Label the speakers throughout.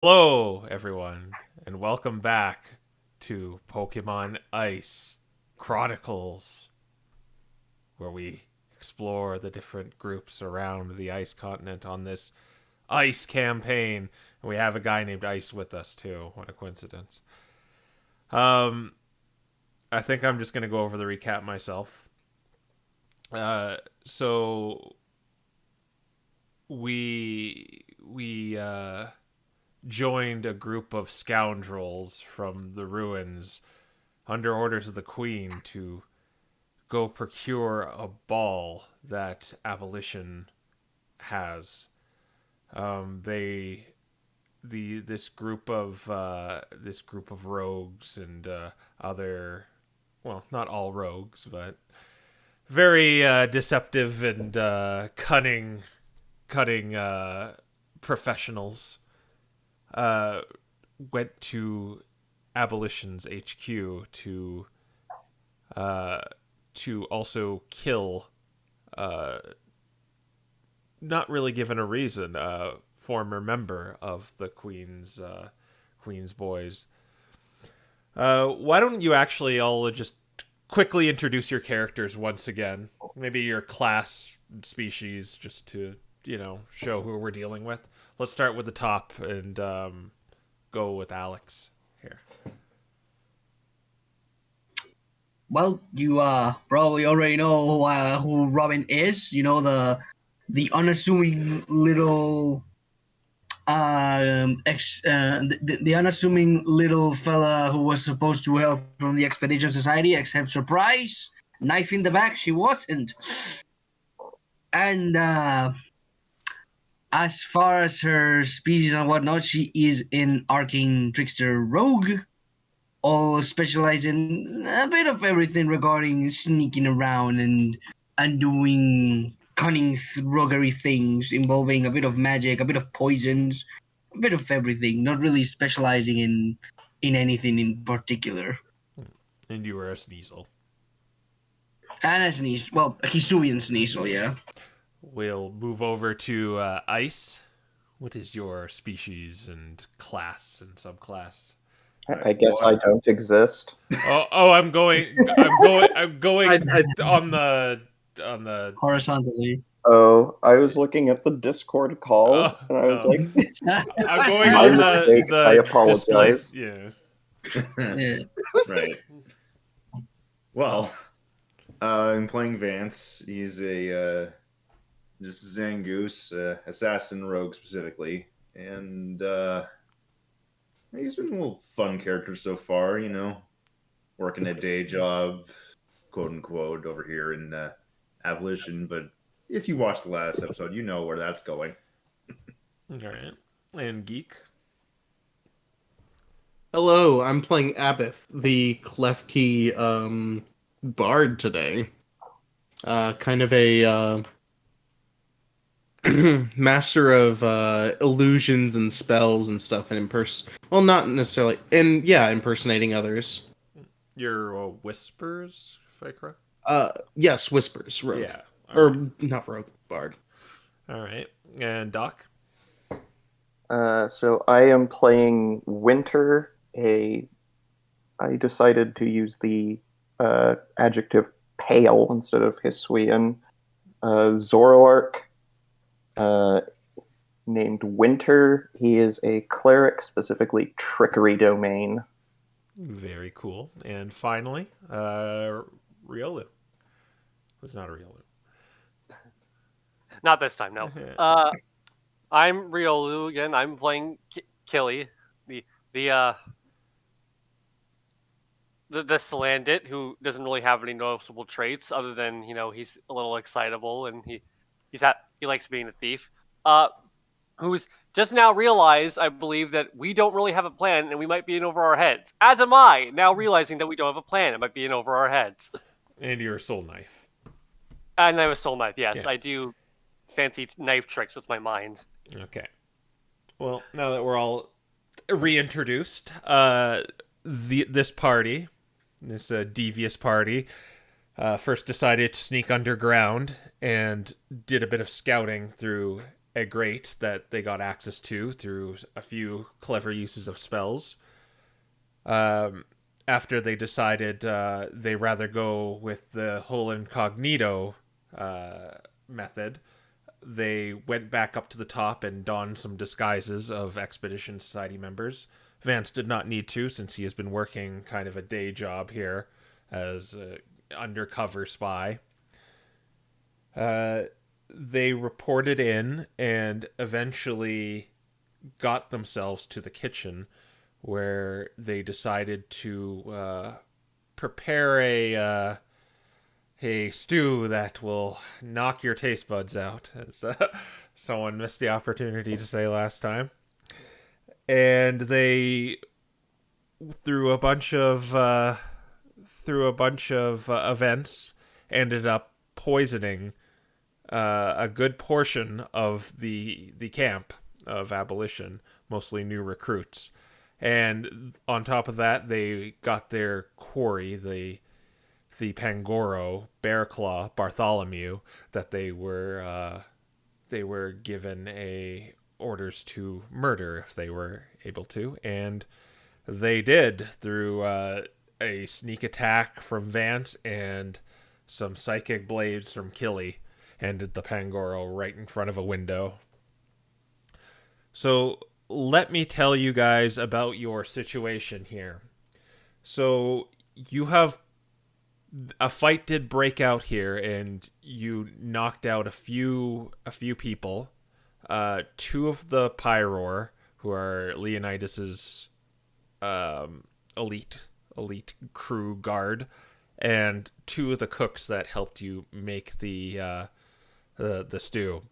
Speaker 1: Hello, everyone, and welcome back to Pokemon Ice Chronicles, where we explore the different groups around the ice continent on this ice campaign. And we have a guy named Ice with us, too. What a coincidence. Um, I think I'm just going to go over the recap myself. So we joined a group of scoundrels from the ruins under orders of the Queen to go procure a ball that abolition has. They the this group of rogues and other, well, not all rogues, but very deceptive and cutting professionals went to Abolition's HQ to also kill, not really given a reason, former member of the Queen's boys. Why don't you actually all just quickly introduce your characters once again? Maybe your class, species, just to show who we're dealing with. Let's start with the top and go with Alex here.
Speaker 2: Well, you probably already know who Robin is. You know, the unassuming little the unassuming little fella who was supposed to help from the Expedition Society, except surprise, knife in the back, she wasn't. And as far as her species and whatnot, she is an arcane trickster rogue, all specialize in a bit of everything regarding sneaking around and doing cunning roguery things involving a bit of magic, a bit of poisons, a bit of everything. Not really specializing in anything in particular.
Speaker 1: And you were a Sneasel.
Speaker 2: And a Sneasel, well, a Hisuian Sneasel, yeah.
Speaker 1: We'll move over to Ice. What is your species and class and subclass?
Speaker 3: I guess I don't exist.
Speaker 1: I'm going on the
Speaker 2: Horizontally.
Speaker 3: Oh, I was looking at the Discord call, and I was like,
Speaker 1: I'm going
Speaker 3: My
Speaker 1: on
Speaker 3: mistake,
Speaker 1: the
Speaker 3: I apologize.
Speaker 1: Yeah.
Speaker 2: Yeah.
Speaker 4: Right. Well, I'm playing Vance. He's a just Zangoose, assassin rogue specifically, and he's been a little fun character so far. Working a day job, quote unquote, over here in Abolition. But if you watched the last episode, you know where that's going.
Speaker 1: All right. And Geek.
Speaker 5: Hello, I'm playing Abath, the Klefki bard today. Kind of a master of illusions and spells and stuff, and well, not necessarily, and impersonating others.
Speaker 1: You're Whispers, if I correct?
Speaker 5: Yes, Whispers, rogue.
Speaker 1: Yeah.
Speaker 5: Not rogue, bard.
Speaker 1: All right. And Doc?
Speaker 3: So I am playing Winter. I decided to use the adjective pale instead of Hisuian. Zoroark, named Winter. He is a cleric, specifically trickery domain.
Speaker 1: Very cool. And finally, Riolu. Who's not a Riolu?
Speaker 6: Not this time, no. I'm Riolu again. I'm playing Killy, the Slandit, who doesn't really have any noticeable traits other than he's a little excitable and he likes being a thief. Who's just now realized, I believe, that we don't really have a plan and we might be in over our heads. As am I, now realizing that we don't have a plan. It might be in over our heads.
Speaker 1: And you're a Soul Knife.
Speaker 6: And I'm a Soul Knife, yes.
Speaker 1: Yeah.
Speaker 6: I do fancy knife tricks with my mind.
Speaker 1: Okay. Well, now that we're all reintroduced, this party, this devious party, first decided to sneak underground and did a bit of scouting through a grate that they got access to through a few clever uses of spells. After they decided they rather go with the whole incognito method, they went back up to the top and donned some disguises of Expedition Society members. Vance did not need to, since he has been working kind of a day job here as an undercover spy. They reported in and eventually got themselves to the kitchen, where they decided to prepare a stew that will knock your taste buds out, as someone missed the opportunity to say last time. And they, through a bunch of events, ended up poisoning a good portion of the camp of abolition, mostly new recruits. And on top of that, they got their quarry, the Pangoro, Bearclaw, Bartholomew, that they were given orders to murder if they were able to, and they did through a sneak attack from Vance and some psychic blades from Killy. Ended the Pangoro right in front of a window. So let me tell you guys about your situation here. So you have a fight did break out here, and you knocked out a few people. Two of the Pyror, who are Leonidas's elite crew guard, and two of the cooks that helped you make the stew.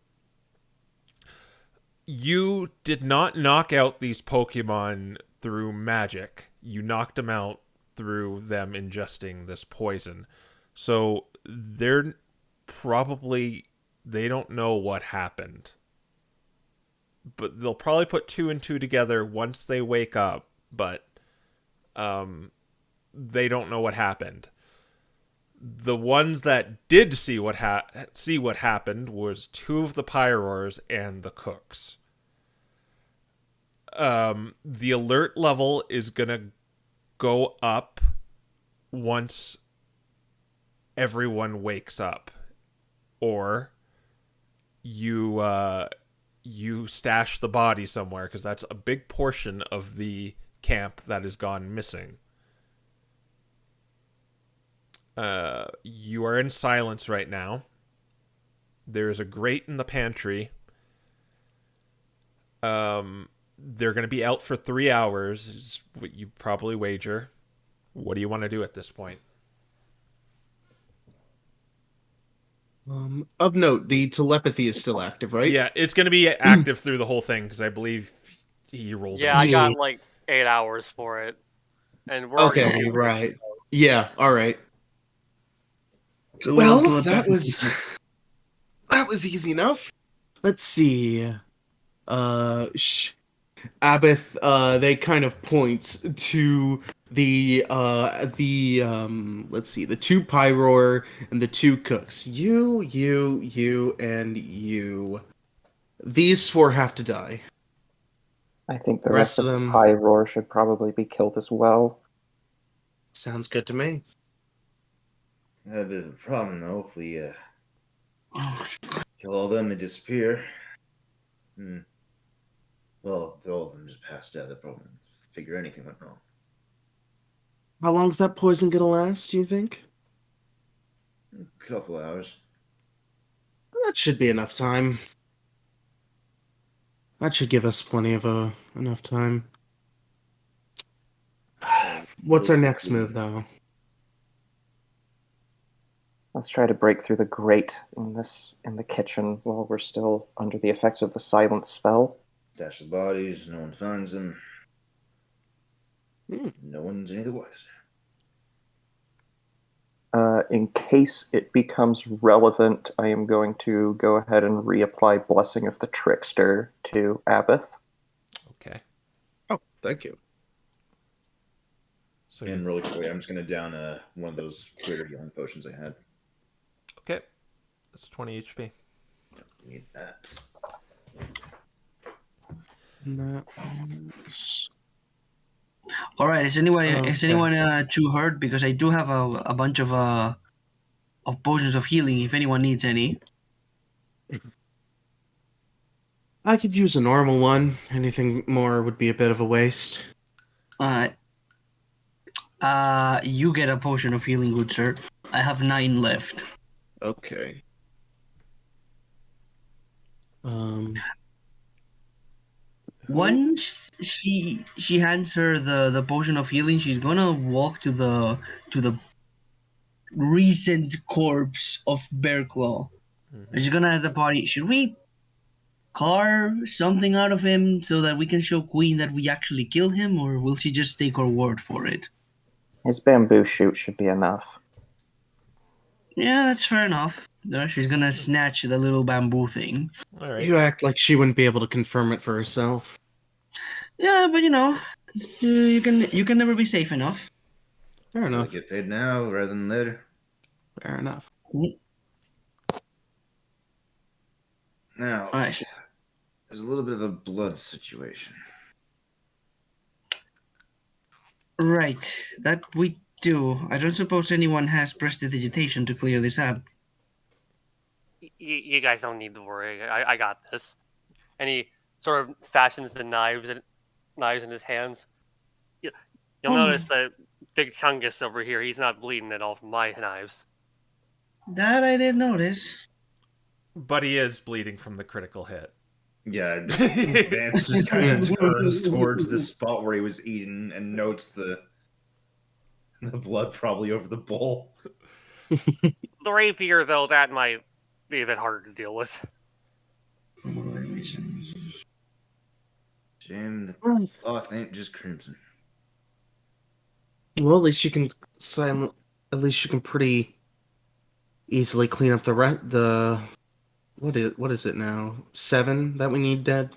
Speaker 1: You did not knock out these Pokemon through magic. You knocked them out through them ingesting this poison. So they don't know what happened. But they'll probably put 2 and 2 together once they wake up, but they don't know what happened. The ones that did see what happened was 2 of the Pyrors and the cooks. The alert level is gonna go up once everyone wakes up, or you stash the body somewhere, because that's a big portion of the camp that has gone missing. You are in silence right now. There's a grate in the pantry. They're going to be out for 3 hours, is what you probably wager. What do you want to do at this point?
Speaker 5: Of note, the telepathy is still active, right?
Speaker 1: Yeah, it's going to be active through the whole thing, because I believe he rolled
Speaker 6: Yeah,
Speaker 1: it.
Speaker 6: I got like 8 hours for it, and we're already
Speaker 5: Okay, right. Yeah, all right.
Speaker 2: So
Speaker 5: Well,
Speaker 2: we'll
Speaker 5: that was easy enough. Let's see. Abath, they kind of points to the let's see, the 2 Pyror and the 2 cooks. You, and you. These 4 have to die.
Speaker 3: I think the rest of the Pyroar should probably be killed as well.
Speaker 5: Sounds good to me.
Speaker 4: I have a bit of a problem though if we kill all of them and disappear. Well, if all of them just passed out, they'll probably figure anything went wrong.
Speaker 5: How long's that poison gonna last, do you think?
Speaker 4: A couple hours.
Speaker 5: That should be enough time. That should give us plenty of enough time. What's our next move, though?
Speaker 3: Let's try to break through the grate in the kitchen while we're still under the effects of the silence spell.
Speaker 4: Stash the bodies, no one finds them. No one's any the wiser.
Speaker 3: In case it becomes relevant, I am going to go ahead and reapply Blessing of the Trickster to Abath.
Speaker 1: Okay.
Speaker 5: Oh, thank you.
Speaker 1: So
Speaker 4: And really quickly, I'm just going to down one of those greater healing potions I had.
Speaker 1: Okay. That's 20 HP.
Speaker 4: Need that.
Speaker 5: that was...
Speaker 2: All right. Is anyone
Speaker 5: Okay.
Speaker 2: too hurt? Because I do have a bunch of potions of healing. If anyone needs any.
Speaker 5: I could use a normal one. Anything more would be a bit of a waste.
Speaker 2: You get a potion of healing, good sir. I have 9 left.
Speaker 5: Okay.
Speaker 2: Once she hands her the potion of healing, she's gonna walk to the recent corpse of Bear Claw.
Speaker 1: Mhm.
Speaker 2: She's gonna ask the party, should we carve something out of him so that we can show Queen that we actually killed him, or will she just take our word for it?
Speaker 3: His bamboo shoot should be enough.
Speaker 2: Yeah, that's fair enough. She's gonna snatch the little bamboo thing.
Speaker 1: All right.
Speaker 5: You act like she wouldn't be able to confirm it for herself.
Speaker 2: Yeah, but you can never be safe enough.
Speaker 5: Fair
Speaker 4: I'll
Speaker 5: enough.
Speaker 4: get paid now rather than later.
Speaker 5: Fair enough.
Speaker 4: Now,
Speaker 2: Alright.
Speaker 4: there's a little bit of a blood situation.
Speaker 2: Right, that we do. I don't suppose anyone has prestidigitation to clear this up.
Speaker 6: You guys don't need to worry. I got this. And he sort of fashions the knives in his hands. You'll notice that Big Chungus over here, he's not bleeding at all from my knives.
Speaker 2: That I did notice.
Speaker 1: But he is bleeding from the critical hit.
Speaker 4: Yeah, Vance just kind of turns towards the spot where he was eating and notes the blood probably over the bowl.
Speaker 6: The rapier, though, that might be a bit harder to deal with.
Speaker 4: Shame the cloth ain't just crimson.
Speaker 5: Well, at least you can At least you can pretty easily clean up the. What is it now? 7 that we need dead.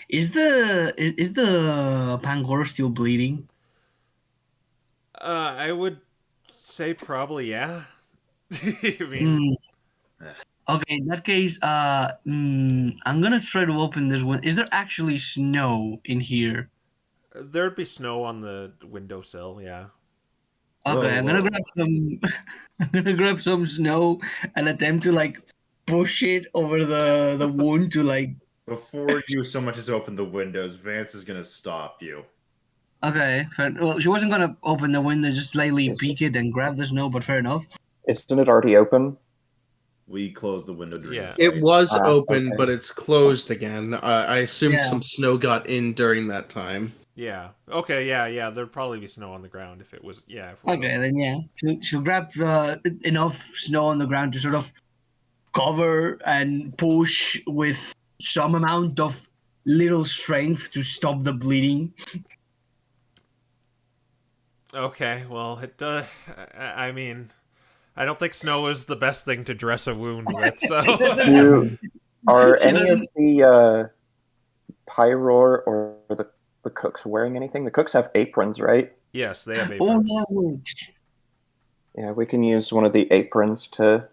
Speaker 2: Is the Pangor still bleeding?
Speaker 1: I would say probably yeah. I mean,
Speaker 2: Okay, in that case, I'm gonna try to open this one. Is there actually snow in here?
Speaker 1: there'd be snow on the windowsill. Yeah.
Speaker 2: Okay, I'm gonna grab some. I'm gonna grab some snow and attempt to push it over the wound to
Speaker 4: Before you so much as open the windows, Vance is gonna stop you.
Speaker 2: Okay, well, she wasn't gonna open the window, just slightly
Speaker 3: Is
Speaker 2: peek it and grab the snow, but fair enough.
Speaker 3: Isn't it already open?
Speaker 4: We closed the window during
Speaker 1: Yeah.
Speaker 4: the fight.
Speaker 5: It was open,
Speaker 3: okay.
Speaker 5: but it's closed again. I assumed
Speaker 2: Yeah.
Speaker 5: some snow got in during that time.
Speaker 1: Yeah. Okay. Yeah. There'd probably be snow on the ground if it was. Yeah. If it was
Speaker 2: Okay, then yeah, she'll grab enough snow on the ground to sort of cover and push with some amount of little strength to stop the bleeding.
Speaker 1: Okay. Well, it. I mean, I don't think snow is the best thing to dress a wound with. So.
Speaker 3: Are
Speaker 2: She
Speaker 3: any of
Speaker 2: doesn't-
Speaker 3: the Pyror or the cooks wearing anything? The cooks have aprons, right?
Speaker 1: Yes, they have
Speaker 2: Oh,
Speaker 1: aprons.
Speaker 2: no.
Speaker 3: Yeah, we can use one of the aprons to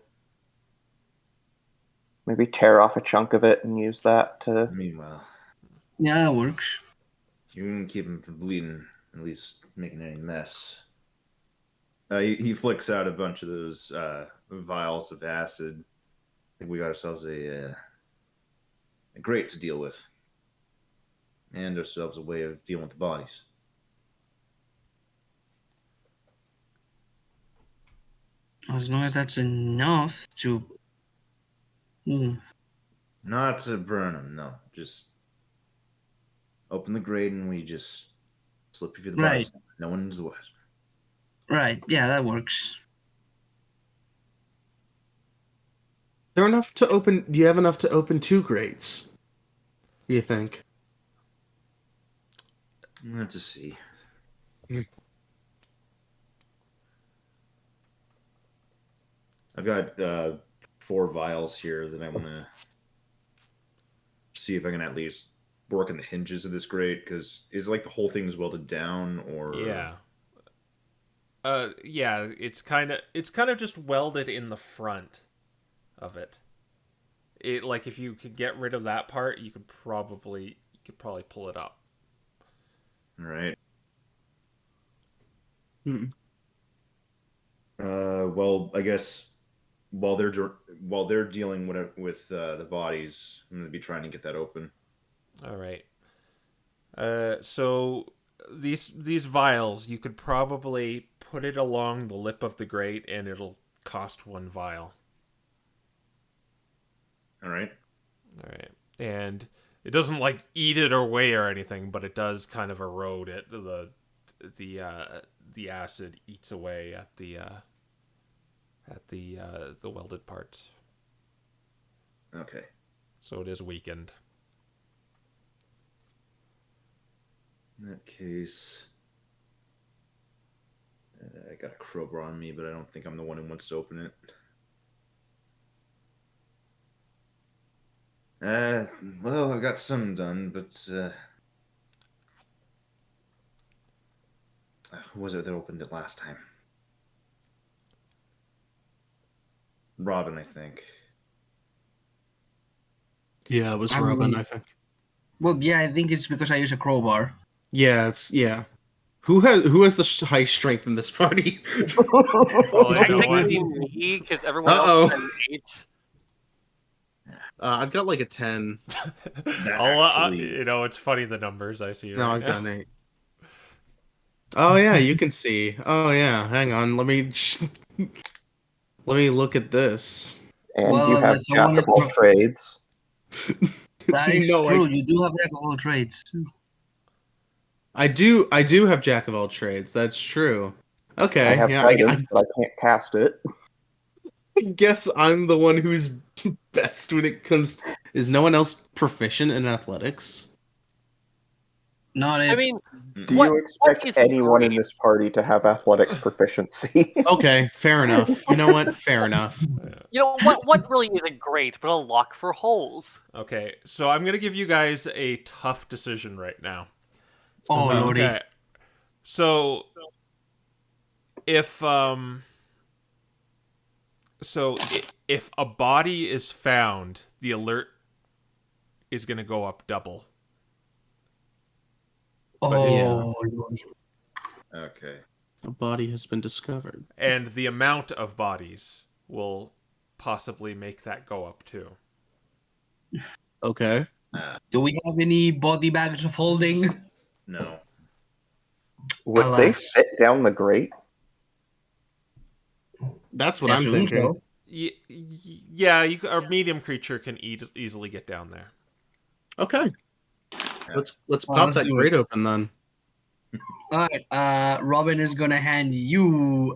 Speaker 3: maybe tear off a chunk of it and use that to.
Speaker 4: Meanwhile,
Speaker 2: Yeah, that works.
Speaker 4: you can keep him from bleeding, at least making any mess. He flicks out a bunch of those vials of acid. I think we got ourselves a grate to deal with. And ourselves a way of dealing with the bodies.
Speaker 2: As long as that's enough to.
Speaker 4: Not to burn them, no. Just open the grate and we just slip you through the bodies. No one's the wiser.
Speaker 2: Right, yeah, that works.
Speaker 5: There enough to open? Do you have enough to open 2 grates? Do you think?
Speaker 4: Let's see. I've got 4 vials here that I want to see if I can at least work on the hinges of this grate, because is it like the whole thing is welded down, or
Speaker 1: Yeah. Yeah. It's kind of just welded in the front of it. it like if you could get rid of that part, you could probably pull it up.
Speaker 4: All right.
Speaker 5: Hmm.
Speaker 4: Well, I guess while they're dealing with the bodies, I'm gonna be trying to get that open.
Speaker 1: All right. So these vials, you could probably put it along the lip of the grate, and it'll cost 1 vial.
Speaker 4: All right.
Speaker 1: All right, and it doesn't like eat it away or anything, but it does kind of erode it. The acid eats away at the welded parts,
Speaker 4: Okay.
Speaker 1: so it is weakened.
Speaker 4: In that case, I got a crowbar on me, but I don't think I'm the one who wants to open it. Well, I got some done, but who was it that opened it last time? Robin, I think.
Speaker 5: Yeah, it was
Speaker 2: I'm-
Speaker 5: Robin, I think.
Speaker 2: Well, yeah, I think it's because I use a crowbar.
Speaker 5: Yeah, Who has the high strength in this party?
Speaker 1: Well,
Speaker 6: I
Speaker 1: you know
Speaker 6: think
Speaker 1: what?
Speaker 6: we need because everyone
Speaker 5: Uh-oh.
Speaker 6: else has an 8.
Speaker 5: I've got like a 10.
Speaker 4: Actually-
Speaker 1: It's funny the numbers I see.
Speaker 5: No,
Speaker 1: right
Speaker 5: I've
Speaker 1: now.
Speaker 5: got an 8. Oh yeah, you can see. Oh yeah, hang on. Let me look at this.
Speaker 3: And
Speaker 2: Well,
Speaker 3: you have
Speaker 2: there's someone
Speaker 3: jack of all
Speaker 2: that's-
Speaker 3: trades.
Speaker 2: That is
Speaker 5: No,
Speaker 2: true. You do have jack of all trades.
Speaker 5: I do have Jack of all trades. That's true. Okay,
Speaker 3: I have
Speaker 5: yeah,
Speaker 3: guidance, but I can't cast it.
Speaker 5: I guess I'm the one who's best when it comes to... Is no one else proficient in athletics?
Speaker 2: Not it.
Speaker 6: I mean,
Speaker 3: Do
Speaker 6: What-
Speaker 3: you
Speaker 6: what
Speaker 3: expect
Speaker 6: is
Speaker 3: anyone in
Speaker 6: great?
Speaker 3: this party to have athletics proficiency?
Speaker 5: Okay, fair enough. You know what? Fair enough.
Speaker 6: you know what really isn't great, but a lock for holes.
Speaker 1: Okay, so I'm gonna give you guys a tough decision right now.
Speaker 2: Oh, lordy.
Speaker 1: Okay, so if if a body is found, the alert is gonna go up double.
Speaker 2: Oh,
Speaker 5: yeah.
Speaker 2: lordy.
Speaker 4: Okay.
Speaker 5: A body has been discovered.
Speaker 1: And the amount of bodies will possibly make that go up too.
Speaker 5: Okay.
Speaker 2: Do we have any body bags of holding?
Speaker 4: No.
Speaker 3: Would they
Speaker 2: Alas.
Speaker 3: fit down the grate?
Speaker 5: That's what
Speaker 2: I
Speaker 5: I'm
Speaker 2: assume
Speaker 5: thinking.
Speaker 2: so.
Speaker 1: Yeah, a medium creature can easily get down there.
Speaker 5: Okay. Let's
Speaker 2: Well,
Speaker 5: pop
Speaker 2: let's
Speaker 5: that
Speaker 2: do
Speaker 5: grate open then.
Speaker 2: All right. Robin is gonna hand you.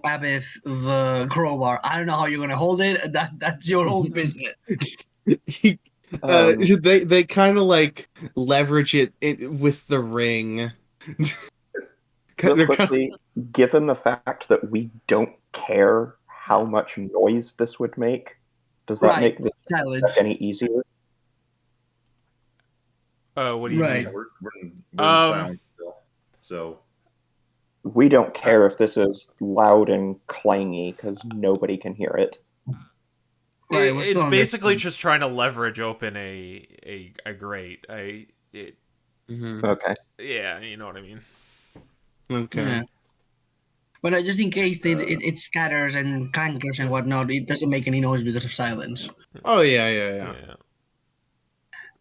Speaker 2: Abith the crowbar. I don't know how you're gonna hold it. That's your own business.
Speaker 5: They kind of like leverage it with the ring.
Speaker 3: Real
Speaker 5: They're kinda-
Speaker 3: quickly, given the fact that we don't care how much noise this would make, does that
Speaker 2: Right.
Speaker 3: make this
Speaker 2: Challenge.
Speaker 3: any easier?
Speaker 1: What do you
Speaker 2: Right.
Speaker 1: mean?
Speaker 4: We're in silence still. So
Speaker 3: We don't care if this is loud and clangy because nobody can hear it.
Speaker 2: Right, we're
Speaker 1: It's
Speaker 2: still on this
Speaker 1: basically
Speaker 2: one.
Speaker 1: just trying to leverage open a grate.
Speaker 5: Mhm.
Speaker 3: Okay.
Speaker 1: Yeah, you know what I mean.
Speaker 5: Okay.
Speaker 2: Yeah. But just in case it scatters and clankers and whatnot, it doesn't make any noise because of silence.
Speaker 5: Oh yeah.
Speaker 1: Yeah.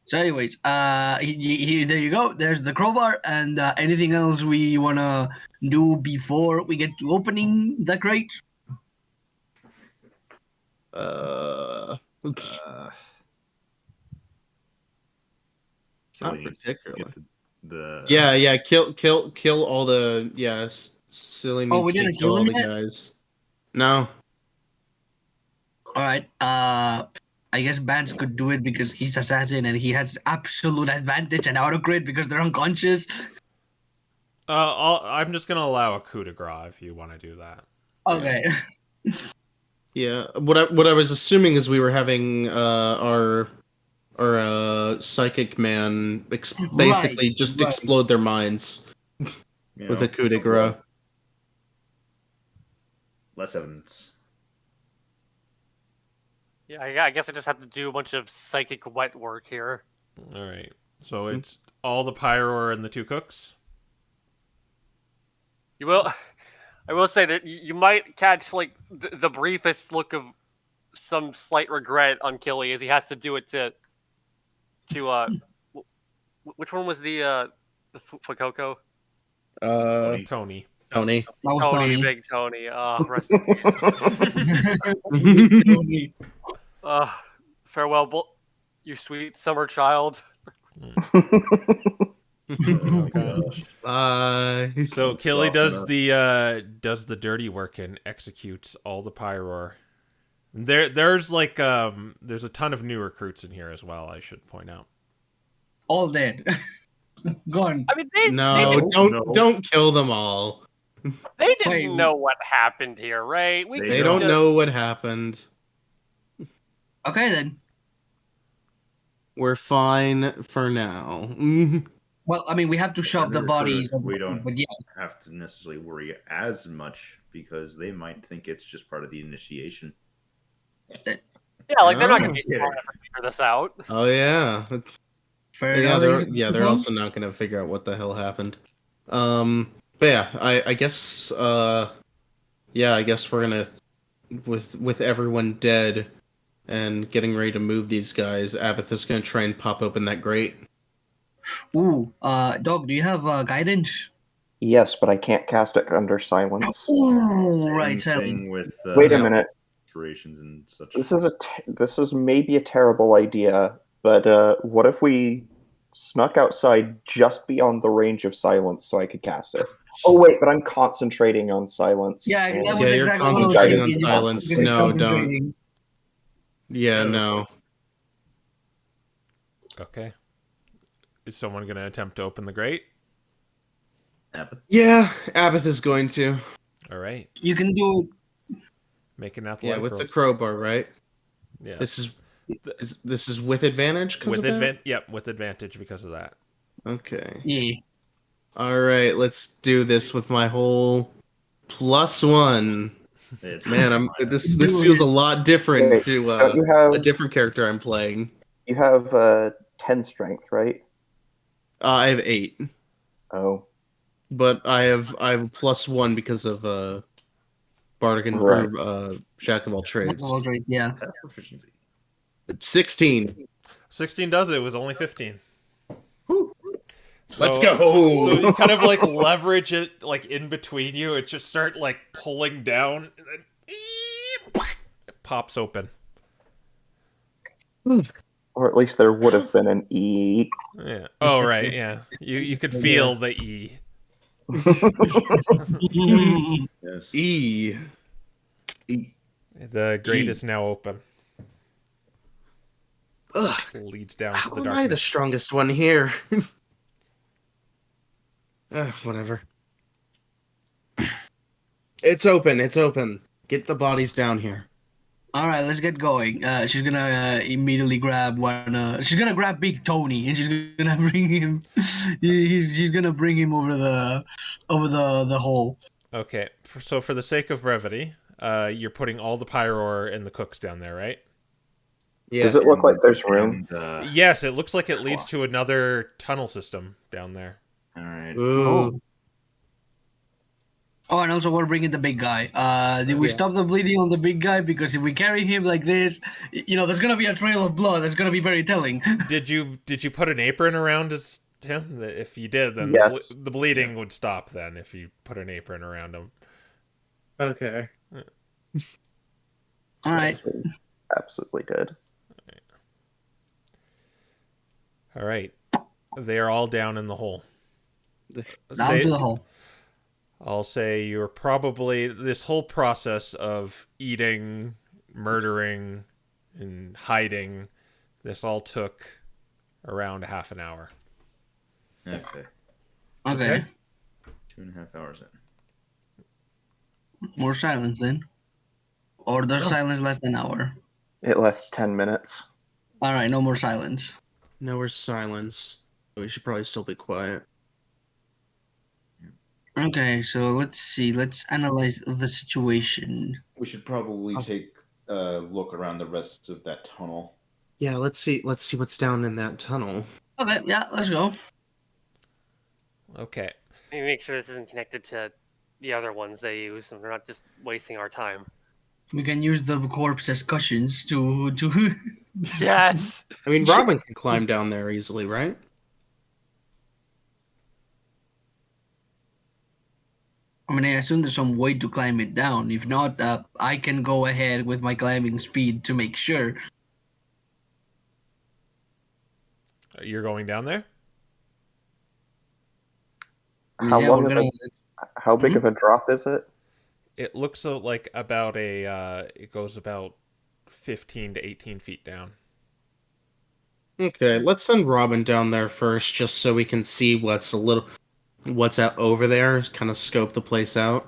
Speaker 2: So, anyways, there you go. There's the crowbar, and anything else we wanna do before we get to opening the crate?
Speaker 4: so
Speaker 5: Not
Speaker 4: we need to
Speaker 5: particularly.
Speaker 4: get the
Speaker 5: Yeah. Kill all the Silly
Speaker 2: Oh,
Speaker 5: needs
Speaker 2: we
Speaker 5: to
Speaker 2: didn't
Speaker 5: kill
Speaker 2: kill
Speaker 5: all
Speaker 2: him
Speaker 5: the
Speaker 2: yet?
Speaker 5: guys. No.
Speaker 2: All right. I guess Bans could do it because he's assassin and he has absolute advantage and auto crit because they're unconscious.
Speaker 1: I'm just gonna allow a coup de grace if you want to do that.
Speaker 2: Okay.
Speaker 5: Yeah. What I was assuming is we were having our psychic man basically just
Speaker 2: right.
Speaker 5: explode their minds
Speaker 4: you
Speaker 5: with
Speaker 4: know,
Speaker 5: a coup de grace.
Speaker 4: less evidence.
Speaker 6: Yeah, I guess I just have to do a bunch of psychic wet work here.
Speaker 1: All right. So it's all the pyro and the two cooks.
Speaker 6: You will. I will say that you might catch like the briefest look of some slight regret on Killy as he has to do it to which one was the Fuecoco?
Speaker 1: Tony.
Speaker 5: Tony.
Speaker 2: That was
Speaker 6: Tony,
Speaker 2: Tony.
Speaker 6: big Tony. Rest in peace.
Speaker 2: Tony.
Speaker 6: Farewell, you sweet summer child.
Speaker 1: Oh, gosh.
Speaker 5: Bye.
Speaker 1: So Killy
Speaker 4: Soften
Speaker 1: does the dirty work and executes all the pyro. There's a ton of new recruits in here as well, I should point out.
Speaker 2: All dead. Gone.
Speaker 6: I mean, they
Speaker 5: No,
Speaker 6: didn't,
Speaker 5: don't kill them all.
Speaker 6: they didn't
Speaker 2: Wait.
Speaker 6: know what happened here, right?
Speaker 5: They don't know what happened.
Speaker 2: Okay then.
Speaker 5: We're fine for now.
Speaker 2: Well, I mean, we have to shove the
Speaker 4: the
Speaker 2: bodies.
Speaker 4: recruiters, we don't-
Speaker 2: But yeah,
Speaker 4: have to necessarily worry as much because they might think it's just part of the initiation.
Speaker 6: Yeah, like they're not gonna
Speaker 5: Oh.
Speaker 6: be smart enough to figure this out.
Speaker 5: Oh yeah.
Speaker 2: fair
Speaker 5: Yeah,
Speaker 2: enough.
Speaker 5: they're also not gonna figure out what the hell happened. But yeah, I guess I guess we're gonna with everyone dead and getting ready to move these guys, Abathur's gonna try and pop open that grate.
Speaker 2: Ooh, Dog, do you have guidance?
Speaker 3: Yes, but I can't cast it under silence.
Speaker 2: Ooh,
Speaker 4: Same
Speaker 2: right,
Speaker 4: thing with
Speaker 3: Wait a
Speaker 5: Yeah.
Speaker 3: minute.
Speaker 4: inspirations and such.
Speaker 3: This is maybe a terrible idea, but what if we snuck outside just beyond the range of silence so I could cast it? Oh wait, but I'm concentrating on silence.
Speaker 2: Yeah,
Speaker 3: and-
Speaker 2: that was
Speaker 5: Yeah, you're
Speaker 2: exactly what I was
Speaker 5: concentrating on
Speaker 2: thinking.
Speaker 5: silence.
Speaker 2: Because it's
Speaker 5: No, don't.
Speaker 2: concentrating.
Speaker 5: Yeah, no.
Speaker 1: Okay. Is someone going to attempt to open the grate?
Speaker 4: Happen.
Speaker 5: Yeah, Abath is going to.
Speaker 1: All right.
Speaker 2: You can do
Speaker 1: Make an
Speaker 5: Yeah,
Speaker 1: athletic
Speaker 5: with the
Speaker 1: roll.
Speaker 5: crowbar, right?
Speaker 1: Yeah.
Speaker 5: This is with advantage. 'Cause
Speaker 1: With
Speaker 5: of that?
Speaker 1: with advantage because of that.
Speaker 5: Okay.
Speaker 2: yeah.
Speaker 5: All right, let's do this with my whole +1. Man, this feels a lot different
Speaker 3: Wait,
Speaker 5: to
Speaker 3: don't you have
Speaker 5: a different character I'm playing.
Speaker 3: you have 10 strength, right?
Speaker 5: I have 8,
Speaker 3: Oh,
Speaker 5: but I have +1 because of Bardic and
Speaker 3: Right.
Speaker 5: Jack of all trades.
Speaker 2: All right, yeah.
Speaker 4: Proficiency.
Speaker 5: 16.
Speaker 1: 16 does it. It was only 15.
Speaker 5: Let's
Speaker 1: So-
Speaker 5: go.
Speaker 1: So you kind of like leverage it like in between you and just start like pulling down and then it pops open.
Speaker 3: or at least there would have been an E.
Speaker 1: Yeah. Oh right, yeah. You could feel the E.
Speaker 4: Yes.
Speaker 5: E.
Speaker 1: The grate
Speaker 5: E.
Speaker 1: is now open.
Speaker 5: Ugh.
Speaker 1: Leads down
Speaker 5: How
Speaker 1: to the
Speaker 5: am I the
Speaker 1: darkness.
Speaker 5: strongest one here? Whatever. It's open. It's open. Get the bodies down here.
Speaker 2: All right, let's get going. She's gonna immediately grab one. She's gonna grab Big Tony, and she's gonna bring him. She's gonna bring him over the hole.
Speaker 1: Okay. So for the sake of brevity, you're putting all the pyro and the cooks down there, right?
Speaker 5: Yeah.
Speaker 3: Does it look like there's room?
Speaker 4: And,
Speaker 1: Yes, it looks like it leads to another tunnel system down there.
Speaker 4: all right.
Speaker 5: Ooh.
Speaker 2: Oh, and also we're bringing the big guy. Did we
Speaker 5: Yeah.
Speaker 2: stop the bleeding on the big guy? Because if we carry him like this, there's gonna be a trail of blood. That's gonna be very telling.
Speaker 1: Did you put an apron around him? If you did, then
Speaker 3: Yes.
Speaker 1: the bleeding would stop. Then if you put an apron around him.
Speaker 5: Okay.
Speaker 2: All right.
Speaker 3: Yes, we absolutely did.
Speaker 1: All right, they are all down in the hole.
Speaker 2: Down to the hole.
Speaker 1: I'll say you're probably this whole process of eating, murdering, and hiding. This all took around half an hour.
Speaker 4: Okay.
Speaker 2: Okay.
Speaker 4: 2.5 hours in.
Speaker 2: More silence then. Or there's silence less than an hour.
Speaker 3: It lasts 10 minutes.
Speaker 2: All right, no more silence.
Speaker 5: No, we're silence. We should probably still be quiet.
Speaker 2: Okay, so let's see. Let's analyze the situation.
Speaker 4: We should probably take look around the rest of that tunnel.
Speaker 5: Yeah, let's see what's down in that tunnel.
Speaker 2: Okay, yeah, let's go.
Speaker 1: Okay.
Speaker 6: Maybe make sure this isn't connected to the other ones they use, and we're not just wasting our time.
Speaker 2: We can use the corpse as cushions to.
Speaker 6: Yes.
Speaker 5: I mean, Robin can climb down there easily, right?
Speaker 2: I mean, I assume there's some way to climb it down. If not, I can go ahead with my climbing speed to make sure.
Speaker 1: You're going down there?
Speaker 3: How
Speaker 2: Yeah,
Speaker 3: long?
Speaker 2: we're gonna.
Speaker 3: How big of a drop is it?
Speaker 1: It looks like about it goes about 15 to 18 feet down.
Speaker 5: Okay, let's send Robin down there first, just so we can see what's out over there. Kind of scope the place out.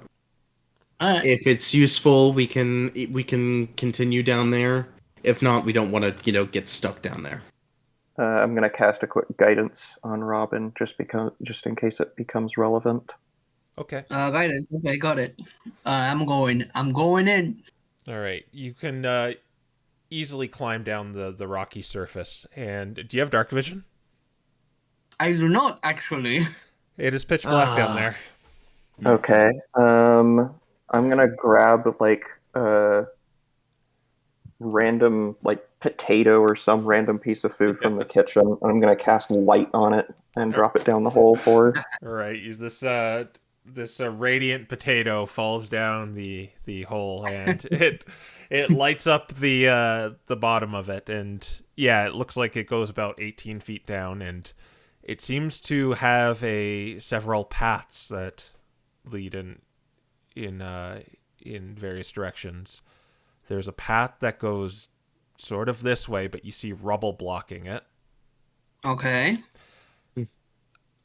Speaker 2: Alright.
Speaker 5: If it's useful, we can continue down there. If not, we don't want to get stuck down there.
Speaker 3: I'm gonna cast a quick guidance on Robin, just in case it becomes relevant.
Speaker 1: Okay.
Speaker 2: Guidance. Okay, got it. I'm going in.
Speaker 1: All right. You can easily climb down the rocky surface. And do you have dark vision?
Speaker 2: I do not actually.
Speaker 1: It is pitch black down there.
Speaker 3: Okay. I'm gonna grab like a random potato or some random piece of food from the kitchen, and I'm gonna cast light on it and drop it down the hole for her.
Speaker 1: All right. Use this radiant potato falls down the hole, and it lights up the bottom of it, and yeah, it looks like it goes about 18 feet down, and it seems to have several paths that lead in various directions. There's a path that goes sort of this way, but you see rubble blocking it.
Speaker 2: Okay.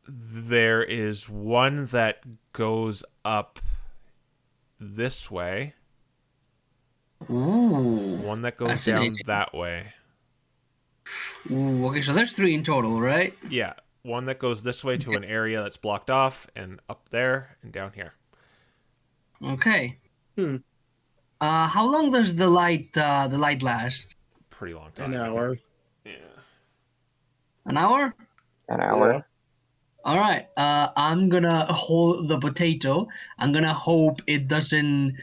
Speaker 1: There is one that goes up this way.
Speaker 2: Ooh.
Speaker 1: One that goes down
Speaker 2: Fascinating.
Speaker 1: that way.
Speaker 2: Ooh. Okay, so there's 3 in total, right?
Speaker 1: Yeah, one that goes this way to an area that's blocked off, and up there and down here.
Speaker 2: Okay.
Speaker 5: Hmm.
Speaker 2: How long does the light last?
Speaker 1: Pretty long time.
Speaker 5: An
Speaker 1: I think.
Speaker 5: hour.
Speaker 1: Yeah.
Speaker 2: An hour?
Speaker 3: An hour.
Speaker 4: Yeah.
Speaker 2: All right. I'm gonna hold the potato. I'm gonna hope it doesn't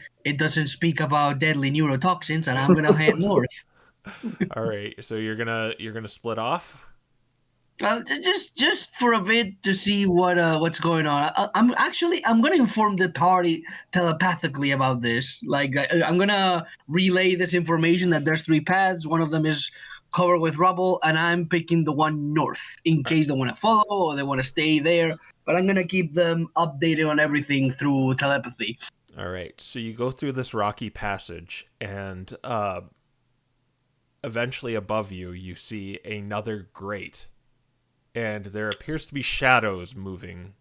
Speaker 2: speak about deadly neurotoxins, and I'm gonna head north.
Speaker 1: All right. So you're gonna split off.
Speaker 2: Just for a bit to see what's going on. I'm gonna inform the party telepathically about this. Like I'm gonna relay this information that there's 3 paths. One of them is covered with rubble, and I'm picking the one north in case they want to follow or they want to stay there. But I'm gonna keep them updated on everything through telepathy.
Speaker 1: All right. So you go through this rocky passage, and eventually above you see another grate. And there appears to be shadows moving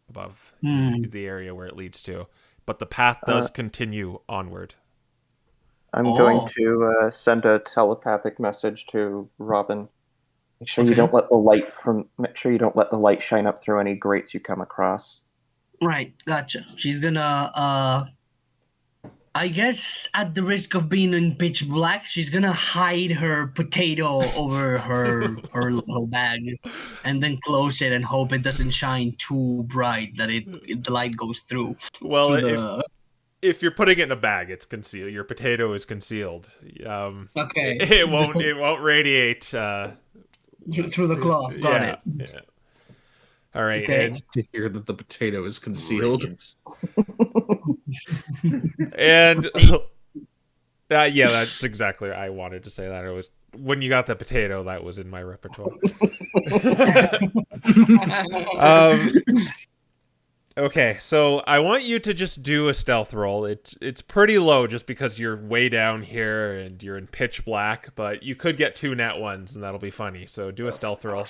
Speaker 1: above the area where it leads to. But the path does continue onward.
Speaker 3: I'm going to send a telepathic message to Robin. Make sure you don't let the light shine up through any grates you come across.
Speaker 2: Right, gotcha. She's gonna I guess at the risk of being in pitch black, she's gonna hide her potato over her little bag, and then close it and hope it doesn't shine too bright that the light goes through.
Speaker 1: Well, if you're putting it in a bag, it's concealed. Your potato is concealed.
Speaker 2: Okay.
Speaker 1: It won't radiate
Speaker 2: through the cloth. Got it.
Speaker 1: Yeah. All right.
Speaker 2: Okay.
Speaker 5: To hear that the potato is concealed.
Speaker 4: Radiant.
Speaker 1: And yeah, that's exactly. I wanted to say that. It was when you got the potato that was in my repertoire. Okay, so I want you to just do a stealth roll. It's pretty low just because you're way down here and you're in pitch black, but you could get 2 nat ones and that'll be funny. So do a stealth roll.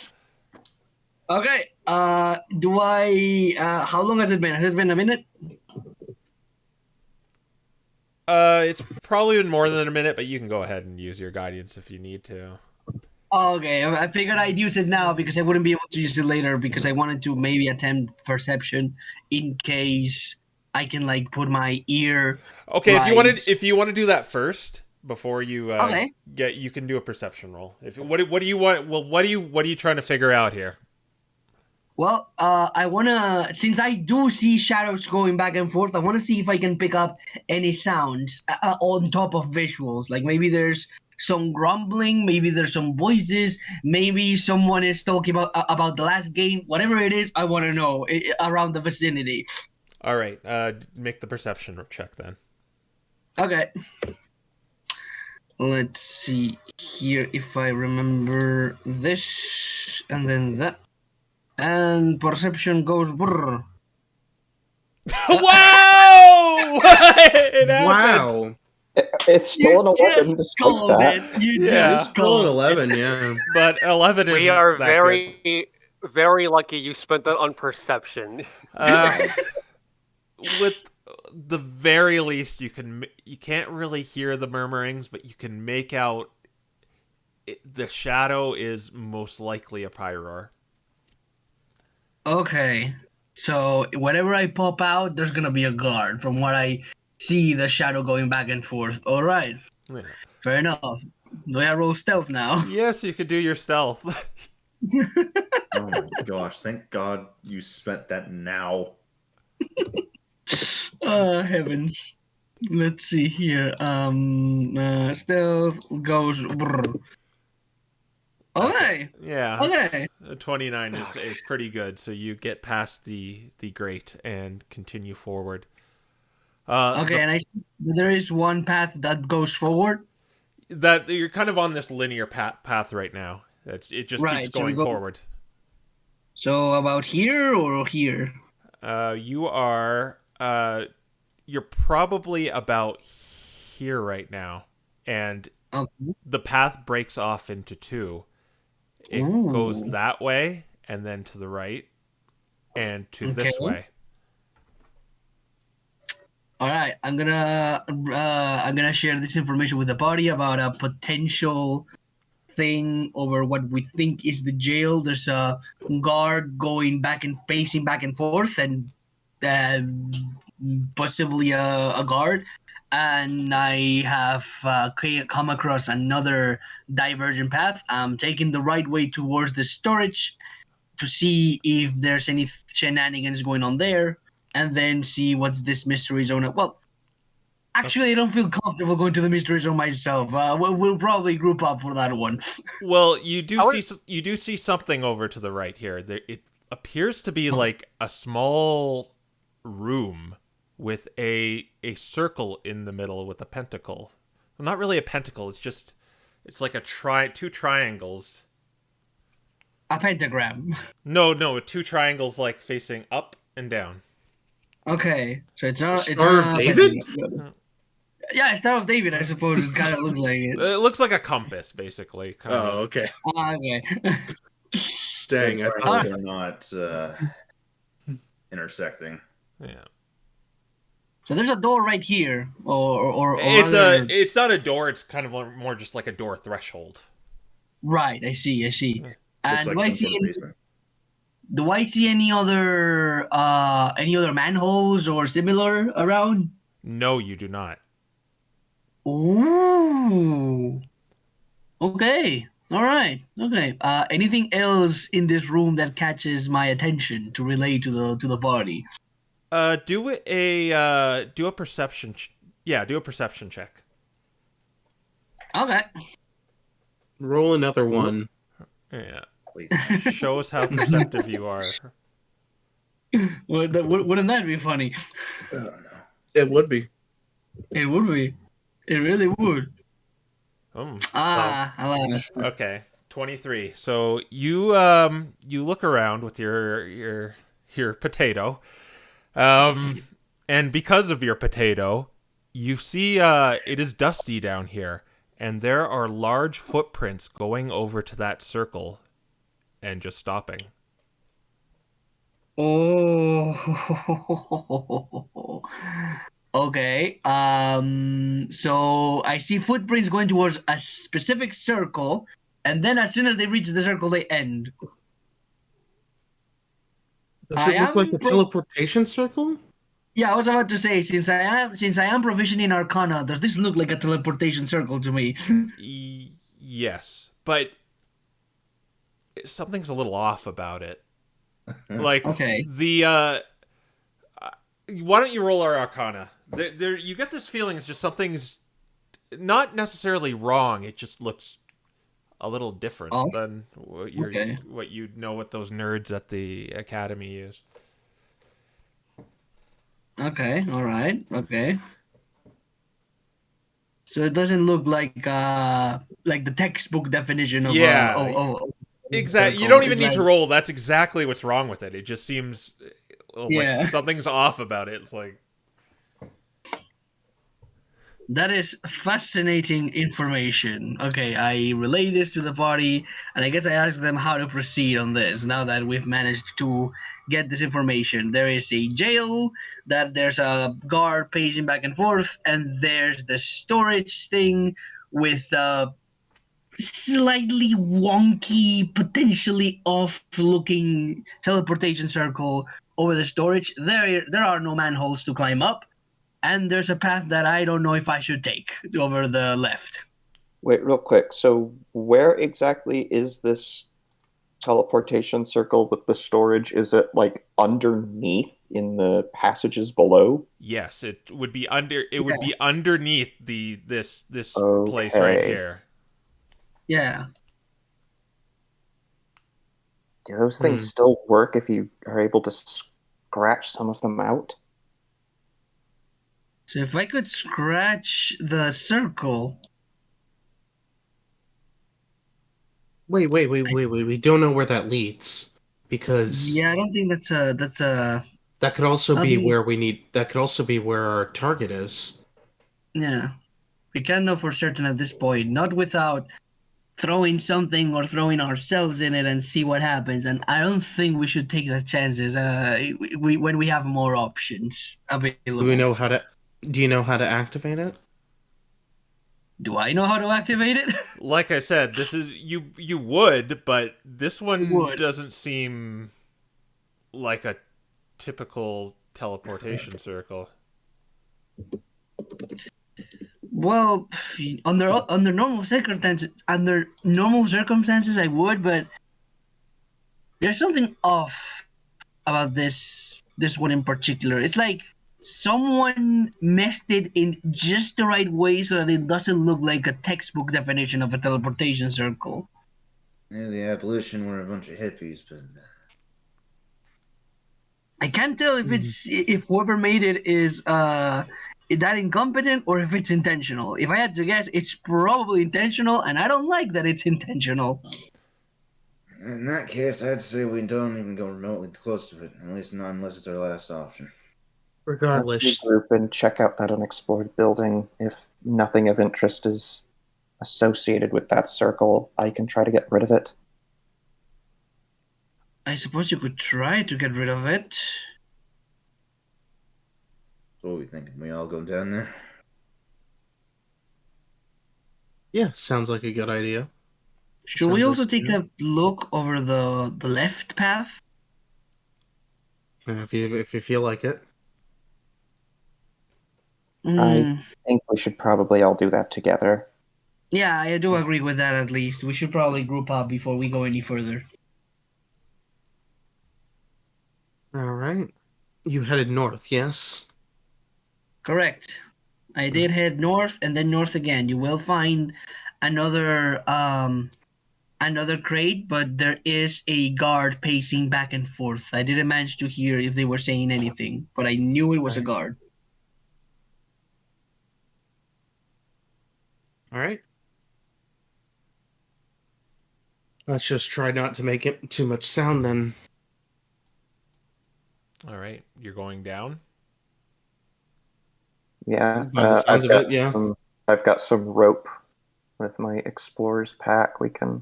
Speaker 2: Okay. Do I? How long has it been? Has it been a minute?
Speaker 1: It's probably been more than a minute, but you can go ahead and use your guidance if you need to.
Speaker 2: Okay, I figured I'd use it now because I wouldn't be able to use it later because I wanted to maybe attempt perception in case I can like put my ear.
Speaker 1: Okay,
Speaker 2: Right.
Speaker 1: if you want to do that first before you
Speaker 2: Okay.
Speaker 1: you can do a perception roll. What do you want? Well, what are you trying to figure out here?
Speaker 2: Well, I wanna, since I do see shadows going back and forth, I wanna see if I can pick up any sounds on top of visuals. Like maybe there's some grumbling, maybe there's some voices, maybe someone is talking about the last game. Whatever it is, I want to know around the vicinity.
Speaker 1: All right, make the perception check then.
Speaker 2: Okay. Let's see here if I remember this and then that. And perception goes brrr.
Speaker 1: Wow! It happened.
Speaker 5: Wow.
Speaker 3: It's still an 11
Speaker 2: just
Speaker 3: despite
Speaker 2: called
Speaker 3: that.
Speaker 2: it. You
Speaker 1: Yeah.
Speaker 2: just
Speaker 5: Still an
Speaker 2: called it.
Speaker 5: 11, yeah.
Speaker 1: But 11 is
Speaker 6: We are
Speaker 1: that
Speaker 6: very, very lucky you spent that on perception.
Speaker 1: good. With the very least, you can't really hear the murmurings, but you can make out the shadow is most likely a pyroar.
Speaker 2: Okay. So whenever I pop out, there's gonna be a guard. From what I see, the shadow going back and forth. All right.
Speaker 1: Yeah.
Speaker 2: Fair enough. Do I roll stealth now?
Speaker 1: Yes, you could do your stealth.
Speaker 4: Oh my gosh! Thank God you spent that now.
Speaker 2: Heavens. Let's see here. Stealth goes. Brr. Okay.
Speaker 1: Yeah.
Speaker 2: Okay.
Speaker 1: 29 is pretty good, so you get past the grate and continue forward.
Speaker 2: Okay, and I see there is one path that goes forward.
Speaker 1: That you're kind of on this linear path right now. It just
Speaker 2: Right,
Speaker 1: keeps
Speaker 2: so we
Speaker 1: going
Speaker 2: go-
Speaker 1: forward.
Speaker 2: So about here or here?
Speaker 1: You are you're probably about here right now, and
Speaker 2: Okay.
Speaker 1: the path breaks off into two. It goes
Speaker 2: Ooh.
Speaker 1: that way, and then to the right, and to this
Speaker 2: Okay.
Speaker 1: way.
Speaker 2: All right, I'm gonna share this information with the party about a potential thing over what we think is the jail. There's a guard going back and pacing back and forth, and possibly a guard. And I have come across another divergent path. I'm taking the right way towards the storage to see if there's any shenanigans going on there, and then see what's this mystery zone. Well, actually, I don't feel comfortable going to the mystery zone myself. We'll probably group up for that one.
Speaker 1: Well, you do
Speaker 6: I would-
Speaker 1: see something over to the right here. It appears to be like a small room with a circle in the middle with a pentacle. Well, not really a pentacle. It's like two triangles.
Speaker 2: A pentagram.
Speaker 1: No, two triangles like facing up and down.
Speaker 2: Okay, so it's not.
Speaker 5: Star of David?
Speaker 2: Yeah, Star of David. I suppose it kind of looks like it.
Speaker 1: It looks like a compass, basically. Kind
Speaker 5: Oh,
Speaker 1: of.
Speaker 5: okay.
Speaker 2: Okay.
Speaker 5: Dang, I thought
Speaker 4: They're not intersecting.
Speaker 1: Yeah.
Speaker 2: So there's a door right here, or
Speaker 1: It's not a door. It's kind of more just like a door threshold.
Speaker 2: right. I see.
Speaker 4: Looks
Speaker 2: And
Speaker 4: like some sort of basement.
Speaker 2: do I see any other manholes or similar around?
Speaker 1: No, you do not.
Speaker 2: Ooh. Okay. All right. Okay. Anything else in this room that catches my attention to relay to the party?
Speaker 1: Do a perception. Do a perception check.
Speaker 2: Okay.
Speaker 5: roll another one.
Speaker 1: Yeah.
Speaker 4: Please.
Speaker 1: Show us how perceptive you are.
Speaker 2: Wouldn't that be funny?
Speaker 4: Oh no.
Speaker 5: It would be.
Speaker 2: It would be. It really would. I love it.
Speaker 1: Okay. 23. So you look around with your potato. And because of your potato, you see it is dusty down here, and there are large footprints going over to that circle and just stopping.
Speaker 2: Oh. Okay. So I see footprints going towards a specific circle, and then as soon as they reach the circle, they end.
Speaker 5: Does it
Speaker 2: I
Speaker 5: look like
Speaker 2: am
Speaker 5: a teleportation circle?
Speaker 2: Yeah, I was about to say, since I am proficient in Arcana, does this look like a teleportation circle to me?
Speaker 1: Yes, but something's a little off about it. Like
Speaker 2: Okay.
Speaker 1: the why don't you roll our Arcana? There, you get this feeling it's just something's not necessarily wrong. It just looks a little different
Speaker 2: Oh,
Speaker 1: than
Speaker 2: okay.
Speaker 1: what you know what those nerds at the academy use.
Speaker 2: Okay. All right. Okay. So it doesn't look like the textbook definition of
Speaker 1: Yeah, exactly. You
Speaker 2: circle.
Speaker 1: don't even
Speaker 2: It's
Speaker 1: need
Speaker 2: like
Speaker 1: to roll. That's exactly what's wrong with it. It just seems like
Speaker 2: yeah.
Speaker 1: something's off about it. It's like
Speaker 2: That is fascinating information. Okay, I relay this to the party, and I guess I ask them how to proceed on this now that we've managed to get this information. There is a jail, that there's a guard pacing back and forth, and there's the storage thing with a slightly wonky, potentially off-looking teleportation circle over the storage. There are no manholes to climb up, and there's a path that I don't know if I should take over the left.
Speaker 3: Wait, real quick. So, where exactly is this teleportation circle with the storage? Is it like underneath in the passages below?
Speaker 1: yes, it would be under. It would
Speaker 2: Yeah.
Speaker 1: be underneath this place right
Speaker 3: Okay.
Speaker 1: here.
Speaker 2: Yeah.
Speaker 3: Do those things still work if you are able to scratch some of them out?
Speaker 2: So if I could scratch the circle,
Speaker 5: Wait. We don't know where that leads because
Speaker 2: yeah, I don't think that's a.
Speaker 5: that could also
Speaker 2: I don't
Speaker 5: be
Speaker 2: think,
Speaker 5: where we need. That could also be where our target is.
Speaker 2: yeah, we can't know for certain at this point. Not without throwing something or throwing ourselves in it and see what happens. And I don't think we should take the chances. When we have more options
Speaker 5: Do we
Speaker 2: available.
Speaker 5: know how to? Do you know how to activate it?
Speaker 2: Do I know how to activate it?
Speaker 1: Like I said, this is you would, but this one
Speaker 2: Would.
Speaker 1: doesn't seem like a typical teleportation circle.
Speaker 2: Well, under normal circumstances, I would, but there's something off about this one in particular. It's like someone messed it in just the right way so that it doesn't look like a textbook definition of a teleportation circle.
Speaker 4: Yeah, the abolition were a bunch of hippies, but
Speaker 2: I can't tell if whoever made it is that incompetent or if it's intentional. If I had to guess, it's probably intentional, and I don't like that it's intentional.
Speaker 4: in that case, I'd say we don't even go remotely close to it. At least not unless it's our last option.
Speaker 3: Let's
Speaker 5: Regardless,
Speaker 3: regroup and check out that unexplored building. If nothing of interest is associated with that circle, I can try to get rid of it.
Speaker 2: I suppose you could try to get rid of it.
Speaker 4: So what are we thinking? We all go down there?
Speaker 5: yeah, sounds like a good idea.
Speaker 2: Should we
Speaker 5: Sounds
Speaker 2: also
Speaker 5: like-
Speaker 2: take a look over the left path?
Speaker 5: If you feel like it.
Speaker 2: Mm,
Speaker 3: I think we should probably all do that together.
Speaker 2: yeah, I do agree with that at least. We should probably group up before we go any further.
Speaker 5: All right. You headed north, yes?
Speaker 2: Correct. I did head north and then north again. You will find another another crate, but there is a guard pacing back and forth. I didn't manage to hear if they were saying anything, but I knew it was a guard.
Speaker 5: All right. Let's just try not to make it too much sound then.
Speaker 1: All right, you're going down.
Speaker 3: Yeah,
Speaker 5: By the sounds of it, yeah.
Speaker 3: I've got some rope with my explorer's pack. We can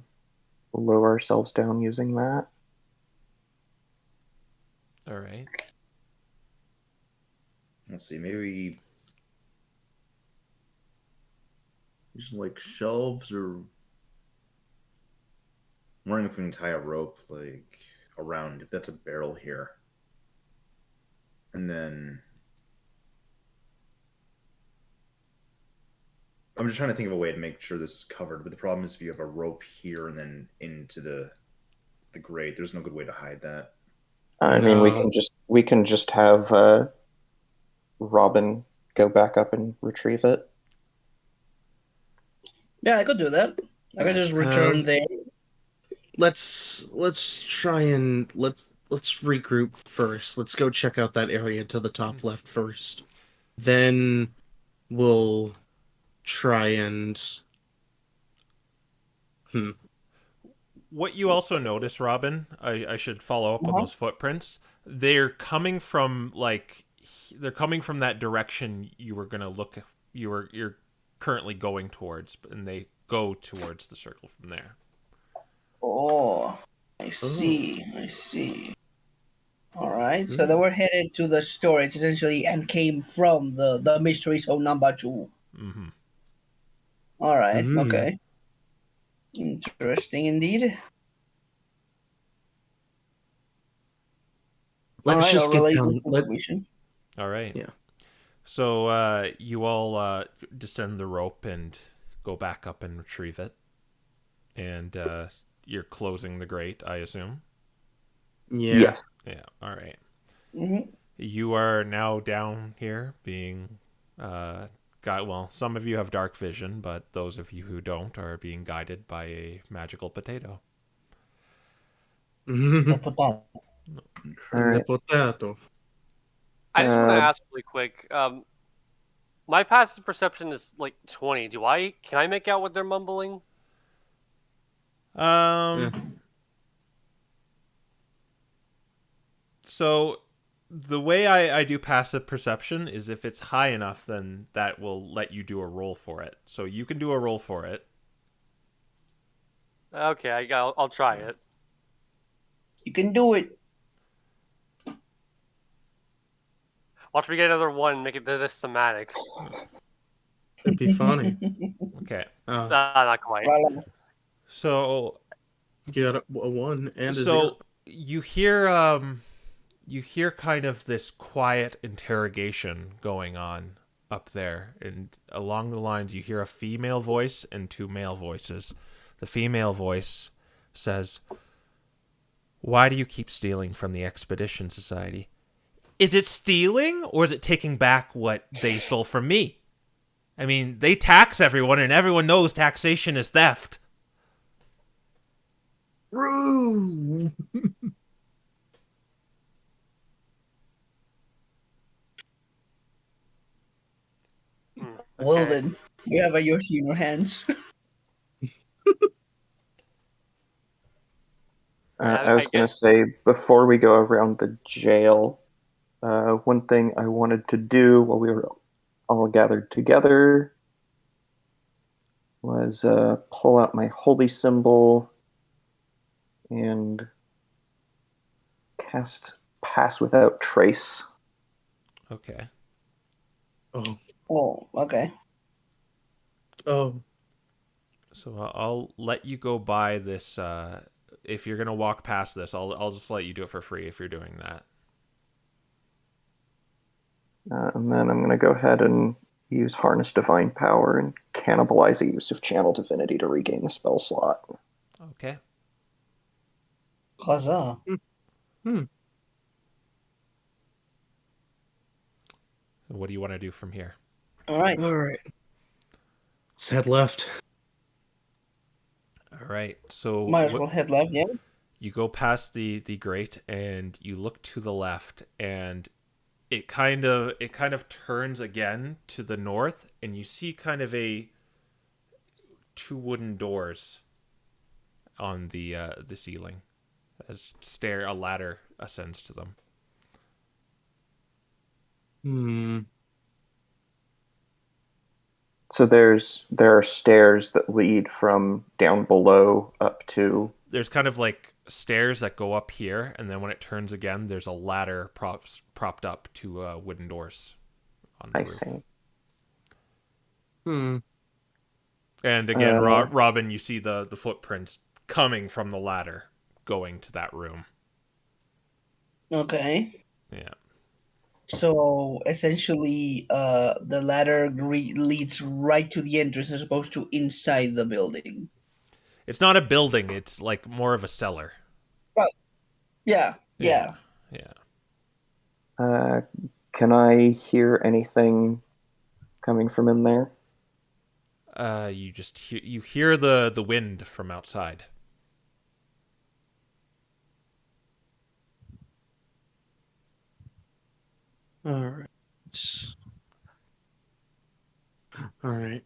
Speaker 3: lower ourselves down using that.
Speaker 1: All right.
Speaker 4: Let's see, maybe just like shelves, or I'm wondering if we can tie a rope like around, if that's a barrel here, and then I'm just trying to think of a way to make sure this is covered. But the problem is if you have a rope here and then into the grate, there's no good way to hide that.
Speaker 3: I mean, we
Speaker 5: No.
Speaker 3: can just have Robin go back up and retrieve it.
Speaker 2: Yeah, I could do that. I could just return there.
Speaker 5: Let's try and let's regroup first. Let's go check out that area to the top left first. Then we'll try and
Speaker 1: What you also notice, Robin, I should follow up on those footprints. They're coming from that direction you were gonna look. You're currently going towards, and they go towards the circle from there.
Speaker 2: Oh, I see. I see. All right. So they were headed to the storage essentially and came from the mystery zone number 2.
Speaker 1: Mm-hmm.
Speaker 2: All right.
Speaker 5: Mhm.
Speaker 2: Okay. Interesting indeed.
Speaker 5: let's
Speaker 2: All
Speaker 5: just
Speaker 2: I'll
Speaker 5: get
Speaker 2: relay
Speaker 5: down.
Speaker 2: this information.
Speaker 1: All right.
Speaker 5: Yeah.
Speaker 1: So you all descend the rope and go back up and retrieve it, and you're closing the grate, I assume.
Speaker 5: Yeah.
Speaker 3: Yes.
Speaker 1: Yeah. All right.
Speaker 2: Mm-hmm.
Speaker 1: You are now down here, being some of you have dark vision, but those of you who don't are being guided by a magical potato.
Speaker 2: The potato.
Speaker 5: The potato.
Speaker 6: I just want to
Speaker 3: Uh,
Speaker 6: ask really quick. My passive perception is like 20. Can I make out what they're mumbling?
Speaker 1: So the way I do passive perception is if it's high enough, then that will let you do a roll for it. So you can do a roll for it.
Speaker 6: Okay, I'll try it.
Speaker 2: You can do it.
Speaker 6: Watch me get another one and make it this thematic.
Speaker 5: It'd be funny.
Speaker 1: Okay.
Speaker 6: Not quite.
Speaker 2: Well,
Speaker 1: So
Speaker 5: You got a 1 and a 0.
Speaker 1: so you hear kind of this quiet interrogation going on up there, and along the lines you hear a female voice and 2 male voices. The female voice says, "Why do you keep stealing from the Expedition Society? Is it stealing, or is it taking back what they stole from me? I mean, they tax everyone, and everyone knows taxation is theft."
Speaker 5: Roo!
Speaker 2: well
Speaker 6: Okay.
Speaker 2: then, you have a Yoshi in your hands.
Speaker 3: I was going to say, before we go around the jail, one thing I wanted to do while we were all gathered together was pull out my holy symbol and cast Pass Without Trace.
Speaker 1: Okay.
Speaker 5: Oh.
Speaker 2: Oh, okay.
Speaker 5: Oh.
Speaker 1: So I'll let you go by this. If you're gonna walk past this, I'll just let you do it for free if you're doing that.
Speaker 3: And then I'm going to go ahead and use Harness Divine Power and cannibalize a use of Channel Divinity to regain the spell slot.
Speaker 1: Okay.
Speaker 2: Huzzah.
Speaker 1: What do you want to do from here?
Speaker 2: All right.
Speaker 5: All right. Let's head left.
Speaker 1: All right. So
Speaker 2: Might as well head left, yeah.
Speaker 1: you go past the grate and you look to the left, and it kind of turns again to the north, and you see kind of 2 wooden doors on the ceiling. A ladder ascends to them.
Speaker 3: So there are stairs that lead from down below up to...
Speaker 1: There's kind of like stairs that go up here, and then when it turns again, there's a ladder propped up to wooden doors on the
Speaker 3: I
Speaker 1: roof.
Speaker 3: see.
Speaker 1: And again, Robin, you see the footprints coming from the ladder going to that room.
Speaker 2: Okay.
Speaker 1: Yeah.
Speaker 2: So essentially, the ladder leads right to the entrance as opposed to inside the building.
Speaker 1: It's not a building. It's like more of a cellar.
Speaker 2: Oh, yeah, yeah.
Speaker 1: Yeah.
Speaker 3: Can I hear anything coming from in there?
Speaker 1: You just hear the wind from outside.
Speaker 5: All right. All right.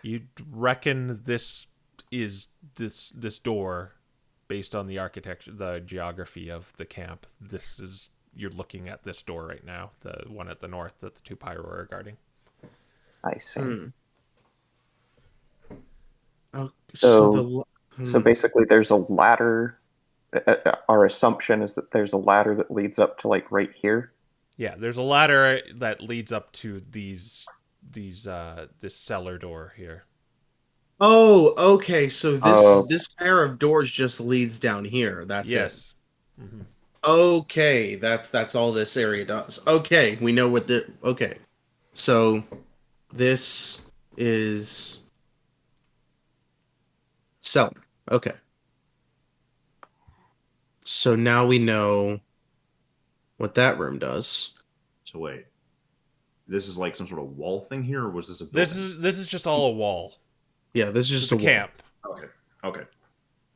Speaker 1: You'd reckon this is this door, based on the architecture, the geography of the camp. This is you're looking at this door right now, the one at the north that the two pyro are guarding.
Speaker 3: I see.
Speaker 5: Oh,
Speaker 3: So
Speaker 5: the
Speaker 3: basically, there's a ladder. Our assumption is that there's a ladder that leads up to like right here.
Speaker 1: Yeah, there's a ladder that leads up to this cellar door here.
Speaker 5: Oh, okay. So
Speaker 3: Oh.
Speaker 5: this pair of doors just leads down here. That's it.
Speaker 1: Yes. Mm-hmm.
Speaker 5: Okay, that's all this area does. Okay, we know what the okay. So this is cellar. Okay. So now we know what that room does.
Speaker 4: So wait, this is like some sort of wall thing here, or was this a
Speaker 1: This
Speaker 4: building?
Speaker 1: is just all a wall.
Speaker 5: Yeah, this is
Speaker 1: Just
Speaker 5: just
Speaker 1: a
Speaker 5: a wall.
Speaker 1: camp.
Speaker 4: Okay. Okay.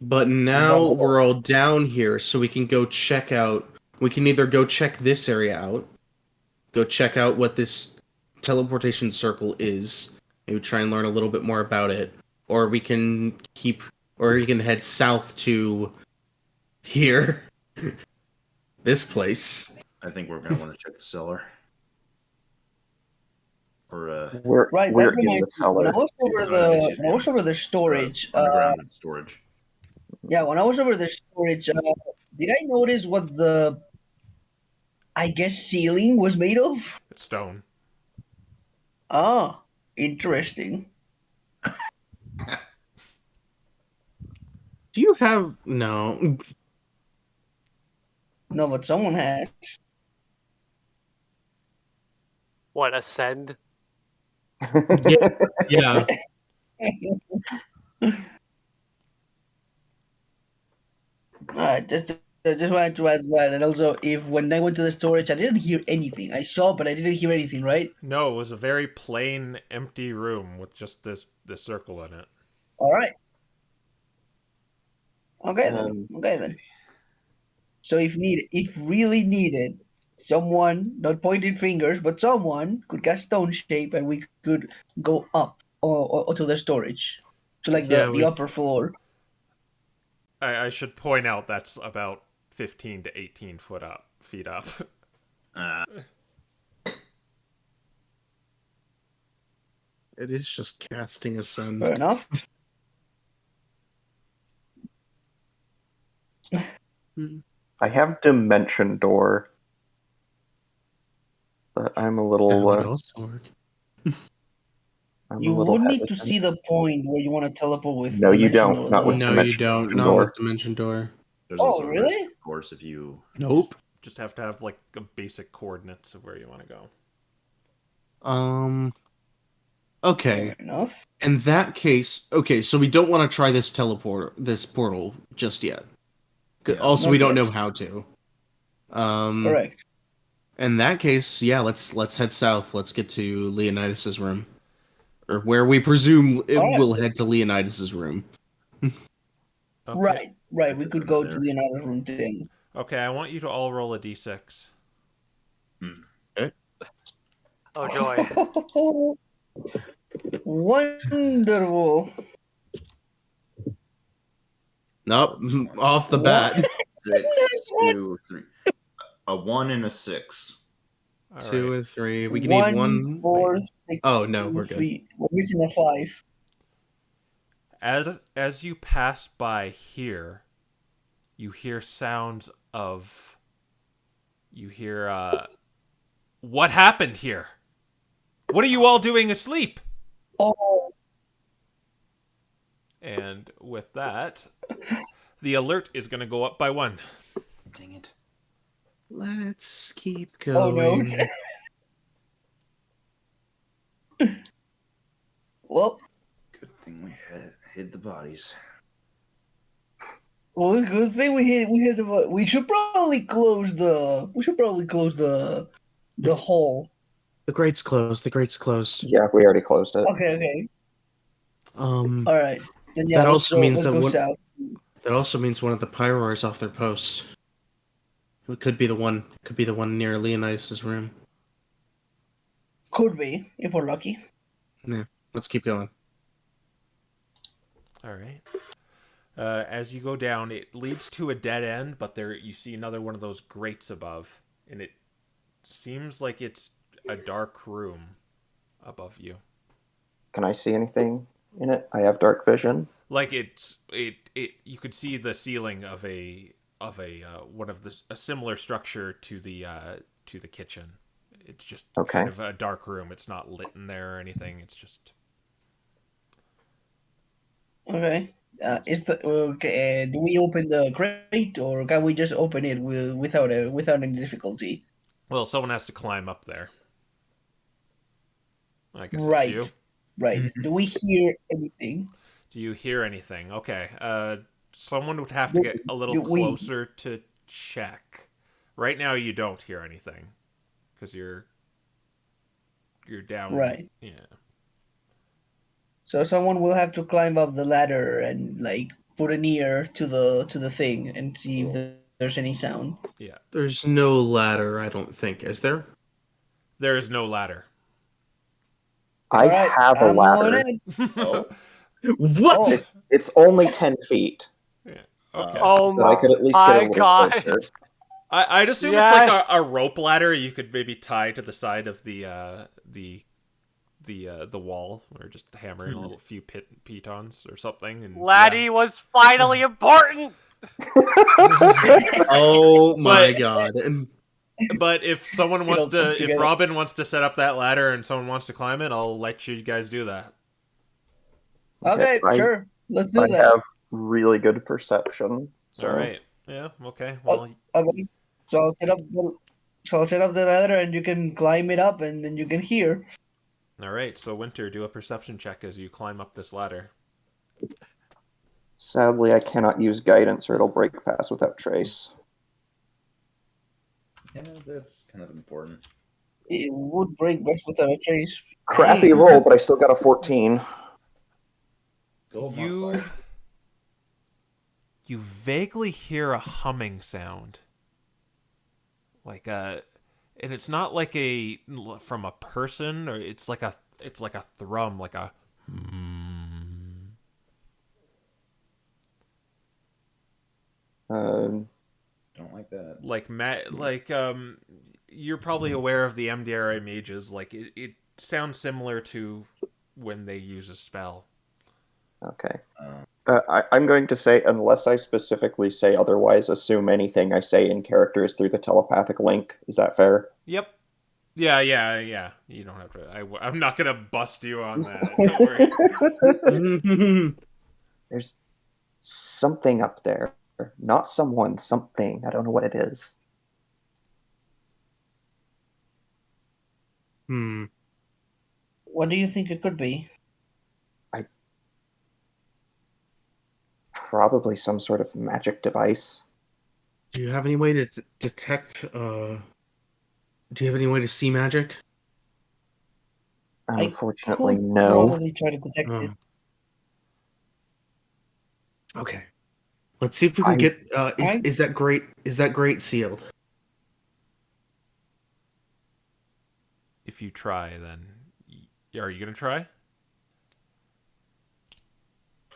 Speaker 5: But now we're all down here, so we can go check out. We can either go check this area out, go check out what this teleportation circle is, maybe try and learn a little bit more about it, or we can head south to here, this place.
Speaker 4: I think we're gonna want to check the cellar. Or
Speaker 3: We're
Speaker 2: Right.
Speaker 3: we're
Speaker 2: That
Speaker 3: in the
Speaker 2: reminds me, when I
Speaker 3: cellar.
Speaker 2: was over the storage,
Speaker 4: underground storage.
Speaker 2: yeah, when I was over the storage, did I notice what the, I guess, ceiling was made of?
Speaker 1: It's stone.
Speaker 2: Ah, interesting.
Speaker 5: Do you have no?
Speaker 2: No, but someone had.
Speaker 6: What, ascend?
Speaker 5: Yeah.
Speaker 2: Alright, just wanted to add that, and also if when I went to the storage, I didn't hear anything. I saw, but I didn't hear anything. Right?
Speaker 1: No, it was a very plain, empty room with just this circle in it.
Speaker 2: All right. Okay then.
Speaker 3: Um,
Speaker 2: Okay then. So if really needed, someone, not pointing fingers, but someone could cast stone shape, and we could go up or to the storage, to like
Speaker 5: Yeah,
Speaker 2: the upper floor.
Speaker 1: I should point out that's about 15 to 18 feet up.
Speaker 5: It is just casting ascend.
Speaker 2: Fair enough.
Speaker 3: I have dimension door, but I'm a
Speaker 5: That
Speaker 3: little.
Speaker 5: would also work.
Speaker 3: I'm
Speaker 2: You
Speaker 3: a little
Speaker 2: would need to
Speaker 3: hesitant.
Speaker 2: see the point where you want to teleport with.
Speaker 3: No, you
Speaker 2: dimension
Speaker 3: don't.
Speaker 2: door,
Speaker 3: Not
Speaker 2: though.
Speaker 3: with
Speaker 5: No, you
Speaker 3: dimension
Speaker 5: don't.
Speaker 3: door.
Speaker 5: Not with dimension door.
Speaker 4: There's
Speaker 2: Oh,
Speaker 4: also a risk,
Speaker 2: really?
Speaker 4: of course, if you.
Speaker 5: Nope.
Speaker 1: Just have to have like a basic coordinates of where you want to go.
Speaker 5: Okay.
Speaker 2: Fair enough.
Speaker 5: In that case, okay, so we don't want to try this portal just yet.
Speaker 4: Yeah.
Speaker 5: Also,
Speaker 2: Not
Speaker 5: we don't
Speaker 2: yet.
Speaker 5: know how to.
Speaker 2: Correct.
Speaker 5: In that case, yeah, let's head south. Let's get to Leonidas's room, or where we presume it
Speaker 2: Alright.
Speaker 5: will head to Leonidas's room.
Speaker 1: Okay.
Speaker 2: Right. We could go to
Speaker 4: There.
Speaker 2: the another room then.
Speaker 1: Okay, I want you to all roll a d6.
Speaker 6: Oh joy.
Speaker 2: Wonderful.
Speaker 5: Nope, off the bat.
Speaker 4: 6, 2, 3. A 1 and a 6.
Speaker 1: All
Speaker 5: 2
Speaker 1: right.
Speaker 5: and 3. We can need one.
Speaker 2: 4,
Speaker 5: Wait.
Speaker 2: 6,
Speaker 5: Oh no,
Speaker 2: 2,
Speaker 5: we're good.
Speaker 2: 3. We're missing a 5.
Speaker 1: As you pass by here, you hear sounds of. You hear. What happened here? What are you all doing asleep?
Speaker 2: Oh,
Speaker 1: And with that, the alert is going to go up by 1.
Speaker 4: Dang it.
Speaker 5: Let's keep
Speaker 2: Oh no.
Speaker 5: going.
Speaker 2: Well,
Speaker 4: Good thing we hid the bodies.
Speaker 2: good thing we hit the. We should probably close the. We should probably close the hole.
Speaker 5: The grate's closed. The grate's closed.
Speaker 3: Yeah, we already closed it.
Speaker 2: Okay. All
Speaker 5: Um,
Speaker 2: right. Then yeah,
Speaker 5: that
Speaker 2: let's
Speaker 5: also
Speaker 2: go.
Speaker 5: means
Speaker 2: Let's
Speaker 5: that
Speaker 2: go
Speaker 5: one.
Speaker 2: south.
Speaker 5: That also means one of the pyro is off their post. It could be the one. Could be the one near Leonidas' room.
Speaker 2: Could be if we're lucky.
Speaker 5: Yeah. Let's keep going.
Speaker 1: All right. As you go down, it leads to a dead end, but there you see another one of those grates above, and it seems like it's a dark room above you.
Speaker 3: Can I see anything in it? I have dark vision.
Speaker 1: Like it you could see the ceiling of a one of a similar structure to the kitchen. It's just
Speaker 3: Okay.
Speaker 1: kind of a dark room. It's not lit in there or anything. It's just
Speaker 2: Okay. Okay? Do we open the crate, or can we just open it without any difficulty?
Speaker 1: well, someone has to climb up there. I guess
Speaker 2: Right.
Speaker 1: it's you.
Speaker 2: Right. Do we hear anything?
Speaker 1: Do you hear anything? Okay. Someone would have to get a little
Speaker 2: we-
Speaker 1: closer to check. Right now, you don't hear anything because you're down.
Speaker 2: Right.
Speaker 1: Yeah.
Speaker 2: So someone will have to climb up the ladder and like put an ear to the thing and see if there's any sound.
Speaker 1: Yeah.
Speaker 5: There's no ladder, I don't think. Is there?
Speaker 1: There is no ladder.
Speaker 3: I
Speaker 2: Alright,
Speaker 3: have a
Speaker 2: I'm going
Speaker 3: ladder.
Speaker 2: in.
Speaker 6: Oh.
Speaker 5: What?
Speaker 2: Oh.
Speaker 3: It's only 10 feet,
Speaker 1: Okay.
Speaker 6: Oh
Speaker 3: but I could at least get a
Speaker 6: my
Speaker 3: little
Speaker 6: god.
Speaker 3: closer.
Speaker 1: I'd assume
Speaker 6: Yes.
Speaker 1: it's like a rope ladder you could maybe tie to the side of the wall, or just hammer in a little few pitons or something. And
Speaker 6: Laddie was finally important.
Speaker 5: Oh my
Speaker 1: But-
Speaker 5: god. And
Speaker 1: But if someone wants
Speaker 2: know, put
Speaker 1: if
Speaker 2: together.
Speaker 1: Robin wants to set up that ladder and someone wants to climb it, I'll let you guys do that.
Speaker 2: Okay,
Speaker 3: I-
Speaker 2: sure. Let's do
Speaker 3: I
Speaker 2: that.
Speaker 3: have really good perception. So
Speaker 1: All right. Yeah. Okay. Well,
Speaker 2: Okay. So I'll set up the ladder and you can climb it up and then you can hear.
Speaker 1: all right. So Winter, do a perception check as you climb up this ladder.
Speaker 3: sadly, I cannot use guidance or it'll break pass without trace.
Speaker 4: Yeah, that's kind of important.
Speaker 2: It would break best without a trace.
Speaker 3: Crappy roll, but I still got a 14.
Speaker 4: Gold
Speaker 1: You
Speaker 4: modifier.
Speaker 1: you vaguely hear a humming sound, like and it's not like from a person, or it's like a thrum, like a.
Speaker 4: Don't like that.
Speaker 1: You're probably aware of the MDRA mages. Like it sounds similar to when they use a spell.
Speaker 3: Okay.
Speaker 4: Uh,
Speaker 3: I'm going to say, unless I specifically say otherwise, assume anything I say in character is through the telepathic link. Is that fair?
Speaker 1: Yep. Yeah. You don't have to. I'm not gonna bust you on that. Don't worry.
Speaker 3: There's something up there. Not someone, something. I don't know what it is.
Speaker 2: What do you think it could be?
Speaker 3: Probably some sort of magic device.
Speaker 5: do you have any way to detect do you have any way to see magic?
Speaker 3: Unfortunately,
Speaker 2: Could
Speaker 3: no.
Speaker 2: Probably try to detect
Speaker 5: Oh.
Speaker 2: it.
Speaker 5: Okay. Let's see if we can get
Speaker 2: I-
Speaker 5: is that grate sealed?
Speaker 1: If you try, then are you gonna try?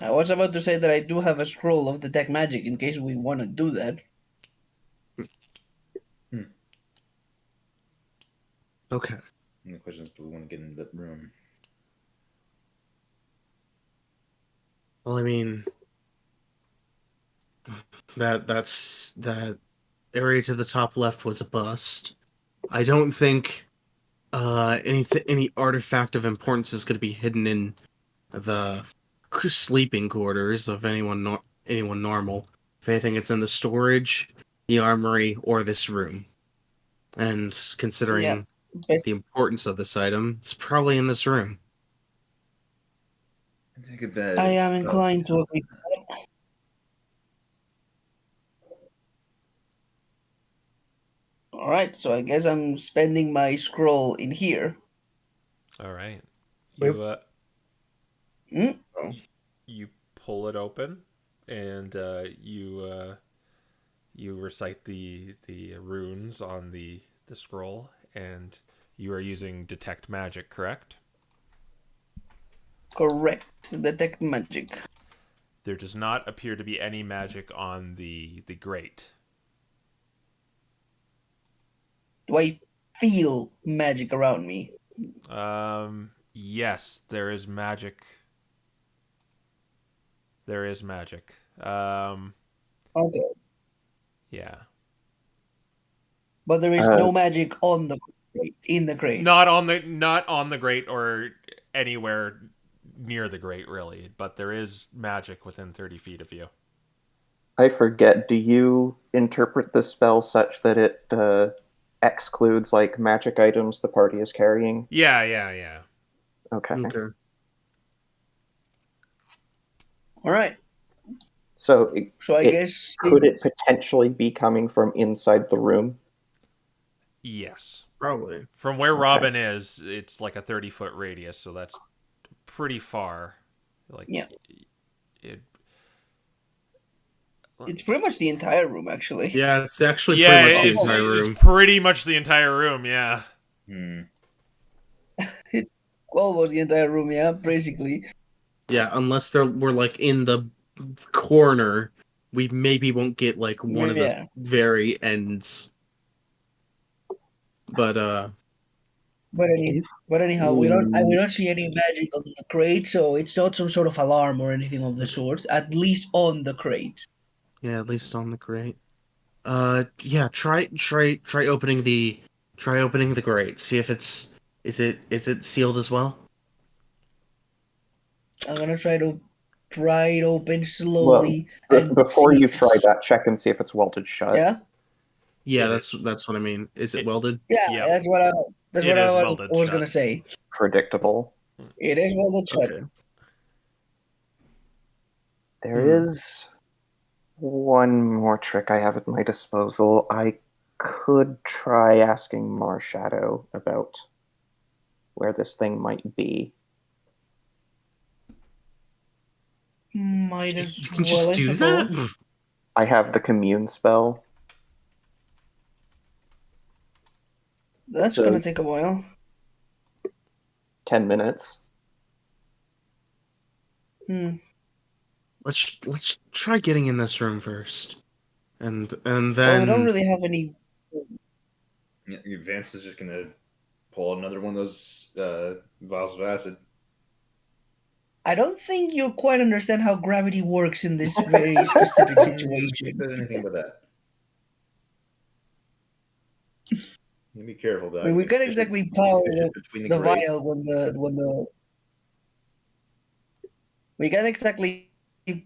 Speaker 2: I was about to say that I do have a scroll of detect magic in case we want to do that.
Speaker 5: Okay.
Speaker 4: And the question is, do we want to get into that room?
Speaker 5: Well, I mean, that area to the top left was a bust. I don't think any artifact of importance is going to be hidden in the sleeping quarters of anyone normal. If anything, it's in the storage, the armory, or this room. And considering
Speaker 2: Best-
Speaker 5: the importance of this item, it's probably in this room.
Speaker 4: Take a bet.
Speaker 2: I
Speaker 4: it's
Speaker 2: am inclined to agree. All right, so I guess I'm spending my scroll in here.
Speaker 1: All right.
Speaker 5: Wait.
Speaker 1: You pull it open, and you recite the runes on the scroll, and you are using detect magic, correct?
Speaker 2: Correct. Detect magic.
Speaker 1: There does not appear to be any magic on the grate.
Speaker 2: Do I feel magic around me?
Speaker 1: Yes, there is magic. There is magic.
Speaker 2: Okay.
Speaker 1: Yeah.
Speaker 2: But there is no magic on the crate, in the crate.
Speaker 1: Not on the grate or anywhere near the grate, really. But there is magic within 30 feet of you.
Speaker 3: I forget. Do you interpret the spell such that it excludes like magic items the party is carrying?
Speaker 1: Yeah.
Speaker 3: Okay.
Speaker 2: All right.
Speaker 3: So
Speaker 2: I guess
Speaker 3: could it potentially be coming from inside the room?
Speaker 1: Yes.
Speaker 5: Probably.
Speaker 1: From where Robin is, it's like a 30-foot radius, so that's pretty far. Like,
Speaker 2: Yeah.
Speaker 1: It's
Speaker 2: pretty much the entire room, actually.
Speaker 5: Yeah, it's actually pretty much the entire room.
Speaker 1: It's pretty much the entire room, yeah.
Speaker 2: Almost the entire room, yeah, basically.
Speaker 5: Yeah, unless we're like in the corner, we maybe won't get like one of the very ends. But
Speaker 2: anyhow, we don't see any magic on the crate, so it's not some sort of alarm or anything of the sort. At least on the crate.
Speaker 5: yeah, at least on the crate. Yeah, try opening the grate. See if is it sealed as well?
Speaker 2: I'm gonna try to pry it open slowly.
Speaker 3: Well, before you try that, check and see if it's welded shut.
Speaker 2: Yeah.
Speaker 5: Yeah, that's what I mean. Is it welded?
Speaker 2: Yeah, that's what I was gonna say.
Speaker 3: Predictable.
Speaker 2: It is welded shut.
Speaker 5: Okay.
Speaker 3: There is one more trick I have at my disposal. I could try asking Marshadow about where this thing might be.
Speaker 2: Might as
Speaker 5: You can
Speaker 2: well,
Speaker 5: just
Speaker 2: I
Speaker 5: do
Speaker 2: suppose.
Speaker 5: that?
Speaker 3: I have the commune spell.
Speaker 2: That's gonna take a while.
Speaker 3: 10 minutes.
Speaker 5: Let's try getting in this room first, and then.
Speaker 2: Well, we don't really have any.
Speaker 4: Yeah, Vance is just gonna pull another one of those vials of acid.
Speaker 2: I don't think you quite understand how gravity works in this very specific situation.
Speaker 4: Who said anything about that? You be careful about
Speaker 2: I mean, we can't exactly power the vial when the. We can't exactly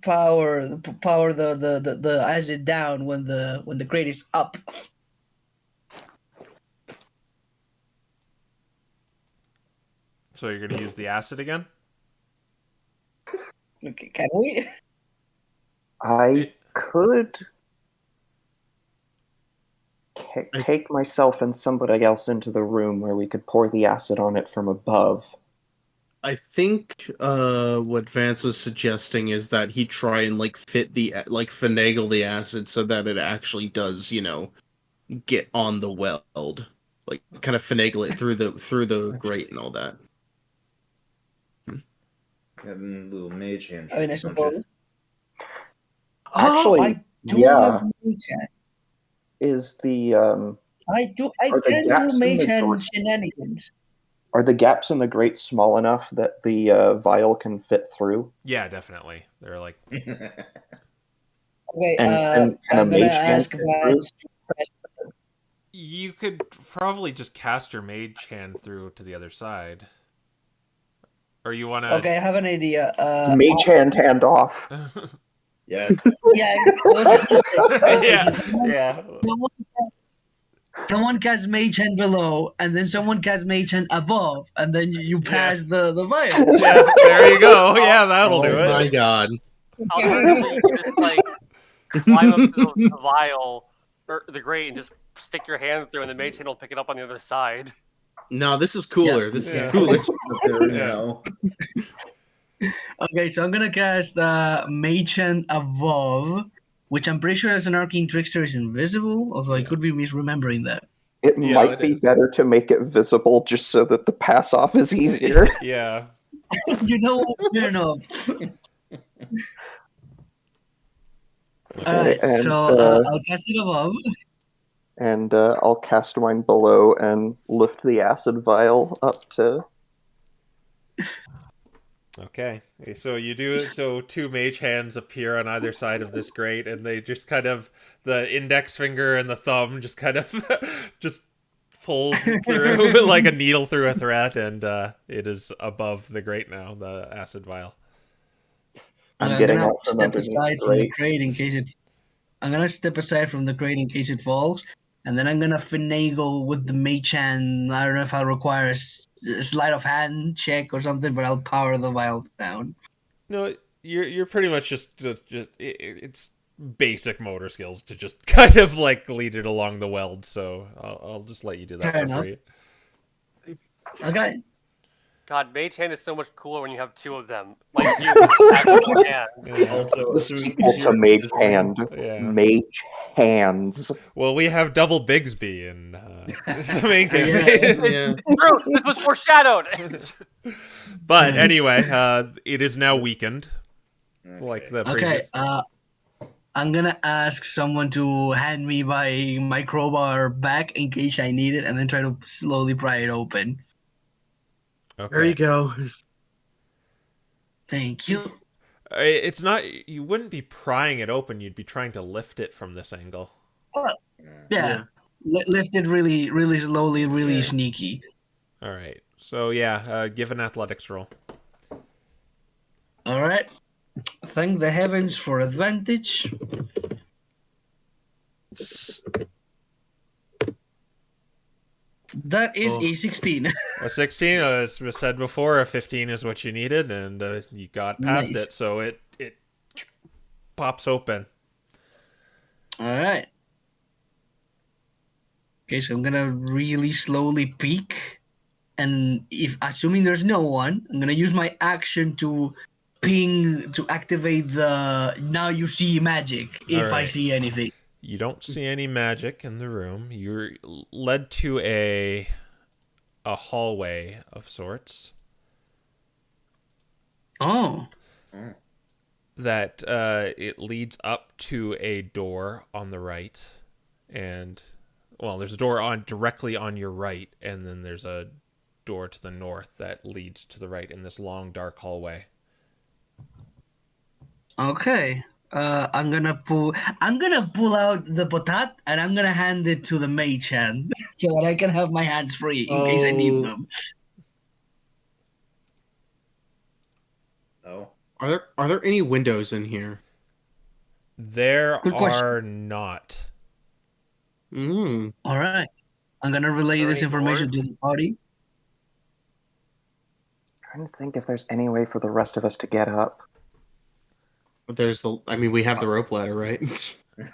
Speaker 2: power the acid down when the crate is up.
Speaker 1: So you're gonna use the acid again?
Speaker 2: Okay, can we?
Speaker 3: I could take myself and somebody else into the room where we could pour the acid on it from above.
Speaker 5: I think what Vance was suggesting is that he try and finagle the acid so that it actually does, get on the weld, like kind of finagle it through the grate and all that.
Speaker 4: Got a little mage hand.
Speaker 2: I mean, I suppose.
Speaker 3: Actually,
Speaker 2: I do have mage hand.
Speaker 3: Is the
Speaker 2: I can do mage hand shenanigans.
Speaker 3: Are the gaps in the grate small enough that the vial can fit through?
Speaker 1: Yeah, definitely. They're like.
Speaker 2: Okay,
Speaker 3: and a
Speaker 2: I'm gonna
Speaker 3: mage
Speaker 2: ask
Speaker 3: hand
Speaker 2: Vance.
Speaker 1: You could probably just cast your mage hand through to the other side. Or you want to...
Speaker 2: Okay, I have an idea.
Speaker 3: Mage hand off.
Speaker 4: Yeah.
Speaker 2: Yeah.
Speaker 1: yeah.
Speaker 2: someone casts Mage Hand below, and then someone casts Mage Hand above, and then you pass the vial.
Speaker 1: Yeah, there you go. Yeah, that'll do
Speaker 5: Oh my
Speaker 1: it.
Speaker 5: god.
Speaker 6: Alternatively, you can just like climb up to the vial or the grate and just stick your hand through, and the mage hand will pick it up on the other side.
Speaker 5: No, this is cooler.
Speaker 2: Yeah.
Speaker 5: This
Speaker 1: Yeah.
Speaker 5: is cooler.
Speaker 4: There,
Speaker 1: Yeah.
Speaker 4: know.
Speaker 2: Okay, so I'm gonna cast Mage Hand above, which I'm pretty sure as an arcane trickster is invisible, although I could be misremembering that.
Speaker 3: It
Speaker 1: Yeah,
Speaker 3: might
Speaker 1: it
Speaker 3: be
Speaker 1: is.
Speaker 3: better to make it visible just so that the pass off is easier.
Speaker 1: Yeah.
Speaker 2: You know what? Fair enough. Alright,
Speaker 3: and,
Speaker 2: so I'll cast it above.
Speaker 3: And I'll cast mine below and lift the acid vial up to.
Speaker 1: Okay. So you do so 2 mage hands appear on either side of this grate, and they just kind of the index finger and the thumb just kind of just pulls through like a needle through a thread, and it is above the grate now, the acid vial.
Speaker 3: I'm
Speaker 2: I'm
Speaker 3: getting
Speaker 2: gonna
Speaker 3: out from
Speaker 2: step
Speaker 3: underneath
Speaker 2: aside
Speaker 3: the
Speaker 2: from the
Speaker 3: grate.
Speaker 2: crate in case it. I'm gonna step aside from the crate in case it falls, and then I'm gonna finagle with the mage hand. I don't know if I'll require a sleight of hand check or something, but I'll power the vial down.
Speaker 1: No, you're pretty much just it's basic motor skills to just kind of like lead it along the weld. So I'll just let you do that
Speaker 2: Fair
Speaker 1: for
Speaker 2: enough.
Speaker 1: free.
Speaker 2: Okay.
Speaker 6: God, mage hand is so much cooler when you have 2 of them. Like you with the actual hand.
Speaker 1: Yeah.
Speaker 4: Also,
Speaker 3: The
Speaker 4: assuming
Speaker 3: sequel to
Speaker 4: you're
Speaker 3: Mage
Speaker 4: just-
Speaker 3: Hand.
Speaker 1: Yeah.
Speaker 3: Mage Hands.
Speaker 1: Well, we have double Bigsby, and it's the main
Speaker 2: Yeah.
Speaker 1: campaign.
Speaker 5: Yeah.
Speaker 6: True, this was foreshadowed.
Speaker 1: But anyway, it is now weakened, like the
Speaker 2: Okay.
Speaker 1: previous.
Speaker 2: I'm gonna ask someone to hand me my crowbar back in case I need it, and then try to slowly pry it open.
Speaker 5: There you
Speaker 1: Okay.
Speaker 5: go.
Speaker 2: Thank you.
Speaker 1: It's not. You wouldn't be prying it open. You'd be trying to lift it from this angle.
Speaker 2: Yeah. Lift it really, really slowly, really
Speaker 1: Yeah.
Speaker 2: sneaky.
Speaker 1: All right. So yeah, give an athletics roll.
Speaker 2: All right. Thank the heavens for advantage. That is
Speaker 5: Oh.
Speaker 2: a 16.
Speaker 1: A 16, as was said before, a 15 is what you needed, and you got past
Speaker 2: Nice.
Speaker 1: it, so it pops open.
Speaker 2: All right. Okay, so I'm gonna really slowly peek, and if assuming there's no one, I'm gonna use my action to ping to activate the now you see magic if I
Speaker 1: Alright.
Speaker 2: see anything.
Speaker 1: You don't see any magic in the room. You're led to a hallway of sorts
Speaker 2: Oh,
Speaker 1: that it leads up to a door on the right, and well, there's a door on directly on your right, and then there's a door to the north that leads to the right in this long dark hallway.
Speaker 2: okay. I'm gonna pull out the potat and I'm gonna hand it to the mage hand so that I can have my hands free in case I need
Speaker 5: Oh.
Speaker 2: them.
Speaker 4: Oh.
Speaker 5: Are there any windows in here?
Speaker 1: There
Speaker 2: Good question.
Speaker 1: are not.
Speaker 5: Mm.
Speaker 2: All right. I'm gonna relay
Speaker 6: Are
Speaker 2: this
Speaker 6: any
Speaker 2: information
Speaker 6: doors?
Speaker 2: to the party.
Speaker 3: Trying to think if there's any way for the rest of us to get up.
Speaker 5: There's the. I mean, we have the rope ladder, right?
Speaker 2: You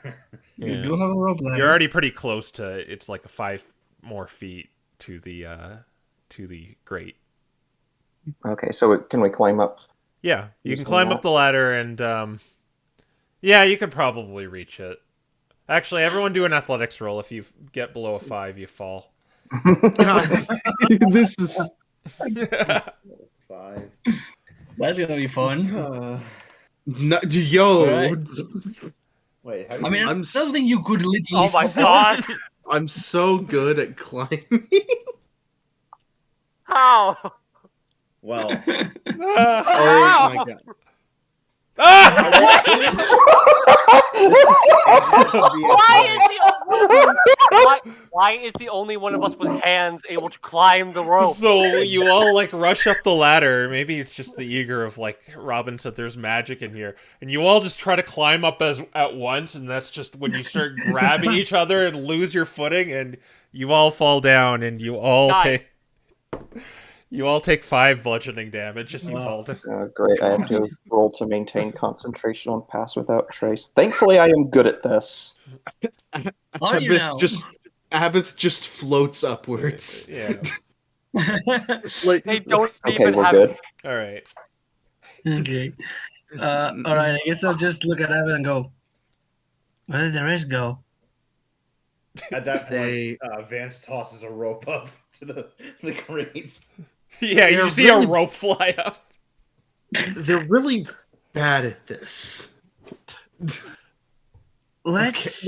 Speaker 1: Yeah.
Speaker 2: do have a rope ladder.
Speaker 1: You're already pretty close to. It's like 5 more feet to the grate.
Speaker 3: Okay, so can we climb up?
Speaker 1: Yeah, you can
Speaker 3: Using
Speaker 1: climb
Speaker 3: that.
Speaker 1: up the ladder, and yeah, you could probably reach it. Actually, everyone do an athletics roll. If you get below a 5, you fall.
Speaker 5: God, this is.
Speaker 4: 5.
Speaker 2: That's gonna be fun.
Speaker 5: No, yo.
Speaker 2: Alright.
Speaker 4: Wait, how
Speaker 2: I
Speaker 4: do
Speaker 2: mean,
Speaker 4: you...
Speaker 2: I
Speaker 5: I'm
Speaker 2: don't think you could literally.
Speaker 6: Oh my god!
Speaker 5: I'm so good at climbing.
Speaker 6: How?
Speaker 4: Well,
Speaker 5: Oh my god.
Speaker 6: Why is he? Why is the only one of us with hands able to climb the rope?
Speaker 1: So you all like rush up the ladder. Maybe it's just the eager of like Robin said there's magic in here. And you all just try to climb up at once, and that's just when you start grabbing each other and lose your footing, and you all fall down, and you all
Speaker 6: Guys.
Speaker 1: take 5 bludgeoning damage as you fall down.
Speaker 3: Great, I have to roll to maintain concentration on pass without trace. Thankfully, I am good at this.
Speaker 2: Are you now?
Speaker 5: Abath just floats upwards.
Speaker 1: Yeah.
Speaker 5: Like
Speaker 6: They don't
Speaker 3: Okay,
Speaker 6: even
Speaker 3: we're
Speaker 6: have.
Speaker 3: good.
Speaker 1: All right.
Speaker 2: Okay. All right. I guess I'll just look at Evan and go. Where did the rest go?
Speaker 4: At that point,
Speaker 5: They-
Speaker 4: Vance tosses a rope up to the crates.
Speaker 1: Yeah, you
Speaker 5: They're
Speaker 1: see
Speaker 5: really-
Speaker 1: a rope fly up.
Speaker 5: They're really bad at this.
Speaker 2: Let's.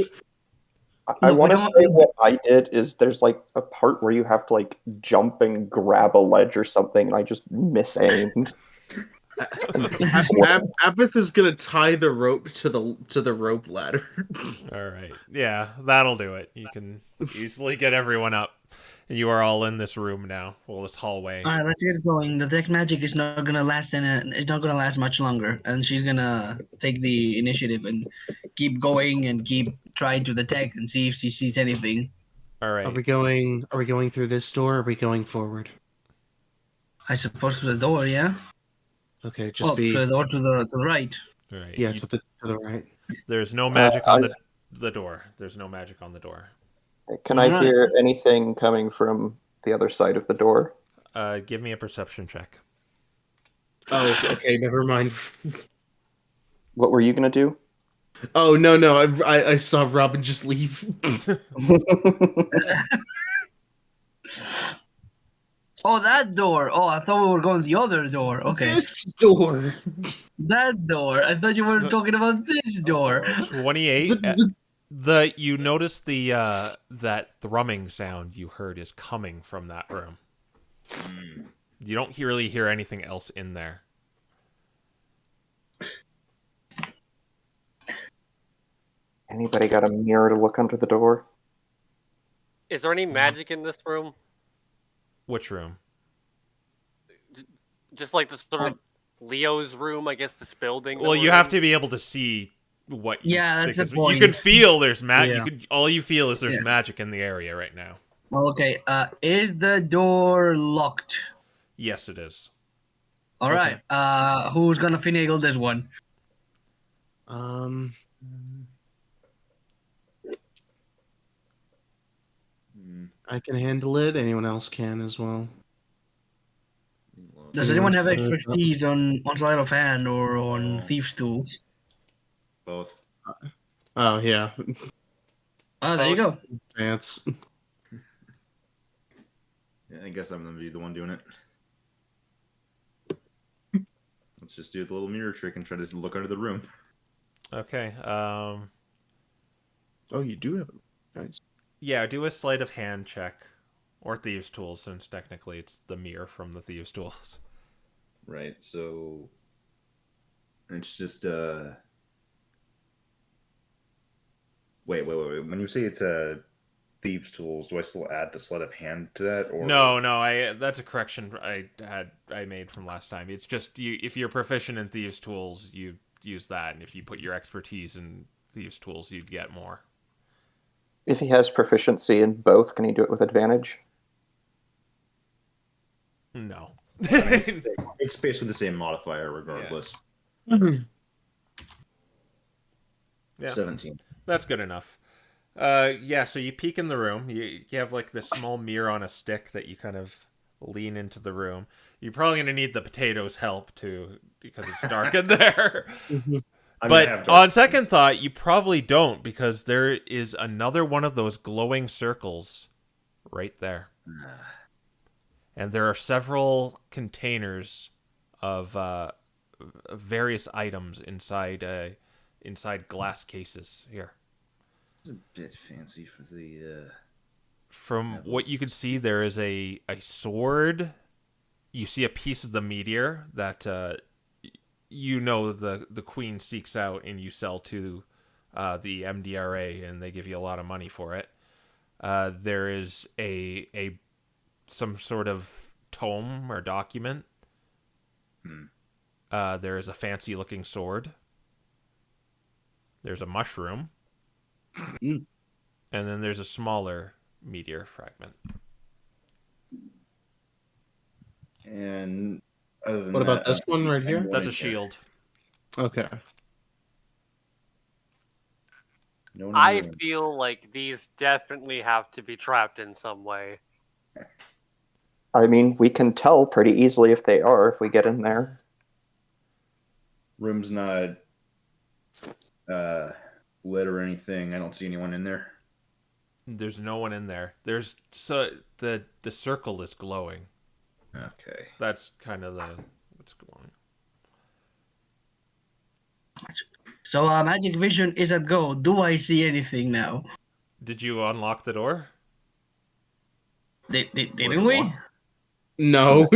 Speaker 3: I
Speaker 2: Look,
Speaker 3: want to
Speaker 2: we
Speaker 3: say
Speaker 2: don't-
Speaker 3: what I did is there's like a part where you have to like jump and grab a ledge or something, and I just misaimed.
Speaker 5: Abath is gonna tie the rope to the rope ladder.
Speaker 1: All right. Yeah, that'll do it. You can easily get everyone up. You are all in this room now. Well, this hallway.
Speaker 2: All right, let's get going. The tech magic is not gonna last it's not gonna last much longer, and she's gonna take the initiative and keep going and keep trying to detect and see if she sees anything.
Speaker 1: All right.
Speaker 5: Are we going through this door? Or are we going forward?
Speaker 2: I suppose to the door, yeah.
Speaker 5: Okay, just
Speaker 2: Oh,
Speaker 5: be
Speaker 2: to the door to the right.
Speaker 1: All right.
Speaker 5: yeah
Speaker 1: You-
Speaker 5: to the right.
Speaker 1: there's no magic on the door. There's no magic on the door.
Speaker 3: Can I
Speaker 2: Alright.
Speaker 3: hear anything coming from the other side of the door?
Speaker 1: Give me a perception check.
Speaker 5: Oh, okay, never mind.
Speaker 3: What were you gonna do?
Speaker 5: Oh no, I saw Robin just leave.
Speaker 2: Oh, that door. Oh, I thought we were going the other door. Okay,
Speaker 5: This door.
Speaker 2: that door. I thought you were talking about this door.
Speaker 1: 28.
Speaker 5: The-
Speaker 1: You notice the that thrumming sound you heard is coming from that room. You don't really hear anything else in there.
Speaker 3: Anybody got a mirror to look under the door?
Speaker 6: Is there any magic in this room?
Speaker 1: Which room?
Speaker 6: Just like the sort of Leo's room, I guess. This building. that
Speaker 1: Well,
Speaker 6: we're
Speaker 1: you have
Speaker 6: in?
Speaker 1: to be able to see what.
Speaker 2: Yeah, that's
Speaker 1: because
Speaker 2: the point.
Speaker 1: You can feel there's
Speaker 5: Yeah.
Speaker 1: all you feel is there's
Speaker 2: Yeah.
Speaker 1: magic in the area right now.
Speaker 2: Okay. Is the door locked?
Speaker 1: Yes, it is.
Speaker 2: All
Speaker 5: Okay.
Speaker 2: right. Who's gonna finagle this one?
Speaker 5: Um, I can handle it. Anyone else can as well.
Speaker 2: Does anyone have expertise on sleight of hand or on thieves' tools?
Speaker 4: Both.
Speaker 5: Oh yeah,
Speaker 2: Oh, there you go.
Speaker 5: Vance.
Speaker 4: Yeah, I guess I'm gonna be the one doing it. Let's just do the little mirror trick and try to look under the room.
Speaker 1: Okay.
Speaker 5: Oh, you do have it. Nice.
Speaker 1: Yeah, do a sleight of hand check. Or thieves' tools, since technically it's the mirror from the thieves' tools.
Speaker 4: Right, so it's just wait. When you say it's thieves' tools, do I still add the sleight of hand to that? Or
Speaker 1: No, that's a correction I made from last time. It's just if you're proficient in thieves' tools, you use that, and if you put your expertise in thieves' tools, you'd get more.
Speaker 3: If he has proficiency in both, can he do it with advantage?
Speaker 1: No.
Speaker 4: it's basically the same modifier regardless.
Speaker 1: Yeah.
Speaker 4: 17.
Speaker 1: That's good enough. Yeah, so you peek in the room. You have like this small mirror on a stick that you kind of lean into the room. You're probably going to need the potatoes' help too, because it's dark in there.
Speaker 4: I'm
Speaker 1: But
Speaker 4: gonna have
Speaker 1: on second thought, you probably don't, because there is another one of those glowing circles right there. And there are several containers of various items inside glass cases here.
Speaker 4: It's a bit fancy for the.
Speaker 1: From what you can see, there is a sword. You see a piece of the meteor that the queen seeks out and you sell to the MDRA, and they give you a lot of money for it. there is a some sort of tome or document. There is a fancy looking sword. There's a mushroom.
Speaker 5: Mm.
Speaker 1: And then there's a smaller meteor fragment.
Speaker 4: And other than
Speaker 5: What about
Speaker 4: that,
Speaker 5: this one right here?
Speaker 4: anyone
Speaker 1: That's
Speaker 4: in
Speaker 1: a
Speaker 4: here?
Speaker 1: shield.
Speaker 5: Okay.
Speaker 4: No one in
Speaker 6: I
Speaker 4: the room.
Speaker 6: feel like these definitely have to be trapped in some way.
Speaker 3: I mean, we can tell pretty easily if they are if we get in there.
Speaker 4: Room's not lit or anything. I don't see anyone in there.
Speaker 1: There's no one in there. The circle is glowing.
Speaker 4: Okay.
Speaker 1: That's kind of what's glowing.
Speaker 2: So magic vision is at go. Do I see anything now?
Speaker 1: Did you unlock the door?
Speaker 2: Didn't we?
Speaker 4: locked?
Speaker 5: No.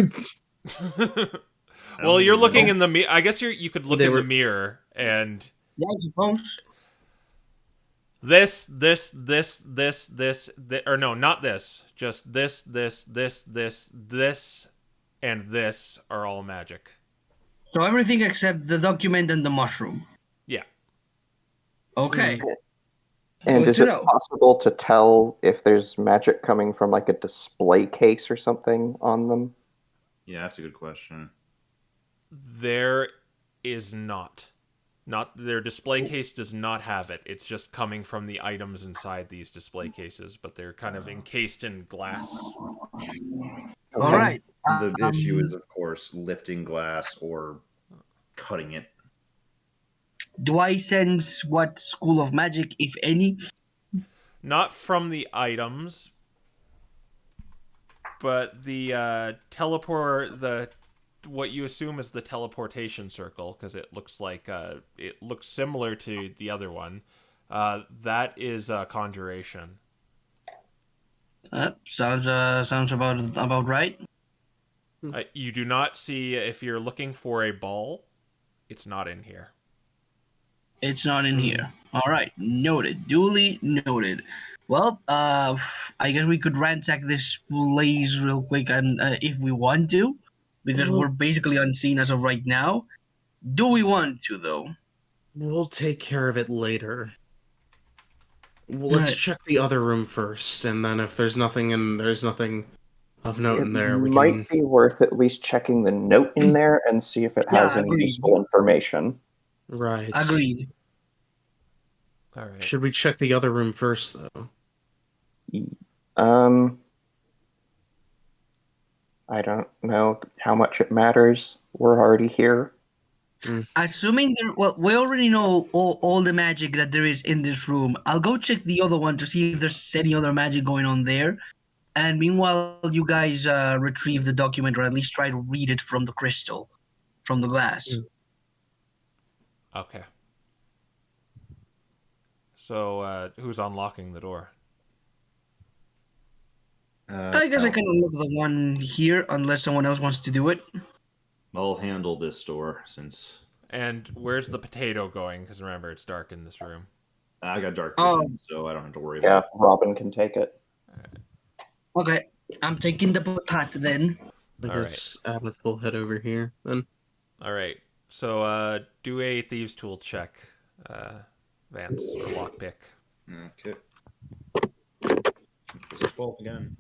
Speaker 1: Well, you're
Speaker 4: think
Speaker 1: looking
Speaker 4: so.
Speaker 1: in the mirror. I guess you could look
Speaker 5: They
Speaker 1: in the
Speaker 5: were-
Speaker 1: mirror and
Speaker 2: Yeah, I suppose.
Speaker 1: this, or no, not this. Just this, and this are all magic.
Speaker 2: So everything except the document and the mushroom.
Speaker 1: Yeah.
Speaker 2: Okay.
Speaker 3: And
Speaker 2: Good
Speaker 3: is
Speaker 2: to
Speaker 3: it
Speaker 2: know.
Speaker 3: possible to tell if there's magic coming from like a display case or something on them?
Speaker 4: Yeah, that's a good question.
Speaker 1: There is not. Their display case does not have it. It's just coming from the items inside these display cases, but they're kind of encased in glass.
Speaker 2: All right.
Speaker 4: The issue is, of course, lifting glass or cutting it.
Speaker 2: Do I sense what school of magic, if any?
Speaker 1: Not from the items, but the what you assume is the teleportation circle, because it looks like it looks similar to the other one. That is conjuration.
Speaker 2: Sounds about right.
Speaker 1: You do not see, if you're looking for a ball, it's not in here.
Speaker 2: It's not in here. All right, noted. Duly noted. Well, I guess we could ransack this place real quick, and if we want to, because we're basically unseen as of right now. Do we want to, though?
Speaker 5: We'll take care of it later. Well, let's
Speaker 2: Right.
Speaker 5: check the other room first, and then if there's nothing of note
Speaker 3: It
Speaker 5: in there, we
Speaker 3: might
Speaker 5: can.
Speaker 3: be worth at least checking the note in there and see if it has
Speaker 2: Yeah,
Speaker 3: any
Speaker 2: agreed.
Speaker 3: useful information.
Speaker 5: Right.
Speaker 2: Agreed.
Speaker 1: All right.
Speaker 5: Should we check the other room first, though?
Speaker 3: I don't know how much it matters. We're already here.
Speaker 2: Assuming we already know all the magic that there is in this room. I'll go check the other one to see if there's any other magic going on there. And meanwhile, you guys retrieve the document, or at least try to read it from the crystal, from the glass.
Speaker 1: Okay. So, who's unlocking the door?
Speaker 2: I guess I can unlock the one here, unless someone else wants to do it.
Speaker 4: I'll handle this door since
Speaker 1: And where's the potato going? Because remember, it's dark in this room.
Speaker 4: I got dark
Speaker 2: Oh.
Speaker 4: vision, so I don't have to worry
Speaker 3: Yeah,
Speaker 4: about
Speaker 3: Robin can take it.
Speaker 2: Okay, I'm taking the potat then.
Speaker 5: I
Speaker 1: All
Speaker 5: guess Abbott will head over here then.
Speaker 1: All right. So, do a thieves' tool check, Vance, or lockpick.
Speaker 4: it. Okay. This is 12 again.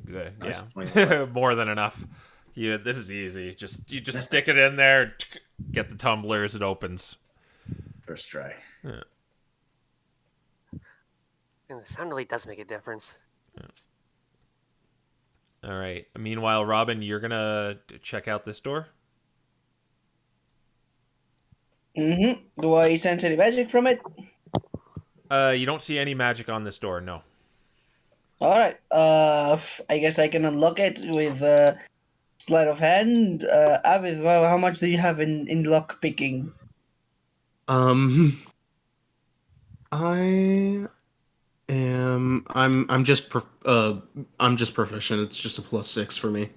Speaker 1: Good.
Speaker 4: Nice.
Speaker 1: Yeah,
Speaker 4: 25.
Speaker 1: more than enough. Yeah, this is easy. You just stick it in there, get the tumblers, it opens.
Speaker 4: First try.
Speaker 6: And the sound really does make a difference.
Speaker 1: All right. Meanwhile, Robin, you're gonna check out this door.
Speaker 2: Mm-hmm. Do I sense any magic from it?
Speaker 1: You don't see any magic on this door. No.
Speaker 2: All right. I guess I can unlock it with sleight of hand. Avid, well, how much do you have in lock picking?
Speaker 5: I'm just proficient. It's just a +6 for me.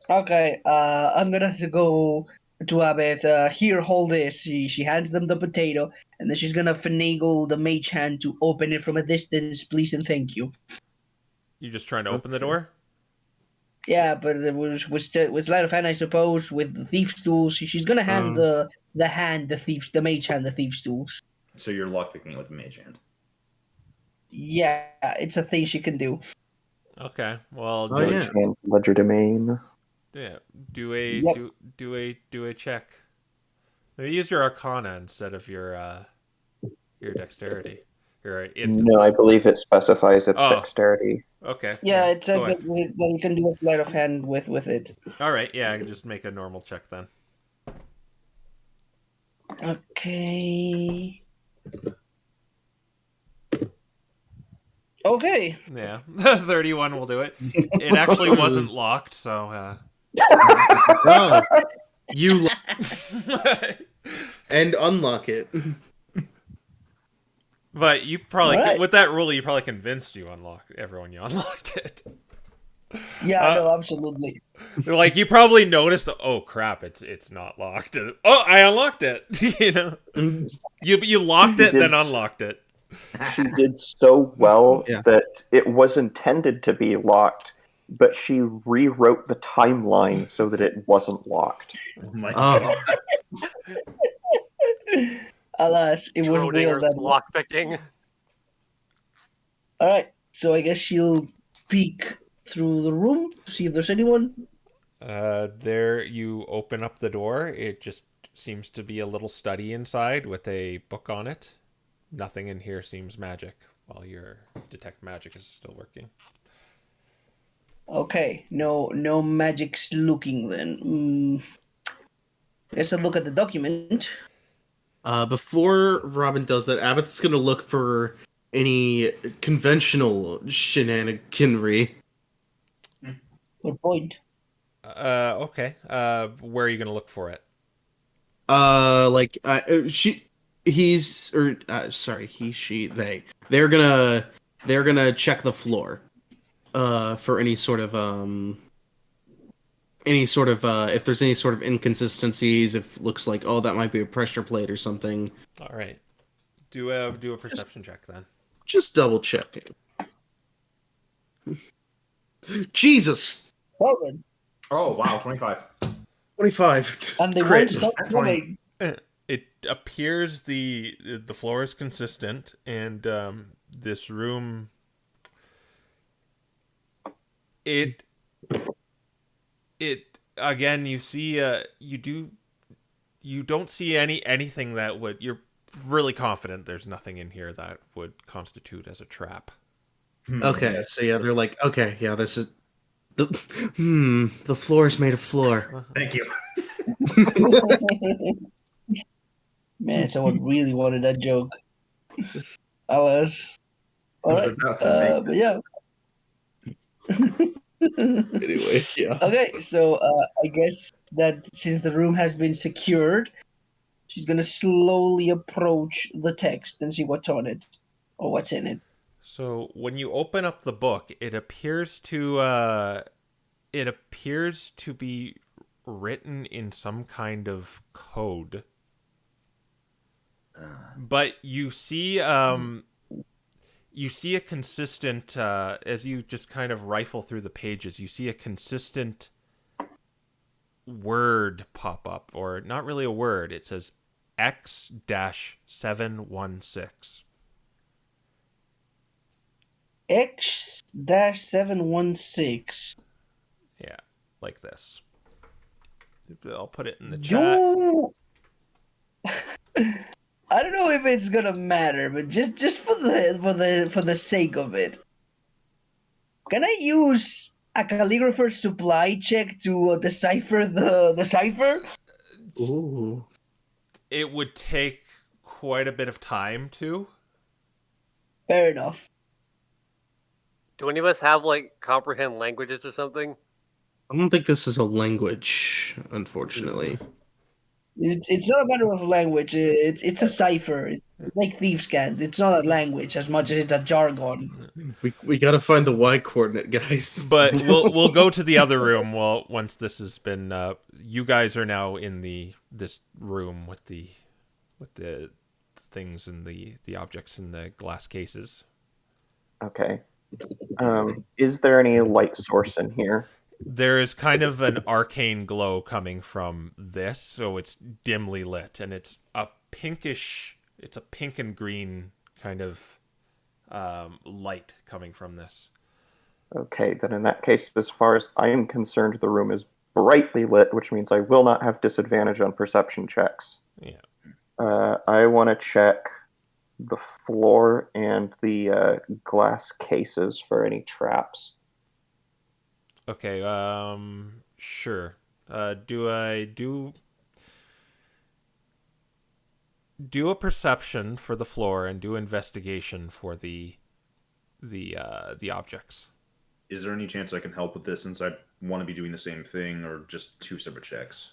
Speaker 2: Okay. I'm gonna have to go to Abed, here, hold this. She hands them the potato, and then she's gonna finagle the mage hand to open it from a distance, please and thank you.
Speaker 1: You just trying to open the
Speaker 5: Okay.
Speaker 1: door?
Speaker 2: Yeah, but it was with sleight of hand, I suppose, with the thief's tools. She's gonna hand the mage hand the thief's tools.
Speaker 4: So you're lockpicking with the mage hand.
Speaker 2: Yeah, it's a thing she can do.
Speaker 1: Okay. Well,
Speaker 5: Oh,
Speaker 1: do,
Speaker 5: yeah.
Speaker 3: And ledger domain.
Speaker 1: yeah. Do a
Speaker 2: Yep.
Speaker 1: do a check. Maybe use your Arcana instead of your dexterity. Your
Speaker 3: No, I believe it specifies its
Speaker 1: Oh.
Speaker 3: dexterity.
Speaker 1: Okay.
Speaker 2: Yeah, it says
Speaker 1: Go
Speaker 2: that,
Speaker 1: ahead.
Speaker 2: that you can do a sleight of hand with it.
Speaker 1: All right. Yeah, I can just make a normal check then.
Speaker 2: Okay. Okay.
Speaker 1: Yeah, 31 will do it. It actually wasn't locked, so.
Speaker 5: Oh, you and unlock it.
Speaker 1: But you probably
Speaker 2: All right.
Speaker 1: with that rule, you probably convinced you unlocked everyone. You unlocked it.
Speaker 2: Yeah, no, absolutely.
Speaker 1: Like you probably noticed. Oh crap! It's not locked. Oh, I unlocked it. You know, you locked it, then unlocked it.
Speaker 3: She did so well
Speaker 5: Yeah.
Speaker 3: that it was intended to be locked, but she rewrote the timeline so that it wasn't locked.
Speaker 4: Oh my
Speaker 5: Oh,
Speaker 2: Alas, it was real
Speaker 6: Schrodinger's
Speaker 2: that.
Speaker 6: lockpicking.
Speaker 2: All right, so I guess she'll peek through the room, see if there's anyone.
Speaker 1: There you open up the door. It just seems to be a little study inside with a book on it. Nothing in here seems magic. While your detect magic is still working.
Speaker 2: Okay, no magic's looking then. Guess I'll look at the document.
Speaker 5: before Robin does that, Abbott's gonna look for any conventional shenaniganry.
Speaker 2: Good point.
Speaker 1: Okay. Where are you gonna look for it?
Speaker 5: They. They're gonna check the floor, for any sort of if there's any sort of inconsistencies, if it looks like, oh, that might be a pressure plate or something.
Speaker 1: All right. Do a perception check then.
Speaker 5: Just double checking. Jesus,
Speaker 2: Well then,
Speaker 4: Oh wow, 25.
Speaker 5: 25.
Speaker 2: and they
Speaker 5: Crit.
Speaker 2: won't stop coming.
Speaker 1: It appears the floor is consistent, and this room. It again. You see. You don't see anything that would. You're really confident there's nothing in here that would constitute as a trap.
Speaker 5: Okay, so yeah, they're like, okay, yeah, this is the floor is made of floor.
Speaker 4: Thank you.
Speaker 2: Man, someone really wanted that joke. Alas.
Speaker 4: I was
Speaker 2: Alright,
Speaker 4: about to make
Speaker 2: but yeah.
Speaker 5: Anyway, yeah.
Speaker 2: Okay, so I guess that since the room has been secured, she's gonna slowly approach the text and see what's on it or what's in it.
Speaker 1: So when you open up the book, it appears to be written in some kind of code. But you see a consistent as you just kind of rifle through the pages, you see a consistent word pop up, or not really a word. It says X-716.
Speaker 2: X-716.
Speaker 1: Yeah, like this. I'll put it in the chat.
Speaker 2: Yo! I don't know if it's gonna matter, but just for the sake of it, can I use a calligrapher's supply check to decipher the cipher?
Speaker 5: Ooh.
Speaker 1: It would take quite a bit of time to.
Speaker 2: Fair enough.
Speaker 6: Do any of us have like comprehend languages or something?
Speaker 5: I don't think this is a language, unfortunately.
Speaker 2: It's not a matter of language. It's a cipher. like thieves' cant. It's not a language as much as it's a jargon.
Speaker 5: We gotta find the Y coordinate, guys.
Speaker 1: But we'll go to the other room. Well, once this has been, you guys are now in this room with the things and the objects in the glass cases.
Speaker 3: Okay. Is there any light source in here?
Speaker 1: There is kind of an arcane glow coming from this, so it's dimly lit, and it's a pinkish. It's a pink and green kind of light coming from this.
Speaker 3: Okay, then in that case, as far as I am concerned, the room is brightly lit, which means I will not have disadvantage on perception checks.
Speaker 1: Yeah.
Speaker 3: I want to check the floor and the glass cases for any traps.
Speaker 1: Okay. Sure. Do a perception for the floor and do investigation for the objects.
Speaker 4: Is there any chance I can help with this since I want to be doing the same thing, or just two separate checks?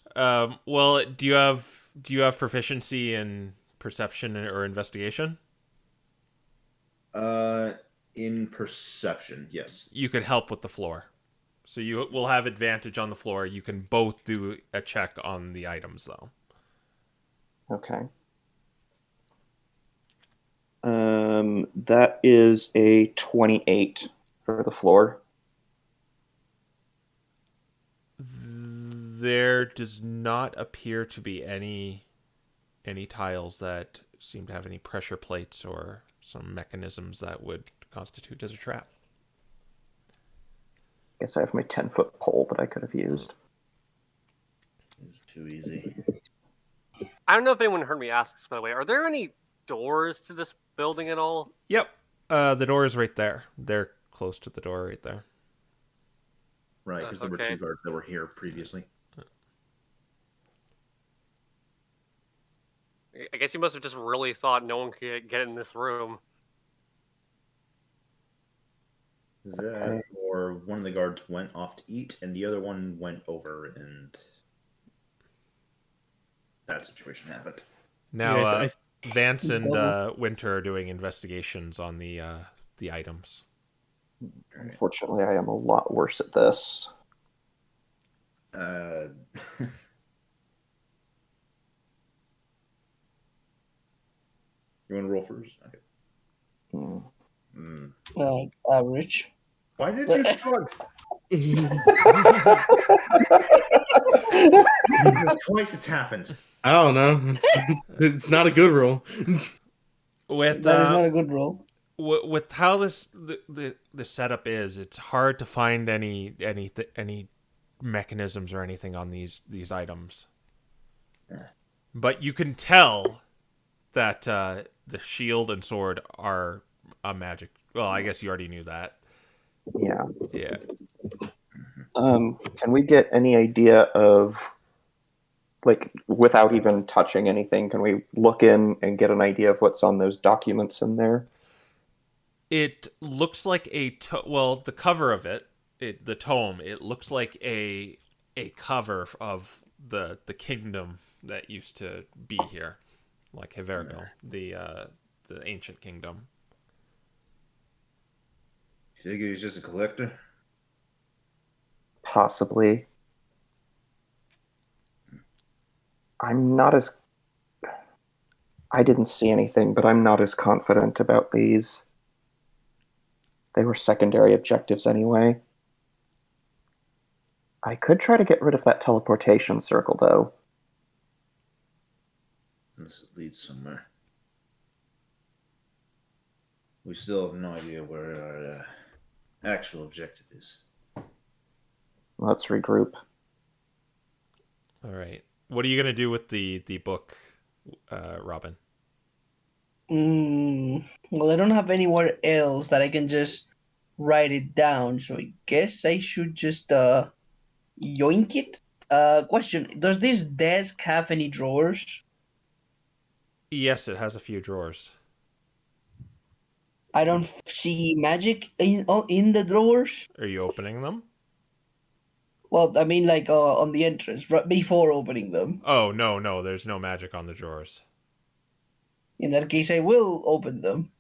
Speaker 1: Well, do you have proficiency in perception or investigation?
Speaker 4: In perception, yes.
Speaker 1: You could help with the floor. So you will have advantage on the floor. You can both do a check on the items, though.
Speaker 3: Okay. That is a 28 for the floor.
Speaker 1: There does not appear to be any tiles that seem to have any pressure plates or some mechanisms that would constitute as a trap.
Speaker 3: Guess I have my 10-foot pole that I could have used.
Speaker 4: It's too easy.
Speaker 6: I don't know if anyone heard me ask this, by the way. Are there any doors to this building at all?
Speaker 1: Yep. The door is right there. They're close to the door right there.
Speaker 4: Right, because there were
Speaker 6: Okay.
Speaker 4: two guards that were here previously.
Speaker 6: I guess you must have just really thought no one could get in this room.
Speaker 4: That, or one of the guards went off to eat, and the other one went over, and that situation happened.
Speaker 1: Now,
Speaker 5: Yeah,
Speaker 1: Vance and Winter are doing investigations on the items.
Speaker 3: Unfortunately, I am a lot worse at this.
Speaker 4: You want to roll first? Okay.
Speaker 3: Hmm.
Speaker 2: Average.
Speaker 4: Why did you shrug? Because twice it's happened.
Speaker 5: I don't know. It's not a good roll.
Speaker 1: With
Speaker 2: That is not a good roll.
Speaker 1: with how the setup is, it's hard to find any mechanisms or anything on these items. But you can tell that the shield and sword are a magic. Well, I guess you already knew that.
Speaker 3: Yeah.
Speaker 1: Yeah.
Speaker 3: Can we get any idea of, like, without even touching anything, can we look in and get an idea of what's on those documents in there?
Speaker 1: It looks like the cover of the tome, it looks like a cover of the kingdom that used to be here, like Hevergil, the ancient kingdom.
Speaker 4: Figure he's just a collector.
Speaker 3: Possibly. I'm not as... I didn't see anything, but I'm not as confident about these. They were secondary objectives anyway. I could try to get rid of that teleportation circle, though.
Speaker 4: This leads somewhere. We still have no idea where our actual objective is.
Speaker 3: Let's regroup.
Speaker 1: All right. What are you gonna do with the book, Robin?
Speaker 2: Well, I don't have anywhere else that I can just write it down, so I guess I should just yoink it. Question: does this desk have any drawers?
Speaker 1: Yes, it has a few drawers.
Speaker 2: I don't see magic in the drawers.
Speaker 1: Are you opening them?
Speaker 2: Well, I mean, like on the entrance, right before opening them.
Speaker 1: Oh, no, there's no magic on the drawers.
Speaker 2: In that case, I will open them.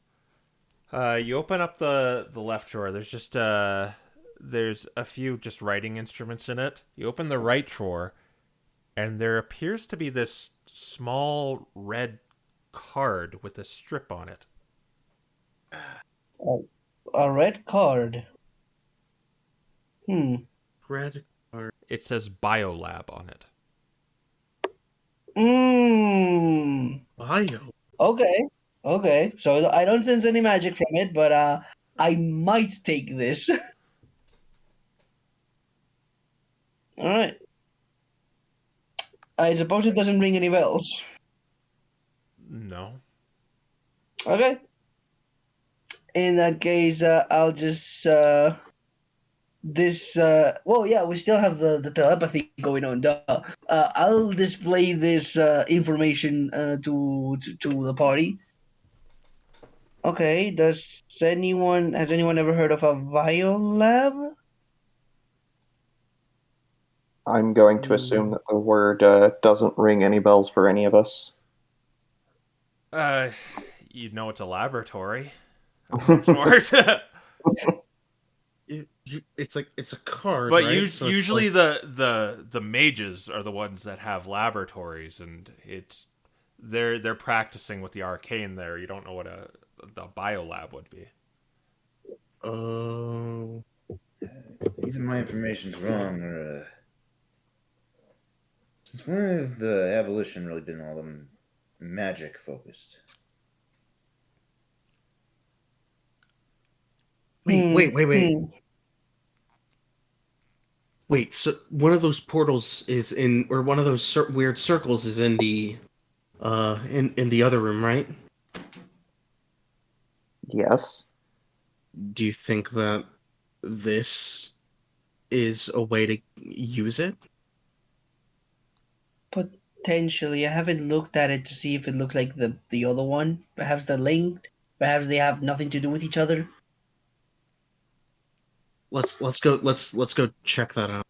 Speaker 1: You open up the left drawer. There's just there's a few just writing instruments in it. You open the right drawer, and there appears to be this small red card with a strip on it.
Speaker 2: A red card.
Speaker 5: Red card.
Speaker 1: It says Biolab on it.
Speaker 5: Bio.
Speaker 2: Okay. So I don't sense any magic from it, but I might take this. All right. I suppose it doesn't ring any bells.
Speaker 1: No.
Speaker 2: Okay. In that case, I'll just this. Well, yeah, we still have the telepathy going on. Duh. I'll display this information to the party. Okay. Has anyone ever heard of a Biolab?
Speaker 3: I'm going to assume that the word doesn't ring any bells for any of us.
Speaker 1: You know it's a laboratory. Short.
Speaker 5: It's a card,
Speaker 1: But
Speaker 5: right? So it's
Speaker 1: usually
Speaker 5: like-
Speaker 1: the mages are the ones that have laboratories, and they're practicing with the arcane there. You don't know what the biolab would be.
Speaker 5: Oh.
Speaker 4: Either my information's wrong, or since when have abolition really been all magic focused?
Speaker 5: Wait. Wait, so one of those portals is in, or one of those weird circles is in the, in the other room, right?
Speaker 3: Yes.
Speaker 5: Do you think that this is a way to use it?
Speaker 2: Potentially, I haven't looked at it to see if it looks like the other one. Perhaps they're linked. Perhaps they have nothing to do with each other.
Speaker 5: Let's go check that out.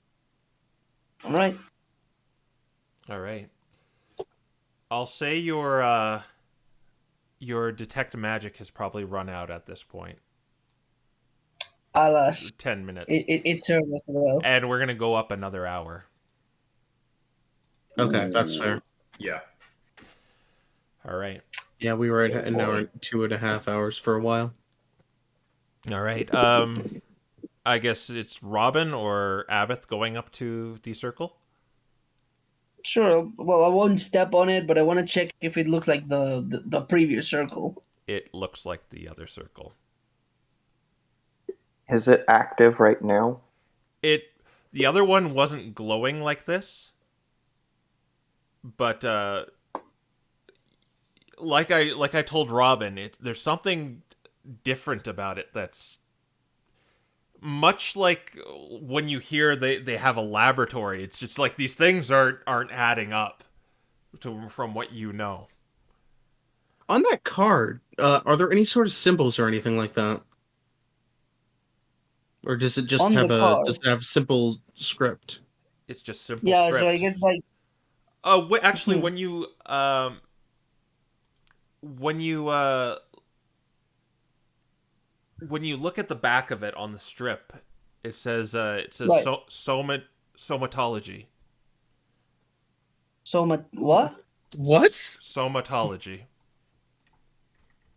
Speaker 2: All right.
Speaker 1: All right. I'll say your detect magic has probably run out at this point.
Speaker 2: I'll
Speaker 1: 10 minutes.
Speaker 2: it's served as well.
Speaker 1: And we're gonna go up another hour.
Speaker 5: Okay, that's fair.
Speaker 4: Yeah.
Speaker 1: All right.
Speaker 5: Yeah, we were at an hour, 2.5 hours for a while.
Speaker 1: All right. I guess it's Robin or Abbott going up to the circle.
Speaker 2: Sure. Well, I won't step on it, but I want to check if it looks like the previous circle.
Speaker 1: It looks like the other circle.
Speaker 3: Is it active right now?
Speaker 1: The other one wasn't glowing like this, but like I told Robin, there's something different about it that's much like when you hear they have a laboratory. It's just like these things aren't adding up from what you know.
Speaker 5: On that card, are there any sort of symbols or anything like that? Or does it just
Speaker 2: On
Speaker 5: have
Speaker 2: the card.
Speaker 5: just have simple script?
Speaker 1: It's just simple
Speaker 2: Yeah.
Speaker 1: script.
Speaker 2: So I guess like.
Speaker 1: Actually, when you look at the back of it on the strip, it says
Speaker 2: Right.
Speaker 1: somatology.
Speaker 2: What?
Speaker 5: What?
Speaker 1: Somatology.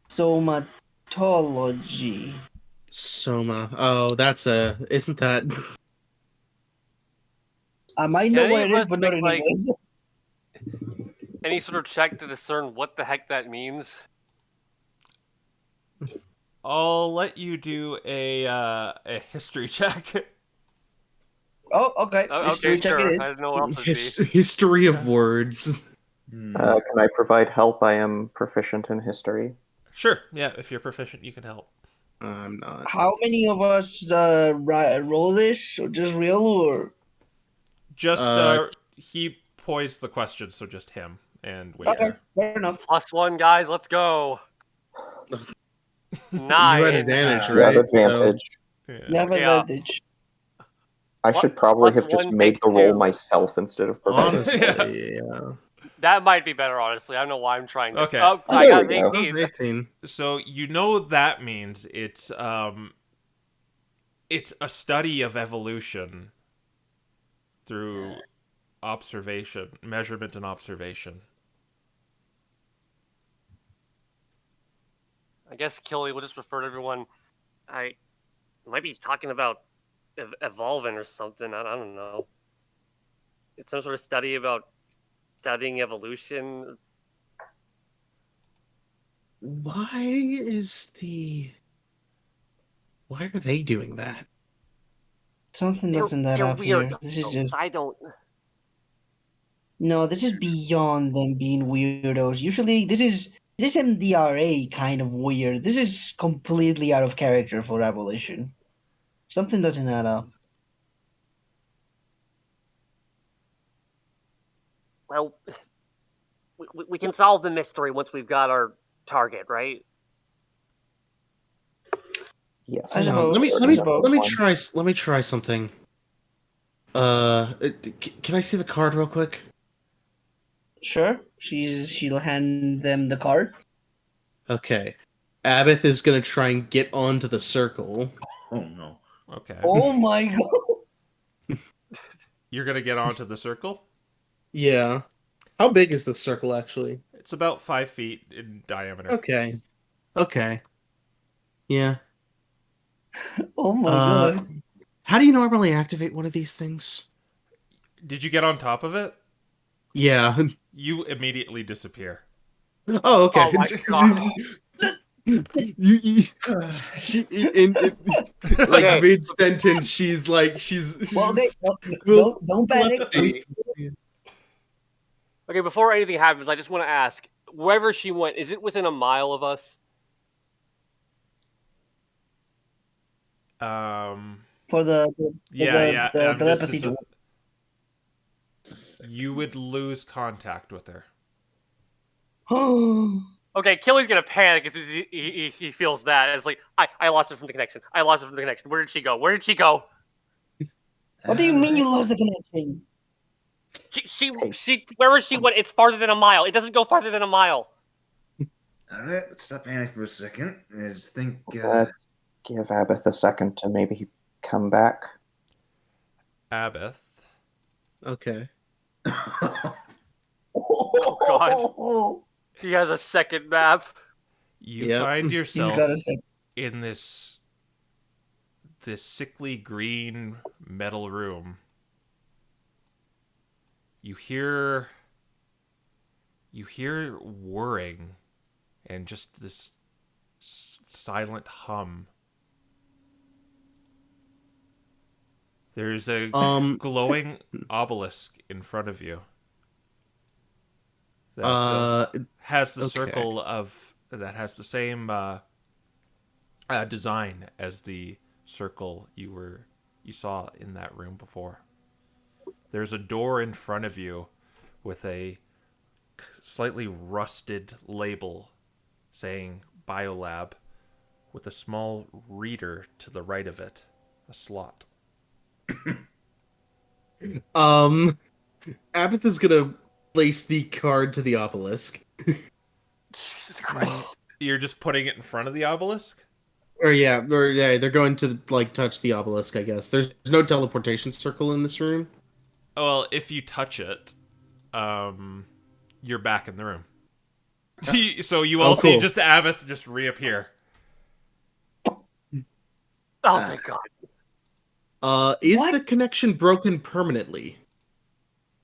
Speaker 2: Somatology.
Speaker 5: Soma. Oh, isn't that...
Speaker 2: I might know
Speaker 6: Can
Speaker 2: what
Speaker 6: any
Speaker 2: it
Speaker 6: of
Speaker 2: is,
Speaker 6: us
Speaker 2: but not
Speaker 6: make,
Speaker 2: in
Speaker 6: like,
Speaker 2: English.
Speaker 6: Any sort of check to discern what the heck that means?
Speaker 1: I'll let you do a history check.
Speaker 2: Oh, okay.
Speaker 6: Okay,
Speaker 2: History check
Speaker 6: sure.
Speaker 2: it is.
Speaker 6: I didn't know what else it'd be.
Speaker 5: History of words.
Speaker 3: Can I provide help? I am proficient in history.
Speaker 1: Sure. Yeah, if you're proficient, you can help.
Speaker 5: I'm not.
Speaker 2: How many of us roll this, or just real, or?
Speaker 1: Just he posed the question, so just him and Waiter.
Speaker 2: Okay, fair enough.
Speaker 6: +1, guys. Let's go.
Speaker 5: You
Speaker 6: 9.
Speaker 5: had advantage,
Speaker 3: You have
Speaker 5: right?
Speaker 3: advantage.
Speaker 2: You
Speaker 1: Yeah.
Speaker 2: have
Speaker 6: Yeah.
Speaker 2: advantage.
Speaker 3: I should probably
Speaker 6: plus
Speaker 3: have just
Speaker 6: one
Speaker 3: made
Speaker 6: makes
Speaker 3: the roll
Speaker 6: two.
Speaker 3: myself instead of providing.
Speaker 5: Honestly, yeah.
Speaker 6: That might be better, honestly. I don't know why I'm trying to.
Speaker 1: Okay.
Speaker 6: Oh,
Speaker 3: Oh,
Speaker 6: I
Speaker 3: there
Speaker 6: got
Speaker 3: we go.
Speaker 6: 18.
Speaker 5: 18.
Speaker 1: So you know what that means it's a study of evolution through observation, measurement and observation.
Speaker 6: I guess Killy will just refer to everyone. I might be talking about evolving or something. I don't know. It's some sort of study about studying evolution.
Speaker 5: Why are they doing that?
Speaker 2: Something doesn't add
Speaker 6: They're
Speaker 2: up
Speaker 6: weird.
Speaker 2: here. This is just
Speaker 6: I don't.
Speaker 2: no. This is beyond them being weirdos. Usually, this MDRA kind of weird. This is completely out of character for Abolition. Something doesn't add up.
Speaker 6: Well, we can solve the mystery once we've got our target, right?
Speaker 3: Yes.
Speaker 2: I
Speaker 5: Hang on,
Speaker 2: suppose-
Speaker 5: Let me
Speaker 2: I suppose.
Speaker 5: let me try something. Can I see the card real quick?
Speaker 2: Sure. She'll hand them the card.
Speaker 5: Okay. Abbott is gonna try and get onto the circle.
Speaker 4: Oh no.
Speaker 1: Okay.
Speaker 2: Oh my god.
Speaker 1: You're going to get onto the circle?
Speaker 5: Yeah. How big is this circle actually?
Speaker 1: It's about 5 feet in diameter.
Speaker 5: Okay. Okay. Yeah.
Speaker 2: Oh my god.
Speaker 5: How do you normally activate one of these things?
Speaker 1: Did you get on top of it?
Speaker 5: Yeah.
Speaker 1: You immediately disappear.
Speaker 5: Oh, okay.
Speaker 6: Oh my god.
Speaker 5: She, like
Speaker 6: Okay.
Speaker 5: mid sentence, she's
Speaker 2: Well,
Speaker 5: Well,
Speaker 2: don't panic.
Speaker 6: Okay, before anything happens, I just want to ask: wherever she went, is it within a mile of us?
Speaker 2: For the
Speaker 1: Yeah.
Speaker 2: the
Speaker 1: this
Speaker 2: telepathy
Speaker 1: is
Speaker 2: to
Speaker 1: you would lose contact with her.
Speaker 6: Okay, Killy's gonna panic as soon as he feels that. And it's like, I lost it from the connection. I lost it from the connection. Where did she go? Where did she go?
Speaker 2: What do you mean you lost the connection?
Speaker 6: She wherever she went, it's farther than a mile. It doesn't go farther than a mile.
Speaker 4: All right, let's stop panicking for a second. I just think.
Speaker 3: Let's give Abbott a second to maybe come back.
Speaker 1: Abbott,
Speaker 5: Okay.
Speaker 6: Oh god. He has a second map.
Speaker 1: you
Speaker 5: Yep.
Speaker 1: find
Speaker 2: He's
Speaker 1: yourself
Speaker 2: got a second.
Speaker 1: in this sickly green metal room. You hear whirring and just this silent hum. There's a glowing obelisk in front of you that has the
Speaker 5: okay.
Speaker 1: circle that has the same design as the circle you saw in that room before. There's a door in front of you with a slightly rusted label saying Biolab with a small reader to the right of it, a slot.
Speaker 5: Abbott is gonna place the card to the obelisk.
Speaker 6: Jesus Christ.
Speaker 1: You're just putting it in front of the obelisk?
Speaker 5: Or yeah, they're going to like touch the obelisk, I guess. There's no teleportation circle in this room.
Speaker 1: Well, if you touch it, you're back in the room. So you all see
Speaker 5: cool.
Speaker 1: just Abbott just reappear.
Speaker 6: Oh thank god.
Speaker 5: Is
Speaker 2: What?
Speaker 5: the connection broken permanently,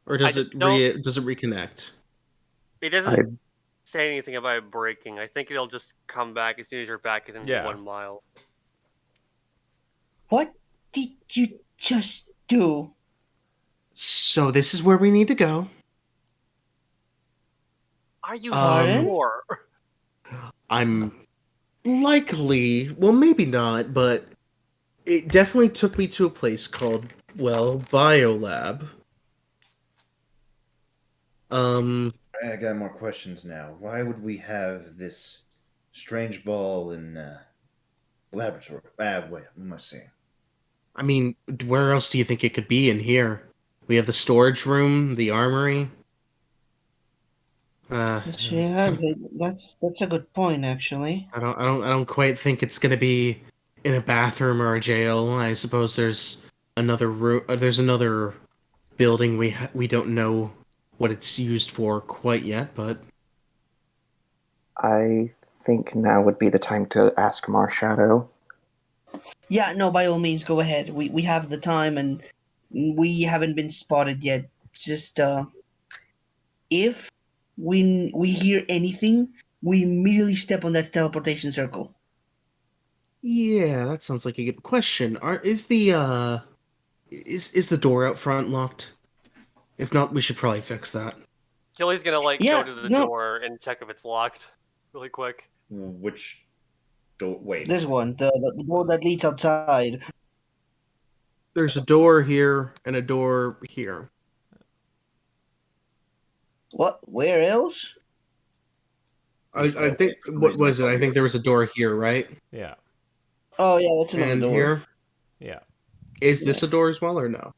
Speaker 5: or does
Speaker 6: I
Speaker 5: it
Speaker 6: don't-
Speaker 5: does it reconnect?
Speaker 6: It doesn't say anything about breaking. I think it'll just come back as soon as you're back within
Speaker 1: Yeah.
Speaker 6: 1 mile.
Speaker 2: What did you just do?
Speaker 5: So this is where we need to go.
Speaker 6: Are you
Speaker 5: Um,
Speaker 6: sure?
Speaker 5: I'm likely, well, maybe not, but it definitely took me to a place called, well, Biolab.
Speaker 4: I got more questions now. Why would we have this strange ball in laboratory? Wait, what am I saying?
Speaker 5: I mean, where else do you think it could be in here? We have the storage room, the armory.
Speaker 2: Yeah, that's a good point, actually.
Speaker 5: I don't quite think it's gonna be in a bathroom or a jail. I suppose there's there's another building we don't know what it's used for quite yet, but
Speaker 3: I think now would be the time to ask Marshadow.
Speaker 2: Yeah, no, by all means, go ahead. We have the time, and we haven't been spotted yet. Just if we hear anything, we immediately step on that teleportation circle.
Speaker 5: yeah, that sounds like a good question. Is the is the door out front locked? If not, we should probably fix that.
Speaker 6: Kelly's gonna go
Speaker 2: Yeah,
Speaker 6: to the
Speaker 2: no,
Speaker 6: door and check if it's locked, really quick.
Speaker 4: Which door? Wait.
Speaker 2: this one, the door that leads outside.
Speaker 5: There's a door here and a door here.
Speaker 2: What? Where else?
Speaker 5: I think what was it? I think there was a door here, right?
Speaker 1: Yeah.
Speaker 2: Oh yeah, that's another
Speaker 5: And
Speaker 2: door.
Speaker 5: here.
Speaker 1: Yeah.
Speaker 5: Is this a door as well or no?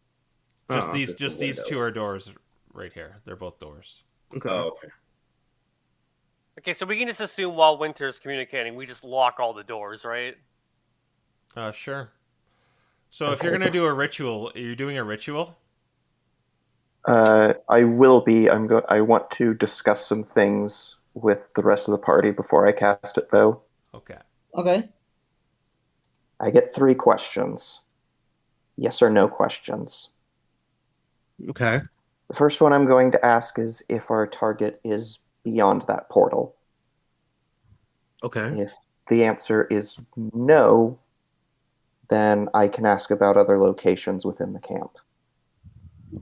Speaker 1: Just
Speaker 5: Uh-uh.
Speaker 1: these
Speaker 4: Just
Speaker 1: just
Speaker 4: the
Speaker 1: these
Speaker 4: window.
Speaker 1: two are doors right here. They're both doors.
Speaker 5: Okay.
Speaker 4: Oh, okay.
Speaker 6: Okay, so we can just assume while Winter's communicating, we just lock all the doors, right?
Speaker 1: Sure. So if you're gonna do a ritual, are you doing a ritual?
Speaker 3: I will be. I want to discuss some things with the rest of the party before I cast it, though.
Speaker 1: Okay.
Speaker 2: Okay.
Speaker 3: I get 3 questions. Yes or no questions.
Speaker 5: Okay.
Speaker 3: The first one I'm going to ask is if our target is beyond that portal.
Speaker 5: Okay.
Speaker 3: If the answer is no, then I can ask about other locations within the camp. I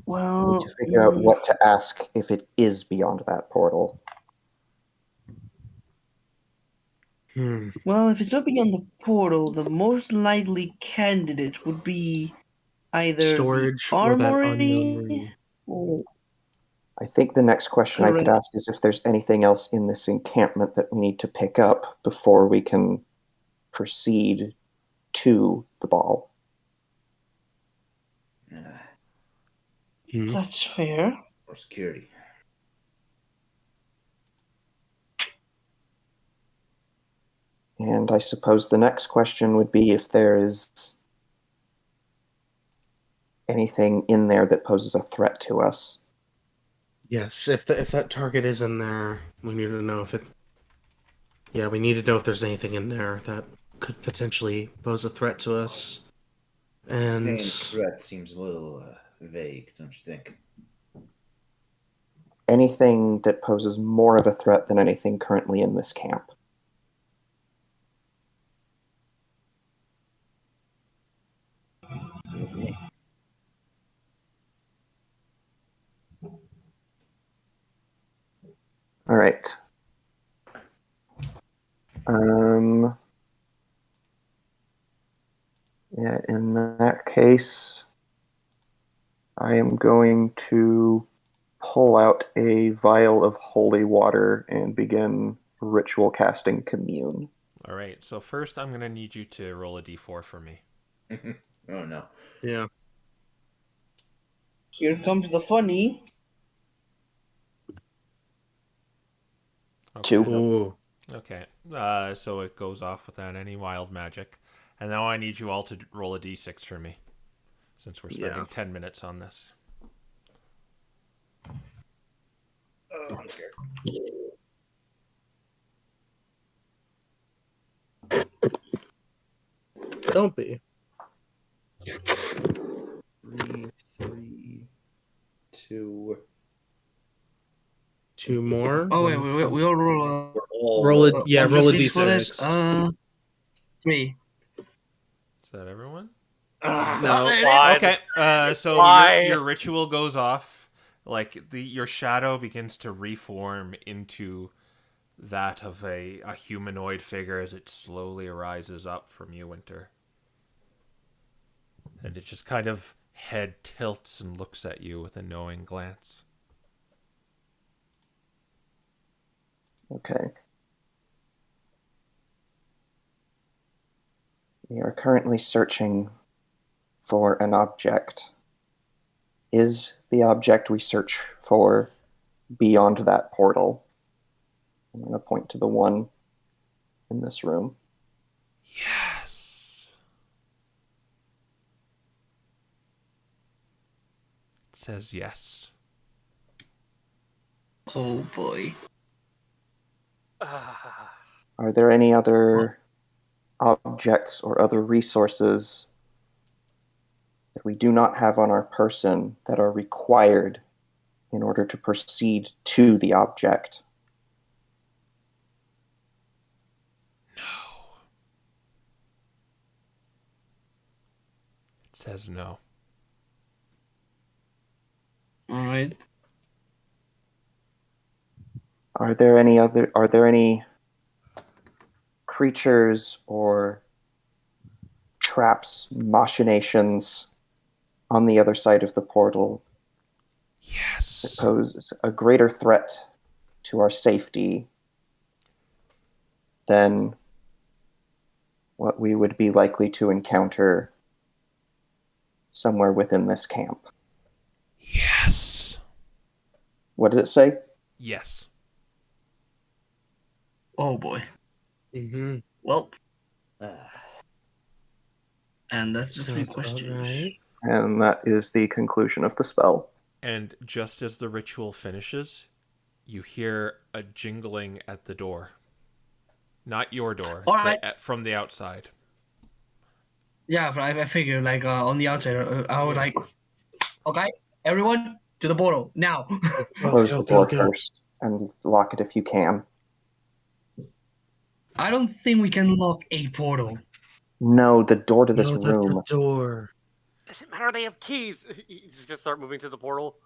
Speaker 2: Well,
Speaker 3: need to figure out what to ask if it is beyond that portal.
Speaker 2: well, if it's not beyond the portal, the most likely candidate would be either
Speaker 5: Storage
Speaker 2: the
Speaker 5: or that
Speaker 2: armory
Speaker 5: unknown room.
Speaker 2: or
Speaker 3: I think the next question I could
Speaker 2: Correct.
Speaker 3: ask is if there's anything else in this encampment that we need to pick up before we can proceed to the ball.
Speaker 2: That's fair.
Speaker 4: Or security.
Speaker 3: And I suppose the next question would be if there is anything in there that poses a threat to us.
Speaker 5: Yes, if that target is in there, we need to know if it. Yeah, we need to know if there's anything in there that could potentially pose a threat to us. And
Speaker 4: Saying threat seems a little vague, don't you think?
Speaker 3: Anything that poses more of a threat than anything currently in this camp.
Speaker 4: For me.
Speaker 3: All right. Yeah, in that case, I am going to pull out a vial of holy water and begin ritual casting commune.
Speaker 1: All right. So first, I'm gonna need you to roll a d4 for me.
Speaker 4: Oh no.
Speaker 5: yeah,
Speaker 2: Here comes the funny.
Speaker 1: Okay.
Speaker 3: 2.
Speaker 5: ooh,
Speaker 1: Okay. So it goes off without any wild magic, and now I need you all to roll a d6 for me, since we're spending
Speaker 5: Yeah.
Speaker 1: 10 minutes on this.
Speaker 4: Oh, I'm scared.
Speaker 5: don't be.
Speaker 4: 3, 2.
Speaker 5: 2 more.
Speaker 2: Oh wait, we all roll
Speaker 4: We're all
Speaker 5: Roll it. Yeah,
Speaker 2: a
Speaker 5: roll a
Speaker 2: d6 for this.
Speaker 5: d6.
Speaker 2: 3.
Speaker 1: Is that everyone?
Speaker 5: No.
Speaker 6: Slide.
Speaker 1: Okay. So
Speaker 6: Why?
Speaker 1: your ritual goes off. Like your shadow begins to reform into that of a humanoid figure as it slowly rises up from you, Winter. And it just kind of head tilts and looks at you with a knowing glance.
Speaker 3: Okay. We are currently searching for an object. Is the object we search for beyond that portal. I'm going to point to the one in this room.
Speaker 1: Yes. It says yes.
Speaker 2: Oh boy.
Speaker 3: Are there any other objects or other resources that we do not have on our person that are required in order to proceed to the object?
Speaker 1: No. It says no.
Speaker 2: All right.
Speaker 3: Are there any creatures or traps, machinations on the other side of the portal
Speaker 1: Yes.
Speaker 3: that pose a greater threat to our safety than what we would be likely to encounter somewhere within this camp?
Speaker 1: Yes.
Speaker 3: What did it say?
Speaker 1: Yes.
Speaker 2: Oh boy.
Speaker 5: Mm-hmm.
Speaker 2: Well, and that's the three
Speaker 5: Sounds about
Speaker 2: questions.
Speaker 5: right.
Speaker 3: And that is the conclusion of the spell.
Speaker 1: And just as the ritual finishes, you hear a jingling at the door. Not your door,
Speaker 2: All right.
Speaker 1: from the outside.
Speaker 2: Yeah, but I figured like on the outside, I was like, okay, everyone to the portal now.
Speaker 3: Close
Speaker 5: Go,
Speaker 3: the
Speaker 5: go,
Speaker 3: door
Speaker 5: go.
Speaker 3: first and lock it if you can.
Speaker 2: I don't think we can lock a portal.
Speaker 3: No, the door to this
Speaker 5: No, the
Speaker 3: room.
Speaker 5: door.
Speaker 6: Doesn't matter. They have keys. He's just gonna start moving to the portal.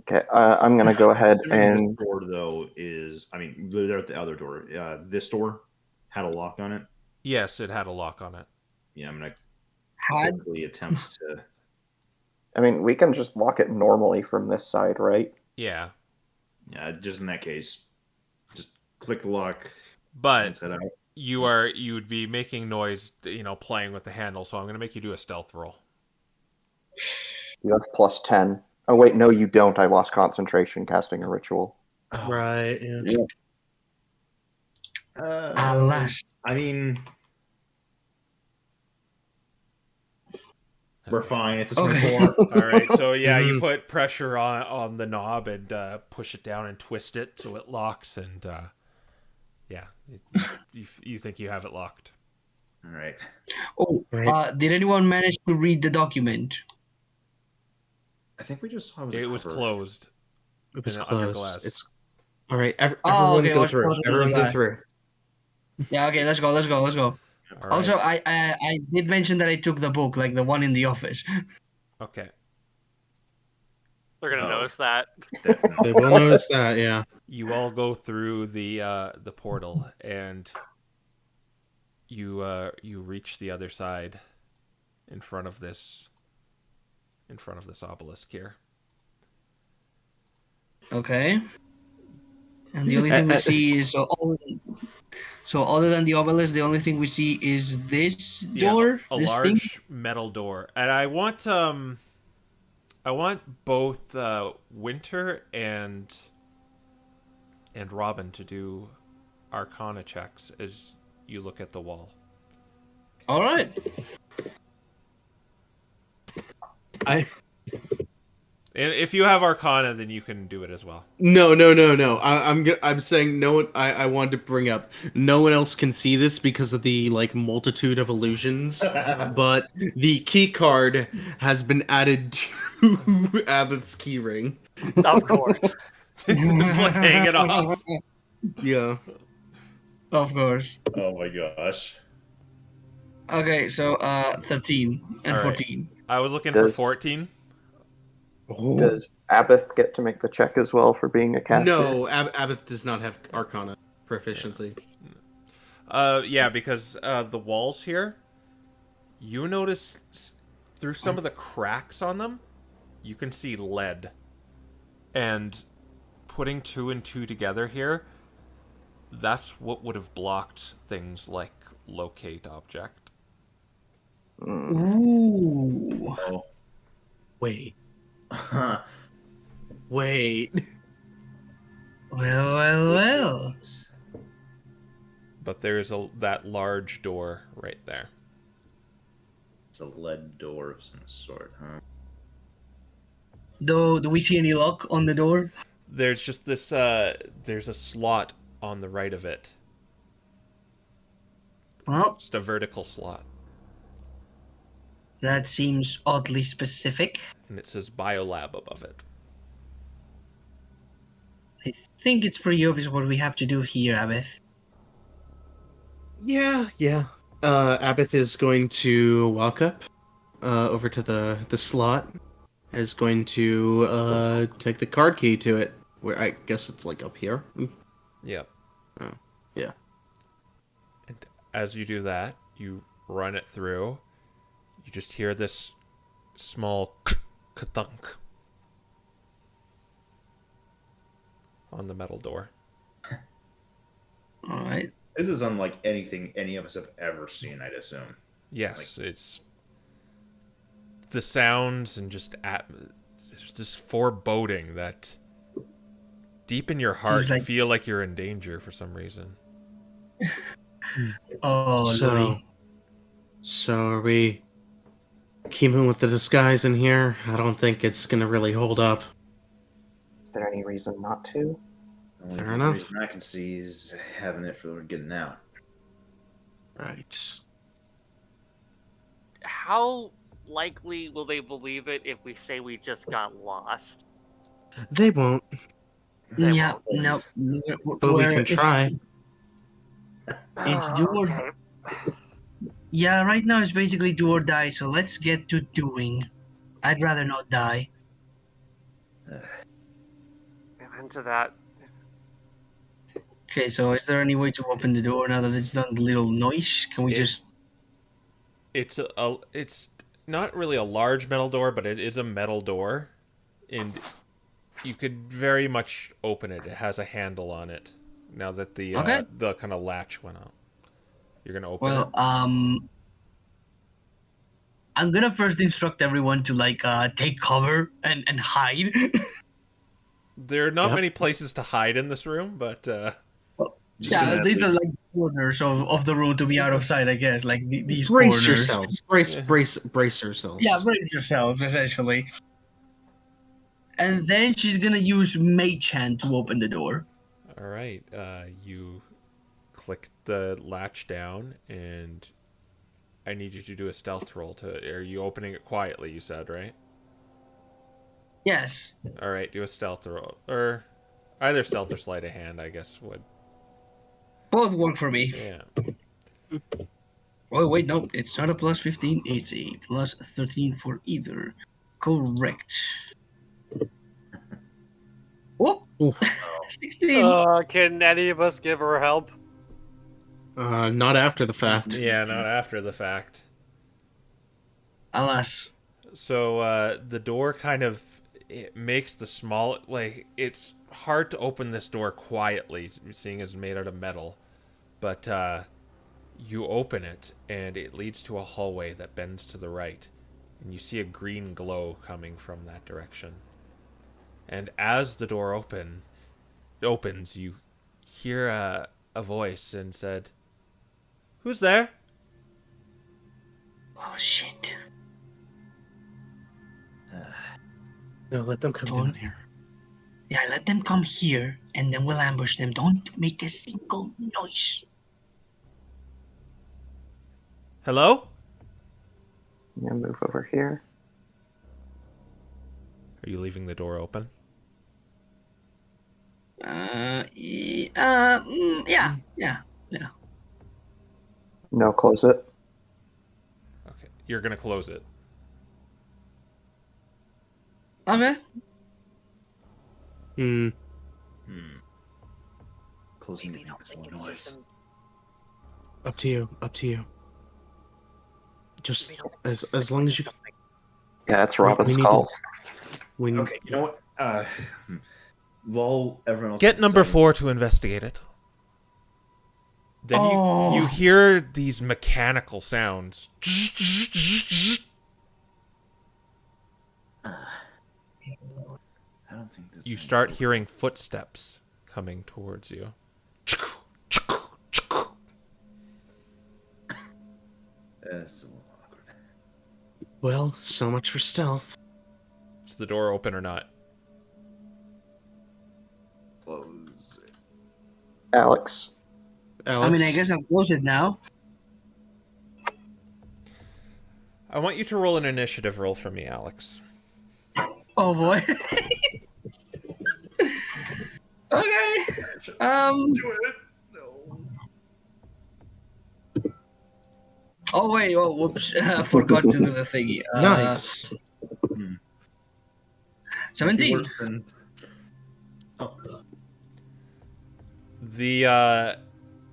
Speaker 3: Okay, I'm gonna go ahead
Speaker 4: Assuming
Speaker 3: and
Speaker 4: this door though is, I mean, they're at the other door. This door had a lock on it.
Speaker 1: Yes, it had a lock on it.
Speaker 4: Yeah, I'm gonna
Speaker 2: Had
Speaker 4: quickly attempt to.
Speaker 3: I mean, we can just lock it normally from this side, right?
Speaker 1: Yeah.
Speaker 4: Yeah, just in that case, just click the lock and
Speaker 1: But
Speaker 4: set out.
Speaker 1: you'd be making noise, playing with the handle, so I'm going to make you do a stealth roll.
Speaker 3: You have plus 10. Oh, wait, no, you don't. I lost concentration casting a ritual.
Speaker 5: Right. Yeah.
Speaker 2: alas.
Speaker 4: I mean, we're fine. It's a
Speaker 2: Okay.
Speaker 4: 24.
Speaker 1: All right, so yeah, you
Speaker 5: Mhm.
Speaker 1: put pressure on the knob and push it down and twist it so it locks, and yeah, you think you have it locked.
Speaker 4: All right.
Speaker 2: Oh,
Speaker 5: Right.
Speaker 2: did anyone manage to read the document?
Speaker 4: I think we just saw
Speaker 1: It was
Speaker 4: cover.
Speaker 1: closed.
Speaker 5: It was
Speaker 1: Under
Speaker 5: close.
Speaker 1: glass.
Speaker 5: It's all right.
Speaker 2: Oh,
Speaker 5: Everyone
Speaker 2: okay,
Speaker 5: go
Speaker 2: what's
Speaker 5: through.
Speaker 2: closer to the
Speaker 5: Everyone go
Speaker 2: glass?
Speaker 5: through.
Speaker 2: Yeah, okay, let's go.
Speaker 1: All right.
Speaker 2: Also, I did mention that I took the book, like the one in the office.
Speaker 1: Okay.
Speaker 6: They're gonna
Speaker 4: Oh.
Speaker 6: notice that.
Speaker 5: They will notice that. Yeah.
Speaker 1: You all go through the portal, and you reach the other side in front of this obelisk here.
Speaker 2: Okay. And the only thing we see is so other than the obelisk, the only thing we see is this door,
Speaker 1: a
Speaker 2: this
Speaker 1: large
Speaker 2: thing.
Speaker 1: metal door, and I want both Winter and Robin to do Arcana checks as you look at the wall.
Speaker 2: All right.
Speaker 1: If you have Arcana, then you can do it as well.
Speaker 5: No. I'm saying no one. I wanted to bring up. No one else can see this because of the multitude of illusions. But the key card has been added to Abbot's keyring.
Speaker 6: Of course.
Speaker 1: It's like hanging off.
Speaker 5: Yeah.
Speaker 2: Of course.
Speaker 4: Oh my gosh.
Speaker 2: Okay, so 13 and
Speaker 1: All right.
Speaker 2: 14.
Speaker 1: I was looking for 14.
Speaker 3: Does Abath get to make the check as well for being a caster?
Speaker 5: No, Abbott does not have Arcana proficiency.
Speaker 1: Yeah, because the walls here, you notice through some of the cracks on them, you can see lead. And putting 2 and 2 together here, that's what would have blocked things like locate object.
Speaker 2: Ooh.
Speaker 4: Oh.
Speaker 5: Wait.
Speaker 4: Huh.
Speaker 5: Wait.
Speaker 2: Well.
Speaker 1: But there's that large door right there.
Speaker 4: It's a lead door of some sort, huh?
Speaker 2: Do we see any lock on the door?
Speaker 1: There's just this, there's a slot on the right of it.
Speaker 2: Well,
Speaker 1: Just a vertical slot.
Speaker 2: that seems oddly specific.
Speaker 1: And it says Biolab above it.
Speaker 2: I think it's pretty obvious what we have to do here, Abeth.
Speaker 5: Yeah. Abath is going to walk up over to the slot. Is going to take the card key to it. Where I guess it's like up here.
Speaker 1: Yep.
Speaker 5: Oh, yeah.
Speaker 1: And as you do that, you run it through. You just hear this small ka-thunk on the metal door.
Speaker 2: All right.
Speaker 4: This is unlike anything any of us have ever seen, I'd assume.
Speaker 1: Yes, it's the sounds and just there's this foreboding that deep in your heart
Speaker 2: Seems like-
Speaker 1: you feel like you're in danger for some reason.
Speaker 2: Oh, Louis.
Speaker 5: So are we keeping with the disguise in here? I don't think it's gonna really hold up.
Speaker 3: Is there any reason not to?
Speaker 4: The only
Speaker 5: Fair enough.
Speaker 4: reason I can see is having it for getting out.
Speaker 5: Right.
Speaker 6: How likely will they believe it if we say we just got lost?
Speaker 5: They won't,
Speaker 6: They
Speaker 2: Yeah,
Speaker 6: won't.
Speaker 2: no.
Speaker 5: but we can try.
Speaker 2: It's do or
Speaker 6: Okay.
Speaker 2: Yeah, right now it's basically do or die, so let's get to doing. I'd rather not die.
Speaker 6: Into that.
Speaker 2: Okay, so is there any way to open the door now that it's done the little noise? Can we just...
Speaker 1: It's it's not really a large metal door, but it is a metal door, and you could very much open it. It has a handle on it. Now that the
Speaker 2: Okay.
Speaker 1: the kind of latch went up, you're gonna open
Speaker 2: Well,
Speaker 1: it.
Speaker 2: I'm gonna first instruct everyone to take cover and hide.
Speaker 1: There are not
Speaker 5: Yep.
Speaker 1: many places to hide in this room, but
Speaker 4: Just
Speaker 2: Yeah,
Speaker 4: gonna
Speaker 2: these
Speaker 4: have
Speaker 2: are
Speaker 4: to-
Speaker 2: like corners of the room to be out of sight, I guess. Like these
Speaker 5: Brace
Speaker 2: corners.
Speaker 5: yourselves.
Speaker 1: Yeah.
Speaker 5: Brace yourselves.
Speaker 2: Yeah, brace yourselves, essentially. And then she's gonna use Mage Hand to open the door.
Speaker 1: all right. You click the latch down, and I need you to do a stealth roll. Are you opening it quietly? You said, right?
Speaker 2: Yes.
Speaker 1: All right, do a stealth roll, or either stealth or sleight of hand, I guess would.
Speaker 2: Both work for me.
Speaker 1: Yeah.
Speaker 2: Oh, wait, no. It's not a plus 15. It's a plus 13 for either. Correct. Oh!
Speaker 5: Ooh.
Speaker 2: 16!
Speaker 6: Can any of us give her help?
Speaker 5: Not after the fact.
Speaker 1: Yeah, not after the fact.
Speaker 2: Alas.
Speaker 1: So the door kind of it makes the small it's hard to open this door quietly, seeing as it's made out of metal. But you open it, and it leads to a hallway that bends to the right, and you see a green glow coming from that direction. And as the door opens, you hear a voice and said, "Who's there?"
Speaker 2: Oh, shit.
Speaker 5: No, let them come down here.
Speaker 2: Yeah, let them come here, and then we'll ambush them. Don't make a single noise.
Speaker 1: Hello?
Speaker 3: I'm gonna move over here.
Speaker 1: Are you leaving the door open?
Speaker 2: Yeah.
Speaker 3: No, close it.
Speaker 1: Okay. You're going to close it.
Speaker 2: Okay.
Speaker 5: Hmm.
Speaker 4: Closing the door makes more noise.
Speaker 5: Up to you. Up to you. Just as long as you.
Speaker 3: Yeah, it's
Speaker 5: We
Speaker 3: Robin's
Speaker 5: need
Speaker 3: call.
Speaker 5: We need,
Speaker 4: Okay, you know what? While everyone else
Speaker 1: Get
Speaker 4: is
Speaker 1: number
Speaker 4: saying-
Speaker 1: 4 to investigate it. Then
Speaker 2: Oh.
Speaker 1: you hear these mechanical sounds.
Speaker 4: I don't think that's
Speaker 1: You start hearing footsteps coming towards you.
Speaker 4: That's a little awkward.
Speaker 5: Well, so much for stealth.
Speaker 1: Is the door open or not?
Speaker 4: Close.
Speaker 3: Alex.
Speaker 5: Alex.
Speaker 2: I mean, I guess I'll close it now.
Speaker 1: I want you to roll an initiative roll for me, Alex.
Speaker 2: Oh boy. Okay.
Speaker 4: Do it. No.
Speaker 2: Oh wait. Oh, whoops. I forgot to do the thingy.
Speaker 5: Nice.
Speaker 2: 17.
Speaker 4: Worse than-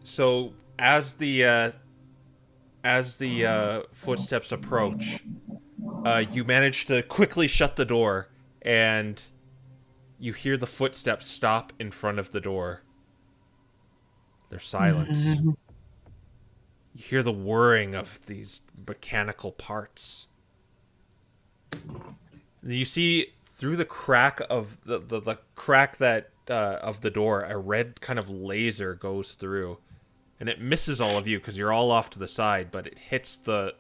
Speaker 1: So as the footsteps approach, you manage to quickly shut the door, and you hear the footsteps stop in front of the door. There's silence. You hear the whirring of these mechanical parts. You see through the crack of the crack that of the door, a red kind of laser goes through, and it misses all of you because you're all off to the side, but it hits the,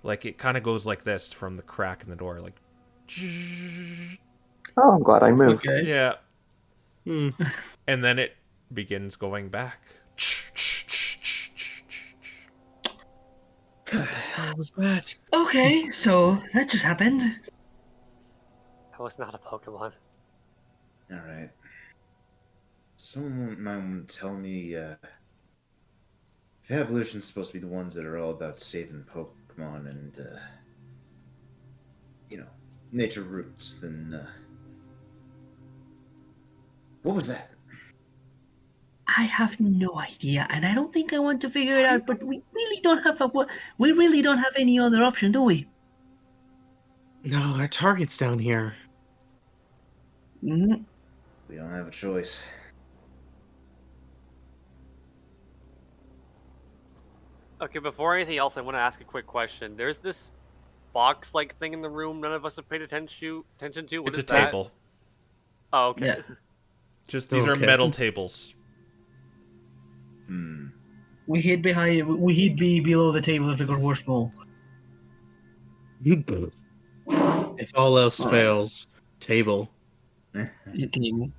Speaker 1: like, it kind of goes like this from the crack in the door, like.
Speaker 3: Oh, I'm glad I moved.
Speaker 2: Okay.
Speaker 1: Yeah.
Speaker 5: Hmm.
Speaker 1: And then it begins going back.
Speaker 5: How was that?
Speaker 2: Okay. So that just happened.
Speaker 6: That was not a Pokemon.
Speaker 4: All right. Someone might want to tell me if evolution's supposed to be the ones that are all about saving Pokemon and nature roots, then what was that?
Speaker 2: I have no idea, and I don't think I want to figure it out. But we really don't have any other option, do we?
Speaker 5: No, our target's down here.
Speaker 2: Mm-hmm.
Speaker 4: We don't have a choice.
Speaker 6: Okay, before anything else, I want to ask a quick question. There's this box-like thing in the room none of us have paid attention to. What
Speaker 1: It's
Speaker 6: is
Speaker 1: a
Speaker 6: that?
Speaker 1: table.
Speaker 6: Oh, okay.
Speaker 2: Yeah.
Speaker 1: Just these are
Speaker 5: Okay.
Speaker 1: metal tables.
Speaker 2: We hid below the table if it got worse small.
Speaker 5: If all else fails, table.
Speaker 2: Table.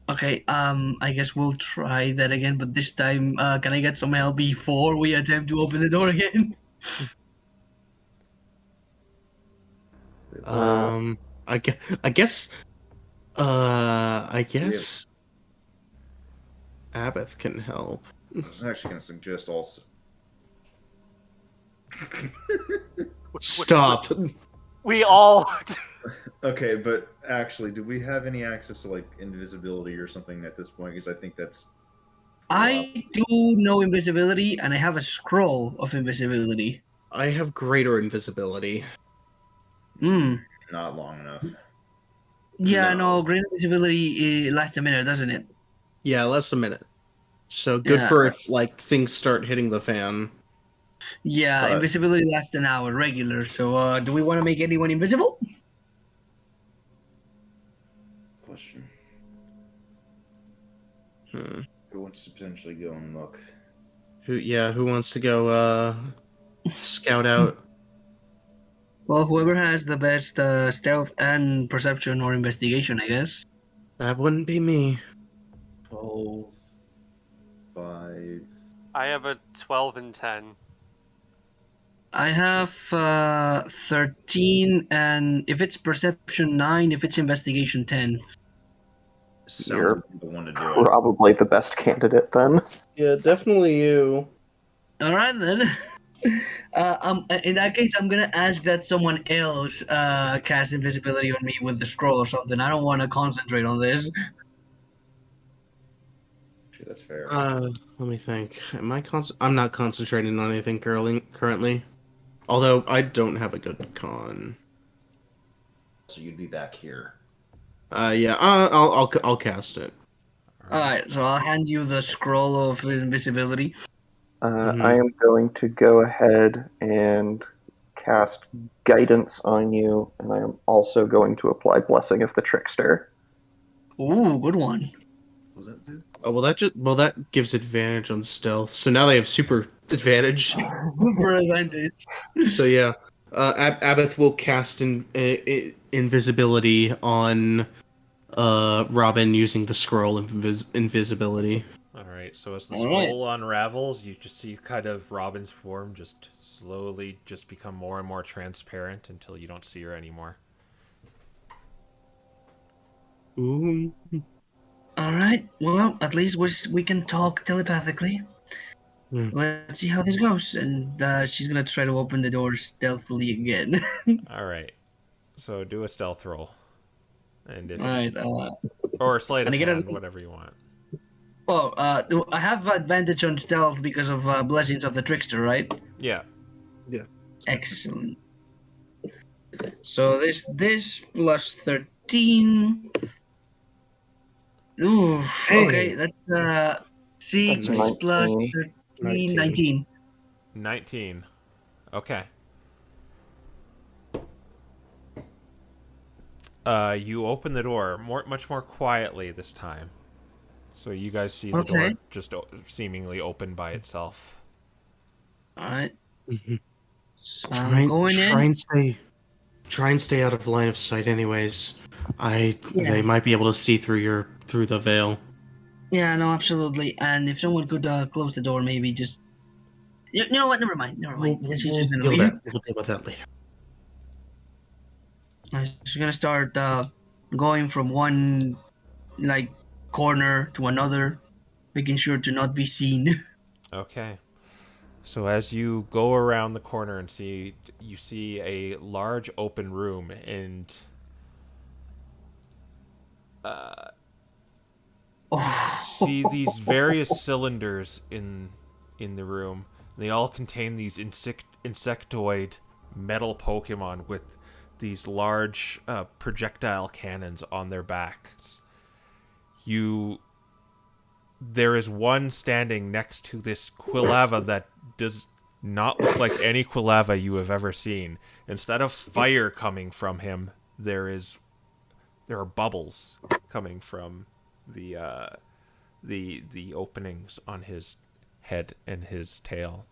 Speaker 2: Okay. I guess we'll try that again, but this time, can I get some help before we attempt to open the door again?
Speaker 5: I guess Abath can help.
Speaker 4: I was actually going to suggest also.
Speaker 5: Stop.
Speaker 6: We all.
Speaker 4: Okay, but actually, do we have any access to like invisibility or something at this point? Because I think that's.
Speaker 2: I do know invisibility, and I have a scroll of invisibility.
Speaker 5: I have greater invisibility.
Speaker 2: Hmm.
Speaker 4: Not long enough.
Speaker 2: Yeah,
Speaker 5: No.
Speaker 2: no, great invisibility lasts a minute, doesn't it?
Speaker 5: Yeah, less a minute. So good
Speaker 2: Yeah.
Speaker 5: for if like things start hitting the fan.
Speaker 2: Yeah,
Speaker 5: But-
Speaker 2: invisibility lasts an hour regular. So, do we want to make anyone invisible?
Speaker 4: Question.
Speaker 5: Hmm.
Speaker 4: Who wants to potentially go and look?
Speaker 5: Who wants to go scout out?
Speaker 2: Well, whoever has the best stealth and perception or investigation, I guess.
Speaker 5: That wouldn't be me.
Speaker 4: 12, 5.
Speaker 6: I have a 12 and 10.
Speaker 2: I have 13, and if it's perception 9, if it's investigation 10.
Speaker 4: Sounds
Speaker 3: You're
Speaker 4: like the one to do it.
Speaker 3: Probably the best candidate then.
Speaker 5: Yeah, definitely you.
Speaker 2: All right then. In that case, I'm gonna ask that someone else cast invisibility on me with the scroll or something. I don't want to concentrate on this.
Speaker 4: Sure, that's fair.
Speaker 5: Let me think. I'm not concentrating on anything currently. Although I don't have a good con.
Speaker 4: So you'd be back here.
Speaker 5: Yeah. I'll cast it.
Speaker 2: All right, so I'll hand you the scroll of invisibility.
Speaker 3: I am going to go ahead and cast guidance on you, and I am also going to apply Blessing of the Trickster.
Speaker 2: Ooh. Ooh, good one.
Speaker 4: Was that two?
Speaker 5: Oh well, that gives advantage on stealth. So now they have super advantage.
Speaker 2: Super advantage.
Speaker 5: So yeah, Abath will cast invisibility on Robin using the scroll invisibility.
Speaker 1: All right. So as the
Speaker 2: All right.
Speaker 1: scroll unravels, you just see kind of Robin's form just slowly just become more and more transparent until you don't see her anymore.
Speaker 5: Ooh.
Speaker 2: All right. Well, at least we can talk telepathically.
Speaker 5: Hmm.
Speaker 2: Let's see how this goes. And she's gonna try to open the door stealthily again.
Speaker 1: All right. So do a stealth roll, and if
Speaker 2: All right.
Speaker 1: or sleight of
Speaker 2: and I get
Speaker 1: hand,
Speaker 2: a-
Speaker 1: whatever you want.
Speaker 2: Well, I have advantage on stealth because of blessings of the trickster, right?
Speaker 1: Yeah.
Speaker 2: Excellent. So this plus 13. Ooh,
Speaker 5: Hey.
Speaker 2: okay, that's 6
Speaker 3: That's
Speaker 2: plus
Speaker 3: 19.
Speaker 2: 13, 19.
Speaker 1: 19. Okay. You open the door much more quietly this time. So you guys see the door
Speaker 2: Okay.
Speaker 1: just seemingly open by itself.
Speaker 2: Alright.
Speaker 5: Mhm.
Speaker 2: So I'm going in.
Speaker 5: Try and stay out of line of sight. Anyways,
Speaker 2: Yeah.
Speaker 5: they might be able to see through the veil.
Speaker 2: Yeah, no, absolutely. And if someone could close the door, maybe just. You know what? Never mind.
Speaker 5: We'll
Speaker 2: She's
Speaker 5: deal
Speaker 2: just gonna leave.
Speaker 5: with that later.
Speaker 2: She's gonna start going from one like corner to another, making sure to not be seen.
Speaker 1: Okay. So as you go around the corner and you see a large open room and see these various cylinders in the room. They all contain these insectoid metal Pokemon with these large projectile cannons on their backs. There is one standing next to this Quilava that does not look like any Quilava you have ever seen. Instead of fire coming from him, there are bubbles coming from the openings on his head and his tail.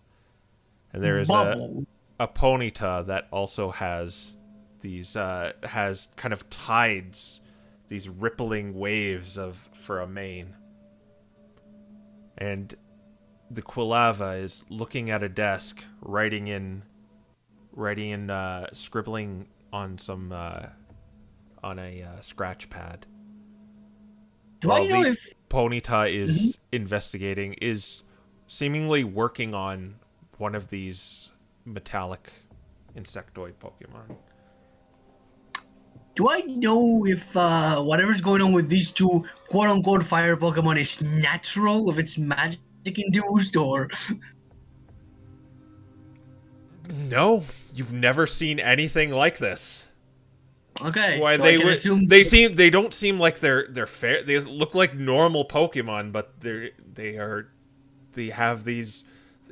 Speaker 1: And there is
Speaker 2: Bubble.
Speaker 1: a Ponyta that also has these has kind of tides, these rippling waves for a mane. And the Quilava is looking at a desk, scribbling on some on a scratch pad.
Speaker 2: Do I know
Speaker 1: the
Speaker 2: if
Speaker 1: Ponyta is investigating, is seemingly working on one of these metallic insectoid Pokemon.
Speaker 2: Do I know if whatever's going on with these two quote-unquote fire Pokemon is natural, if it's magic-induced, or...
Speaker 1: No, you've never seen anything like this.
Speaker 2: Okay.
Speaker 1: Why
Speaker 2: so I can assume
Speaker 1: they don't seem like they're fair. They look like normal Pokemon, but they have these.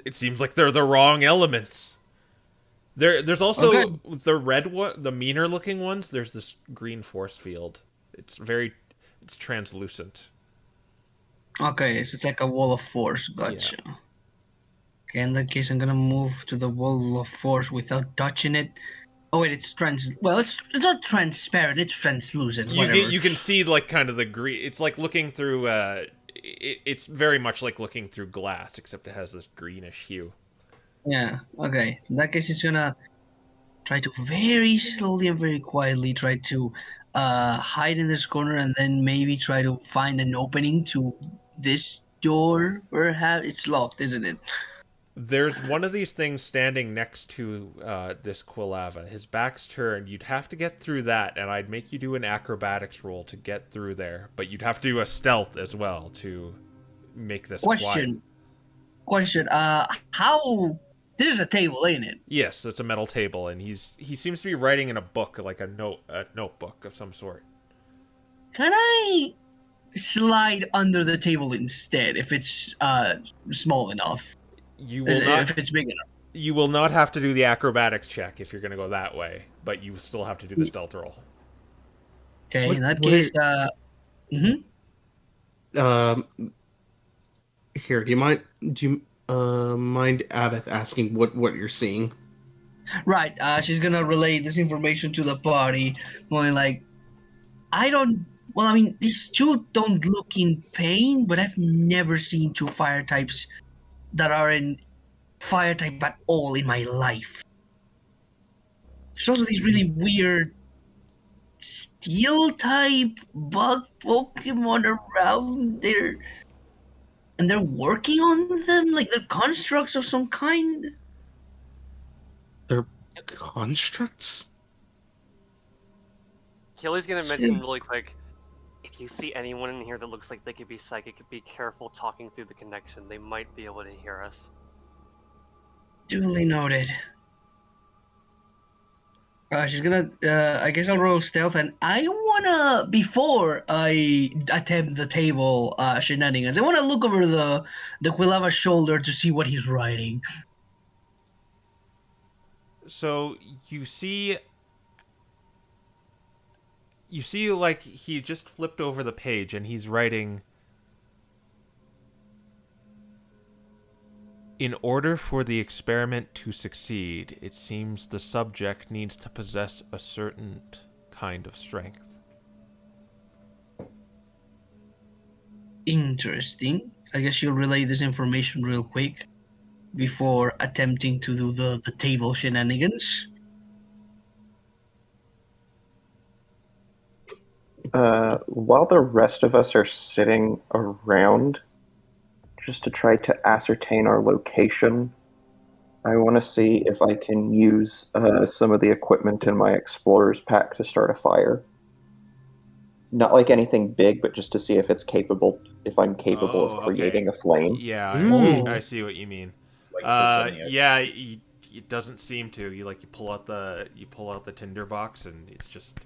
Speaker 1: It seems like they're the wrong elements. There's also
Speaker 2: Okay.
Speaker 1: the red one, the meaner looking ones. There's this green force field. It's translucent.
Speaker 2: Okay, so it's like a wall of force. Gotcha. Okay, in that case, I'm gonna move to the wall of force without touching it. Oh wait, it's it's not transparent. It's translucent. Whatever.
Speaker 1: You can see like kind of the green. It's like looking through. It's very much like looking through glass, except it has this greenish hue.
Speaker 2: Yeah. Okay. So in that case, it's gonna try to very slowly and very quietly try to hide in this corner, and then maybe try to find an opening to this door. Perhaps it's locked, isn't it?
Speaker 1: There's one of these things standing next to this Quilava. His back's turned. You'd have to get through that, and I'd make you do an acrobatics roll to get through there. But you'd have to do a stealth as well to make this quiet.
Speaker 2: Question. How? This is a table, ain't it?
Speaker 1: Yes, it's a metal table, and he seems to be writing in a book, like a notebook of some sort.
Speaker 2: Can I slide under the table instead if it's small enough?
Speaker 1: You will not.
Speaker 2: If it's big enough.
Speaker 1: You will not have to do the acrobatics check if you're going to go that way, but you still have to do the stealth roll.
Speaker 2: Okay,
Speaker 5: What-
Speaker 2: in that
Speaker 5: what
Speaker 2: case,
Speaker 5: Um, Here, do you mind Abbott asking what you're seeing?
Speaker 2: Right. She's gonna relay this information to the party, going like, I don't. Well, I mean, these two don't look in pain, but I've never seen two fire types that are in fire type at all in my life. There's also these really weird steel type bug Pokemon around there, and they're working on them like they're constructs of some kind.
Speaker 5: They're constructs?
Speaker 6: Kelly's gonna mention really quick. If you see anyone in here that looks like they could be psychic, be careful talking through the connection. They might be able to hear us.
Speaker 2: Duly noted. She's gonna. I guess I'll roll stealth, and I wanna before I attempt the table shenanigans. I wanna look over the Quilava's shoulder to see what he's writing.
Speaker 1: So you see like he just flipped over the page and he's writing, in order for the experiment to succeed, it seems the subject needs to possess a certain kind of strength.
Speaker 2: Interesting. I guess you'll relay this information real quick before attempting to do the table shenanigans.
Speaker 3: While the rest of us are sitting around, just to try to ascertain our location, I want to see if I can use some of the equipment in my explorer's pack to start a fire. Not like anything big, but just to see if I'm capable of creating a flame.
Speaker 1: Yeah, I see what you mean.
Speaker 4: Like plutonium.
Speaker 1: Yeah, it doesn't seem to. You pull out the tinder box and it's just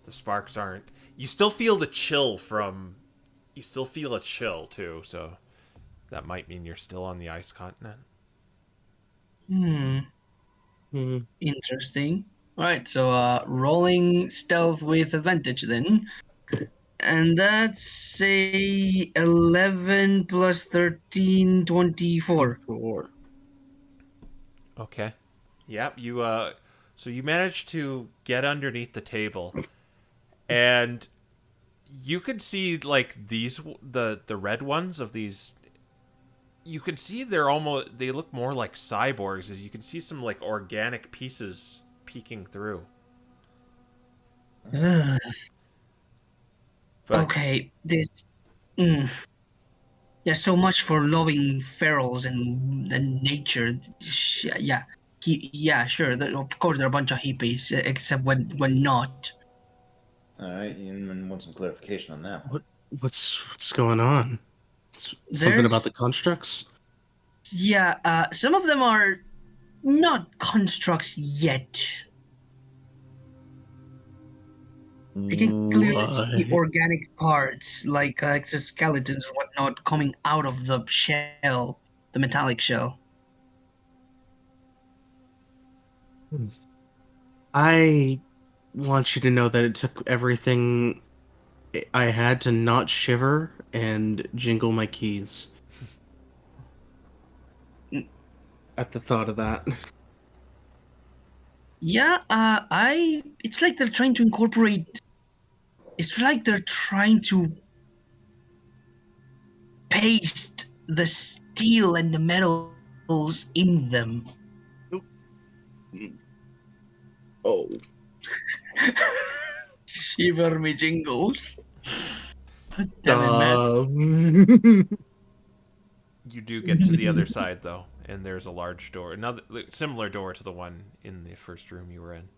Speaker 1: the sparks aren't. You still feel the chill from. You still feel a chill too, so that might mean you're still on the ice continent.
Speaker 2: Interesting. Alright, so rolling stealth with advantage then. And that's a 11 plus 13, 24.
Speaker 1: Okay. Yep, so you managed to get underneath the table. And you could see like these the red ones of these. You can see they look more like cyborgs, as you can see some like organic pieces peeking through. But,
Speaker 2: Okay, this. Yeah, so much for loving ferals and nature. Yeah, yeah, sure. Of course, they're a bunch of hippies, except when not.
Speaker 4: All right, and want some clarification on that.
Speaker 5: What's going on? Something about the constructs?
Speaker 2: Yeah, some of them are not constructs yet. I can clearly see organic parts, like exoskeletons and whatnot, coming out of the shell, the metallic shell.
Speaker 5: I want you to know that it took everything I had to not shiver and jingle my keys at the thought of that.
Speaker 2: Yeah, it's like they're trying to incorporate. It's like they're trying to paste the steel and the metals in them.
Speaker 5: Oh.
Speaker 2: Shiver me jingles.
Speaker 1: you do get to the other side though, and there's a large door, another similar door to the one in the first room you were in.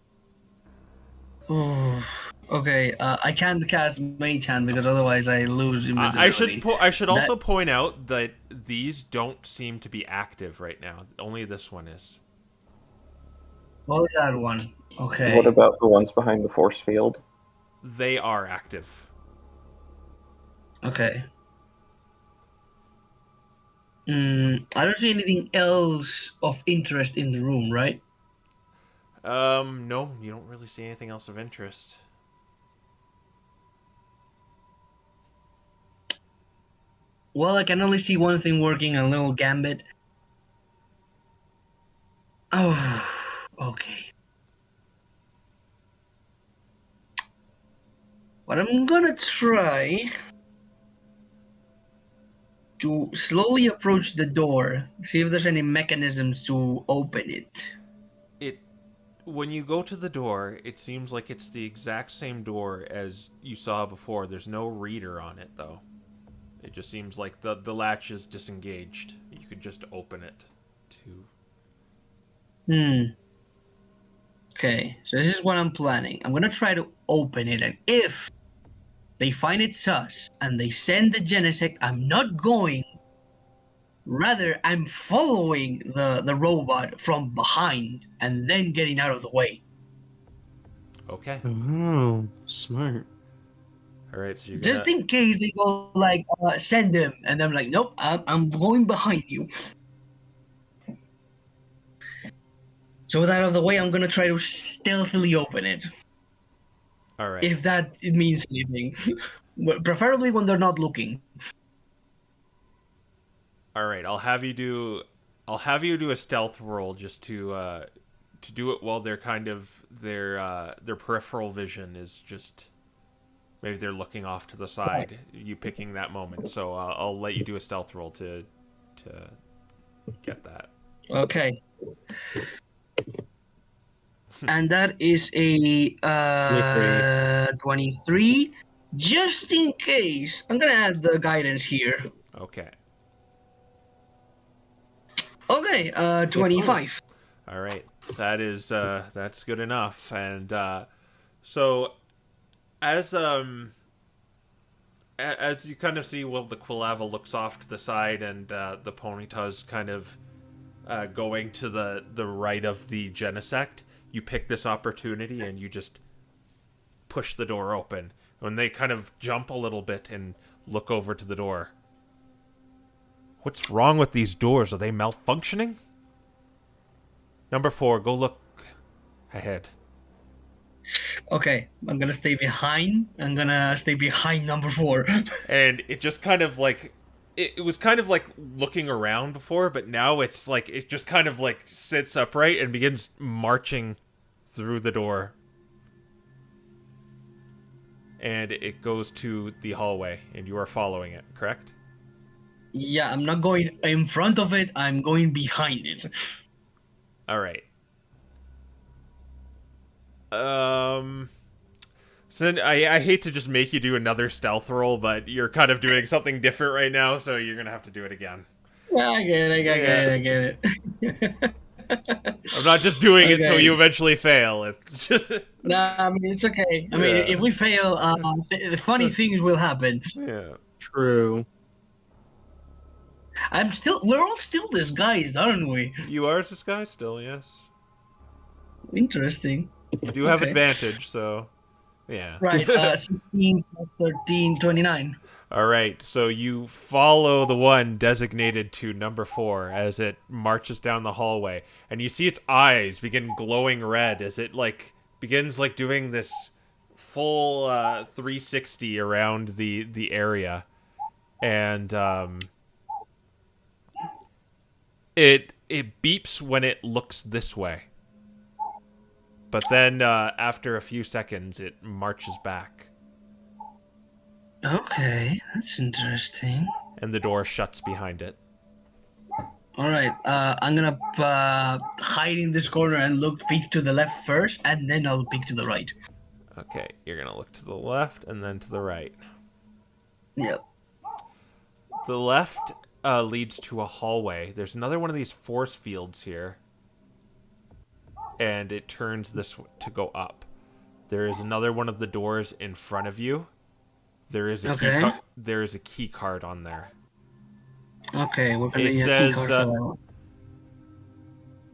Speaker 2: Oh, okay. I can't cast Mage Hand because otherwise I lose invincibility.
Speaker 1: I should also point out that these don't seem to be active right now. Only this one is.
Speaker 2: Only that one. Okay.
Speaker 3: What about the ones behind the force field?
Speaker 1: They are active.
Speaker 2: Okay. I don't see anything else of interest in the room, right?
Speaker 1: No, you don't really see anything else of interest.
Speaker 2: Well, I can only see one thing working, a little gambit. Oh, okay. But I'm gonna try to slowly approach the door, see if there's any mechanisms to open it.
Speaker 1: When you go to the door, it seems like it's the exact same door as you saw before. There's no reader on it, though. It just seems like the latch is disengaged. You could just open it to...
Speaker 2: Okay, so this is what I'm planning. I'm gonna try to open it, and if they find it sus and they send the Genesect, I'm not going. Rather, I'm following the robot from behind and then getting out of the way.
Speaker 1: Okay.
Speaker 5: Oh, smart.
Speaker 1: All right, so you're
Speaker 2: Just in case they go like, send him, and I'm like, nope, I'm going behind you. So with that out of the way, I'm gonna try to stealthily open it.
Speaker 1: All right.
Speaker 2: If it means anything. Preferably when they're not looking.
Speaker 1: All right, I'll have you do a stealth roll just to do it while they're kind of their peripheral vision is just maybe they're looking off to the side. You picking that moment, so I'll let you do a stealth roll to get that.
Speaker 2: Okay. And that is a 23. Just in case, I'm gonna add the guidance here.
Speaker 1: Okay.
Speaker 2: Okay, 25.
Speaker 1: All right. That's good enough. And so as you kind of see, well, the Quilava looks off to the side, and the Ponyta's kind of going to the right of the Genesect. You pick this opportunity and you just push the door open. When they kind of jump a little bit and look over to the door. What's wrong with these doors? Are they malfunctioning? Number 4, go look ahead.
Speaker 2: Okay, I'm gonna stay behind. I'm gonna stay behind number 4.
Speaker 1: And it just kind of like... It was kind of like looking around before, but now it's like it just kind of like sits upright and begins marching through the door. And it goes to the hallway, and you are following it, correct?
Speaker 2: Yeah, I'm not going in front of it, I'm going behind it.
Speaker 1: All right. So I hate to just make you do another stealth roll, but you're kind of doing something different right now, so you're gonna have to do it again.
Speaker 2: Yeah, I get it.
Speaker 1: I'm not just doing it so
Speaker 2: Okay.
Speaker 1: you eventually fail. It's just...
Speaker 2: Nah, I mean, it's okay. I mean, if we fail, funny things will happen.
Speaker 1: Yeah.
Speaker 5: True.
Speaker 2: We're all still disguised, aren't we?
Speaker 1: You are this guy still, yes.
Speaker 2: Interesting.
Speaker 1: You do have
Speaker 2: Okay.
Speaker 1: advantage, so yeah.
Speaker 2: Right, 16, 13, 29.
Speaker 1: All right, so you follow the one designated to number 4 as it marches down the hallway, and you see its eyes begin glowing red as it like begins like doing this full 360 around the area, and it beeps when it looks this way, but then after a few seconds, it marches back.
Speaker 2: Okay, that's interesting.
Speaker 1: And the door shuts behind it.
Speaker 2: All right, I'm gonna hide in this corner and peek to the left first, and then I'll peek to the right.
Speaker 1: Okay, you're gonna look to the left and then to the right.
Speaker 2: Yep.
Speaker 1: The left leads to a hallway. There's another one of these force fields here. And it turns this to go up. There is another one of the doors in front of you. There is a there is a key card on there.
Speaker 2: Okay, we're gonna
Speaker 1: It
Speaker 2: use a
Speaker 1: says,
Speaker 2: key card for that one.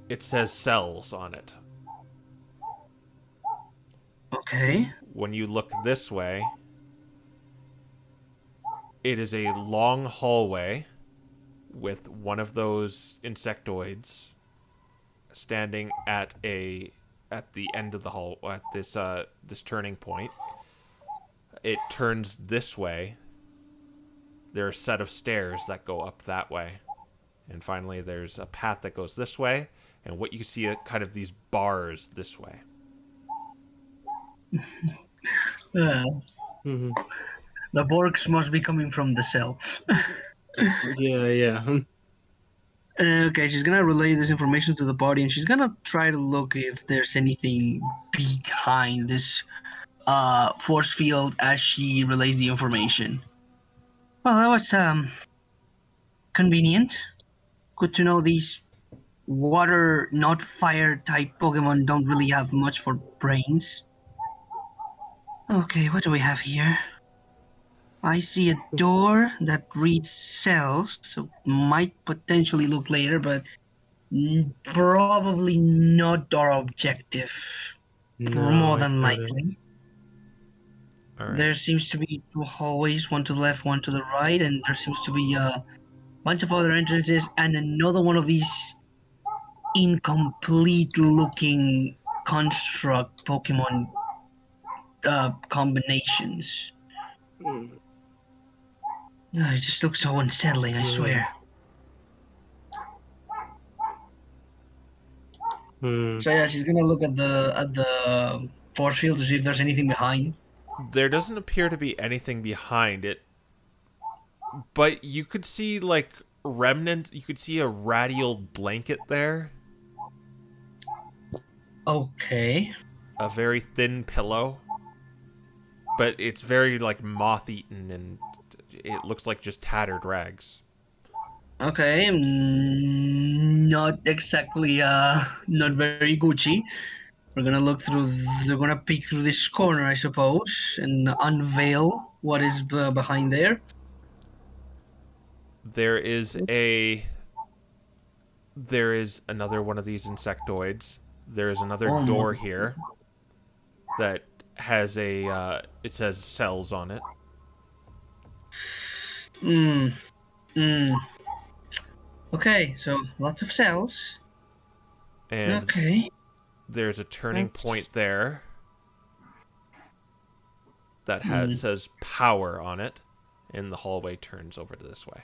Speaker 1: It says cells on it.
Speaker 2: Okay.
Speaker 1: When you look this way, it is a long hallway with one of those insectoids standing at the end of the hall at this turning point. It turns this way, there are a set of stairs that go up that way. And finally, there's a path that goes this way, and what you see are kind of these bars this way.
Speaker 5: Mhm.
Speaker 2: The Borgs must be coming from the cell.
Speaker 5: Yeah.
Speaker 2: Okay, she's gonna relay this information to the party, and she's gonna try to look if there's anything behind this force field as she relays the information. Well, that was convenient. Good to know these water, not fire type Pokemon don't really have much for brains. Okay, what do we have here? I see a door that reads cells, so might potentially look later, but probably not our objective.
Speaker 5: No,
Speaker 2: More
Speaker 5: I
Speaker 2: than
Speaker 5: doubt it.
Speaker 2: likely.
Speaker 1: All right.
Speaker 2: There seems to be 2 hallways, one to the left, one to the right, and there seems to be a bunch of other entrances and another one of these incomplete looking construct Pokemon combinations. It just looks so unsettling, I swear.
Speaker 5: Hmm.
Speaker 2: So yeah, she's gonna look at the force field to see if there's anything behind.
Speaker 1: There doesn't appear to be anything behind it, but you could see like remnant. You could see a radial blanket there,
Speaker 2: Okay.
Speaker 1: a very thin pillow, but it's very like moth-eaten and it looks like just tattered rags.
Speaker 2: Okay, not exactly not very Gucci. We're gonna look through. They're gonna peek through this corner, I suppose, and unveil what is behind there.
Speaker 1: There is another one of these insectoids. There is another
Speaker 2: Oh my-
Speaker 1: door here that has it says cells on it.
Speaker 2: Hmm. Hmm. Okay, so lots of cells.
Speaker 1: And
Speaker 2: Okay.
Speaker 1: there's a turning
Speaker 5: That's-
Speaker 1: point there that
Speaker 2: Hmm.
Speaker 1: says power on it, and the hallway turns over to this way.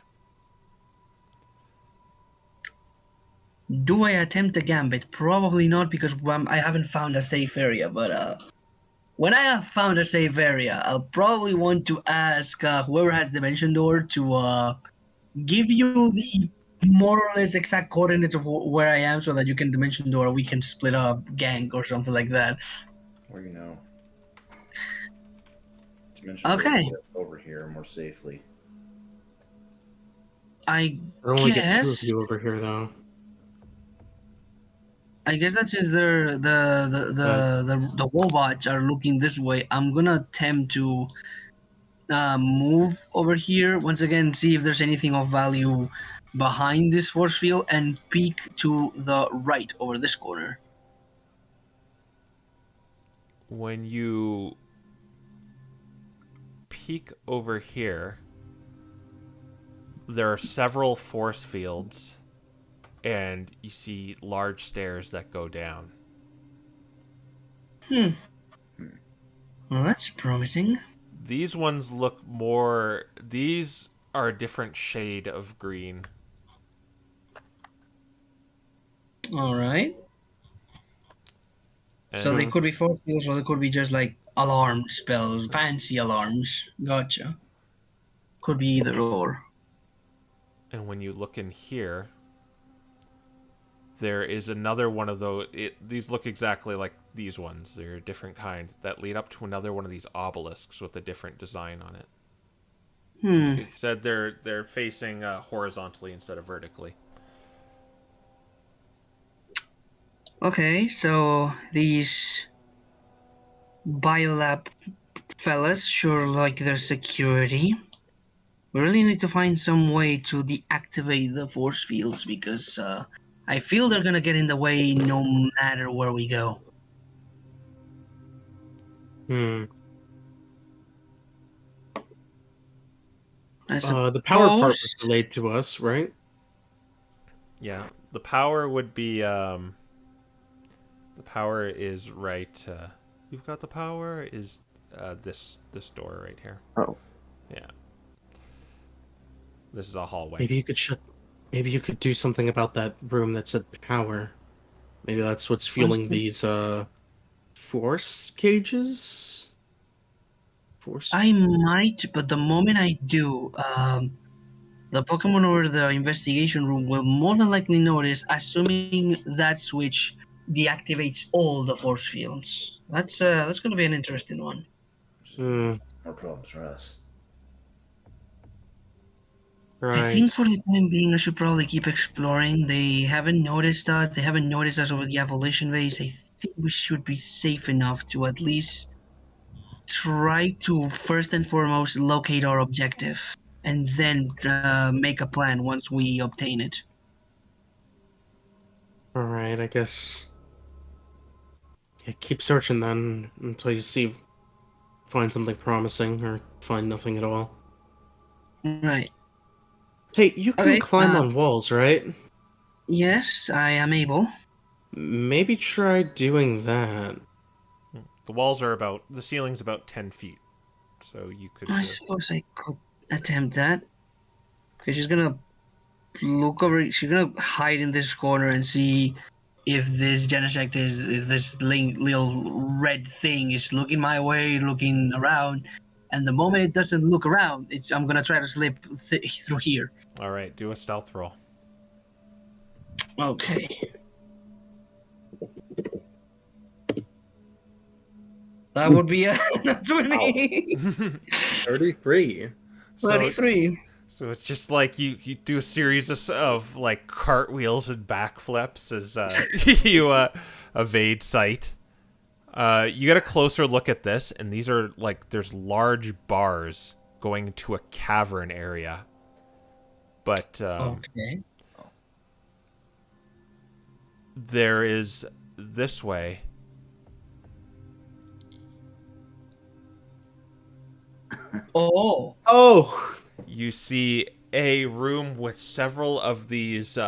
Speaker 2: Do I attempt a gambit? Probably not, because I haven't found a safe area. But when I have found a safe area, I'll probably want to ask whoever has Dimension Door to give you the more or less exact coordinates of where I am, so that you can Dimension Door. We can split up gang or something like that.
Speaker 4: Or you know, dimension
Speaker 2: Okay.
Speaker 4: over here more safely.
Speaker 2: I
Speaker 5: I only get 2 of
Speaker 2: guess.
Speaker 5: you over here, though.
Speaker 2: I guess that's since the robots are looking this way. I'm gonna attempt to move over here once again, see if there's anything of value behind this force field, and peek to the right over this corner.
Speaker 1: When you peek over here, there are several force fields, and you see large stairs that go down.
Speaker 2: Well, that's promising.
Speaker 1: These ones look more... These are a different shade of green.
Speaker 2: All right. So
Speaker 1: And
Speaker 2: they could be force fields, or they could be just like alarm spells, fancy alarms. Gotcha. Could be either or.
Speaker 1: And when you look in here, there is another one of those. These look exactly like these ones. They're a different kind that lead up to another one of these obelisks with a different design on it. It said they're facing horizontally instead of vertically.
Speaker 2: Okay, so these biolab fellas sure like their security. We really need to find some way to deactivate the force fields, because I feel they're gonna get in the way no matter where we go.
Speaker 5: Hmm.
Speaker 2: I
Speaker 5: The power part was
Speaker 2: suppose-
Speaker 5: relayed to us, right?
Speaker 1: Yeah, the power would be. The power is right. You've got the power. Is this door right here?
Speaker 3: Oh.
Speaker 1: Yeah. This is a hallway.
Speaker 5: Maybe you could Maybe you could do something about that room that's at power. Maybe that's what's fueling these force cages.
Speaker 2: I might, but the moment I do, the Pokemon or the investigation room will more than likely notice, assuming that switch deactivates all the force fields. That's going to be an interesting one.
Speaker 5: Hmm.
Speaker 4: No problems for us.
Speaker 5: Right.
Speaker 2: I think for the time being, I should probably keep exploring. They haven't noticed us. They haven't noticed us over the evolution phase. I think we should be safe enough to at least try to first and foremost locate our objective, and then make a plan once we obtain it.
Speaker 5: Alright, I guess. Yeah, keep searching then until you find something promising or find nothing at all.
Speaker 2: Right.
Speaker 5: Hey, you can
Speaker 2: Okay,
Speaker 5: climb on walls, right?
Speaker 2: Yes, I am able.
Speaker 5: Maybe try doing that.
Speaker 1: The ceiling's about 10 feet. So you could...
Speaker 2: I suppose I could attempt that. Okay, she's gonna look over. She's gonna hide in this corner and see if this Genesect is this little red thing is looking my way, looking around. And the moment it doesn't look around, I'm gonna try to slip through here.
Speaker 1: All right, do a stealth roll.
Speaker 2: Okay. That would be a 20.
Speaker 5: 33.
Speaker 2: 33.
Speaker 1: So it's just like you do a series of like cartwheels and backflips as you evade sight. You get a closer look at this, and these are like there's large bars going to a cavern area. But
Speaker 2: Okay.
Speaker 1: there is this way.
Speaker 2: Oh.
Speaker 5: Oh!
Speaker 1: You see a room with several of these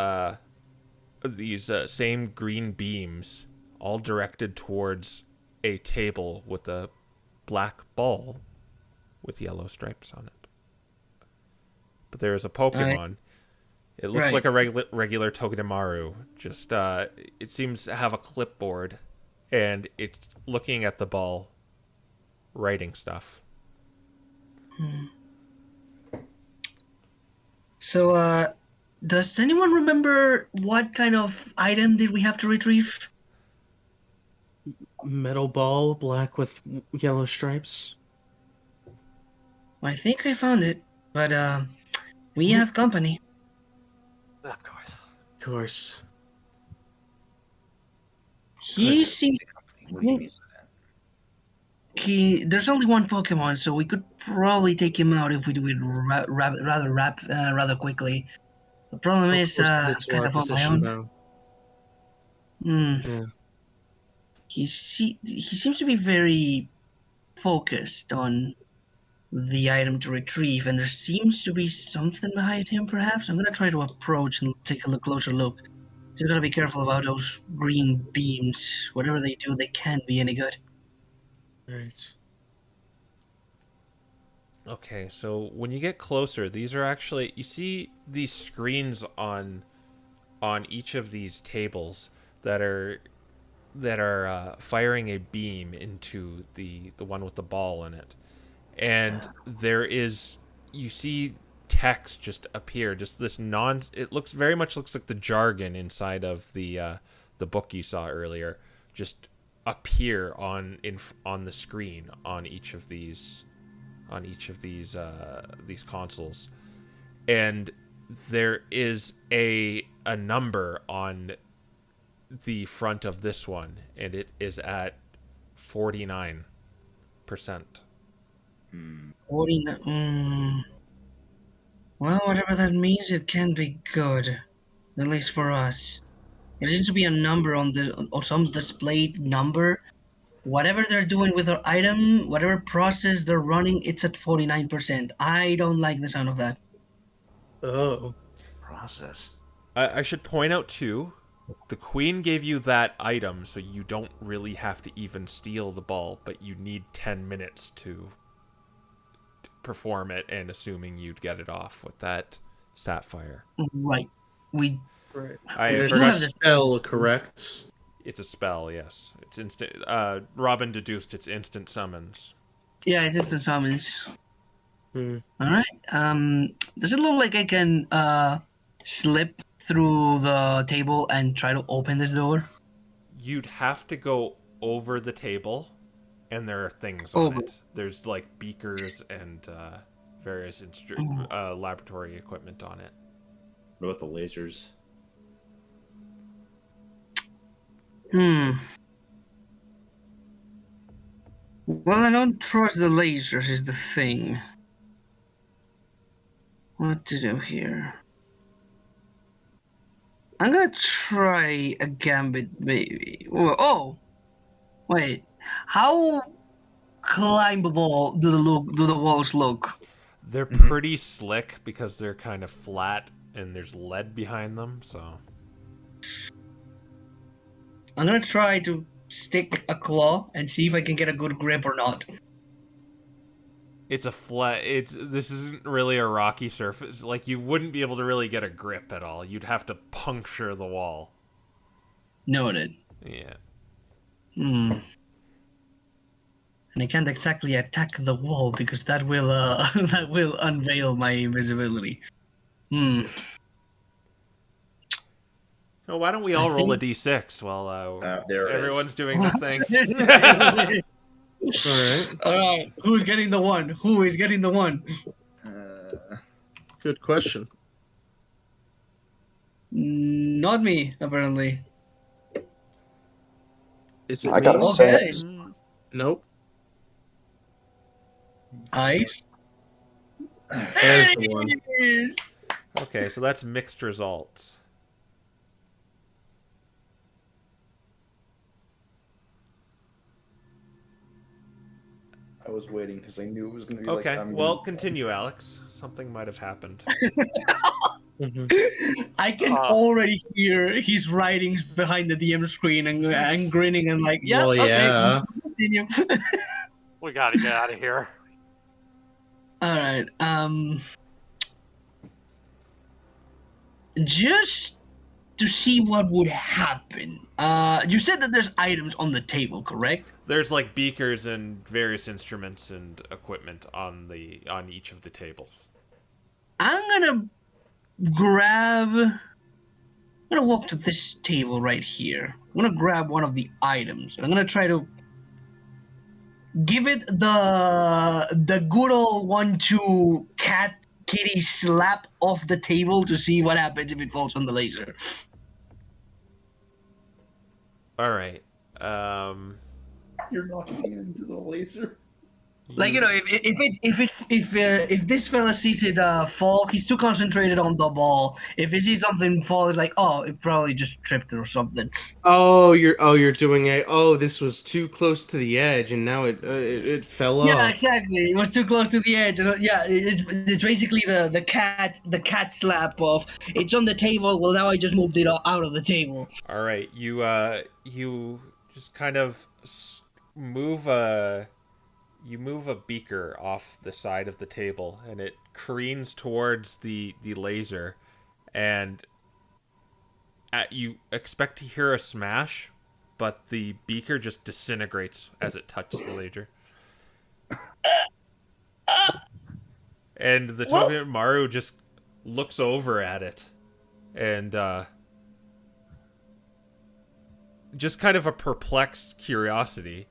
Speaker 1: same green beams, all directed towards a table with a black ball with yellow stripes on it. But there is a Pokemon. It looks like a regular Togedemaru. Just it seems to have a clipboard, and it's looking at the ball, writing stuff.
Speaker 2: So, does anyone remember what kind of item did we have to retrieve?
Speaker 5: Metal ball, black with yellow stripes.
Speaker 2: I think I found it, but we have company.
Speaker 6: Of course.
Speaker 5: Of course.
Speaker 2: He seems
Speaker 4: What do you mean by that?
Speaker 2: there's only one Pokemon, so we could probably take him out if we do it rather quickly. The problem is
Speaker 5: It's
Speaker 2: kind
Speaker 5: our
Speaker 2: of on my
Speaker 5: position
Speaker 2: own.
Speaker 5: now. Yeah.
Speaker 2: He seems to be very focused on the item to retrieve, and there seems to be something behind him. Perhaps I'm gonna try to approach and take a closer look. Just gotta be careful about those green beams. Whatever they do, they can't be any good.
Speaker 5: Right.
Speaker 1: Okay, so when you get closer, these are actually you see these screens on each of these tables that are firing a beam into the one with the ball in it, and you see text just appear, just this it very much looks like the jargon inside of the book you saw earlier, just appear on the screen on each of these consoles, and there is a number on the front of this one, and it is at 49%.
Speaker 2: 49. Well, whatever that means, it can be good, at least for us. There seems to be a number or some displayed number. Whatever they're doing with their item, whatever process they're running, it's at 49%. I don't like the sound of that.
Speaker 5: Oh.
Speaker 4: Process.
Speaker 1: I should point out too, the queen gave you that item, so you don't really have to even steal the ball, but you need 10 minutes to perform it, and assuming you'd get it off with that sapphire.
Speaker 2: Right. We.
Speaker 1: I
Speaker 5: It's
Speaker 2: do
Speaker 5: a
Speaker 2: have
Speaker 1: forgot.
Speaker 2: this-
Speaker 5: spell, correct?
Speaker 1: It's a spell. Yes, it's instant. Robin deduced it's instant summons.
Speaker 2: Yeah, it's instant summons.
Speaker 5: Hmm.
Speaker 2: All right. Does it look like I can slip through the table and try to open this door?
Speaker 1: You'd have to go over the table, and there are things on
Speaker 2: Over.
Speaker 1: it. There's like beakers and various laboratory equipment on it.
Speaker 4: What about the lasers?
Speaker 2: Well, I don't trust the lasers is the thing. What to do here? I'm gonna try a gambit, maybe. Oh, wait. How climbable do the walls look?
Speaker 1: They're pretty slick because they're kind of flat and there's lead behind them. So
Speaker 2: I'm gonna try to stick a claw and see if I can get a good grip or not.
Speaker 1: it's a flat. This isn't really a rocky surface. Like you wouldn't be able to really get a grip at all. You'd have to puncture the wall.
Speaker 2: Noted.
Speaker 1: Yeah.
Speaker 2: And I can't exactly attack the wall because that will that will unveil my invisibility.
Speaker 1: Oh, why don't we all roll a d6 while
Speaker 4: There it is.
Speaker 1: everyone's doing the thing?
Speaker 5: All right.
Speaker 2: All right. Who's getting the one? Who is getting the one?
Speaker 5: Good question.
Speaker 2: Not me, apparently.
Speaker 5: Is it
Speaker 3: I got a
Speaker 5: me?
Speaker 2: Okay.
Speaker 3: 6.
Speaker 5: Nope.
Speaker 2: Ice.
Speaker 5: There's the one.
Speaker 1: Okay, so that's mixed results.
Speaker 4: I was waiting because I knew it was going to be
Speaker 1: Okay,
Speaker 4: like...
Speaker 1: well, continue, Alex. Something might have happened.
Speaker 2: I can already hear his writings behind the DM screen and grinning and like, yeah,
Speaker 5: Well,
Speaker 2: okay,
Speaker 5: yeah.
Speaker 2: continue.
Speaker 6: We gotta get out of here.
Speaker 2: All right. Just to see what would happen. You said that there's items on the table, correct?
Speaker 1: There's like beakers and various instruments and equipment on each of the tables.
Speaker 2: I'm gonna walk to this table right here. I'm gonna grab one of the items. I'm gonna try to give it the good old 1-2 kitty slap off the table to see what happens if it falls on the laser.
Speaker 1: All right.
Speaker 4: You're knocking me into the laser.
Speaker 2: Like, you know, if this fella sees it fall, he's too concentrated on the ball. If he sees something fall, it's like, oh, it probably just tripped or something.
Speaker 5: You're doing it. Oh, this was too close to the edge, and now it fell off.
Speaker 2: Yeah, exactly. It was too close to the edge. Yeah, it's basically the cat slap of it's on the table. Well, now I just moved it out of the table.
Speaker 1: All right, you just kind of move a beaker off the side of the table, and it careens towards the laser, and you expect to hear a smash, but the beaker just disintegrates as it touches the laser. And the Togedemaru just looks over at it, and just kind of a perplexed curiosity.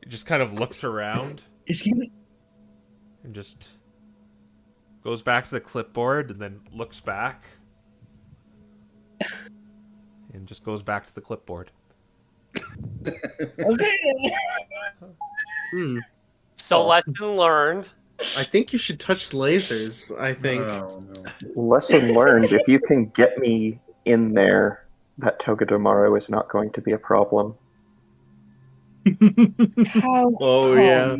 Speaker 1: It just kind of looks around and just goes back to the clipboard and then looks back and just goes back to the clipboard.
Speaker 2: Okay.
Speaker 6: So lesson learned.
Speaker 5: I think you should touch lasers. I think.
Speaker 4: Oh, no.
Speaker 3: Lesson learned, if you can get me in there, that Togedemaru is not going to be a problem.
Speaker 5: Oh yeah.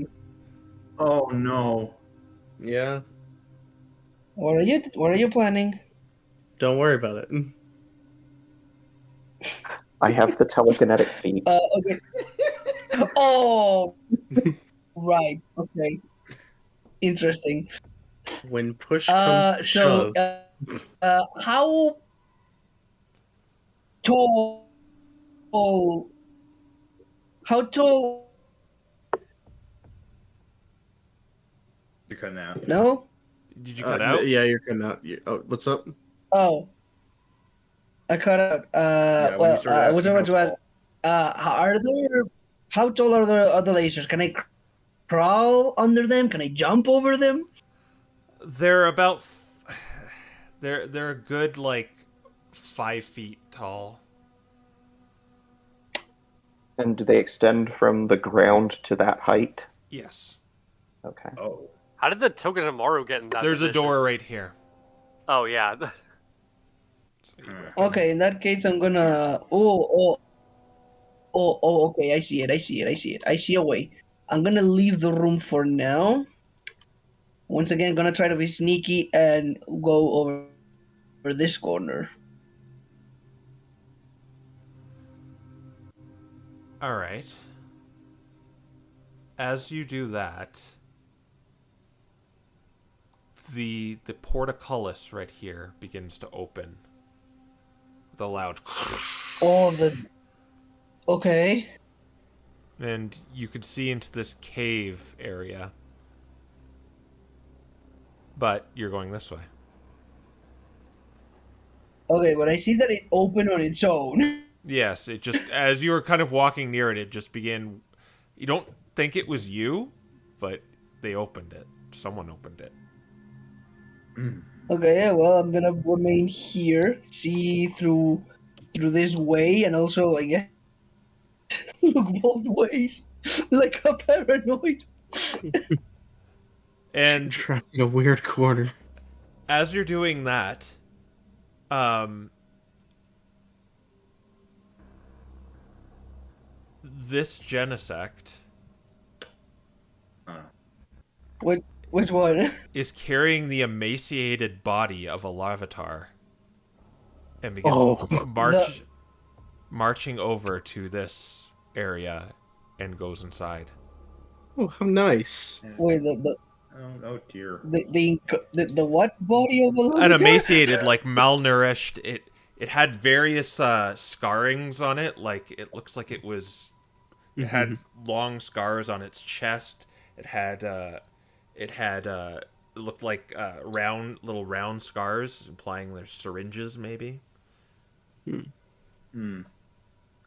Speaker 4: Oh, no.
Speaker 5: Yeah.
Speaker 2: What are you planning?
Speaker 5: Don't worry about it.
Speaker 3: I have the telekinetic feat.
Speaker 2: Okay. Oh, right. Okay. interesting.
Speaker 5: When push comes to shove,
Speaker 2: How tall? How tall?
Speaker 4: You're cutting out.
Speaker 2: No.
Speaker 1: Did you cut out?
Speaker 5: yeah, you're cutting out. Oh, what's up?
Speaker 2: Oh, I cut out.
Speaker 4: Yeah, when you started
Speaker 2: I was
Speaker 4: asking
Speaker 2: about to
Speaker 4: how
Speaker 2: ask. Are there? How tall are the lasers? Can I crawl under them? Can I jump over them?
Speaker 1: They're about. They're a good like 5 feet tall.
Speaker 3: And do they extend from the ground to that height?
Speaker 1: Yes.
Speaker 3: Okay.
Speaker 4: Oh.
Speaker 6: How did the Togedemaru get in that
Speaker 1: There's a
Speaker 6: position?
Speaker 1: door right here.
Speaker 6: Oh, yeah.
Speaker 1: So you reckon-
Speaker 2: Okay, in that case, I'm gonna. Okay. I see it. I see a way. I'm gonna leave the room for now. Once again, gonna try to be sneaky and go over this corner.
Speaker 1: All right. As you do that, the portcullis right here begins to open with a loud,
Speaker 2: Oh, okay.
Speaker 1: and you could see into this cave area. But you're going this way.
Speaker 2: Okay, but I see that it opened on its own.
Speaker 1: Yes, it just as you were kind of walking near it, it just began. You don't think it was you, but they opened it. Someone opened it.
Speaker 2: Okay, yeah, well, I'm gonna remain here, see through this way, and also, I guess, look both ways, like a paranoid.
Speaker 1: And
Speaker 5: Trapped in a weird corner.
Speaker 1: as you're doing that, this Genesect
Speaker 2: Which one?
Speaker 1: is carrying the emaciated body of a Larvitar and begins marching over to this area and goes inside.
Speaker 5: Oh, how nice.
Speaker 2: Wait, the
Speaker 4: Oh dear.
Speaker 2: the what body of a
Speaker 1: An
Speaker 2: Larvitar?
Speaker 1: emaciated, like malnourished. It had various scarrings on it. Like it looks like it was. It had long scars on its chest. It looked like little round scars, implying they're syringes, maybe.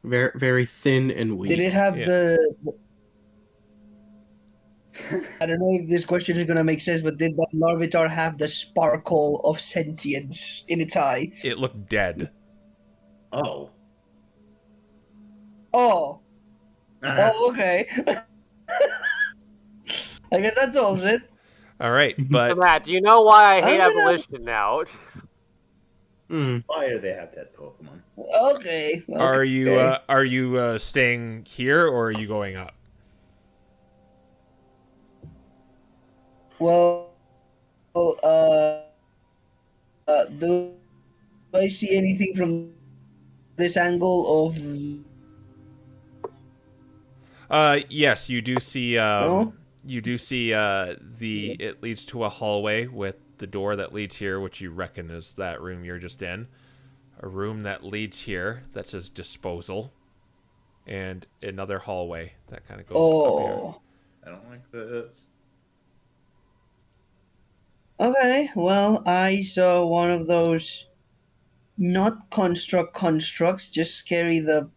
Speaker 5: Very, very thin and weak.
Speaker 2: Did it have
Speaker 1: Yeah.
Speaker 2: the? I don't know if this question is gonna make sense, but did that Larvitar have the sparkle of sentience in its eye?
Speaker 1: It looked dead.
Speaker 4: Oh.
Speaker 2: Oh, okay. I guess that solves it.
Speaker 1: All right,
Speaker 6: So
Speaker 1: but
Speaker 6: Matt, do you know why I hate
Speaker 2: I'm gonna-
Speaker 6: abolition now?
Speaker 4: Why do they have that Pokemon?
Speaker 2: Okay.
Speaker 1: are you staying here or are you going up?
Speaker 2: Well, do I see anything from this angle of?
Speaker 1: Yes, you do see.
Speaker 2: No?
Speaker 1: You do see it leads to a hallway with the door that leads here, which you reckon is that room you're just in. A room that leads here that says disposal, and another hallway that kind of goes up here.
Speaker 2: Oh.
Speaker 4: I don't like this.
Speaker 2: Okay. Well, I saw one of those, not constructs, just carry the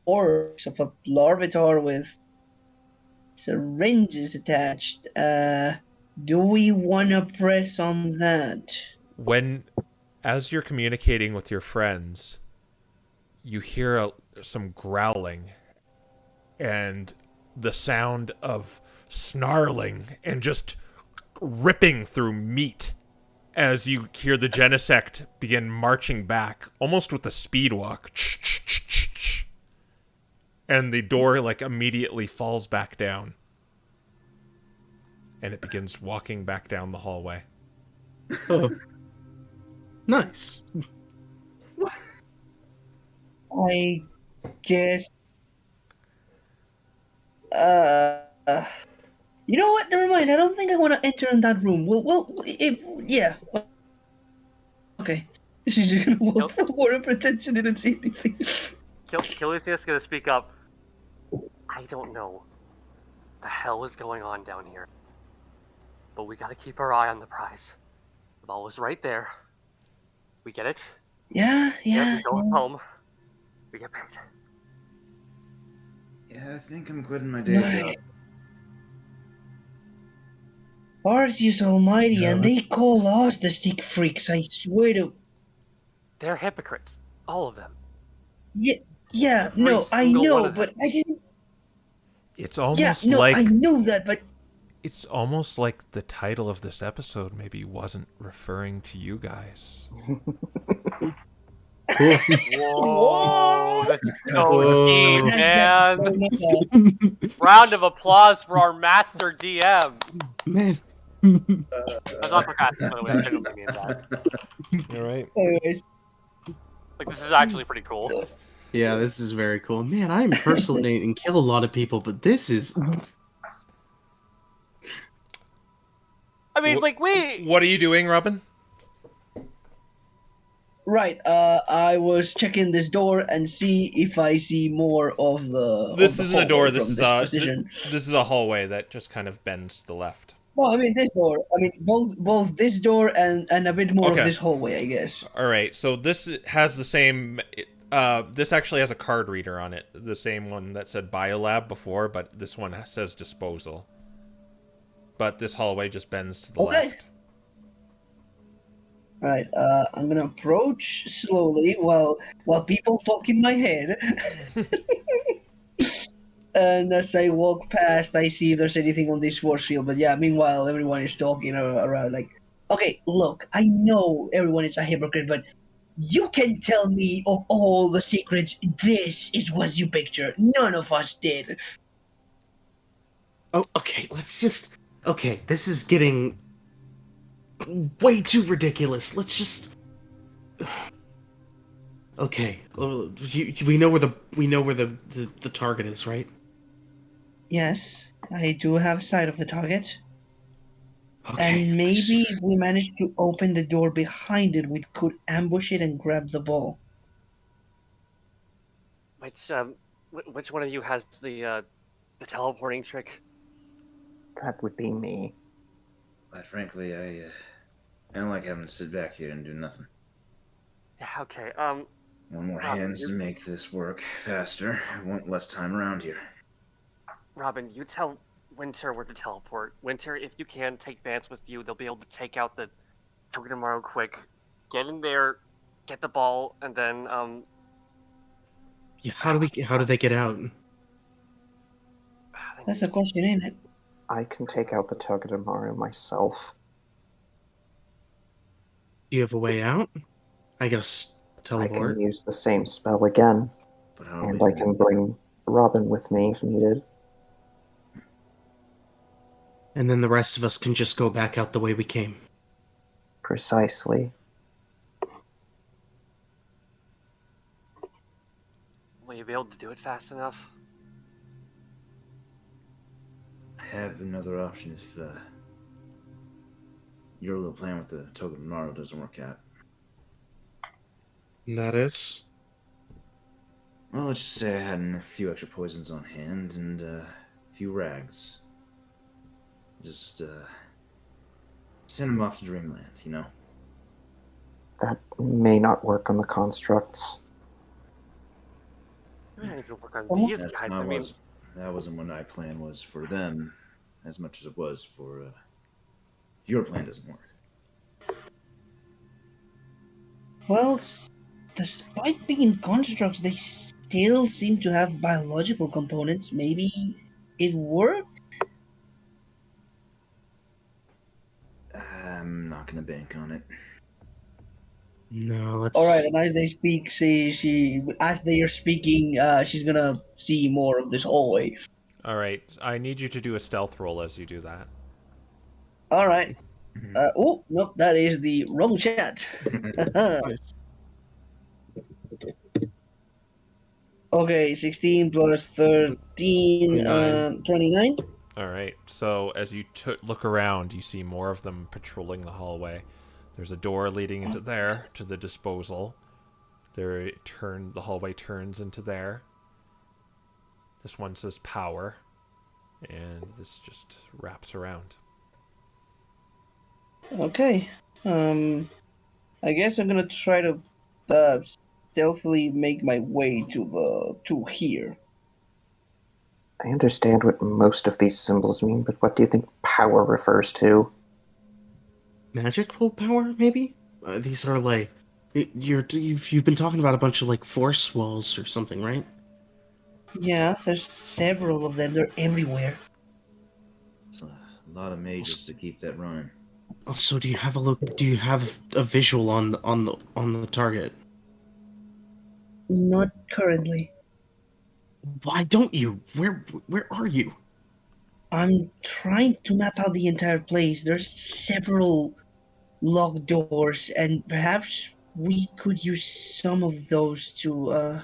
Speaker 2: orcs of a Larvitar with syringes attached. Do we want to press on that?
Speaker 1: As you're communicating with your friends, you hear some growling and the sound of snarling and just ripping through meat as you hear the Genesect begin marching back, almost with a speed walk. And the door like immediately falls back down. And it begins walking back down the hallway.
Speaker 5: Oh. Nice.
Speaker 2: I guess. You know what? Never mind. I don't think I want to enter in that room. Yeah. Okay. She's just gonna walk forward and pretend she didn't see anything.
Speaker 6: Killucius gonna speak up. I don't know the hell is going on down here, but we gotta keep our eye on the prize. The ball was right there. We get it.
Speaker 2: Yeah.
Speaker 6: We go home. We get paid.
Speaker 4: Yeah, I think I'm quitting my day job.
Speaker 2: Arceus Almighty,
Speaker 5: Yeah,
Speaker 2: and they call us the sick freaks. I swear to.
Speaker 6: They're hypocrites, all of them.
Speaker 2: Yeah.
Speaker 6: Every
Speaker 2: No, I
Speaker 6: single one
Speaker 2: know,
Speaker 6: of them.
Speaker 2: but I didn't.
Speaker 1: It's
Speaker 2: Yeah.
Speaker 1: almost
Speaker 2: No,
Speaker 1: like
Speaker 2: I know that, but.
Speaker 1: it's almost like the title of this episode maybe wasn't referring to you guys.
Speaker 5: Cool.
Speaker 6: Whoa, this is so
Speaker 5: Whoa.
Speaker 6: deep, man.
Speaker 2: Man.
Speaker 6: Round of applause for our master DM.
Speaker 5: Man.
Speaker 6: That's not sarcastic, by the way. I genuinely mean that.
Speaker 1: All right.
Speaker 2: Anyways,
Speaker 6: Like, this is actually pretty cool.
Speaker 5: Yeah, this is very cool. Man, I impersonate and kill a lot of people, but this is...
Speaker 6: I mean, like, we...
Speaker 1: What are you doing, Robin?
Speaker 2: right. I was checking this door and see if I see more of the.
Speaker 1: This
Speaker 2: of the
Speaker 1: isn't a door.
Speaker 2: hallway
Speaker 1: This
Speaker 2: from
Speaker 1: is
Speaker 2: position.
Speaker 1: this is a hallway that just kind of bends to the left.
Speaker 2: Well, I mean this door. I mean both this door and a bit more
Speaker 1: Okay.
Speaker 2: of this hallway, I guess.
Speaker 1: All right. So this has the same. This actually has a card reader on it. The same one that said Biolab before, but this one says disposal. But this hallway just bends to the
Speaker 2: Okay.
Speaker 1: left.
Speaker 2: Right. I'm gonna approach slowly while people talk in my head. And as I walk past, I see if there's anything on this force field. But yeah, meanwhile, everyone is talking around like, okay, look, I know everyone is a hypocrite, but you can tell me of all the secrets. This is what you picture. None of us did.
Speaker 5: Oh, okay, let's just... Okay, this is getting way too ridiculous. Let's just... Okay, we know where the target is, right?
Speaker 2: Yes, I do have sight of the target.
Speaker 5: Okay.
Speaker 2: And maybe if we manage to open the door behind it, we could ambush it and grab the ball.
Speaker 6: Which one of you has the teleporting trick?
Speaker 3: That would be me.
Speaker 4: But frankly, I don't like having to sit back here and do nothing.
Speaker 6: Yeah, okay,
Speaker 4: One more
Speaker 6: Robin,
Speaker 4: hands to make this work faster. I want less time around here.
Speaker 6: Robin, you tell Winter where to teleport. Winter, if you can, take Vance with you. They'll be able to take out the Togedemaru quick. Get in there, get the ball, and then,
Speaker 5: Yeah, how do they get out?
Speaker 2: That's the question, ain't it?
Speaker 3: I can take out the Togedemaru myself.
Speaker 5: Do you have a way out? I guess
Speaker 3: I
Speaker 5: teleport.
Speaker 3: can use the same spell again,
Speaker 4: But how
Speaker 3: and
Speaker 4: are we
Speaker 3: I can bring Robin with me if needed.
Speaker 5: And then the rest of us can just go back out the way we came.
Speaker 3: Precisely.
Speaker 6: will you be able to do it fast enough?
Speaker 4: I have another option if your little plan with the Togedemaru doesn't work out.
Speaker 5: And that is?
Speaker 4: Well, let's just say I had a few extra poisons on hand and a few rags. Just send them off to Dreamland, you know?
Speaker 3: That may not work on the constructs.
Speaker 6: Man, you can work on these
Speaker 4: That's
Speaker 6: guys.
Speaker 4: not
Speaker 6: I mean,
Speaker 4: that wasn't what my plan was for them, as much as it was for your plan doesn't work.
Speaker 2: Well, despite being constructs, they still seem to have biological components. Maybe it worked?
Speaker 4: I'm not gonna bank on it.
Speaker 5: No, let's...
Speaker 2: Alright, and as they speak, as they are speaking, she's gonna see more of this hallway.
Speaker 1: All right. I need you to do a stealth roll as you do that.
Speaker 2: Alright. Oh, nope, that is the wrong chat.
Speaker 5: Nice.
Speaker 2: Okay, 16 plus 13, 29.
Speaker 1: All right. So as you look around, you see more of them patrolling the hallway. There's a door leading into there to the disposal. The hallway turns into there. This one says power, and this just wraps around.
Speaker 2: Okay. I guess I'm gonna try to stealthily make my way to here.
Speaker 3: I understand what most of these symbols mean, but what do you think power refers to?
Speaker 5: Magical power, maybe? These are like you've been talking about a bunch of like force walls or something, right?
Speaker 2: Yeah, there's several of them. They're everywhere.
Speaker 4: It's a lot of mages to keep that running.
Speaker 5: Also, do you have a look? Do you have a visual on the target?
Speaker 2: Not currently.
Speaker 5: Why don't you? Where are you?
Speaker 2: I'm trying to map out the entire place. There's several locked doors, and perhaps we could use some of those to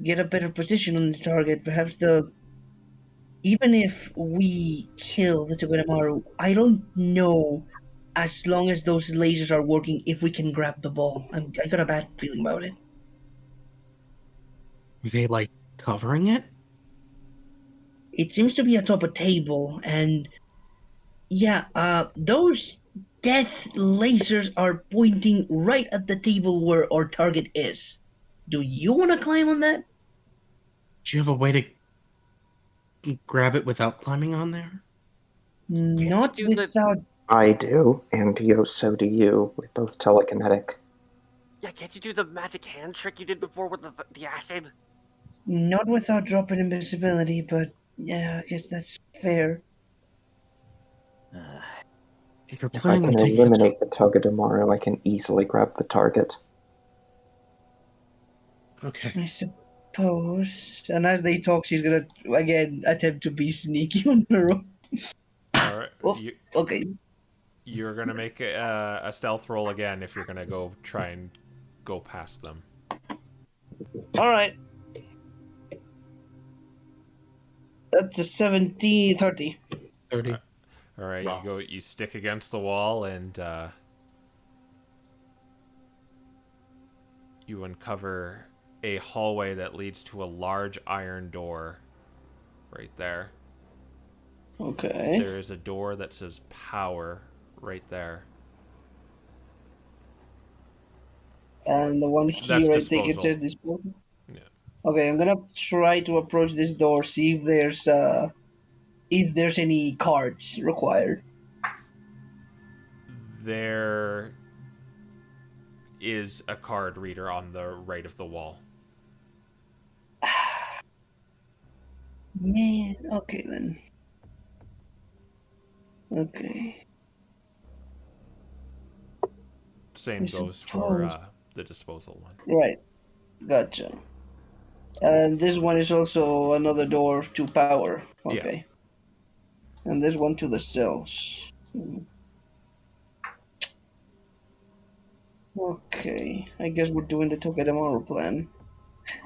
Speaker 2: get a better position on the target. Perhaps even if we kill the Togedemaru, I don't know as long as those lasers are working if we can grab the ball. I got a bad feeling about it.
Speaker 5: Are they like covering it?
Speaker 2: It seems to be atop a table, and yeah, those death lasers are pointing right at the table where our target is. Do you want to climb on that?
Speaker 5: Do you have a way to grab it without climbing on there?
Speaker 2: Not
Speaker 6: do the-
Speaker 2: without.
Speaker 3: I do, and so do you. We're both telekinetic.
Speaker 6: Yeah, can't you do the magic hand trick you did before with the acid?
Speaker 2: Not without dropping invisibility, but yeah, I guess that's fair.
Speaker 5: If you're
Speaker 3: If I
Speaker 5: planning
Speaker 3: can
Speaker 5: on taking
Speaker 3: eliminate the Togedemaru, I can easily grab the target.
Speaker 5: Okay.
Speaker 2: I suppose. And as they talk, she's gonna again attempt to be sneaky on her own.
Speaker 1: All right.
Speaker 2: Oh, okay.
Speaker 1: You're going to make a stealth roll again if you're going to go try and go past them.
Speaker 2: All right. That's a 30.
Speaker 5: 30.
Speaker 1: All right,
Speaker 4: Wow.
Speaker 1: you stick against the wall, and you uncover a hallway that leads to a large iron door right there.
Speaker 2: Okay.
Speaker 1: There is a door that says power right there.
Speaker 2: And the one
Speaker 1: That's
Speaker 2: here, I think it
Speaker 1: disposal.
Speaker 2: says disposal.
Speaker 1: Yeah.
Speaker 2: Okay, I'm gonna try to approach this door, see if there's any cards required.
Speaker 1: There is a card reader on the right of the wall.
Speaker 2: Man, okay then. Okay.
Speaker 1: Same
Speaker 2: I
Speaker 1: goes for
Speaker 2: suppose.
Speaker 1: the disposal one.
Speaker 2: Right. Gotcha. And this one is also another door to power. Okay. And this one to the cells. Okay. I guess we're doing the Tokedemaru plan.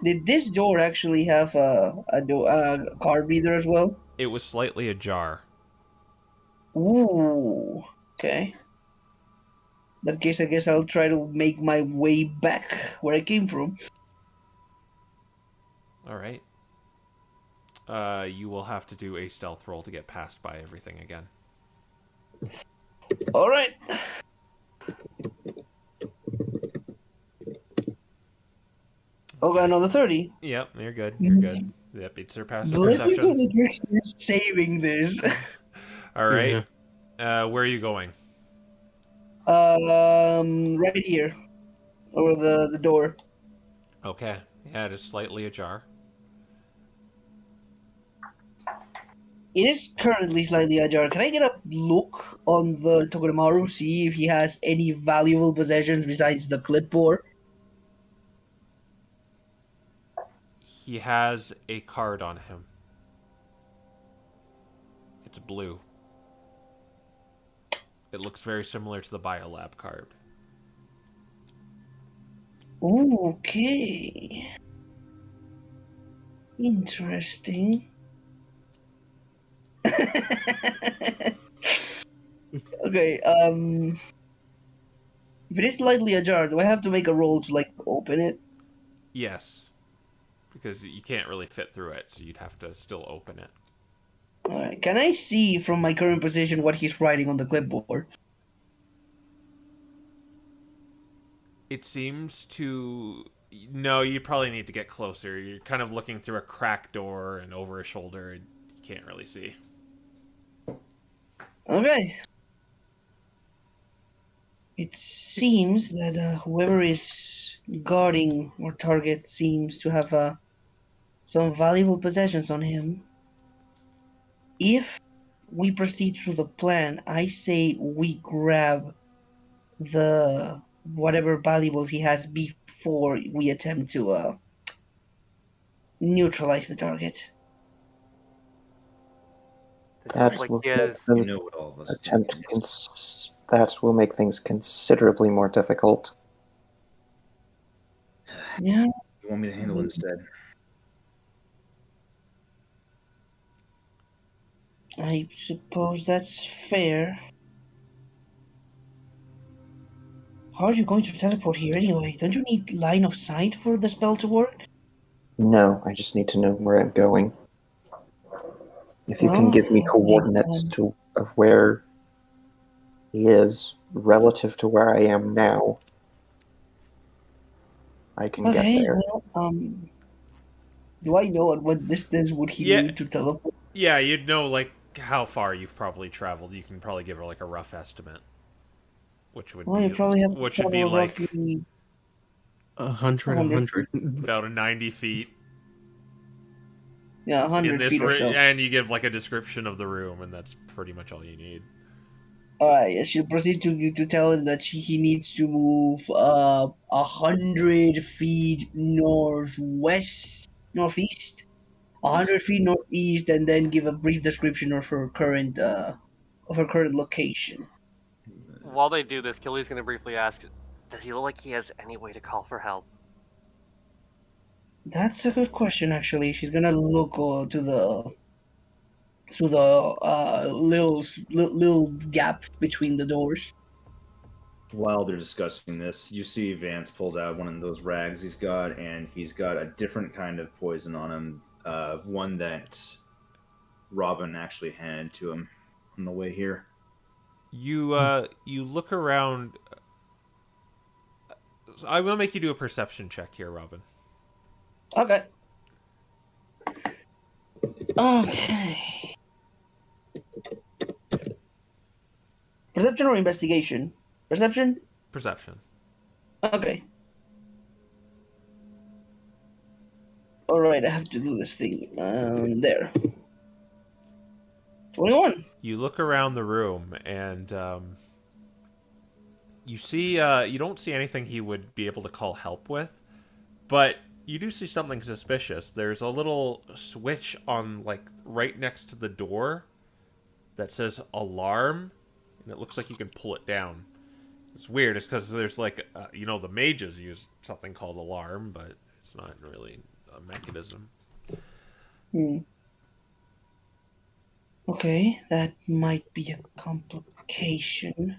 Speaker 2: Did this door actually have a card reader as well?
Speaker 1: It was slightly ajar.
Speaker 2: Ooh. Okay. In that case, I guess I'll try to make my way back where I came from.
Speaker 1: All right. You will have to do a stealth roll to get past by everything again.
Speaker 2: All right. Okay, another 30.
Speaker 1: Yep, you're good. You're good. Yep, it surpasses
Speaker 2: Blessings
Speaker 1: perception.
Speaker 2: of the trickster saving this.
Speaker 1: All right. Where are you going?
Speaker 2: Right here. Over the door.
Speaker 1: Okay. Yeah, it is slightly ajar.
Speaker 2: It is currently slightly ajar. Can I get a look on the Togedemaru, see if he has any valuable possessions besides the clipboard?
Speaker 1: He has a card on him. It's blue. It looks very similar to the biolab card.
Speaker 2: Okay. Interesting. Okay, if it is slightly ajar, do I have to make a roll to, like, open it?
Speaker 1: Yes, because you can't really fit through it, so you'd have to still open it.
Speaker 2: Alright, can I see from my current position what he's writing on the clipboard?
Speaker 1: It seems to... No, you probably need to get closer. You're kind of looking through a cracked door and over a shoulder, and you can't really see.
Speaker 2: Okay. It seems that whoever is guarding our target seems to have some valuable possessions on him. If we proceed through the plan, I say we grab the whatever valuables he has before we attempt to neutralize the target.
Speaker 6: It
Speaker 3: That
Speaker 6: seems like
Speaker 3: will
Speaker 6: he
Speaker 3: make
Speaker 6: has.
Speaker 3: them
Speaker 4: You know what all of us
Speaker 3: attempt
Speaker 4: want.
Speaker 3: that will make things considerably more difficult.
Speaker 2: Yeah.
Speaker 4: You want me to handle it instead?
Speaker 2: I suppose that's fair. How are you going to teleport here anyway? Don't you need line of sight for the spell to work?
Speaker 3: No, I just need to know where I'm going. If you can
Speaker 2: Well,
Speaker 3: give me
Speaker 2: okay,
Speaker 3: coordinates of where he is relative to where I am now, I can get
Speaker 2: okay,
Speaker 3: there.
Speaker 2: well, do I know at what distance would he
Speaker 1: Yeah.
Speaker 2: need to teleport?
Speaker 1: Yeah, you'd know, like, how far you've probably traveled. You can probably give her, like, a rough estimate. Which would
Speaker 2: Well, you
Speaker 1: be...
Speaker 2: probably have to
Speaker 1: Which would be,
Speaker 2: travel
Speaker 1: like,
Speaker 2: roughly
Speaker 5: 100,
Speaker 2: 100
Speaker 1: about a 90 feet.
Speaker 2: Yeah,
Speaker 1: In
Speaker 2: 100
Speaker 1: this
Speaker 2: feet or so.
Speaker 1: and you give, like, a description of the room, and that's pretty much all you need.
Speaker 2: Alright, she'll proceed to tell him that he needs to move 100 feet northeast, 100 feet northeast, and then give a brief description of her current location.
Speaker 6: While they do this, Killy's gonna briefly ask, "Does he look like he has any way to call for help?"
Speaker 2: That's a good question, actually. She's gonna look to the little gap between the doors.
Speaker 4: While they're discussing this, you see Vance pulls out one of those rags he's got, and he's got a different kind of poison on him. One that Robin actually handed to him on the way here.
Speaker 1: You look around. I will make you do a perception check here, Robin.
Speaker 2: Okay. Okay. Perception or investigation? Perception?
Speaker 1: Perception.
Speaker 2: Okay. Alright, I have to do this thing. There. 21.
Speaker 1: You look around the room and you see you don't see anything he would be able to call help with, but you do see something suspicious. There's a little switch on, like, right next to the door that says alarm, and it looks like you can pull it down. It's weird. It's because there's, like, the mages use something called alarm, but it's not really a mechanism.
Speaker 2: Okay, that might be a complication.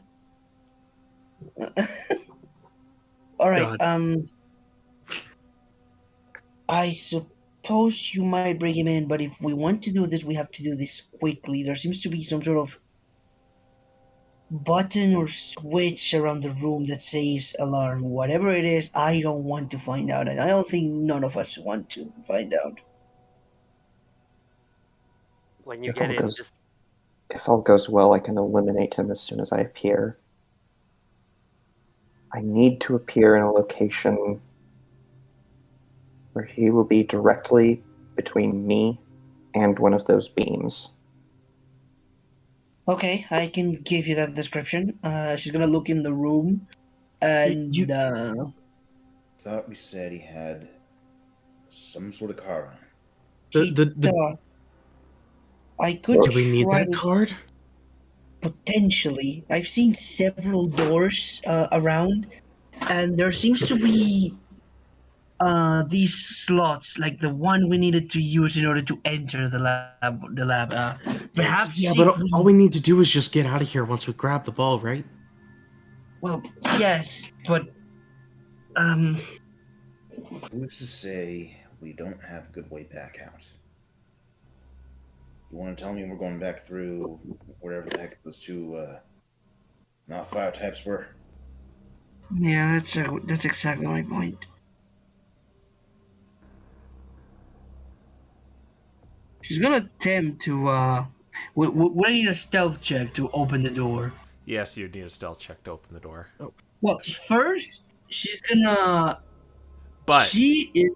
Speaker 2: Alright,
Speaker 5: God.
Speaker 2: I suppose you might bring him in, but if we want to do this, we have to do this quickly. There seems to be some sort of button or switch around the room that says alarm. Whatever it is, I don't want to find out, and I don't think none of us want to find out.
Speaker 6: When you
Speaker 3: If
Speaker 6: get
Speaker 3: all
Speaker 6: in,
Speaker 3: goes-
Speaker 6: just
Speaker 3: If all goes well, I can eliminate him as soon as I appear. I need to appear in a location where he will be directly between me and one of those beams.
Speaker 2: Okay, I can give you that description. She's gonna look in the room, and
Speaker 4: Thought we said he had some sort of car on him.
Speaker 2: I could
Speaker 5: Do we need
Speaker 2: try
Speaker 5: that card?
Speaker 2: potentially. I've seen several doors around, and there seems to be these slots, like the one we needed to use in order to enter the lab. Perhaps
Speaker 5: Yeah,
Speaker 2: if
Speaker 5: but all we need to do is just get out of here once we grab the ball, right?
Speaker 2: Well, yes, but
Speaker 4: Who's to say we don't have a good way back out? You want to tell me we're going back through wherever the heck those two not fire types were?
Speaker 2: yeah, that's exactly my point. She's gonna attempt to. We need a stealth check to open the door.
Speaker 1: Yes, you need a stealth check to open the door.
Speaker 2: Well, first she's gonna.
Speaker 1: But
Speaker 2: She is.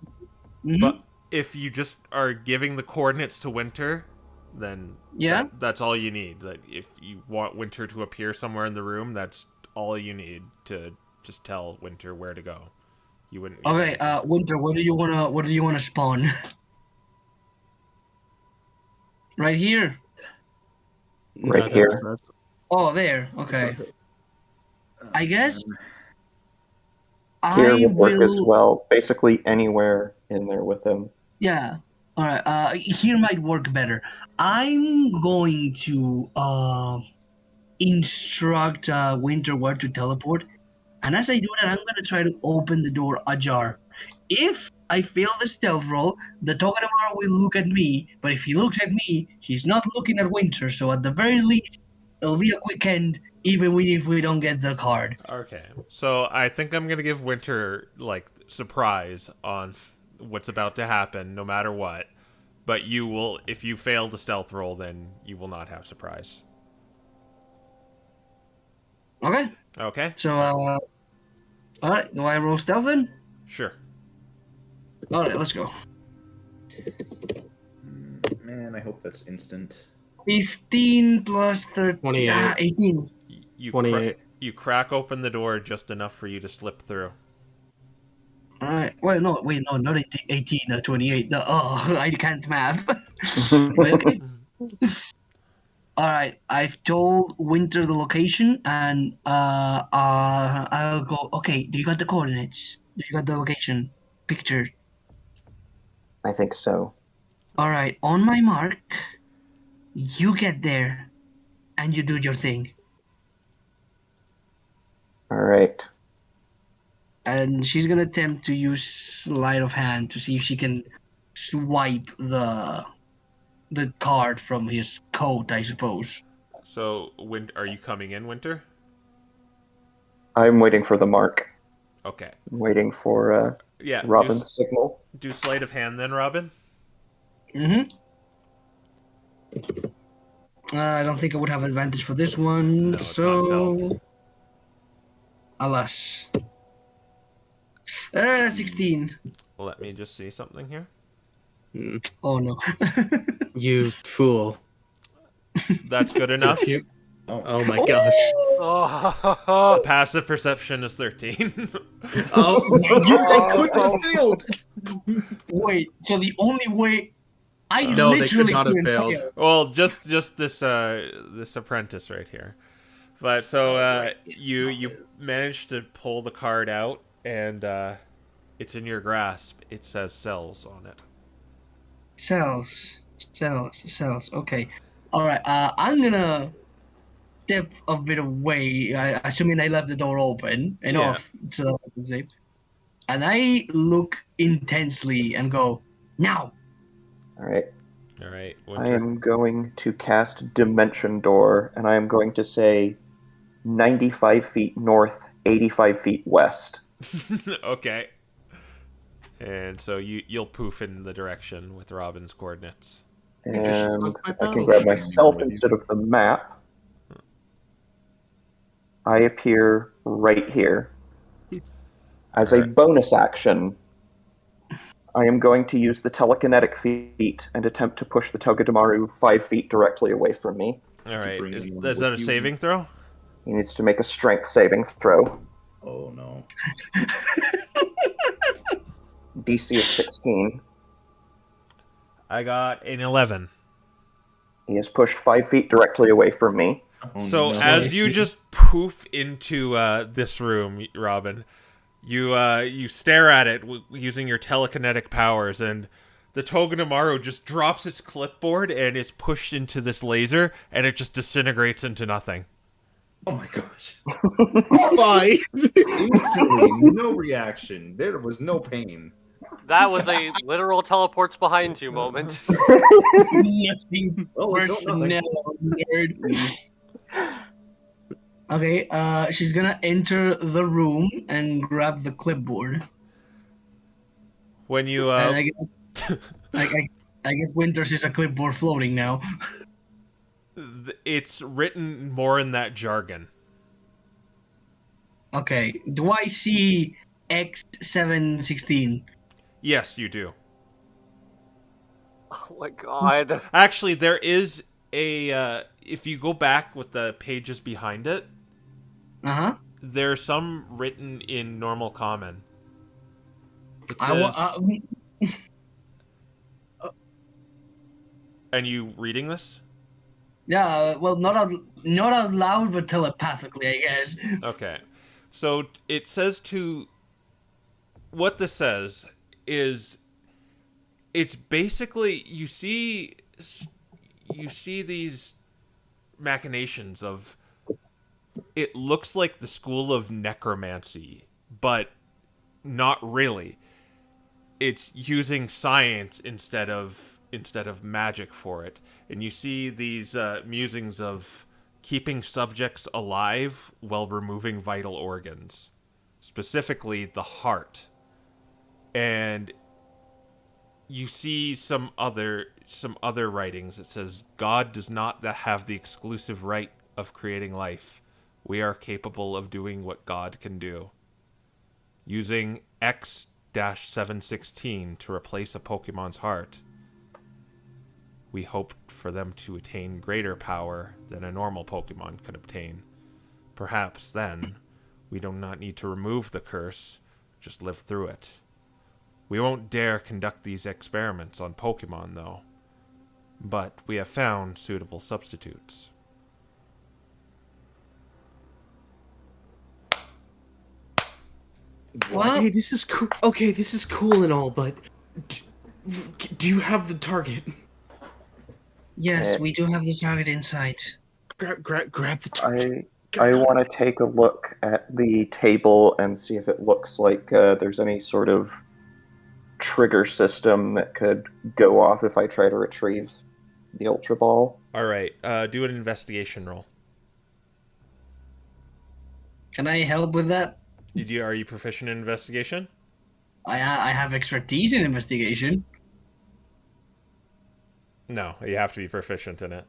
Speaker 2: Mhm.
Speaker 1: but if you just are giving the coordinates to Winter, then
Speaker 2: Yeah?
Speaker 1: that's all you need. Like if you want Winter to appear somewhere in the room, that's all you need to just tell Winter where to go. You wouldn't need
Speaker 2: Okay,
Speaker 1: anything.
Speaker 2: Winter, where do you wanna spawn? Right here.
Speaker 3: Right here.
Speaker 2: Oh, there. Okay. I guess
Speaker 3: Here
Speaker 2: I
Speaker 3: would work as
Speaker 2: will.
Speaker 3: well. Basically anywhere in there with him.
Speaker 2: Yeah. All right. Here might work better. I'm going to instruct Winter where to teleport, and as I do that, I'm gonna try to open the door ajar. If I fail the stealth roll, the Togedemaru will look at me, but if he looks at me, he's not looking at Winter, so at the very least, it'll be a quick end, even if we don't get the card.
Speaker 1: Okay, so I think I'm gonna give Winter like surprise on what's about to happen, no matter what. But you will, if you fail the stealth roll, then you will not have surprise.
Speaker 2: Okay,
Speaker 1: Okay.
Speaker 2: so, alright, do I roll stealth then?
Speaker 1: Sure.
Speaker 2: Alright, let's go.
Speaker 4: Man, I hope that's instant.
Speaker 2: 15 plus 13,
Speaker 5: 28.
Speaker 2: 18.
Speaker 1: You
Speaker 5: 28.
Speaker 1: you crack open the door just enough for you to slip through.
Speaker 2: Alright, not 18, 28. I can't math. Wait, okay. Alright, I've told Winter the location, and I'll go. Okay, do you got the coordinates? Do you got the location picture?
Speaker 3: I think so.
Speaker 2: Alright, on my mark, you get there, and you do your thing.
Speaker 3: Alright.
Speaker 2: And she's gonna attempt to use sleight of hand to see if she can swipe the card from his coat, I suppose.
Speaker 1: So, are you coming in, Winter?
Speaker 3: I'm waiting for the mark.
Speaker 1: Okay.
Speaker 3: I'm waiting for
Speaker 1: Yeah.
Speaker 3: Robin's signal.
Speaker 1: Do sleight of hand then, Robin.
Speaker 2: Mm-hmm. I don't think I would have advantage for this one.
Speaker 1: No, it's
Speaker 2: so...
Speaker 1: not stealth.
Speaker 2: Alas. 16.
Speaker 1: Let me just see something here.
Speaker 2: Oh no.
Speaker 5: You fool.
Speaker 1: That's good enough.
Speaker 5: Oh my gosh.
Speaker 6: Oh,
Speaker 1: Passive perception is 13.
Speaker 5: Oh, they couldn't have failed.
Speaker 2: Wait, so the only way I
Speaker 5: No, they could
Speaker 2: literally
Speaker 5: not have
Speaker 2: couldn't
Speaker 5: failed.
Speaker 2: fail.
Speaker 1: Well, just this apprentice right here. But so you managed to pull the card out, and it's in your grasp. It says cells on it.
Speaker 2: Cells. Okay. Alright, I'm gonna step a bit away, assuming I left the door open enough so that I can see. And I look intensely and go, now!
Speaker 3: Alright.
Speaker 1: All right,
Speaker 3: I
Speaker 1: Winter.
Speaker 3: am going to cast Dimension Door, and I am going to say 95 feet north, 85 feet west.
Speaker 1: Okay. And so you'll poof in the direction with Robin's coordinates.
Speaker 3: And
Speaker 5: struck my
Speaker 3: if I can
Speaker 5: battle.
Speaker 3: grab myself instead of the map, I appear right here. As a
Speaker 1: Alright.
Speaker 3: bonus action, I am going to use the telekinetic feat and attempt to push the Togedemaru 5 feet directly away from me.
Speaker 1: All right.
Speaker 4: bring
Speaker 1: Is
Speaker 4: anyone
Speaker 1: that a
Speaker 4: with you?
Speaker 1: saving throw?
Speaker 3: He needs to make a strength saving throw.
Speaker 4: Oh no.
Speaker 3: DC is 16.
Speaker 1: I got an 11.
Speaker 3: He is pushed 5 feet directly away from me.
Speaker 4: Oh,
Speaker 1: So
Speaker 4: no.
Speaker 1: as you just poof into this room, Robin, You stare at it using your telekinetic powers, and the Togedemaru just drops its clipboard and is pushed into this laser, and it just disintegrates into nothing.
Speaker 4: Oh my gosh.
Speaker 5: Bye.
Speaker 4: Instantly, no reaction. There was no pain.
Speaker 6: That was a literal teleports behind you moment.
Speaker 2: Nothing
Speaker 4: Oh, it's not nothing.
Speaker 2: personal, nerd. Okay, she's gonna enter the room and grab the clipboard.
Speaker 1: When you
Speaker 2: And I guess, I guess Winter sees a clipboard floating now.
Speaker 1: it's written more in that jargon.
Speaker 2: Okay, do I see X716?
Speaker 1: Yes, you do.
Speaker 6: Oh my god.
Speaker 1: Actually, there is a if you go back with the pages behind it,
Speaker 2: Uh-huh.
Speaker 1: there's some written in normal common. It
Speaker 2: I wa-
Speaker 1: says, and you reading this?
Speaker 2: Yeah, well, not out loud, but telepathically, I guess.
Speaker 1: Okay. So it says to what this says is it's basically you see these machinations of it looks like the school of necromancy, but not really. It's using science instead of magic for it. And you see these musings of keeping subjects alive while removing vital organs, specifically the heart. And you see some other writings. It says God does not have the exclusive right of creating life. We are capable of doing what God can do. Using X-716 to replace a Pokemon's heart, we hope for them to attain greater power than a normal Pokemon could obtain. Perhaps then, we do not need to remove the curse, just live through it. We won't dare conduct these experiments on Pokemon, though. But we have found suitable substitutes.
Speaker 2: Well,
Speaker 5: Okay, this is cool. Okay, this is cool and all, but do you have the target?
Speaker 2: yes, we do have the target in sight.
Speaker 5: Grab the target.
Speaker 3: I want to take a look at the table and see if it looks like there's any sort of trigger system that could go off if I try to retrieve the Ultra Ball.
Speaker 1: All right, do an investigation roll.
Speaker 2: Can I help with that?
Speaker 1: Are you proficient in investigation?
Speaker 2: I have expertise in investigation.
Speaker 1: No, you have to be proficient in it.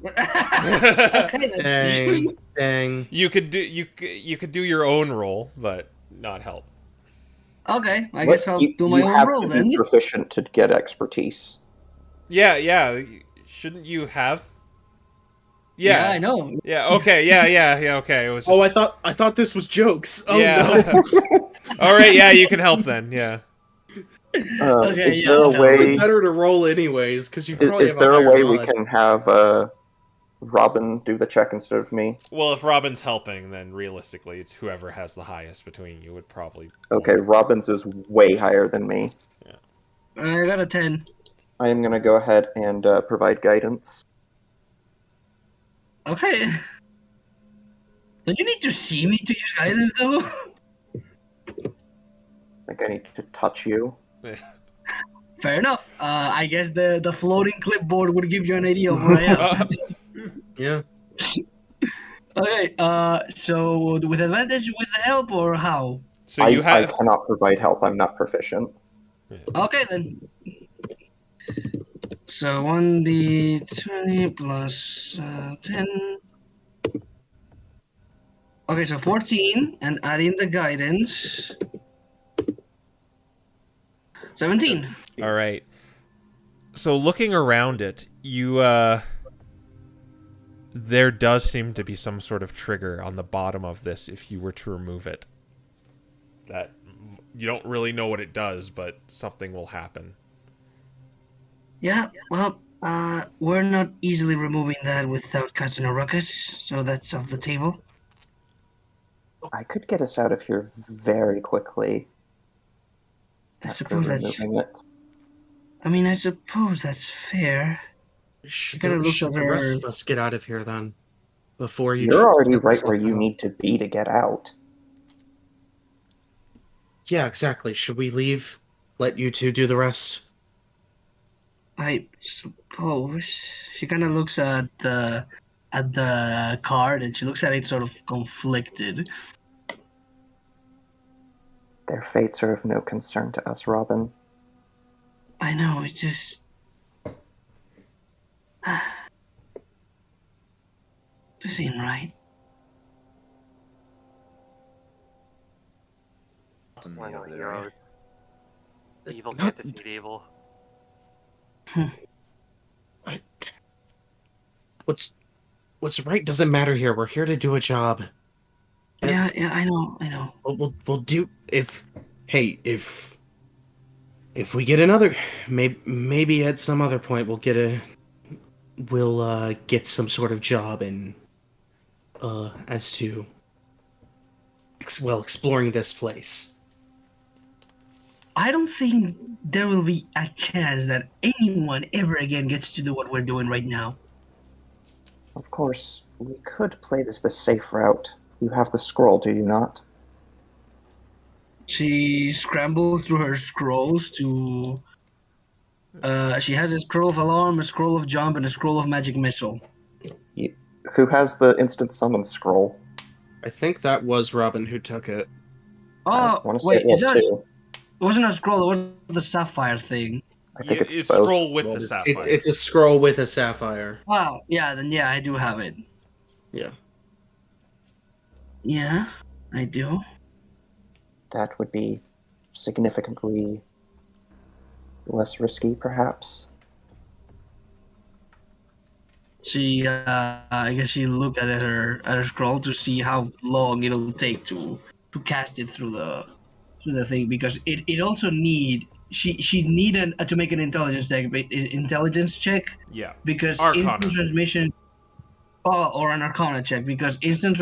Speaker 2: Okay, then.
Speaker 5: Dang.
Speaker 1: You could do your own roll, but not help.
Speaker 2: Okay, I guess I'll do my
Speaker 3: you
Speaker 2: own
Speaker 3: have
Speaker 2: roll
Speaker 3: to
Speaker 2: then.
Speaker 3: be proficient to get expertise.
Speaker 1: Yeah. Shouldn't you have?
Speaker 2: Yeah, I know.
Speaker 1: Yeah. Okay. Yeah. Okay. It was.
Speaker 5: Oh, I thought this was jokes. Oh
Speaker 1: yeah.
Speaker 5: no.
Speaker 1: All right. Yeah, you can help then. Yeah.
Speaker 2: Okay,
Speaker 3: is
Speaker 2: yeah,
Speaker 3: there a
Speaker 2: it's
Speaker 3: way?
Speaker 5: Better to roll anyways, because you probably
Speaker 3: Is
Speaker 5: have
Speaker 3: there a
Speaker 5: higher
Speaker 3: way we
Speaker 5: mod.
Speaker 3: can have Robin do the check instead of me?
Speaker 1: Well, if Robin's helping, then realistically, it's whoever has the highest between you would probably.
Speaker 3: Okay, Robin's is way higher than me.
Speaker 2: I got a 10.
Speaker 3: I am going to go ahead and provide guidance.
Speaker 2: Okay. Don't you need to see me to use guidance, though?
Speaker 3: I think I need to touch you.
Speaker 2: Fair enough. I guess the floating clipboard would give you an idea of where I am.
Speaker 5: Yeah.
Speaker 2: Okay, so with advantage with the help, or how?
Speaker 1: So you
Speaker 3: I
Speaker 1: have.
Speaker 3: cannot provide help. I'm not proficient.
Speaker 2: Okay, then. So 1d20 plus 10. Okay, so 14, and adding the guidance. 17.
Speaker 1: All right. So looking around it, you there does seem to be some sort of trigger on the bottom of this if you were to remove it. That you don't really know what it does, but something will happen.
Speaker 2: Yeah, well, we're not easily removing that without causing a ruckus, so that's off the table.
Speaker 3: I could get us out of here very quickly
Speaker 2: I
Speaker 3: after
Speaker 2: suppose that's.
Speaker 3: removing it.
Speaker 2: I mean, I suppose that's fair.
Speaker 5: Should,
Speaker 2: kinda looks
Speaker 5: should
Speaker 2: at
Speaker 5: the rest
Speaker 2: her-
Speaker 5: of us get out of here then? Before you
Speaker 3: You're already
Speaker 5: trip
Speaker 3: right
Speaker 5: yourself
Speaker 3: where you
Speaker 5: out?
Speaker 3: need to be to get out.
Speaker 5: Yeah, exactly. Should we leave? Let you two do the rest?
Speaker 2: I suppose she kind of looks at the card and she looks at it sort of conflicted.
Speaker 3: Their fates are of no concern to us, Robin.
Speaker 2: I know, it just this ain't right.
Speaker 6: Why no
Speaker 4: over there.
Speaker 6: heroes? Evil
Speaker 5: Not-
Speaker 6: can't defeat evil.
Speaker 5: What's right doesn't matter here. We're here to do a job. And
Speaker 2: Yeah, I know.
Speaker 5: we'll do if we get another maybe at some other point we'll get some sort of job in as to exploring this place.
Speaker 2: I don't think there will be a chance that anyone ever again gets to do what we're doing right now.
Speaker 3: Of course, we could play this the safe route. You have the scroll, do you not?
Speaker 2: She scrambles through her scrolls to. She has a scroll of alarm, a scroll of jump, and a scroll of magic missile.
Speaker 3: Who has the instant summon scroll?
Speaker 5: I think that was Robin who took it.
Speaker 3: I
Speaker 2: Oh,
Speaker 3: want to say
Speaker 2: wait,
Speaker 3: it was
Speaker 2: is that?
Speaker 3: too.
Speaker 2: It wasn't a scroll. It was the sapphire thing.
Speaker 3: I think it's both.
Speaker 1: scroll with the sapphire.
Speaker 5: It's a scroll with a sapphire.
Speaker 2: Wow. Yeah. Then yeah, I do have it.
Speaker 5: Yeah.
Speaker 2: Yeah, I do.
Speaker 3: That would be significantly less risky, perhaps.
Speaker 2: She, I guess she looked at her scroll to see how long it'll take to cast it through the thing, because it also she needed to make an intelligence check
Speaker 1: Yeah.
Speaker 2: because
Speaker 1: Arcana.
Speaker 2: instant transmission. Oh, or an Arcana check, because instant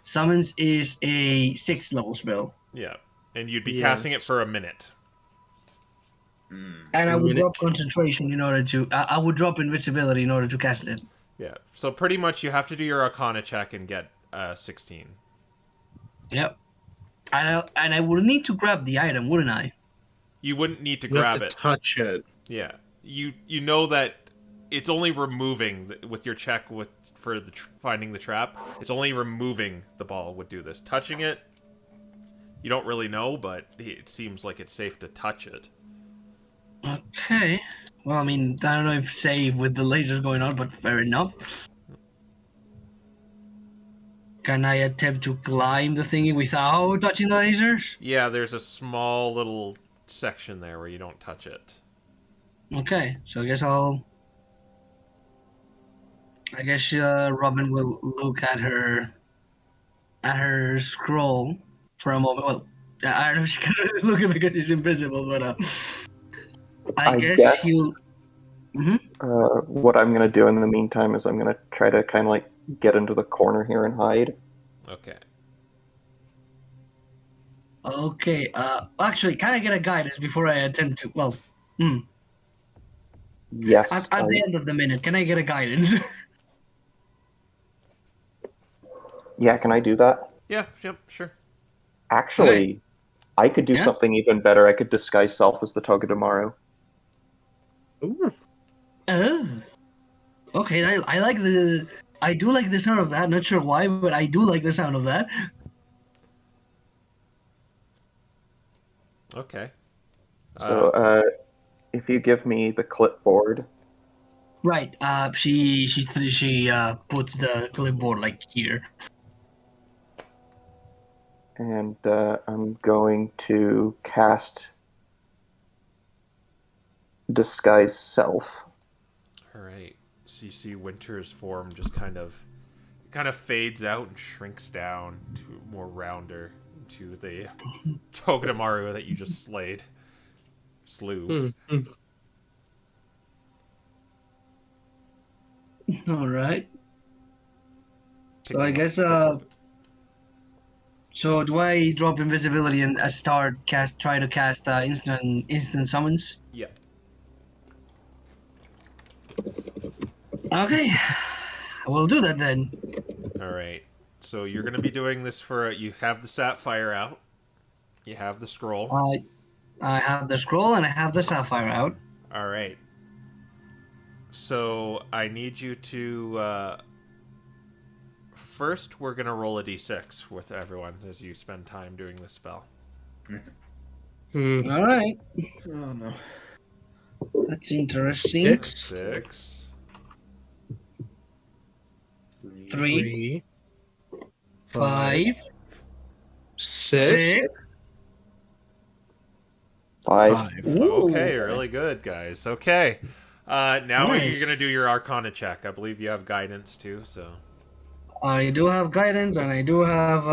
Speaker 2: summons is a 6th level spell.
Speaker 1: Yeah. And you'd be
Speaker 5: Yeah.
Speaker 1: casting it for a minute.
Speaker 2: And I would
Speaker 5: Minute.
Speaker 2: drop concentration in order to. I would drop invisibility in order to cast it.
Speaker 1: Yeah. So pretty much you have to do your Arcana check and get 16.
Speaker 2: Yep. And I would need to grab the item, wouldn't I?
Speaker 1: You wouldn't need to
Speaker 5: You have
Speaker 1: grab
Speaker 5: to
Speaker 1: it.
Speaker 5: touch it.
Speaker 1: Yeah. You know that it's only removing with your check for finding the trap. It's only removing the ball would do this. Touching it, you don't really know, but it seems like it's safe to touch it.
Speaker 2: Okay. Well, I mean, I don't know if save with the lasers going on, but fair enough. Can I attempt to climb the thingy without touching the lasers?
Speaker 1: Yeah, there's a small little section there where you don't touch it.
Speaker 2: Okay, so I guess Robin will look at her scroll for a moment. Well, I don't know if she's gonna look at it because she's invisible, but I guess he'll.
Speaker 3: What I'm going to do in the meantime is I'm going to try to kind of like get into the corner here and hide.
Speaker 1: Okay.
Speaker 2: Okay. Actually, can I get a guidance before I attempt to? Well,
Speaker 3: Yes.
Speaker 2: at the end of the minute, can I get a guidance?
Speaker 3: Yeah, can I do that?
Speaker 1: Yeah, yep, sure.
Speaker 3: Actually, I could do
Speaker 2: Yeah?
Speaker 3: something even better. I could disguise self as the Togedemaru.
Speaker 5: Ooh.
Speaker 2: Oh. Okay, I do like the sound of that. Not sure why, but I do like the sound of that.
Speaker 1: Okay.
Speaker 3: So, if you give me the clipboard,
Speaker 2: Right. She puts the clipboard like here.
Speaker 3: and I'm going to cast disguise self.
Speaker 1: All right. So you see Winter's form just kind of fades out and shrinks down to more rounder to the Togedemaru that you just slew.
Speaker 2: All right.
Speaker 1: Take
Speaker 2: So I
Speaker 1: a
Speaker 2: guess
Speaker 1: look.
Speaker 2: So do I drop invisibility and try to cast instant summons?
Speaker 1: Yeah.
Speaker 2: Okay, we'll do that then.
Speaker 1: All right. So you're going to be doing this for. You have the sapphire out. You have the scroll.
Speaker 2: I have the scroll and I have the sapphire out.
Speaker 1: All right. So I need you to. First, we're going to roll a d6 with everyone as you spend time doing this spell.
Speaker 5: Hmm.
Speaker 2: All right,
Speaker 4: Oh no.
Speaker 2: that's interesting.
Speaker 5: 6,
Speaker 1: 6.
Speaker 2: 3,
Speaker 5: 3,
Speaker 2: 5,
Speaker 5: 6,
Speaker 2: 6.
Speaker 3: 5.
Speaker 1: Okay, really good, guys. Okay. Now
Speaker 2: Nice.
Speaker 1: you're going to do your Arcana check. I believe you have guidance too, so.
Speaker 2: I do have guidance and I do have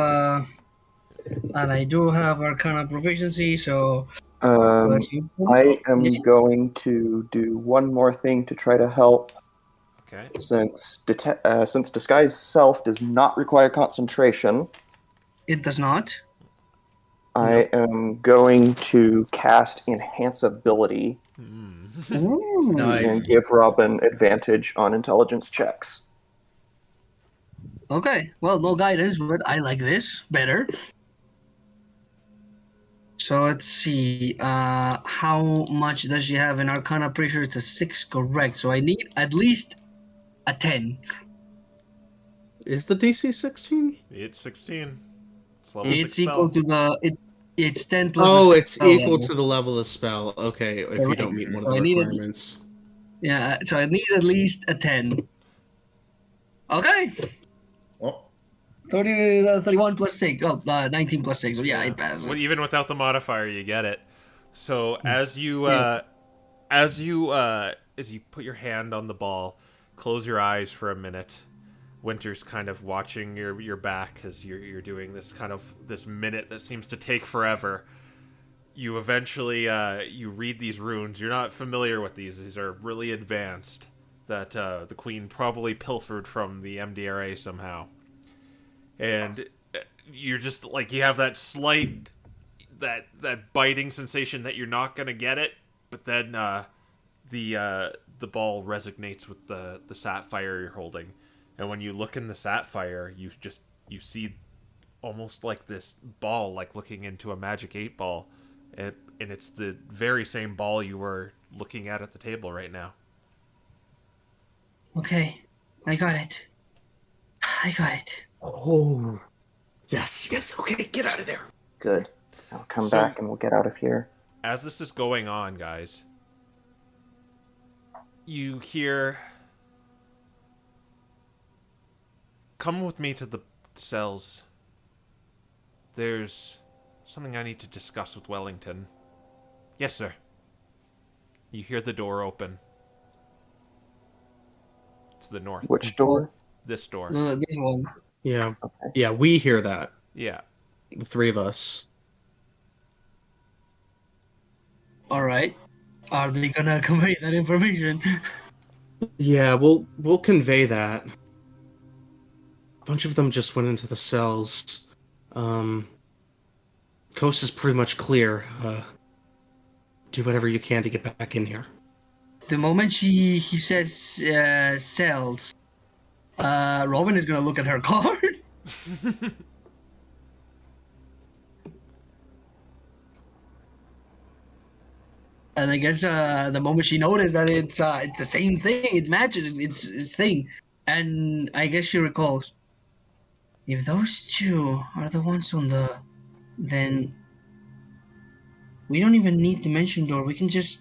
Speaker 2: Arcana proficiency. So let's see.
Speaker 3: I am going to do one more thing to try to help.
Speaker 1: Okay.
Speaker 3: Since disguise self does not require concentration,
Speaker 2: It does not.
Speaker 3: I am going to cast enhance ability
Speaker 2: Ooh.
Speaker 5: Nice.
Speaker 3: and give Robin advantage on intelligence checks.
Speaker 2: Okay. Well, no guidance, but I like this better. So let's see. How much does she have in Arcana? Pretty sure it's a 6, correct. So I need at least a 10.
Speaker 5: Is the DC 16?
Speaker 1: It's 16. It's level
Speaker 2: It's
Speaker 1: 6
Speaker 2: equal
Speaker 1: spell.
Speaker 2: to the it's 10 plus.
Speaker 5: Oh,
Speaker 2: the
Speaker 5: it's
Speaker 2: spell
Speaker 5: equal
Speaker 2: level.
Speaker 5: to the level of spell. Okay, if you don't meet one of
Speaker 2: So
Speaker 5: the
Speaker 2: I need it-
Speaker 5: requirements.
Speaker 2: Yeah. So I need at least a 10. Okay.
Speaker 4: Well,
Speaker 2: 31 plus 6. Oh, 19 plus 6. So yeah, it passes.
Speaker 1: Well, even without the modifier, you get it. So as you
Speaker 2: Yeah.
Speaker 1: as you put your hand on the ball, close your eyes for a minute. Winter's kind of watching your back as you're doing this minute that seems to take forever. You eventually you read these runes. You're not familiar with these. These are really advanced. That the queen probably pilfered from the MDRA somehow. And you're just like, you have that slight that biting sensation that you're not gonna get it, but then the ball resonates with the sapphire you're holding, and when you look in the sapphire, you see almost like this ball, like looking into a magic 8-ball, and it's the very same ball you were looking at the table right now.
Speaker 2: Okay, I got it. I got it.
Speaker 5: Oh. Yes, okay, get out of there.
Speaker 3: Good. I'll come
Speaker 1: So-
Speaker 3: back and we'll get out of here.
Speaker 1: As this is going on, guys, you hear, "Come with me to the cells. There's something I need to discuss with Wellington." "Yes, sir." You hear the door open. To the north.
Speaker 3: Which door?
Speaker 1: This door.
Speaker 2: This one.
Speaker 5: Yeah.
Speaker 3: Okay.
Speaker 5: Yeah, we hear that.
Speaker 1: Yeah.
Speaker 5: The three of us.
Speaker 2: All right. Are they gonna convey that information?
Speaker 5: Yeah, we'll convey that. A bunch of them just went into the cells. Coast is pretty much clear. Do whatever you can to get back in here.
Speaker 2: The moment he says cells, Robin is gonna look at her card. And I guess the moment she noticed that it's the same thing, it matches its thing, and I guess she recalls. If those two are the ones on then we don't even need dimension door. We can just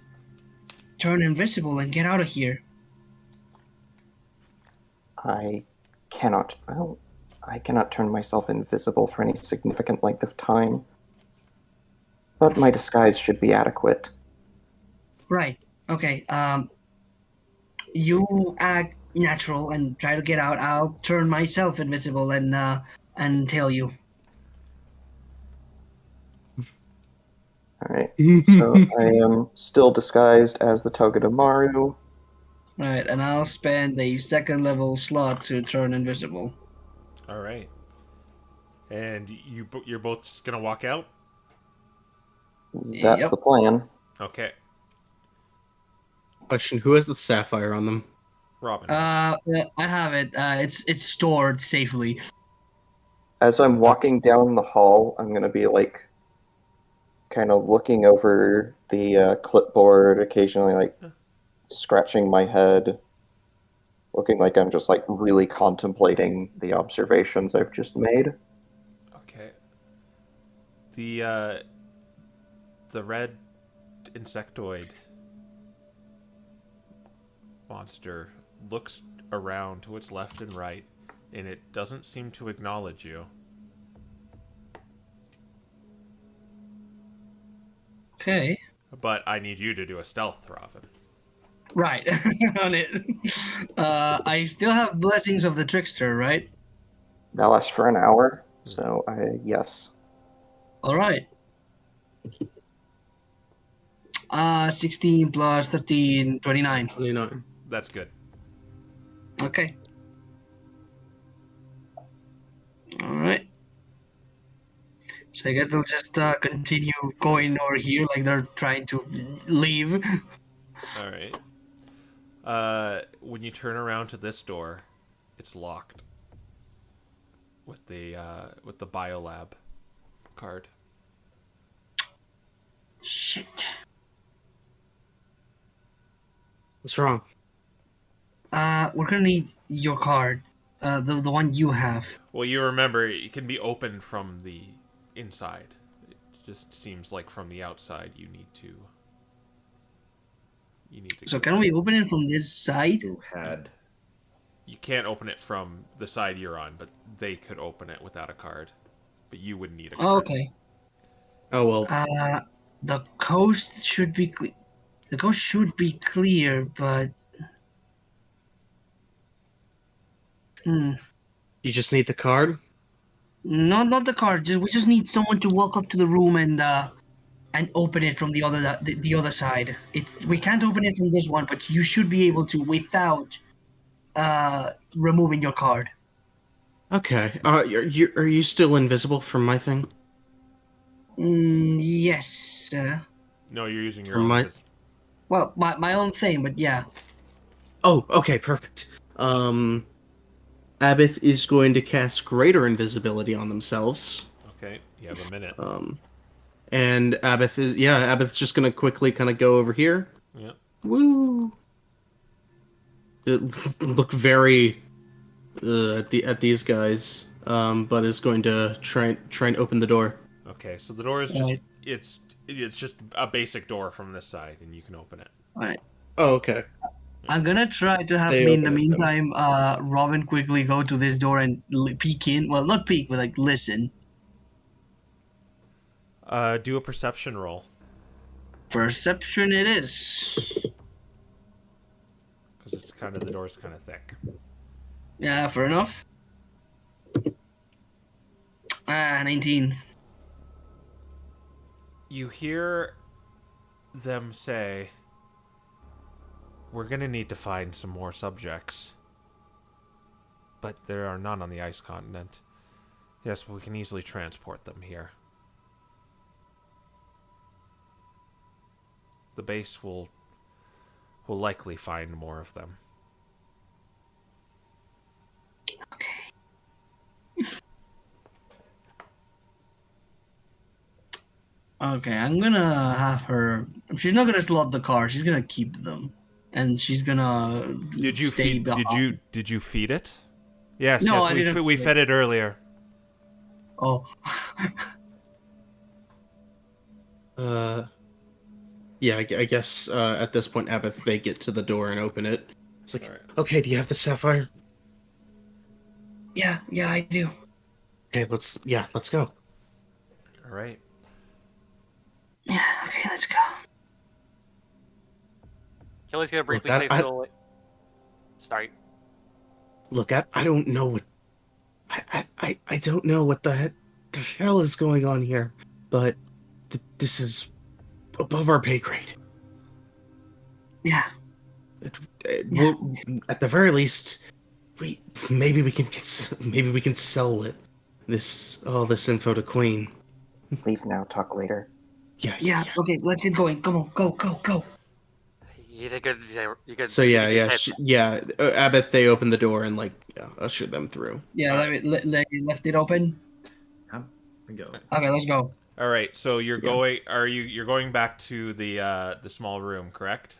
Speaker 2: turn invisible and get out of here.
Speaker 3: I cannot turn myself invisible for any significant length of time. But my disguise should be adequate.
Speaker 2: Right. Okay. You act natural and try to get out. I'll turn myself invisible and tell you.
Speaker 3: Alright. So I am still disguised as the Togeda Maru.
Speaker 2: Right, and I'll spend a second level slot to turn invisible.
Speaker 1: All right. And you're both just gonna walk out?
Speaker 3: That's
Speaker 2: Yep.
Speaker 3: the plan.
Speaker 1: Okay.
Speaker 5: Question: who has the sapphire on them?
Speaker 1: Robin.
Speaker 2: Yeah, I have it. It's stored safely.
Speaker 3: As I'm walking down the hall, I'm gonna be like, kind of looking over the clipboard, occasionally like scratching my head, looking like I'm just like really contemplating the observations I've just made.
Speaker 1: Okay. The red insectoid monster looks around to its left and right, and it doesn't seem to acknowledge you.
Speaker 2: Okay.
Speaker 1: But I need you to do a stealth, Robin.
Speaker 2: Right. On it. I still have blessings of the trickster, right?
Speaker 3: That lasts for an hour, so yes.
Speaker 2: All right. 16 plus 13, 29.
Speaker 5: 29.
Speaker 1: That's good.
Speaker 2: Okay. All right. So I guess they'll just continue going over here like they're trying to leave.
Speaker 1: All right. When you turn around to this door, it's locked with the biolab card.
Speaker 2: Shit.
Speaker 5: What's wrong?
Speaker 2: We're gonna need your card. The one you have.
Speaker 1: Well, you remember it can be opened from the inside. It just seems like from the outside you need to.
Speaker 2: So can we open it from this side?
Speaker 4: Who had?
Speaker 1: You can't open it from the side you're on, but they could open it without a card. But you would need a card.
Speaker 2: Oh, okay.
Speaker 5: Oh well.
Speaker 2: The coast should be the coast should be clear, but
Speaker 5: You just need the card.
Speaker 2: not the card. We just need someone to walk up to the room and open it from the other side. We can't open it from this one, but you should be able to without removing your card.
Speaker 5: Okay. Are you still invisible from my thing?
Speaker 2: Yes.
Speaker 1: No, you're using your
Speaker 5: From
Speaker 1: own.
Speaker 5: my-
Speaker 2: Well, my own thing, but yeah.
Speaker 5: Oh, okay, perfect. Abbott is going to cast greater invisibility on themselves.
Speaker 1: Okay, you have a minute.
Speaker 5: And Abbot's just gonna quickly kind of go over here.
Speaker 1: Yeah.
Speaker 5: Woo! Look very at these guys, but is going to try and open the door.
Speaker 1: Okay, so the door is just
Speaker 2: Right.
Speaker 1: it's just a basic door from this side, and you can open it.
Speaker 2: Alright.
Speaker 5: Oh, okay.
Speaker 2: I'm gonna try to have
Speaker 5: They
Speaker 2: me in the
Speaker 5: open it, then.
Speaker 2: meantime, Robin quickly go to this door and peek in. Well, not peek, but like listen.
Speaker 1: Do a perception roll,
Speaker 2: Perception it is.
Speaker 1: because it's kind of the door's kind of thick.
Speaker 2: Yeah, fair enough. 19.
Speaker 1: You hear them say, "We're gonna need to find some more subjects, but there are none on the ice continent. Yes, but we can easily transport them here. The base will likely find more of them."
Speaker 2: Okay, I'm gonna have her. She's not gonna slot the car. She's gonna keep them, and she's gonna.
Speaker 1: Did you
Speaker 2: stay
Speaker 1: feed?
Speaker 2: behind.
Speaker 1: Did you feed it? Yes,
Speaker 2: No, I
Speaker 1: yes.
Speaker 2: didn't
Speaker 1: We
Speaker 2: feed
Speaker 1: fed it earlier.
Speaker 2: Oh.
Speaker 5: Yeah, I guess at this point, Abbott, they get to the door and open it. It's like,
Speaker 1: Alright.
Speaker 5: okay, do you have the sapphire?
Speaker 2: yeah, I do.
Speaker 5: Okay, let's go.
Speaker 1: All right.
Speaker 2: Yeah, okay, let's go.
Speaker 6: Kelly's gonna briefly
Speaker 5: Look,
Speaker 6: say
Speaker 5: I-
Speaker 6: something. Sorry.
Speaker 5: Look, I don't know what I don't know what the hell is going on here, but this is above our pay grade.
Speaker 2: Yeah.
Speaker 5: We'll, at the very least, maybe we can sell it. this info to Queen.
Speaker 3: Leave now, talk later.
Speaker 2: Yeah. Okay, let's get going. Come on, go.
Speaker 6: You did good. You good.
Speaker 5: So
Speaker 6: you
Speaker 5: yeah,
Speaker 6: did
Speaker 5: yeah,
Speaker 6: good.
Speaker 5: Abbott, they opened the door and ushered them through.
Speaker 2: Yeah,
Speaker 1: All
Speaker 2: left it open.
Speaker 4: How we go?
Speaker 2: Okay, let's go.
Speaker 1: All right, so you're
Speaker 5: Yeah.
Speaker 1: going. You're going back to the small room, correct?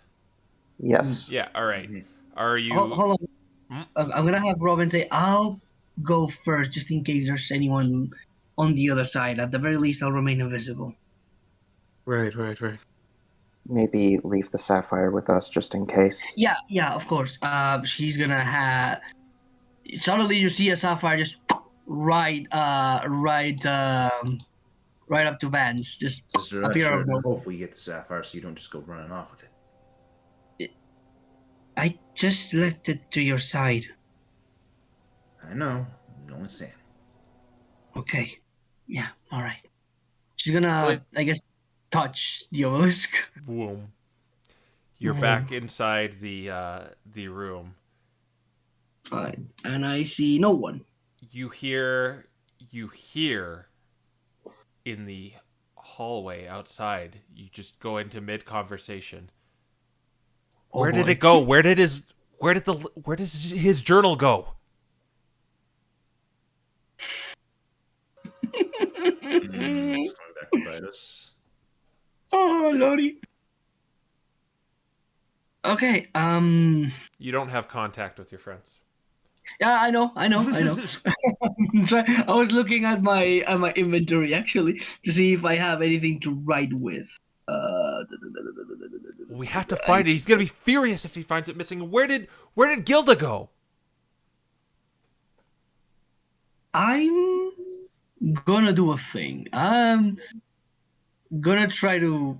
Speaker 3: Yes.
Speaker 1: Yeah. All right.
Speaker 4: Mhm.
Speaker 1: Are you?
Speaker 2: Hold on.
Speaker 1: Hmm?
Speaker 2: I'm gonna have Robin say, I'll go first just in case there's anyone on the other side. At the very least, I'll remain invisible.
Speaker 5: Right.
Speaker 3: Maybe leave the sapphire with us just in case.
Speaker 2: Yeah, of course. She's gonna have. Suddenly, you see a sapphire just right up to Vance, just
Speaker 4: Sister, I
Speaker 2: appear out
Speaker 4: sure
Speaker 2: of
Speaker 4: do
Speaker 2: nowhere.
Speaker 4: hope we get the sapphire so you don't just go running off with it.
Speaker 2: I just left it to your side.
Speaker 4: I know. No one's saying.
Speaker 2: Okay. Yeah. All right. She's gonna,
Speaker 6: Wait.
Speaker 2: I guess, touch the obelisk.
Speaker 1: Boom. You're
Speaker 2: Vroom.
Speaker 1: back inside the room.
Speaker 2: Fine. And I see no one.
Speaker 1: You hear in the hallway outside. You just go into mid conversation.
Speaker 2: Oh,
Speaker 1: Where did
Speaker 2: boy.
Speaker 1: it go? Where does his journal go?
Speaker 4: It's coming back to bite us.
Speaker 2: Oh, Lordy. Okay.
Speaker 1: You don't have contact with your friends.
Speaker 2: Yeah, I know. So I was looking at my inventory actually to see if I have anything to write with.
Speaker 1: We have to find it. He's gonna be furious if he finds it missing. Where did Gilda go?
Speaker 2: I'm gonna do a thing. I'm gonna try to.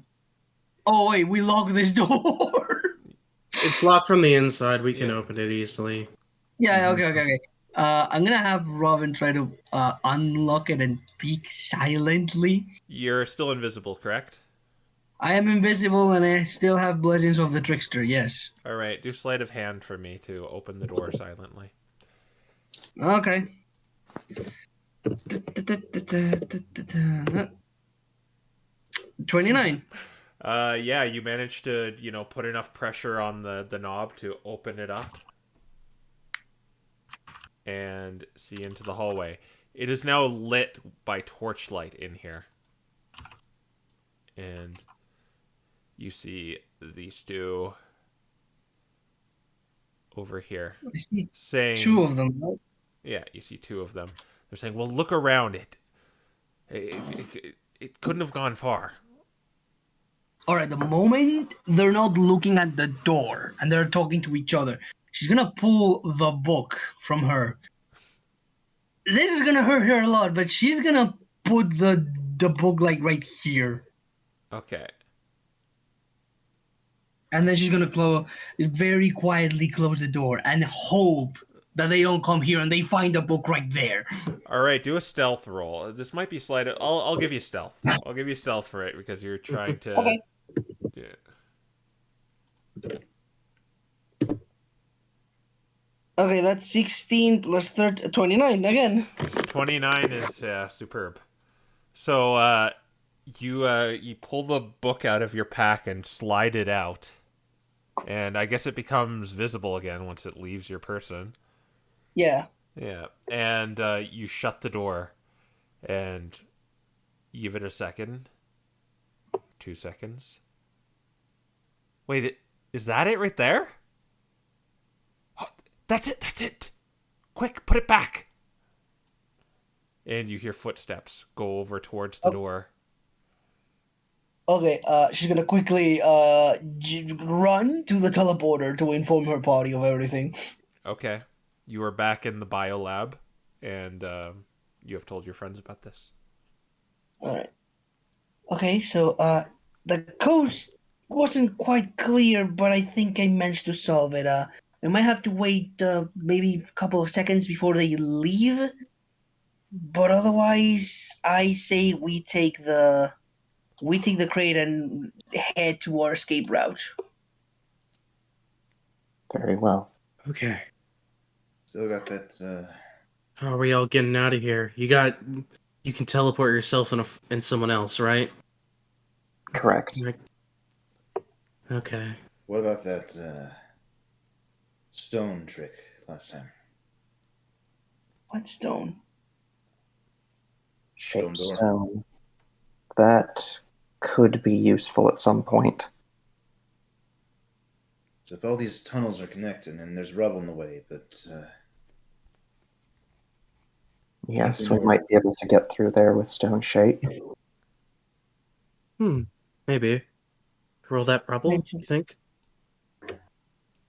Speaker 2: Oh wait, we locked this door.
Speaker 5: It's locked from the inside. We can
Speaker 1: Yeah.
Speaker 5: open it easily.
Speaker 2: Yeah. Okay. I'm gonna have Robin try to unlock it and peek silently.
Speaker 1: You're still invisible, correct?
Speaker 2: I am invisible and I still have blessings of the trickster. Yes.
Speaker 1: All right. Do sleight of hand for me to open the door silently.
Speaker 2: Okay. 29.
Speaker 1: Yeah, you managed to, put enough pressure on the knob to open it up and see into the hallway. It is now lit by torchlight in here. And you see these two over here
Speaker 2: I see
Speaker 1: saying...
Speaker 2: two of them, right?
Speaker 1: Yeah, you see two of them. They're saying, well, look around it. It couldn't have gone far.
Speaker 2: All right, the moment they're not looking at the door and they're talking to each other, she's gonna pull the book from her. This is gonna hurt her a lot, but she's gonna put the book like right here,
Speaker 1: Okay.
Speaker 2: and then she's gonna very quietly close the door and hope that they don't come here and they find the book right there.
Speaker 1: All right, do a stealth roll. This might be slight. I'll give you stealth. I'll give you stealth for it because you're trying to.
Speaker 2: Okay.
Speaker 1: Yeah.
Speaker 2: Okay, that's 16 plus 29 again.
Speaker 1: 29 is superb. So you pull the book out of your pack and slide it out, and I guess it becomes visible again once it leaves your person.
Speaker 2: Yeah.
Speaker 1: Yeah, and you shut the door, and you give it a second, 2 seconds. Wait, is that it right there? Oh, that's it! Quick, put it back! And you hear footsteps go over towards the door.
Speaker 2: Okay, she's gonna quickly run to the teleporter to inform her party of everything.
Speaker 1: Okay. You are back in the biolab, and you have told your friends about this.
Speaker 2: Alright. Okay, so the coast wasn't quite clear, but I think I managed to solve it. I might have to wait maybe a couple of seconds before they leave. But otherwise, I say we take the crate and head to our escape route.
Speaker 3: Very well.
Speaker 5: Okay.
Speaker 4: Still got that
Speaker 5: How are we all getting out of here? You can teleport yourself in someone else, right?
Speaker 3: Correct.
Speaker 5: Okay.
Speaker 4: What about that stone trick last time?
Speaker 2: What stone?
Speaker 4: Stone door.
Speaker 3: Shapestone. That could be useful at some point.
Speaker 4: So if all these tunnels are connected and there's rubble in the way, but
Speaker 3: Yes,
Speaker 4: something
Speaker 3: we
Speaker 4: more.
Speaker 3: might be able to get through there with stone shape.
Speaker 5: Maybe. Roll that rubble, you think?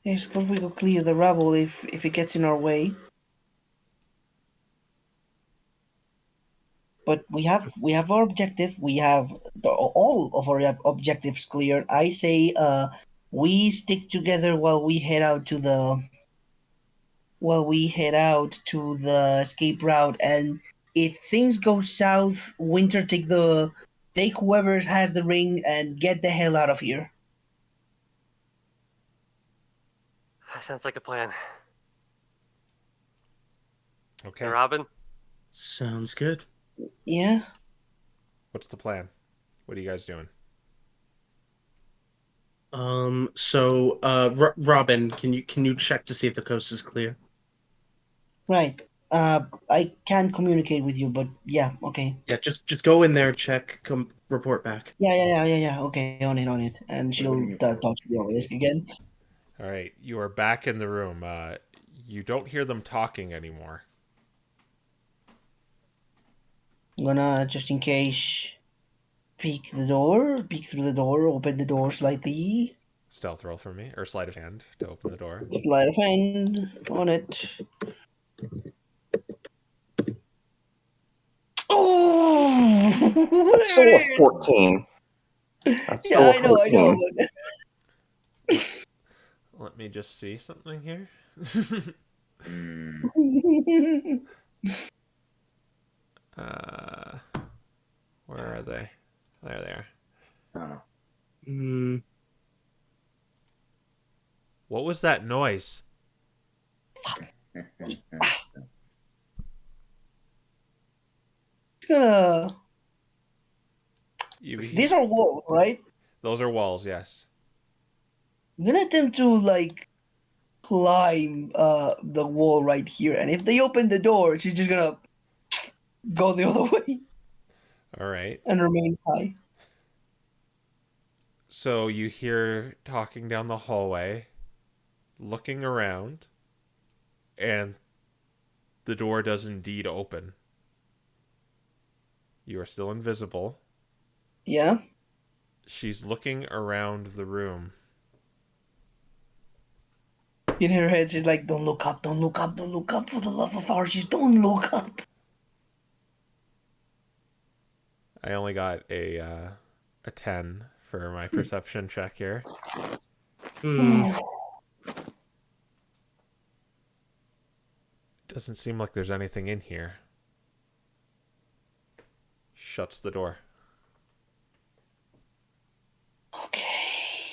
Speaker 2: I suppose we could clear the rubble if it gets in our way. But we have our objective. We have all of our objectives cleared. I say we stick together while we head out to the escape route, and if things go south, Winter take whoever has the ring and get the hell out of here.
Speaker 6: That sounds like a plan.
Speaker 1: Okay.
Speaker 6: Hey, Robin?
Speaker 5: Sounds good.
Speaker 2: Yeah.
Speaker 1: What's the plan? What are you guys doing?
Speaker 5: Robin, can you check to see if the coast is clear?
Speaker 2: Right. I can't communicate with you, but yeah, okay.
Speaker 5: Yeah, just go in there, check, report back.
Speaker 2: Yeah. Okay, on it. And
Speaker 4: What
Speaker 2: she'll
Speaker 4: are you
Speaker 2: talk
Speaker 4: for?
Speaker 2: to you over this again.
Speaker 1: All right, you are back in the room. You don't hear them talking anymore.
Speaker 2: I'm gonna, just in case, peek through the door, open the door slightly,
Speaker 1: Stealth roll for me, or sleight of hand to open the door.
Speaker 2: sleight of hand on it. Oh!
Speaker 3: That's still a 14. That's still
Speaker 2: Yeah,
Speaker 3: a
Speaker 2: I know.
Speaker 3: 14.
Speaker 1: Let me just see something here. Where are they? There they are.
Speaker 4: I don't know.
Speaker 1: What was that noise?
Speaker 2: It's gonna. These are walls, right?
Speaker 1: Those are walls, yes.
Speaker 2: I'm gonna attempt to climb the wall right here, and if they open the door, she's just gonna go the other way
Speaker 1: All right.
Speaker 2: and remain high.
Speaker 1: So you hear talking down the hallway, looking around, and the door does indeed open. You are still invisible.
Speaker 2: Yeah.
Speaker 1: She's looking around the room.
Speaker 2: In her head, she's like, "Don't look up! Don't look up! Don't look up! For the love of Archie, don't look up!"
Speaker 1: I only got a 10 for my perception check here. Doesn't seem like there's anything in here. Shuts the door.
Speaker 2: Okay.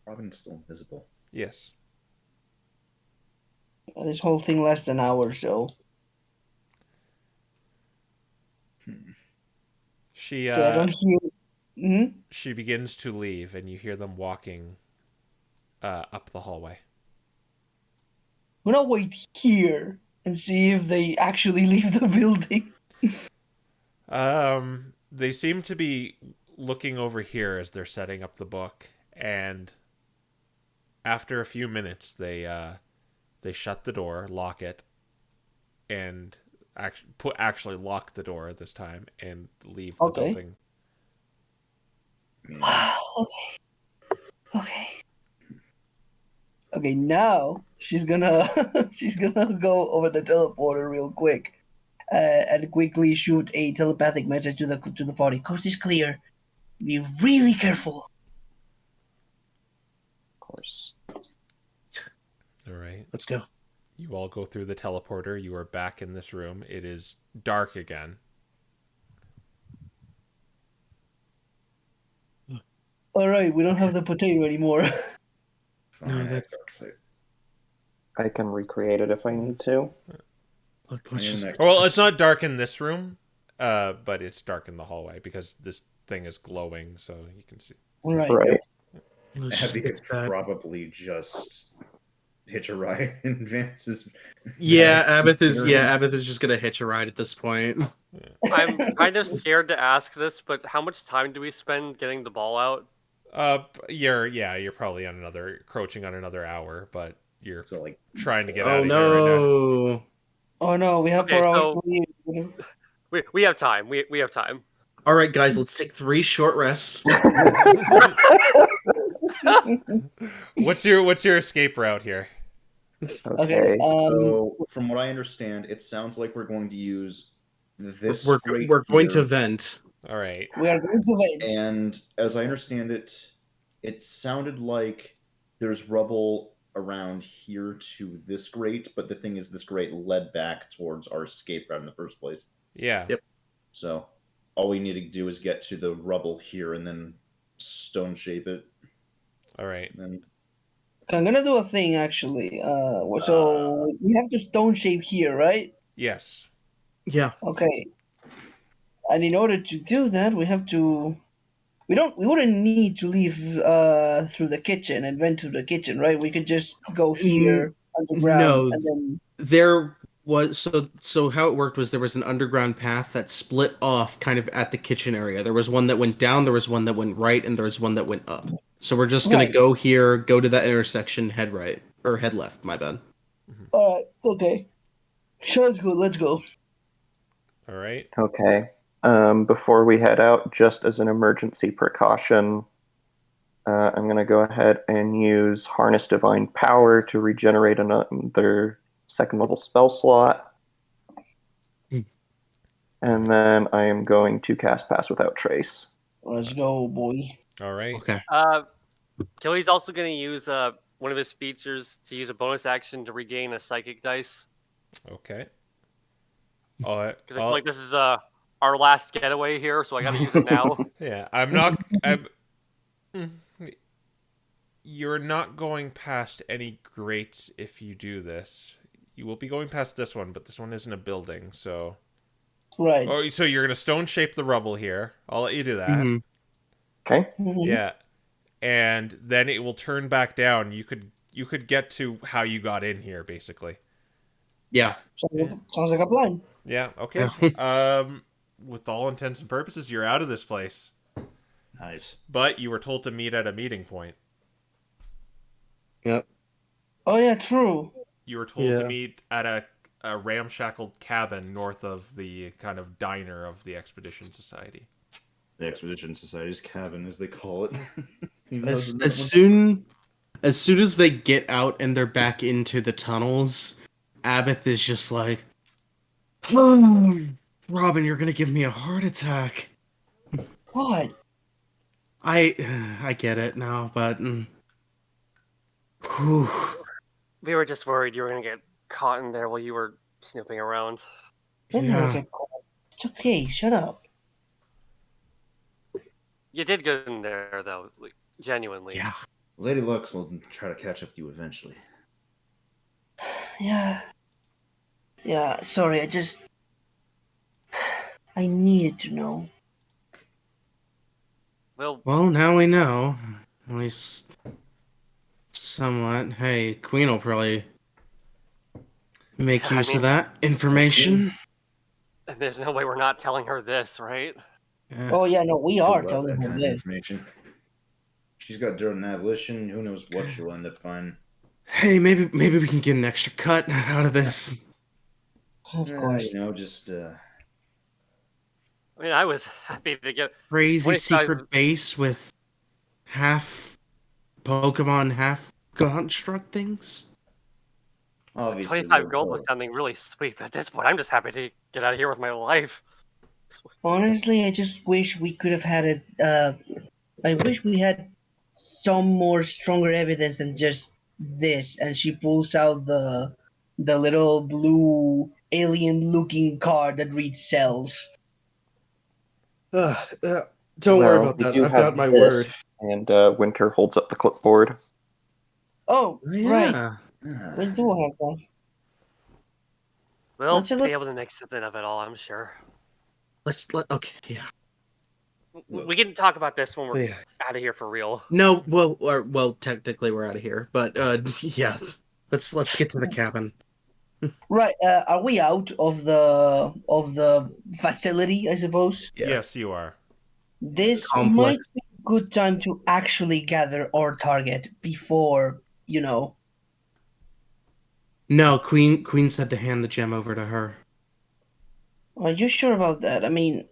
Speaker 4: Robin's still invisible.
Speaker 1: Yes.
Speaker 2: This whole thing lasts an hour, so.
Speaker 1: She
Speaker 2: I don't hear. Mm-hmm.
Speaker 1: she begins to leave, and you hear them walking up the hallway.
Speaker 2: I'm gonna wait here and see if they actually leave the building.
Speaker 1: They seem to be looking over here as they're setting up the book, and after a few minutes, they shut the door, lock it, and actually lock the door this time and leave the building.
Speaker 2: Okay, now she's gonna go over the teleporter real quick, and quickly shoot a telepathic message to the party. Coast is clear. Be really careful.
Speaker 3: Of course.
Speaker 1: All right.
Speaker 5: Let's go.
Speaker 1: You all go through the teleporter. You are back in this room. It is dark again.
Speaker 2: All right, we don't have the potato anymore.
Speaker 4: Fine,
Speaker 5: No, that's-
Speaker 4: dark side.
Speaker 3: I can recreate it if I need to.
Speaker 5: Let's just.
Speaker 1: Well, it's not dark in this room, but it's dark in the hallway because this thing is glowing, so you can see.
Speaker 2: Right.
Speaker 3: Right.
Speaker 5: Let's just
Speaker 4: Abby
Speaker 5: get
Speaker 4: could
Speaker 5: that.
Speaker 4: probably just hitch a ride in advances.
Speaker 5: Yeah, Abath is just gonna hitch a ride at this point.
Speaker 6: I'm kind of scared to ask this, but how much time do we spend getting the ball out?
Speaker 1: You're probably encroaching on another hour, but you're
Speaker 4: So like,
Speaker 1: trying to get
Speaker 5: Oh
Speaker 1: out of here right now.
Speaker 5: no!
Speaker 2: Oh no, we have
Speaker 6: Okay,
Speaker 2: 4 hours
Speaker 6: so-
Speaker 2: to leave.
Speaker 6: We have time. We have time.
Speaker 5: All right, guys, let's take 3 short rests.
Speaker 1: What's your escape route here?
Speaker 2: Okay.
Speaker 4: so from what I understand, it sounds like we're going to use this.
Speaker 5: We're
Speaker 4: right
Speaker 5: going to
Speaker 4: here.
Speaker 5: vent.
Speaker 1: All right.
Speaker 2: We are going to wait.
Speaker 4: And as I understand it, it sounded like there's rubble around here to this grate, but the thing is, this grate led back towards our escape route in the first place.
Speaker 1: Yeah.
Speaker 5: Yep.
Speaker 4: So all we need to do is get to the rubble here and then stone shape it.
Speaker 1: All right.
Speaker 4: And
Speaker 2: I'm gonna do a thing actually. So we have to stone shape here, right?
Speaker 1: Yes.
Speaker 5: Yeah.
Speaker 2: Okay. And in order to do that, we have to. We wouldn't need to leave through the kitchen and vent to the kitchen, right? We could just go here underground
Speaker 5: no.
Speaker 2: and then.
Speaker 5: There was so how it worked was there was an underground path that split off kind of at the kitchen area. There was one that went down, there was one that went right, and there was one that went up. So we're just gonna
Speaker 2: Right.
Speaker 5: go here, go to that intersection, head right or head left. My bad.
Speaker 2: Okay. Sounds good. Let's go.
Speaker 1: All right.
Speaker 3: Okay. Before we head out, just as an emergency precaution, I'm going to go ahead and use Harness Divine Power to regenerate another second level spell slot. And then I am going to cast Pass Without Trace.
Speaker 2: Let's go, boy.
Speaker 1: All right.
Speaker 5: Okay.
Speaker 6: Killy's also going to use one of his features to use a bonus action to regain a psychic dice.
Speaker 1: Okay. All right.
Speaker 6: Because I feel like this is our last getaway here, so I got to use it now.
Speaker 1: Yeah, You're not going past any grates if you do this. You will be going past this one, but this one isn't a building, so.
Speaker 2: Right.
Speaker 1: Oh, so you're gonna stone shape the rubble here. I'll let you do that.
Speaker 5: Mhm.
Speaker 3: Okay.
Speaker 2: Mhm.
Speaker 1: Yeah, and then it will turn back down. You could get to how you got in here, basically.
Speaker 5: Yeah.
Speaker 2: Sounds like a plan.
Speaker 1: Yeah. Okay. With all intents and purposes, you're out of this place.
Speaker 4: nice.
Speaker 1: But you were told to meet at a meeting point.
Speaker 5: Yep.
Speaker 2: Oh yeah, true.
Speaker 1: You were told to
Speaker 5: Yeah.
Speaker 1: meet at a ramshackled cabin north of the kind of diner of the Expedition Society.
Speaker 4: The Expedition Society's cabin, as they call it.
Speaker 5: As soon as they get out and they're back into the tunnels, Abath is just like, "Oh, Robin, you're gonna give me a heart attack."
Speaker 2: What?
Speaker 5: I get it now, but whew.
Speaker 6: We were just worried you were going to get caught in there while you were snooping around.
Speaker 2: Don't
Speaker 5: Yeah.
Speaker 2: get caught. It's okay. Shut up.
Speaker 6: You did good in there, though, like, genuinely.
Speaker 5: Yeah.
Speaker 4: Lady Lux will try to catch up to you eventually.
Speaker 2: Yeah. Yeah. Sorry. I needed to know.
Speaker 5: Well, now we know. At least somewhat. Hey, Queen will probably make
Speaker 6: I
Speaker 5: use
Speaker 6: mean-
Speaker 5: of that information.
Speaker 6: And there's no way we're not telling her this, right?
Speaker 5: Yeah.
Speaker 2: Oh yeah, no, we are
Speaker 4: Love
Speaker 2: telling
Speaker 4: that
Speaker 2: her
Speaker 4: kind of
Speaker 2: this.
Speaker 4: information. She's got dirt on that volition. Who knows what she'll end up finding?
Speaker 5: Hey, maybe we can get an extra cut out of this.
Speaker 2: Of course.
Speaker 4: You know, just
Speaker 6: I mean, I was happy to get.
Speaker 5: Crazy
Speaker 6: Wait,
Speaker 5: secret base with half Pokemon, half construct things.
Speaker 4: obviously
Speaker 6: 25 gold was sounding really sweet, but at this point, I'm just happy to get out of here with my life.
Speaker 2: Honestly, I just wish we could have had it. I wish we had some more stronger evidence than just this. And she pulls out the little blue alien-looking card that reads cells.
Speaker 5: Don't worry
Speaker 3: Well,
Speaker 5: about
Speaker 3: we
Speaker 5: that.
Speaker 3: do
Speaker 5: I've
Speaker 3: have
Speaker 5: got my
Speaker 3: this.
Speaker 5: word.
Speaker 3: And Winter holds up the clipboard.
Speaker 2: Oh, right.
Speaker 5: Yeah.
Speaker 2: We do have that.
Speaker 6: We'll
Speaker 2: Let's have a
Speaker 6: be able to make something of it all, I'm sure.
Speaker 5: Okay, yeah.
Speaker 6: We can talk about this when we're
Speaker 5: Yeah.
Speaker 6: out of here for real.
Speaker 5: No, well, technically we're out of here, but yeah. Let's get to the cabin.
Speaker 2: right. Are we out of the facility? I suppose
Speaker 5: Yeah.
Speaker 1: Yes, you are.
Speaker 2: this
Speaker 5: Complex.
Speaker 2: might be a good time to actually gather our target before
Speaker 5: No, Queen said to hand the gem over to her.
Speaker 2: Are you sure about that? I mean,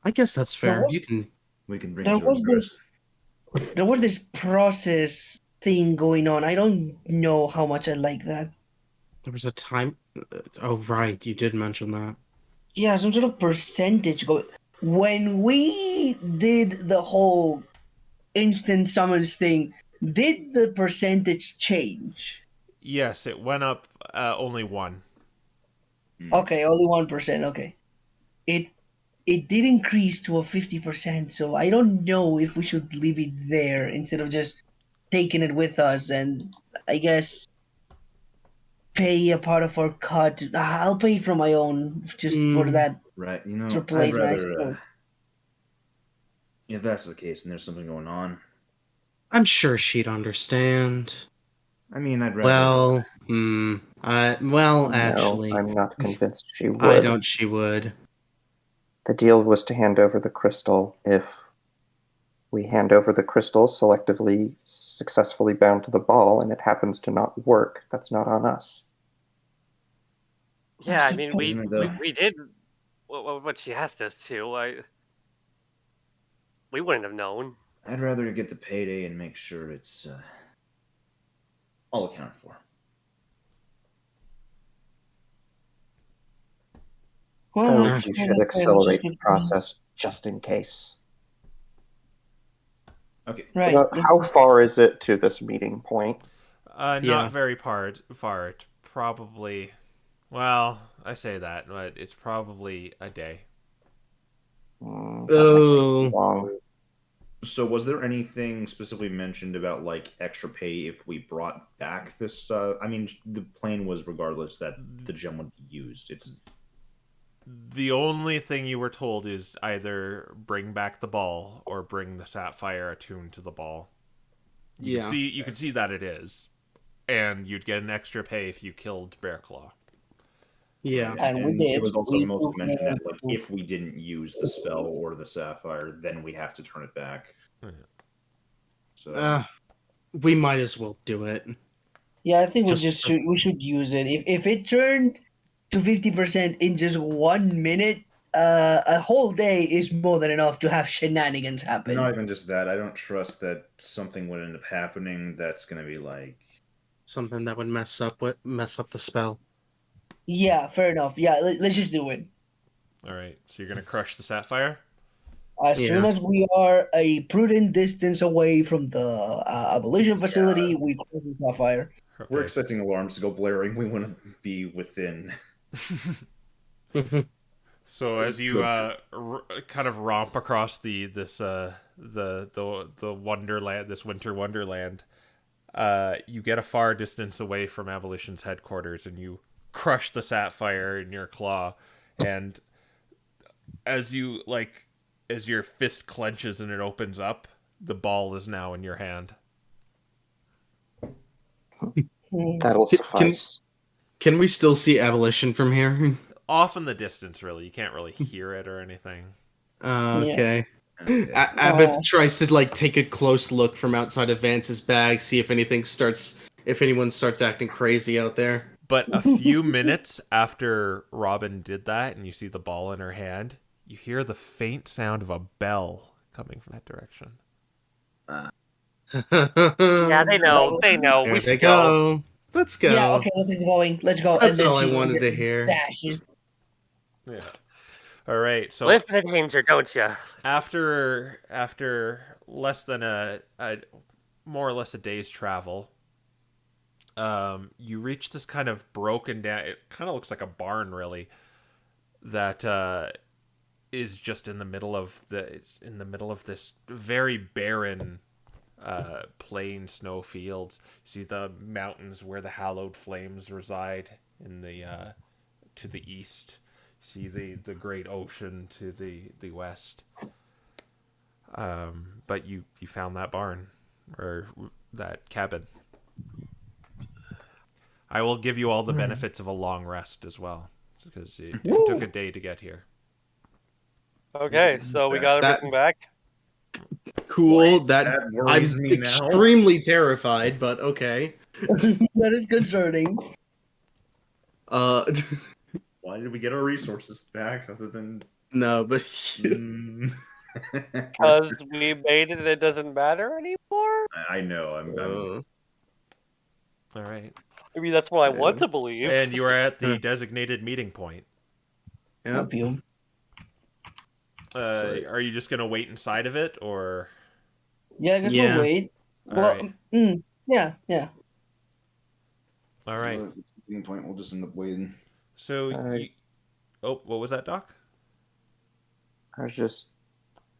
Speaker 5: I guess that's fair.
Speaker 2: was-
Speaker 5: You can.
Speaker 4: We can bring
Speaker 2: there
Speaker 4: to
Speaker 2: was
Speaker 4: regress.
Speaker 2: there was this process thing going on. I don't know how much I like that.
Speaker 5: There was a time. Oh right, you did mention that.
Speaker 2: Yeah, some sort of percentage go. When we did the whole instant summons thing, did the percentage change?
Speaker 1: Yes, it went up only 1.
Speaker 2: Okay, only 1%. Okay, it did increase to a 50%. So I don't know if we should leave it there instead of just taking it with us and I guess pay a part of our cut. I'll pay from my own just for that
Speaker 4: Right. You know, I'd
Speaker 2: replacement. I
Speaker 4: rather.
Speaker 2: suppose.
Speaker 4: If that's the case, and there's something going on,
Speaker 5: I'm sure she'd understand.
Speaker 4: I mean, I'd rather.
Speaker 5: Well, well,
Speaker 3: No,
Speaker 5: actually,
Speaker 3: I'm not convinced she would.
Speaker 5: I don't. She would.
Speaker 3: The deal was to hand over the crystal. If we hand over the crystal selectively, successfully bound to the ball, and it happens to not work, that's not on us.
Speaker 6: Yeah, I mean, we
Speaker 4: Even though-
Speaker 6: we did what she asked us to. We wouldn't have known.
Speaker 4: I'd rather get the payday and make sure it's all accounted for.
Speaker 2: Well,
Speaker 3: Though
Speaker 2: let's
Speaker 3: you
Speaker 2: go
Speaker 3: should
Speaker 2: that way,
Speaker 3: accelerate
Speaker 2: let's
Speaker 3: the process just in case.
Speaker 4: Okay.
Speaker 2: Right.
Speaker 3: How far is it to this meeting point?
Speaker 1: Not
Speaker 5: Yeah.
Speaker 1: very far. It's probably, well, I say that, but it's probably a day.
Speaker 3: That might take
Speaker 5: Oh.
Speaker 3: too long.
Speaker 4: So, was there anything specifically mentioned about like extra pay if we brought back this stuff? I mean, the plan was regardless that the gem would be used. It's
Speaker 1: The only thing you were told is either bring back the ball or bring the sapphire attuned to the ball. You can see that it is, and you'd get an extra pay if you killed Bearclaw.
Speaker 5: Yeah.
Speaker 2: And we did.
Speaker 4: It was also
Speaker 2: We
Speaker 4: mostly
Speaker 2: took
Speaker 4: mentioned
Speaker 2: the-
Speaker 4: that like if we didn't use the spell or the sapphire, then we have to turn it back.
Speaker 1: Mhm.
Speaker 4: So
Speaker 5: We might as well do it.
Speaker 2: Yeah, I think
Speaker 5: Just for-
Speaker 2: we should use it. If it turned to 50% in just 1 minute, a whole day is more than enough to have shenanigans happen.
Speaker 4: not even just that. I don't trust that something would end up happening that's going to be like.
Speaker 5: Something that would mess up the spell.
Speaker 2: Yeah, fair enough. Yeah, let's just do it.
Speaker 1: All right, so you're gonna crush the sapphire.
Speaker 2: As
Speaker 5: Yeah.
Speaker 2: soon as we are a prudent distance away from the abolition facility, we close the sapphire.
Speaker 1: Okay.
Speaker 4: We're expecting alarms to go blaring. We want to be within.
Speaker 1: So as you kind of romp across the wonderland, this winter wonderland, you get a far distance away from Abolition's headquarters, and you crush the sapphire in your claw, and as your fist clenches and it opens up, the ball is now in your hand.
Speaker 3: That'll
Speaker 5: Can-
Speaker 3: suffice.
Speaker 5: Can we still see Abolition from here?
Speaker 1: Off in the distance, really. You can't really hear it or anything.
Speaker 5: Okay.
Speaker 4: Okay.
Speaker 5: Abeth tries to like take a close look from outside of Vance's bag, see if anyone starts acting crazy out there.
Speaker 1: But a few minutes after Robin did that, and you see the ball in her hand, you hear the faint sound of a bell coming from that direction.
Speaker 6: Yeah, they know. They know.
Speaker 5: There
Speaker 6: We
Speaker 5: they
Speaker 6: should go.
Speaker 5: go. Let's go.
Speaker 2: Yeah, okay, let's get going. Let's go.
Speaker 5: That's
Speaker 2: And then
Speaker 5: all I
Speaker 2: she
Speaker 5: wanted to hear.
Speaker 2: dashes.
Speaker 1: Yeah. All right. So
Speaker 6: Live in danger, don't you?
Speaker 1: after less than a more or less a day's travel, you reach this kind of broken down. It kind of looks like a barn, really. That is just in the middle of this very barren plain snow fields. You see the mountains where the hallowed flames reside in the to the east. See the great ocean to the west. But you found that barn or that cabin. I will give you all the benefits of a long rest as well, because it took a day to get here.
Speaker 6: Okay, so we got everything back.
Speaker 5: Cool.
Speaker 4: That
Speaker 5: I'm
Speaker 4: worries me now.
Speaker 5: extremely terrified, but okay.
Speaker 2: That is concerning.
Speaker 5: Uh,
Speaker 4: Why did we get our resources back other than?
Speaker 5: no, but
Speaker 6: Because we made it, it doesn't matter anymore.
Speaker 4: I know. I'm
Speaker 1: All right.
Speaker 6: Maybe that's what I want to believe.
Speaker 1: And you are at the designated meeting point.
Speaker 5: yeah.
Speaker 2: Opium.
Speaker 1: Are you just gonna wait inside of it, or?
Speaker 2: Yeah, I guess
Speaker 5: Yeah.
Speaker 2: we'll wait.
Speaker 1: All
Speaker 2: Well,
Speaker 1: right.
Speaker 2: yeah.
Speaker 1: All right.
Speaker 4: Point. We'll just end up waiting.
Speaker 1: So,
Speaker 3: All right.
Speaker 1: what was that, Doc?
Speaker 3: I was just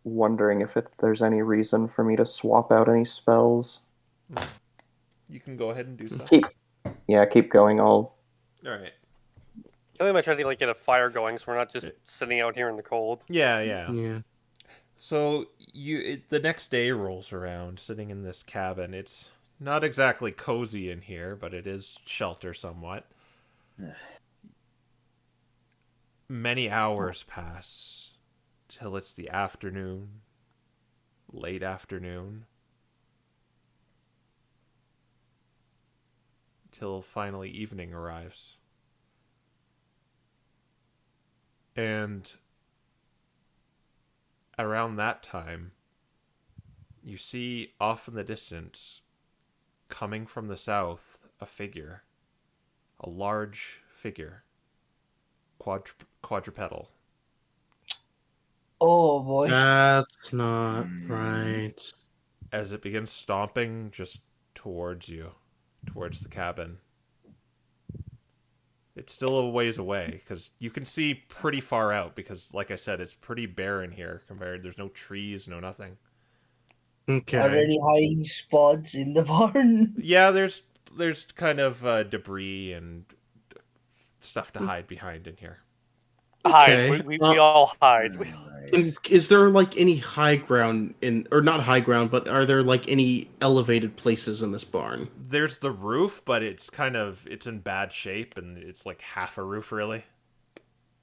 Speaker 3: wondering if there's any reason for me to swap out any spells.
Speaker 1: You can go ahead and do so.
Speaker 3: Keep going.
Speaker 1: All right.
Speaker 6: I think I'm trying to get a fire going, so we're not just sitting out here in the cold.
Speaker 1: Yeah.
Speaker 5: Yeah.
Speaker 1: So the next day rolls around, sitting in this cabin. It's not exactly cozy in here, but it is shelter somewhat. Many hours pass till it's the afternoon, late afternoon, till finally evening arrives. And around that time, you see off in the distance, coming from the south, a figure. A large figure. Quadrupedal.
Speaker 2: Oh boy.
Speaker 5: That's not right.
Speaker 1: As it begins stomping just towards you, towards the cabin. It's still a ways away, because you can see pretty far out, because, like I said, it's pretty barren here compared. There's no trees, no nothing.
Speaker 5: Okay.
Speaker 2: Are there any hiding spots in the barn?
Speaker 1: Yeah, there's kind of debris and stuff to hide behind in here.
Speaker 5: Okay.
Speaker 6: Hide. We all hide.
Speaker 5: And is there any high ground or not high ground, but are there any elevated places in this barn?
Speaker 1: There's the roof, but it's in bad shape, and it's like half a roof, really.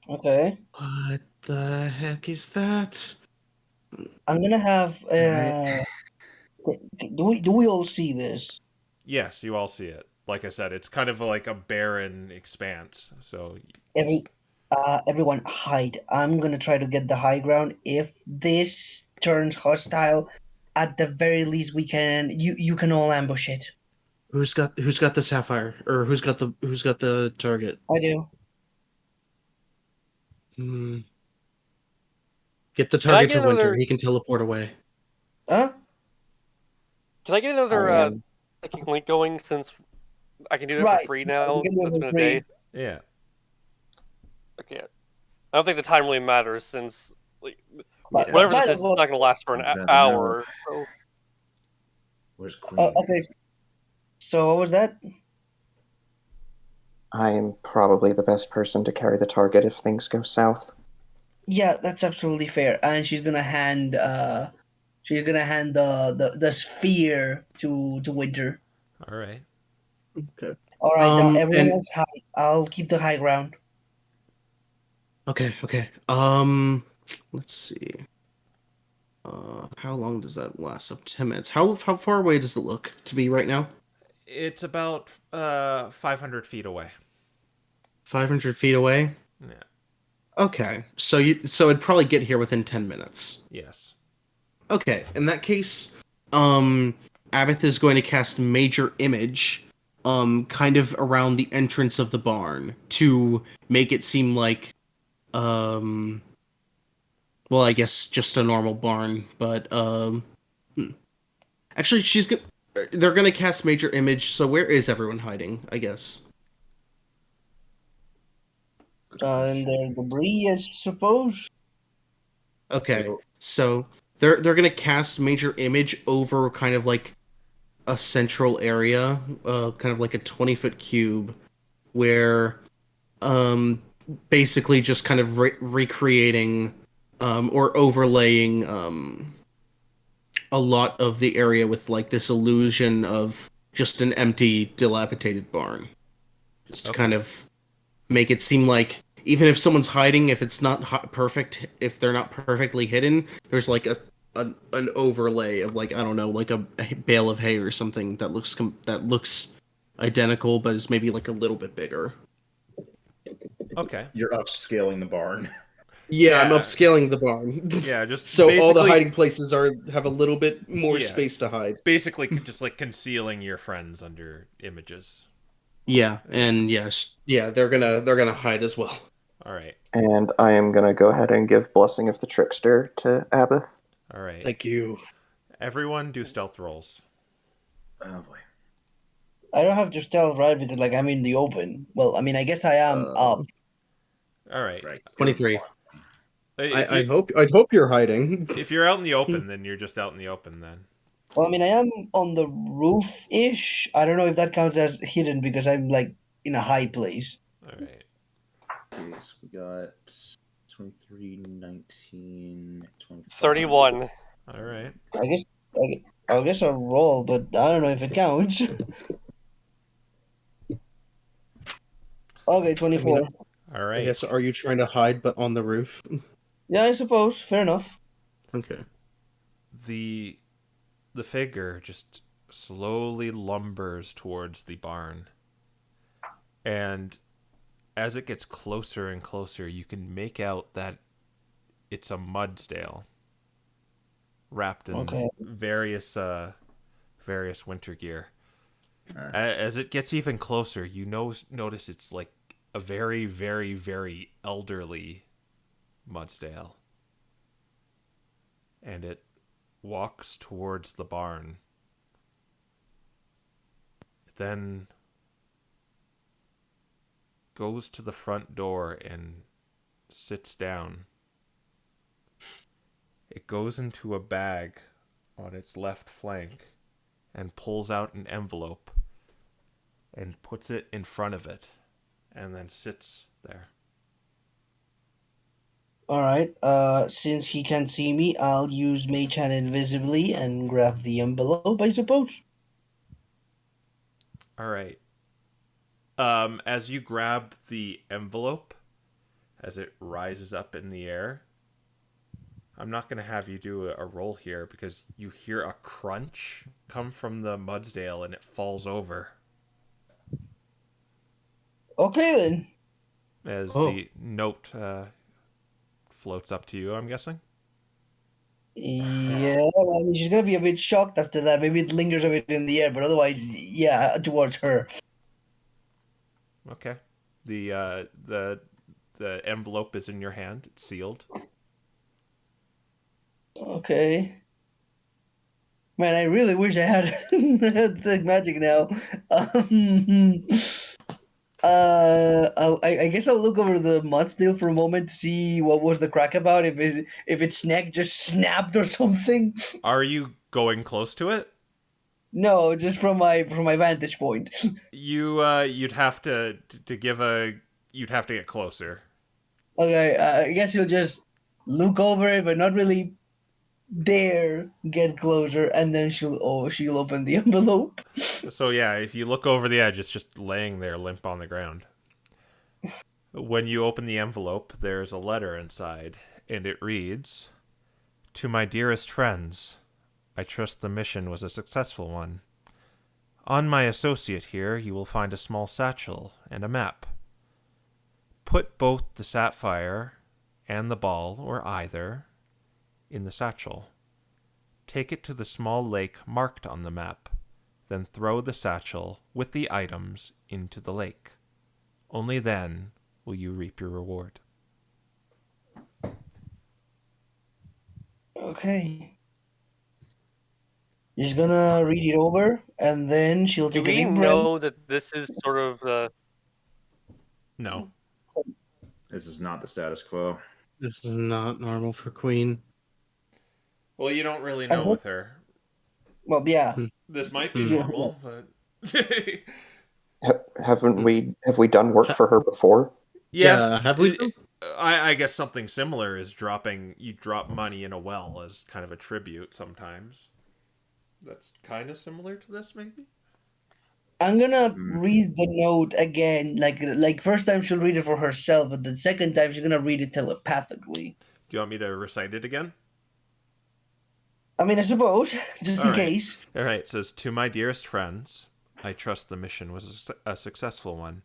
Speaker 2: Okay.
Speaker 5: What the heck is that?
Speaker 2: I'm gonna have. Do we all see this?
Speaker 1: Yes, you all see it. Like I said, it's kind of like a barren expanse. So
Speaker 2: Everyone hide. I'm gonna try to get the high ground. If this turns hostile, at the very least we can. You can all ambush it.
Speaker 5: Who's got the sapphire, or who's got the target?
Speaker 2: I do.
Speaker 5: Get the target to
Speaker 6: get
Speaker 5: Winter.
Speaker 6: another-
Speaker 5: He can teleport away.
Speaker 2: Huh?
Speaker 6: Can I get another psychic link going, since I can do it
Speaker 2: Right.
Speaker 6: for free now?
Speaker 2: You can do it
Speaker 6: It's
Speaker 2: for
Speaker 6: been a
Speaker 2: free.
Speaker 6: day.
Speaker 1: yeah.
Speaker 6: Okay. I don't think the time really matters, since
Speaker 2: But-
Speaker 6: whatever
Speaker 2: but-
Speaker 6: this is not going to last for an
Speaker 4: Doesn't
Speaker 6: hour. So.
Speaker 4: Where's Queen?
Speaker 2: Okay. So what was that?
Speaker 3: I am probably the best person to carry the target if things go south.
Speaker 2: Yeah, that's absolutely fair. And she's gonna hand the sphere to Winter.
Speaker 1: All right.
Speaker 5: Okay.
Speaker 2: All right, now
Speaker 5: And-
Speaker 2: everyone else hide. I'll keep the high ground.
Speaker 5: Okay. Let's see. How long does that last? Up to 10 minutes. How far away does it look to be right now?
Speaker 1: It's about 500 feet away.
Speaker 5: 500 feet away.
Speaker 1: Yeah.
Speaker 5: Okay. So it'd probably get here within 10 minutes.
Speaker 1: Yes.
Speaker 5: Okay. In that case, Abath is going to cast Major Image, kind of around the entrance of the barn to make it seem like, well, I guess just a normal barn, but actually, they're gonna cast Major Image. So where is everyone hiding? I guess.
Speaker 2: In their debris, I suppose.
Speaker 5: Okay, so they're gonna cast Major Image over kind of like a central area, kind of like a 20-foot cube, where basically just kind of recreating or overlaying a lot of the area with like this illusion of just an empty, dilapidated barn. Just to kind of make it seem like even if someone's hiding, if it's not perfect, if they're not perfectly hidden, there's like an overlay of like, I don't know, like a bale of hay or something that looks identical, but is maybe like a little bit bigger.
Speaker 1: Okay.
Speaker 4: You're upscaling the barn.
Speaker 5: Yeah, I'm upscaling the barn.
Speaker 1: Yeah, just
Speaker 5: so all the hiding places have a little bit more
Speaker 1: Yeah.
Speaker 5: space to hide.
Speaker 1: Basically, just like concealing your friends under images.
Speaker 5: Yeah, and they're gonna hide as well.
Speaker 1: All right.
Speaker 3: And I am going to go ahead and give Blessing of the Trickster to Abath.
Speaker 1: All right.
Speaker 5: Thank you.
Speaker 1: Everyone do stealth rolls.
Speaker 4: Oh boy.
Speaker 2: I don't have to stealth, right? Because like I'm in the open. Well, I mean, I guess I am up.
Speaker 1: All right.
Speaker 4: Right.
Speaker 5: 23.
Speaker 1: If
Speaker 5: I'd hope you're hiding.
Speaker 1: if you're out in the open, then you're just out in the open then.
Speaker 2: Well, I mean, I am on the roof-ish. I don't know if that counts as hidden because I'm like in a high place.
Speaker 1: All right.
Speaker 4: Okay, so we got 23, 19, 25.
Speaker 6: 31.
Speaker 1: All right.
Speaker 2: I guess I'll roll, but I don't know if it counts. Okay, 24.
Speaker 1: All
Speaker 5: I
Speaker 1: right.
Speaker 5: guess, are you trying to hide but on the roof?
Speaker 2: Yeah, I suppose. Fair enough.
Speaker 5: Okay.
Speaker 1: The figure just slowly lumbers towards the barn. And as it gets closer and closer, you can make out that it's a Mudsdale wrapped in various winter gear. As it gets even closer, you notice it's like a very, very, very elderly Mudsdale. And it walks towards the barn. It then goes to the front door and sits down. It goes into a bag on its left flank and pulls out an envelope and puts it in front of it and then sits there.
Speaker 2: Alright, since he can't see me, I'll use Mage Hand invisibly and grab the envelope, I suppose.
Speaker 1: All right. As you grab the envelope, as it rises up in the air, I'm not going to have you do a roll here because you hear a crunch come from the Mudsdale and it falls over.
Speaker 2: Okay then.
Speaker 1: As the note floats up to you, I'm guessing.
Speaker 2: Yeah, well, I mean, she's gonna be a bit shocked after that. Maybe it lingers a bit in the air, but otherwise, yeah, towards her.
Speaker 1: Okay. The envelope is in your hand. It's sealed.
Speaker 2: Okay. Man, I really wish I had had the magic now. I guess I'll look over the Mudsdale for a moment to see what was the crack about. If its neck just snapped or something.
Speaker 1: Are you going close to it?
Speaker 2: No, just from my vantage point.
Speaker 1: You'd have to you'd have to get closer.
Speaker 2: Okay, I guess you'll just look over it, but not really dare get closer, and then she'll open the envelope.
Speaker 1: So yeah, if you look over the edge, it's just laying there limp on the ground. When you open the envelope, there's a letter inside, and it reads, "To my dearest friends, I trust the mission was a successful one. On my associate here, you will find a small satchel and a map. Put both the sapphire and the ball, or either, in the satchel. Take it to the small lake marked on the map, then throw the satchel with the items into the lake. Only then will you reap your reward."
Speaker 2: Okay. She's gonna read it over, and then she'll
Speaker 6: Do
Speaker 2: take a
Speaker 6: we
Speaker 2: deep breath.
Speaker 6: know that this is sort of the...
Speaker 1: No.
Speaker 4: This is not the status quo.
Speaker 5: This is not normal for Queen.
Speaker 1: Well, you don't really know with her.
Speaker 2: Well, yeah.
Speaker 1: This might be
Speaker 2: Yeah.
Speaker 1: normal, but
Speaker 3: Have we done work for her before?
Speaker 1: Yes,
Speaker 5: Yeah, have we?
Speaker 1: I guess something similar is you drop money in a well as kind of a tribute sometimes. That's kind of similar to this, maybe?
Speaker 2: I'm gonna
Speaker 4: Hmm.
Speaker 2: read the note again. Like first time she'll read it for herself, but the second time she's gonna read it telepathically.
Speaker 1: Do you want me to recite it again?
Speaker 2: I mean, I suppose, just
Speaker 1: All
Speaker 2: in
Speaker 1: right.
Speaker 2: case.
Speaker 1: All right. It says, "To my dearest friends, I trust the mission was a successful one.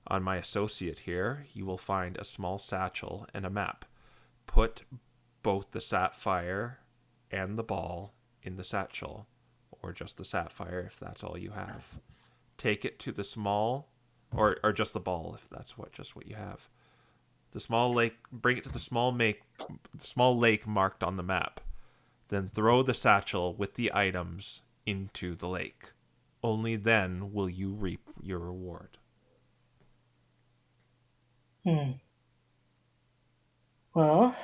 Speaker 1: On my associate here, you will find a small satchel and a map. Put both the sapphire and the ball in the satchel, or just the sapphire if that's all you have. Take it to the small, or just the ball if that's just what you have. The small lake. Bring it to the small lake marked on the map. Then throw the satchel with the items into the lake. Only then will you reap your reward."
Speaker 2: Well,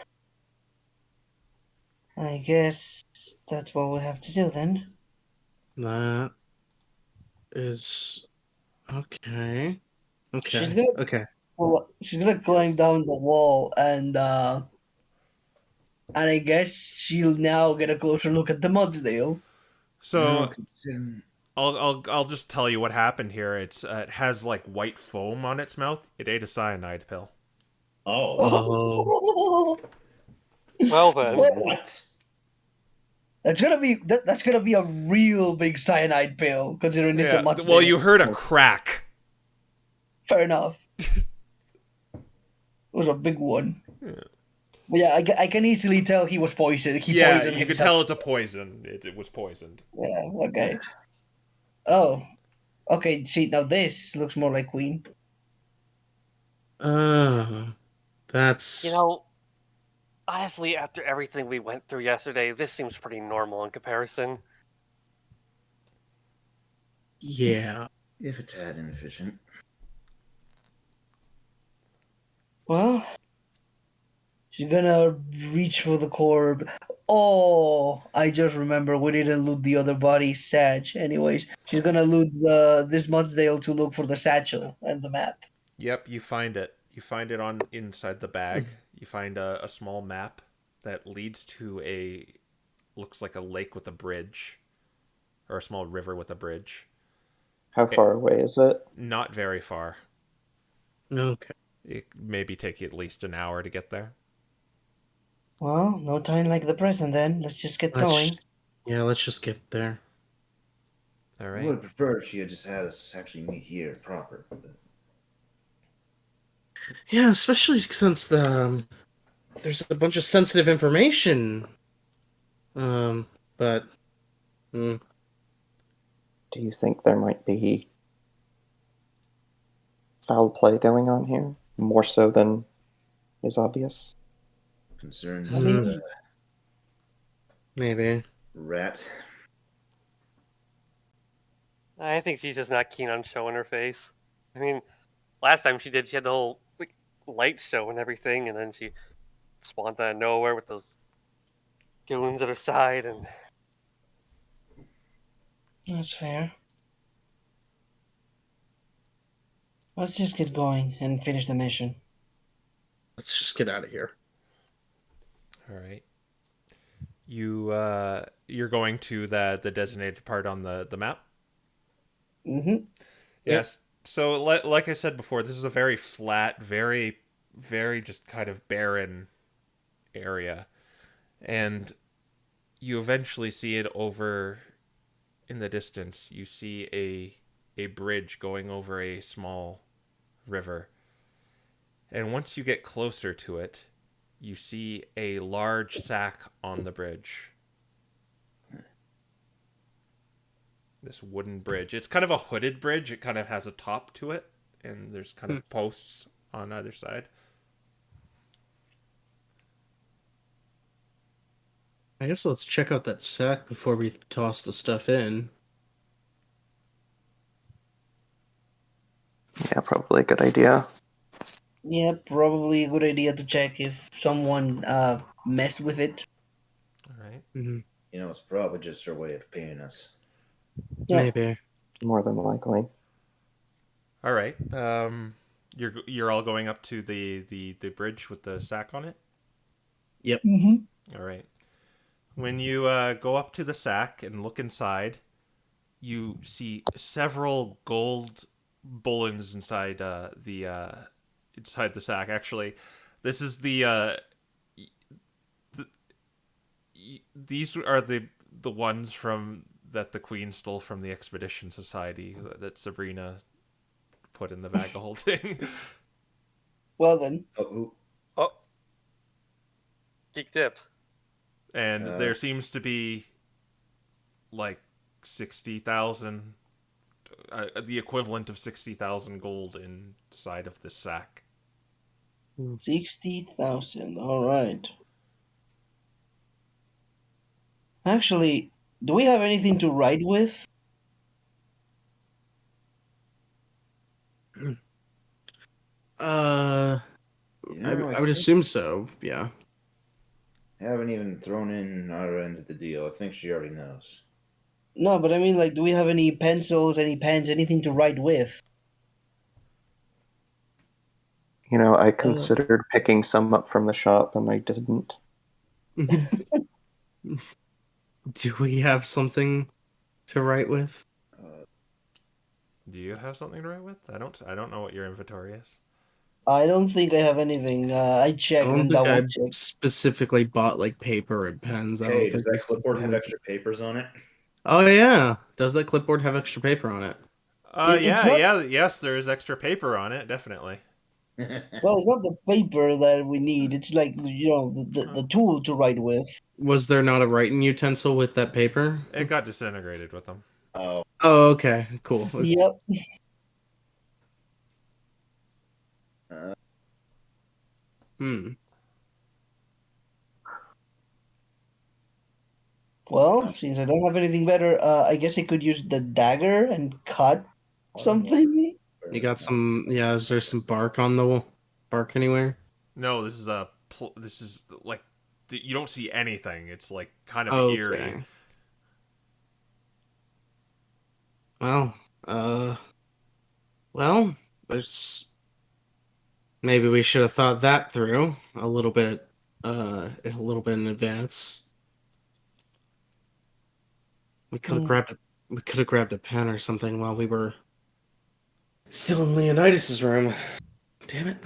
Speaker 2: I guess that's what we have to do then.
Speaker 5: That is okay.
Speaker 2: She's
Speaker 5: Okay.
Speaker 2: gonna
Speaker 5: Okay.
Speaker 2: she's gonna climb down the wall and I guess she'll now get a closer look at the Mudsdale.
Speaker 1: So
Speaker 4: Considering-
Speaker 1: I'll just tell you what happened here. It has like white foam on its mouth. It ate a cyanide pill.
Speaker 4: Oh,
Speaker 5: Oh.
Speaker 6: Well then,
Speaker 4: what?
Speaker 2: That's gonna be a real big cyanide pill, considering it's a
Speaker 1: Yeah.
Speaker 2: Mudsdale.
Speaker 1: Well, you heard a crack.
Speaker 2: Fair enough. It was a big one.
Speaker 1: Yeah.
Speaker 2: But yeah, I can easily tell he was poisoned. He
Speaker 1: Yeah,
Speaker 2: poisoned
Speaker 1: you could
Speaker 2: himself.
Speaker 1: tell it's a poison. It was poisoned.
Speaker 2: Yeah, okay. Oh, okay. See, now this looks more like Queen.
Speaker 5: That's
Speaker 6: you know, honestly, after everything we went through yesterday, this seems pretty normal in comparison.
Speaker 5: yeah.
Speaker 4: If a tad inefficient.
Speaker 2: Well, she's gonna reach for the corb. Oh, I just remember we didn't loot the other body, Sag. Anyways, she's gonna loot this Mudsdale to look for the satchel and the map.
Speaker 1: Yep, you find it. You find it on inside the bag. You find a small map that leads to looks like a lake with a bridge, or a small river with a bridge.
Speaker 3: How far away is it?
Speaker 1: Not very far.
Speaker 5: Okay.
Speaker 1: It maybe take you at least an hour to get there.
Speaker 2: Well, no time like the present then. Let's just get going.
Speaker 5: Yeah, let's just get there.
Speaker 1: All
Speaker 4: I
Speaker 1: right.
Speaker 4: would prefer if she had just had us actually meet here proper. But
Speaker 5: Yeah, especially since there's a bunch of sensitive information. But
Speaker 3: Do you think there might be foul play going on here? More so than is obvious?
Speaker 4: concerns
Speaker 2: I mean-
Speaker 4: the
Speaker 5: maybe.
Speaker 4: rat.
Speaker 6: I think she's just not keen on showing her face. I mean, last time she had the whole light show and everything, and then she spawned out of nowhere with those goons at her side, and
Speaker 2: That's fair. Let's just get going and finish the mission.
Speaker 5: Let's just get out of here.
Speaker 1: All right. You're going to the designated part on the map.
Speaker 2: Mm-hmm.
Speaker 1: Yes. So like I said before, this is a very flat, very very just kind of barren area, and you eventually see it over in the distance. You see a bridge going over a small river, and once you get closer to it, you see a large sack on the bridge. This wooden bridge. It's kind of a hooded bridge. It kind of has a top to it, and there's kind of posts on either side.
Speaker 5: I guess let's check out that sack before we toss the stuff in.
Speaker 3: Yeah, probably a good idea.
Speaker 2: Yeah, probably a good idea to check if someone messed with it.
Speaker 1: All right.
Speaker 5: Mm-hmm.
Speaker 4: You know, it's probably just her way of paying us.
Speaker 2: Yeah.
Speaker 5: Maybe.
Speaker 3: More than likely.
Speaker 1: All right. You're all going up to the bridge with the sack on it.
Speaker 2: Mm-hmm.
Speaker 1: All right. When you go up to the sack and look inside, you see several gold bullets inside the sack. Actually, this is these are the ones from that the queen stole from the expedition society that Sabrina put in the bag of holding.
Speaker 2: Well then.
Speaker 4: Oh,
Speaker 6: Oh, geek dipped.
Speaker 1: And there seems to be like 60,000, the equivalent of 60,000 gold inside of this sack.
Speaker 2: 60,000. All right. Actually, do we have anything to write with?
Speaker 5: I would assume so. Yeah.
Speaker 4: Haven't even thrown in our end of the deal. I think she already knows.
Speaker 2: No, but I mean, like, do we have any pencils, any pens, anything to write with?
Speaker 3: You know, I considered picking some up from the shop, and I didn't.
Speaker 5: Do we have something to write with?
Speaker 1: Do you have something to write with? I don't know what your inventory is.
Speaker 2: I don't think I have anything. I
Speaker 5: I
Speaker 2: checked
Speaker 5: don't
Speaker 2: and
Speaker 5: think I
Speaker 2: double checked.
Speaker 5: specifically bought like paper and pens. I
Speaker 4: Hey,
Speaker 5: don't
Speaker 4: does
Speaker 5: think
Speaker 4: that clipboard have extra papers on it?
Speaker 5: Oh yeah, does that clipboard have extra paper on it?
Speaker 2: It's not.
Speaker 1: Yes, there is extra paper on it, definitely.
Speaker 2: Well, it's not the paper that we need. It's like the tool to write with.
Speaker 5: Was there not a writing utensil with that paper?
Speaker 1: It got disintegrated with them.
Speaker 4: Oh,
Speaker 5: Oh, okay, cool.
Speaker 2: Yep.
Speaker 5: Hmm.
Speaker 2: Well, since I don't have anything better, I guess I could use the dagger and cut something.
Speaker 5: You got some? Yeah. Is there some bark on the bark anywhere?
Speaker 1: No, this is like you don't see anything. It's like kind of
Speaker 5: Okay.
Speaker 1: eerie.
Speaker 5: Well, well, there's maybe we should have thought that through a little bit in advance. We could have grabbed a pen or something while we were still in Leonidas's room. Damn it.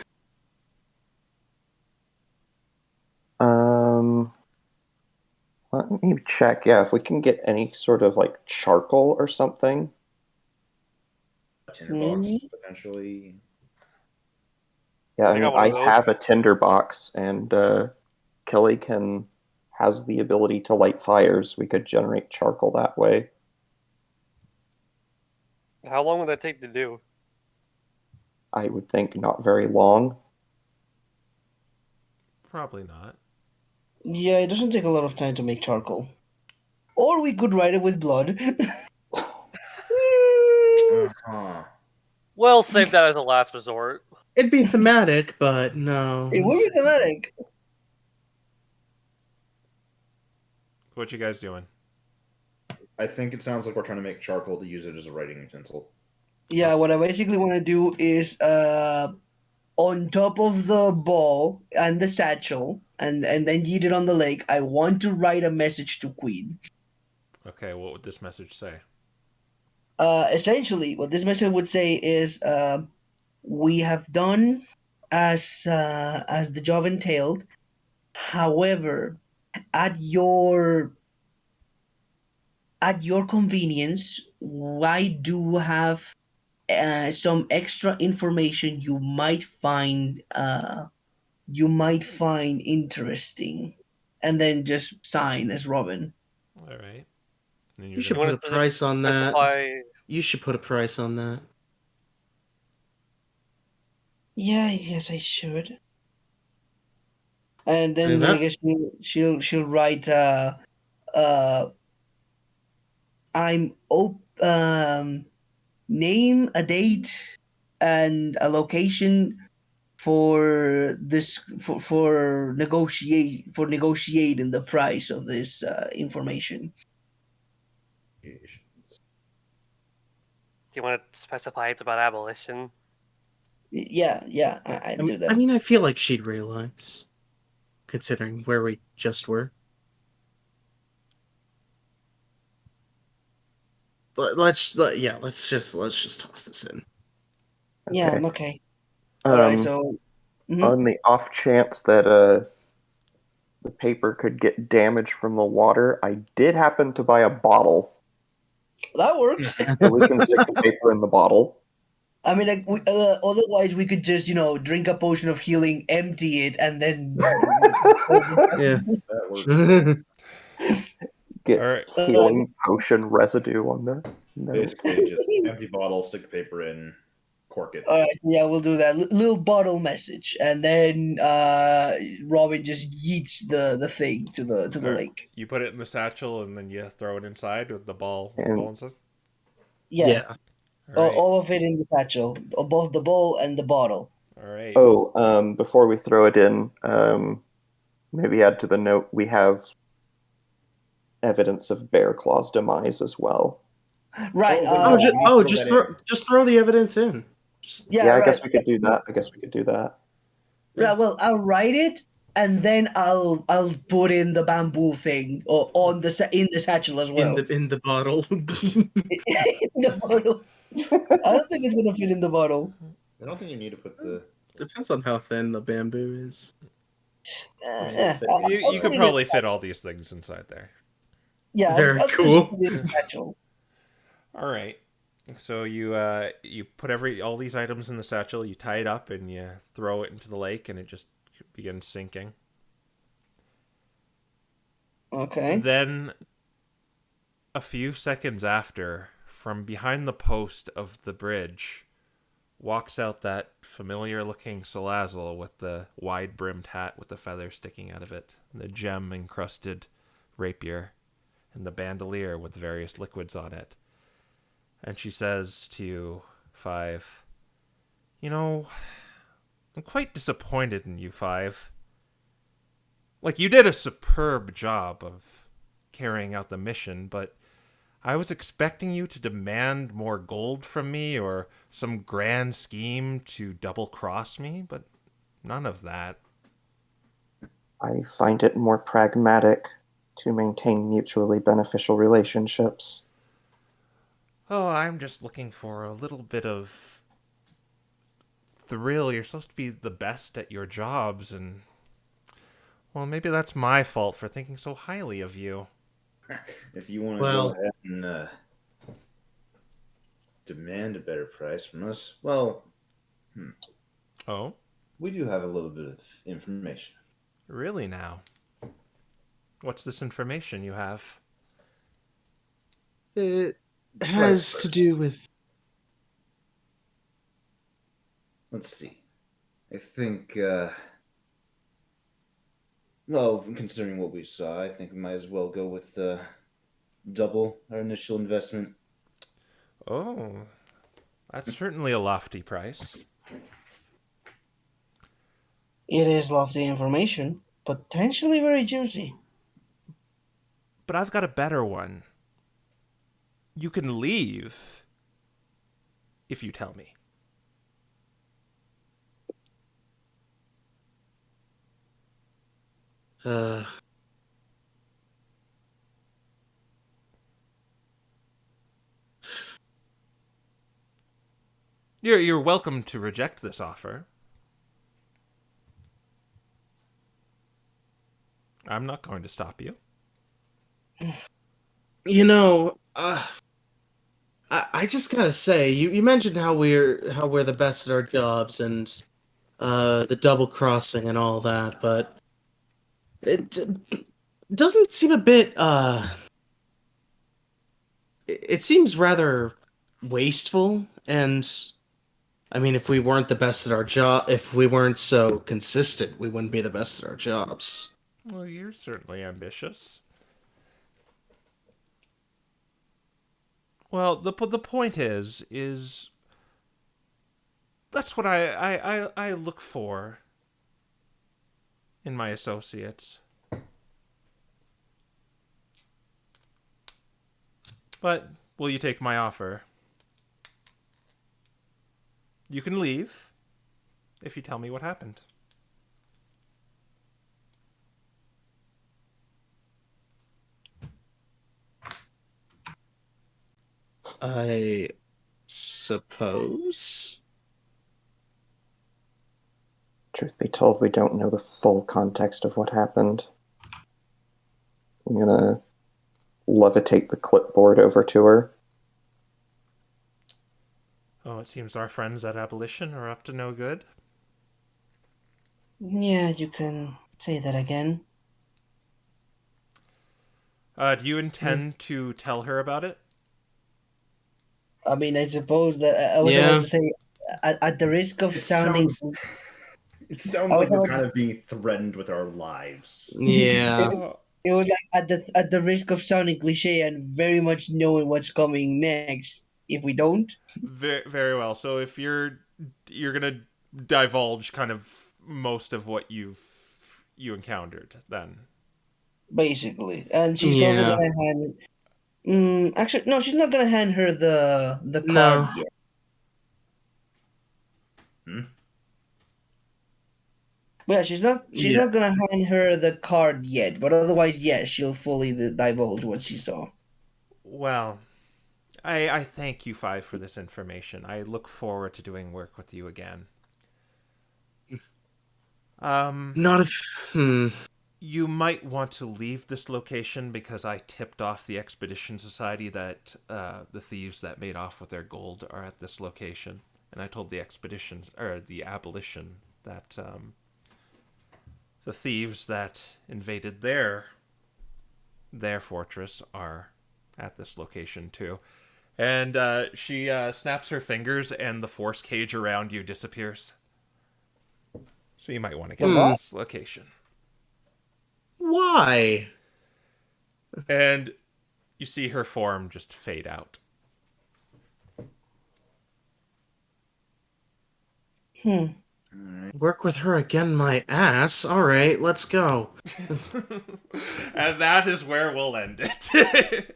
Speaker 3: Let me check. Yeah, if we can get any sort of like charcoal or something.
Speaker 4: a tinderbox, potentially.
Speaker 3: Yeah,
Speaker 6: I
Speaker 3: I mean,
Speaker 6: got one
Speaker 3: I
Speaker 6: of those.
Speaker 3: have a tinderbox, and Kelly has the ability to light fires. We could generate charcoal that way.
Speaker 6: How long would that take to do?
Speaker 3: I would think not very long.
Speaker 1: Probably not.
Speaker 2: Yeah, it doesn't take a lot of time to make charcoal. Or we could write it with blood.
Speaker 4: Uh-huh.
Speaker 6: We'll save that as a last resort.
Speaker 5: It'd be thematic, but no.
Speaker 2: It would be thematic.
Speaker 1: What you guys doing?
Speaker 4: I think it sounds like we're trying to make charcoal to use it as a writing utensil.
Speaker 2: Yeah, what I basically want to do is on top of the ball and the satchel, and then yeet it on the lake, I want to write a message to Queen.
Speaker 1: Okay, what would this message say?
Speaker 2: Essentially, what this message would say is, we have done as the job entailed. However, at your convenience, I do have some extra information you might find interesting, and then just sign as Robin.
Speaker 1: All right. And then
Speaker 5: You
Speaker 1: you're
Speaker 5: should
Speaker 1: gonna,
Speaker 5: put a price on that.
Speaker 6: Specify...
Speaker 5: You should put a price on that.
Speaker 2: Yeah, I guess I should. And then
Speaker 5: And
Speaker 2: I
Speaker 5: that-
Speaker 2: guess she'll write I'm name, a date, and a location for this for negotiating the price of this information.
Speaker 6: Do you want to specify it's about abolition?
Speaker 2: Yeah, I'd do that.
Speaker 5: I mean, I feel like she'd realize, considering where we just were. But let's just toss this in.
Speaker 2: Yeah,
Speaker 3: Okay.
Speaker 2: okay. All right,
Speaker 3: Um,
Speaker 2: so
Speaker 3: on the off chance that the paper could get damaged from the water, I did happen to buy a bottle,
Speaker 2: that works.
Speaker 3: so we can stick the paper in the bottle.
Speaker 2: I mean, like, otherwise we could just, drink a potion of healing, empty it, and then.
Speaker 5: Yeah.
Speaker 4: That works.
Speaker 3: Get
Speaker 1: All right.
Speaker 3: healing potion residue on the note.
Speaker 4: Basically, just empty bottle, stick the paper in, cork it.
Speaker 2: All right, yeah, we'll do that. Little bottle message, and then Robin just yeets the thing to the
Speaker 1: All right.
Speaker 2: lake.
Speaker 1: You put it in the satchel and then you throw it inside with the ball.
Speaker 3: And-
Speaker 1: and stuff.
Speaker 2: Yeah,
Speaker 1: All right.
Speaker 2: all of it in the satchel, both the bowl and the bottle.
Speaker 1: All right.
Speaker 3: Oh, before we throw it in, maybe add to the note we have evidence of Bear Claw's demise as well.
Speaker 2: Right.
Speaker 5: Just throw the evidence in.
Speaker 3: Yeah,
Speaker 2: right.
Speaker 3: I guess we could do that.
Speaker 2: Yeah, well, I'll write it, and then I'll put in the bamboo thing or in the satchel as well.
Speaker 5: In the bottle.
Speaker 2: In the bottle. I don't think it's gonna fit in the bottle.
Speaker 4: I don't think you need to put the.
Speaker 5: Depends on how thin the bamboo is.
Speaker 1: You could probably fit all these things inside there.
Speaker 2: Yeah,
Speaker 5: Very
Speaker 2: I'll just
Speaker 5: cool.
Speaker 2: put it in the satchel.
Speaker 1: All right. So you put all these items in the satchel, you tie it up, and you throw it into the lake, and it just begins sinking.
Speaker 2: Okay.
Speaker 1: Then, a few seconds after, from behind the post of the bridge, walks out that familiar-looking Salazzle with the wide-brimmed hat with the feather sticking out of it, the gem-encrusted rapier, and the bandolier with various liquids on it. And she says to you, Five, I'm quite disappointed in you, Five. Like, you did a superb job of carrying out the mission, but I was expecting you to demand more gold from me or some grand scheme to double-cross me, but none of that.
Speaker 3: I find it more pragmatic to maintain mutually beneficial relationships.
Speaker 1: Oh, I'm just looking for a little bit of thrill. You're supposed to be the best at your jobs, and well, maybe that's my fault for thinking so highly of you.
Speaker 4: If you want to go ahead and demand a better price from us, well,
Speaker 1: Oh,
Speaker 4: we do have a little bit of information.
Speaker 1: really now? What's this information you have?
Speaker 5: It has to do with.
Speaker 4: Let's see. I think, well, considering what we saw, I think we might as well go with double our initial investment.
Speaker 1: Oh, that's certainly a lofty price.
Speaker 2: It is lofty information, potentially very juicy.
Speaker 1: But I've got a better one. You can leave if you tell me. You're welcome to reject this offer. I'm not going to stop you.
Speaker 5: I just gotta say, you mentioned how we're the best at our jobs and the double crossing and all that, but it doesn't seem a bit it seems rather wasteful. And I mean, if we weren't the best at our job, if we weren't so consistent, we wouldn't be the best at our jobs.
Speaker 1: Well, you're certainly ambitious. Well, the point is that's what I look for in my associates. But will you take my offer? You can leave, if you tell me what happened.
Speaker 5: I suppose.
Speaker 3: Truth be told, we don't know the full context of what happened. I'm gonna levitate the clipboard over to her.
Speaker 1: Oh, it seems our friends at Abolition are up to no good.
Speaker 2: Yeah, you can say that again.
Speaker 1: Do you intend to tell her about it?
Speaker 2: I mean, I suppose that I was about to say, at the risk of
Speaker 4: It
Speaker 2: sounding,
Speaker 4: It sounds
Speaker 2: I
Speaker 4: like
Speaker 2: was
Speaker 4: we're
Speaker 2: about
Speaker 4: kind of being threatened with our lives.
Speaker 5: Yeah.
Speaker 2: it was like at the risk of sounding cliche and very much knowing what's coming next. If we don't,
Speaker 1: Very, very well. So if you're gonna divulge kind of most of what you encountered, then
Speaker 2: basically, and she's also
Speaker 5: Yeah.
Speaker 2: gonna hand. Actually, no, she's not gonna hand her the
Speaker 5: No.
Speaker 2: card yet. But yeah, she's
Speaker 5: Yeah.
Speaker 2: not gonna hand her the card yet. But otherwise, yes, she'll fully divulge what she saw.
Speaker 1: well, I thank you five for this information. I look forward to doing work with you again.
Speaker 5: Not if.
Speaker 1: You might want to leave this location because I tipped off the Expedition Society that the thieves that made off with their gold are at this location, and I told the the Abolition that the thieves that invaded their fortress are at this location too. And she snaps her fingers, and the force cage around you disappears. So you might want to get to this location.
Speaker 5: Why?
Speaker 1: And you see her form just fade out.
Speaker 5: Work with her again, my ass. All right, let's go.
Speaker 1: And that is where we'll end it.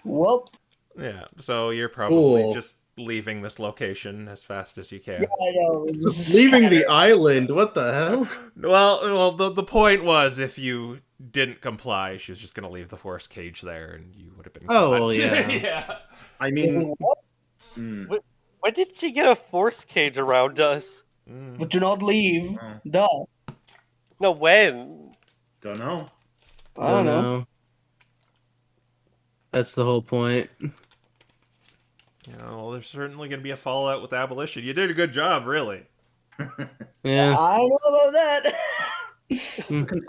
Speaker 2: Well,
Speaker 1: Yeah, so you're probably
Speaker 5: Cool.
Speaker 1: just leaving this location as fast as you can.
Speaker 2: I know.
Speaker 5: Leaving the island. What the hell?
Speaker 1: Well, the point was if you didn't comply, she was just going to leave the force cage there, and you would have been.
Speaker 5: Oh,
Speaker 1: caught.
Speaker 5: well, yeah.
Speaker 1: Yeah.
Speaker 4: I mean,
Speaker 6: When did she get a force cage around us?
Speaker 2: But do not leave.
Speaker 4: Oh.
Speaker 2: Duh.
Speaker 6: No, when?
Speaker 4: don't know.
Speaker 2: I don't know.
Speaker 5: That's the whole point.
Speaker 1: Well, there's certainly going to be a fallout with Abolition. You did a good job, really.
Speaker 5: Yeah.
Speaker 2: I don't know about that.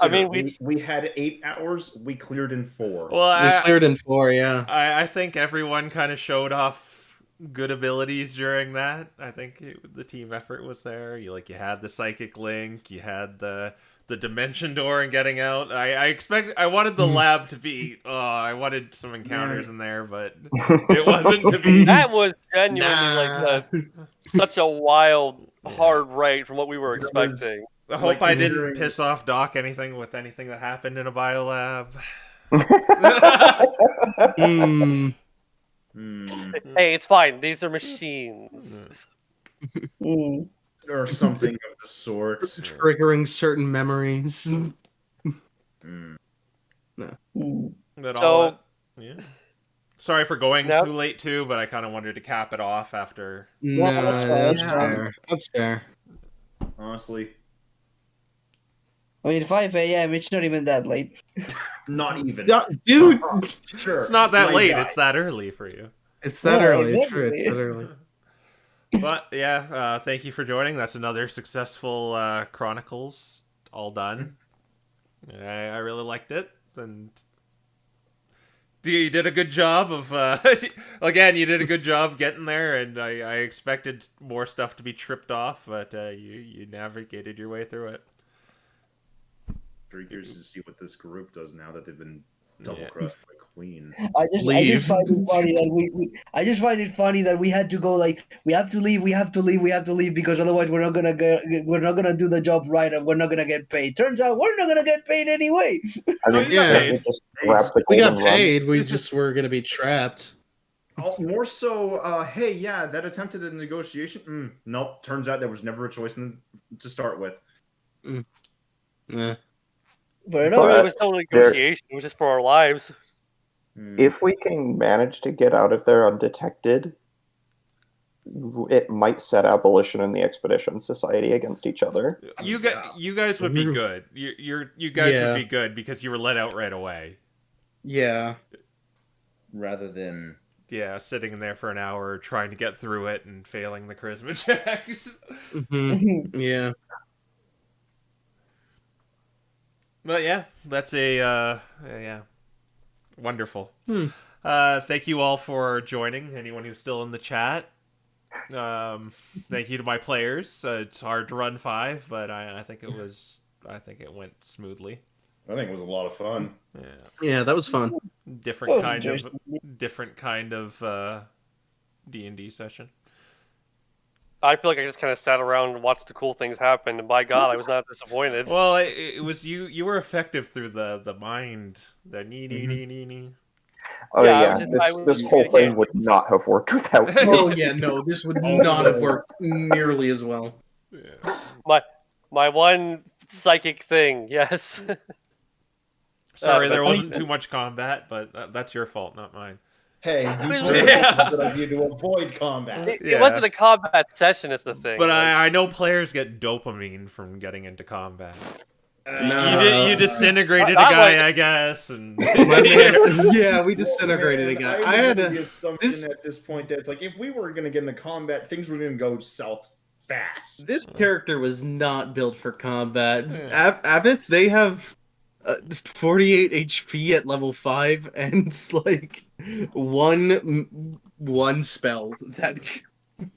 Speaker 6: I mean,
Speaker 4: we had 8 hours. We cleared in 4.
Speaker 1: Well,
Speaker 5: We cleared in 4, yeah.
Speaker 1: I think everyone kind of showed off good abilities during that. I think the team effort was there. You had the psychic link, you had the dimension door and getting out. I wanted the lab to be. I wanted some encounters in there, but it wasn't to be.
Speaker 6: that was genuinely such a wild, hard right from what we were expecting.
Speaker 1: I hope I didn't
Speaker 4: considering-
Speaker 1: piss off Doc anything that happened in a biolab.
Speaker 6: Hey, it's fine. These are machines.
Speaker 4: Or something of the sort.
Speaker 5: Triggering certain memories.
Speaker 1: But
Speaker 6: So-
Speaker 1: yeah. Sorry for going
Speaker 6: Nope.
Speaker 1: too late too, but I kind of wanted to cap it off after.
Speaker 5: No, that's
Speaker 2: fine.
Speaker 5: fair. That's fair.
Speaker 4: Honestly,
Speaker 2: I mean, 5 a.m. It's not even that late.
Speaker 4: not even.
Speaker 5: Yeah, dude,
Speaker 4: Sure.
Speaker 1: It's not that
Speaker 4: my
Speaker 1: late.
Speaker 4: guy.
Speaker 1: It's that early for you.
Speaker 5: it's that
Speaker 2: Yeah,
Speaker 5: early.
Speaker 2: exactly.
Speaker 5: True, it's that early.
Speaker 1: But yeah, thank you for joining. That's another successful Chronicles all done. I really liked it, and you did a good job of. Again, you did a good job getting there, and I expected more stuff to be tripped off, but you navigated your way through it.
Speaker 4: Very curious to see what this group does now that they've been double crossed by Queen.
Speaker 2: I just find it funny that I just find it funny that we had to go we have to leave because otherwise we're not gonna do the job right and we're not gonna get paid. Turns out we're not gonna get paid anyway.
Speaker 3: I think
Speaker 1: you got
Speaker 3: we
Speaker 1: paid.
Speaker 3: just grab the
Speaker 5: We got
Speaker 3: golden run.
Speaker 5: paid. We just were gonna be trapped.
Speaker 4: More so, hey, yeah, that attempted a negotiation. Nope. Turns out there was never a choice to start with.
Speaker 5: Yeah.
Speaker 2: Fair
Speaker 6: It
Speaker 2: enough.
Speaker 6: was no negotiation. It was just for our lives.
Speaker 3: If we can manage to get out of there undetected, it might set Abolition and the Expedition Society against each other.
Speaker 1: You guys would be good. You guys would be good because you were let out right away.
Speaker 5: Yeah.
Speaker 4: Rather than
Speaker 1: sitting in there for an hour trying to get through it and failing the charisma checks.
Speaker 5: Yeah.
Speaker 1: But yeah, that's wonderful. Thank you all for joining. Anyone who's still in the chat. Thank you to my players. It's hard to run 5, but I think it went smoothly.
Speaker 4: I think it was a lot of fun.
Speaker 5: Yeah, that was fun.
Speaker 1: Different kind of D&D session.
Speaker 6: I feel like I just kind of sat around and watched the cool things happen, and by God, I was not disappointed.
Speaker 1: Well, it was you were effective through the mind, the nee.
Speaker 3: Oh
Speaker 6: Yeah,
Speaker 3: this whole thing would not have worked without me.
Speaker 5: Oh yeah, no, this would not have worked nearly as well.
Speaker 1: Yeah.
Speaker 6: My one psychic thing, yes.
Speaker 1: Sorry, there wasn't too much combat, but that's your fault, not mine.
Speaker 4: Hey, you told me it's a good idea to avoid combat.
Speaker 6: It wasn't a combat session, is the thing.
Speaker 1: But I know players get dopamine from getting into combat.
Speaker 5: No.
Speaker 1: You disintegrated a guy, I guess, and
Speaker 5: Yeah, we disintegrated a guy. I had
Speaker 4: the assumption at this point that it's like if we were gonna get into combat, things were gonna go south fast.
Speaker 5: This character was not built for combat. Abbott, they have 48 HP at level 5 and like one spell that.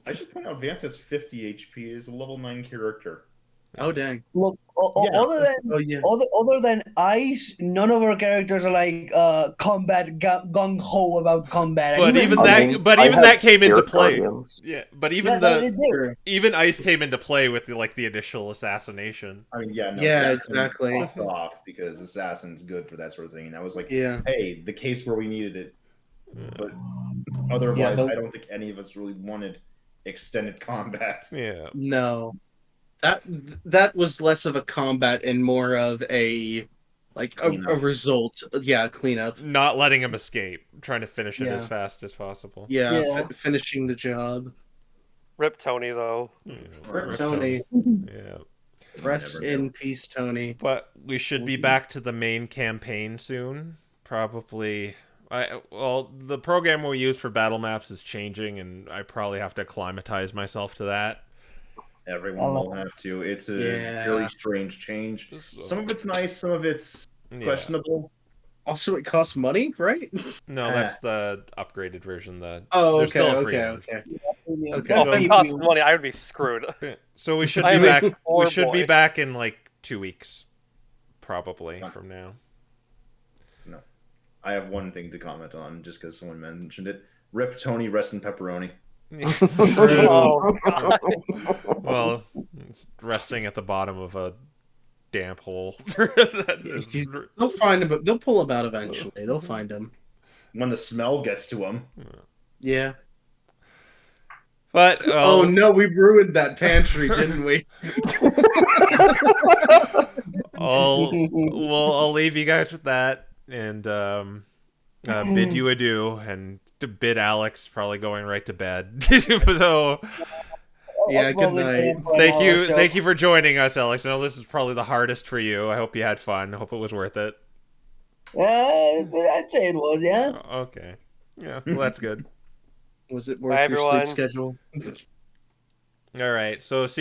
Speaker 4: I should point out Vance has 50 HP. Is a level 9 character.
Speaker 5: Oh dang!
Speaker 2: Look, other than Ice, none of our characters are like combat gung ho about combat.
Speaker 1: But even that came into play. Yeah, but even Ice came into play with the initial assassination.
Speaker 4: I mean,
Speaker 5: Exactly.
Speaker 4: Off because assassin's good for that sort of thing, and that was like,
Speaker 5: Yeah.
Speaker 4: hey, the case where we needed it. But otherwise, I don't think any of us really wanted extended combat.
Speaker 1: Yeah.
Speaker 5: No. That was less of a combat and more of a result. Yeah, cleanup.
Speaker 1: Not letting him escape, trying to finish it as fast as possible.
Speaker 5: Yeah. Finishing the job.
Speaker 6: Rip Tony, though.
Speaker 5: Rip Tony.
Speaker 1: Yeah.
Speaker 5: Rest in peace, Tony.
Speaker 1: But we should be back to the main campaign soon. Probably. The program we use for battle maps is changing, and I probably have to acclimatize myself to that.
Speaker 4: Everyone will have to. It's a very strange change. Some of it's nice, some of it's questionable.
Speaker 5: Also, it costs money, right?
Speaker 1: No, that's the upgraded version.
Speaker 5: Okay.
Speaker 6: If it costs money, I would be screwed.
Speaker 1: So we should be back. We should be back in like 2 weeks, probably from now.
Speaker 4: No, I have one thing to comment on, just because someone mentioned it. Rip Tony, rest in pepperoni.
Speaker 6: Oh, God.
Speaker 1: Well, it's resting at the bottom of a damp hole.
Speaker 5: They'll find him. They'll pull him out eventually. They'll find him
Speaker 4: when the smell gets to him.
Speaker 5: Yeah.
Speaker 1: But
Speaker 5: oh no, we ruined that pantry, didn't we?
Speaker 1: I'll leave you guys with that and bid you adieu and to bid Alex probably going right to bed. So
Speaker 5: yeah, good night.
Speaker 1: Thank you for joining us, Alex. I know this is probably the hardest for you. I hope you had fun. I hope it was worth it.
Speaker 2: I'd say it was, yeah.
Speaker 1: Okay. Yeah, well, that's good.
Speaker 5: Was it worth your sleep schedule?
Speaker 1: All right, so see you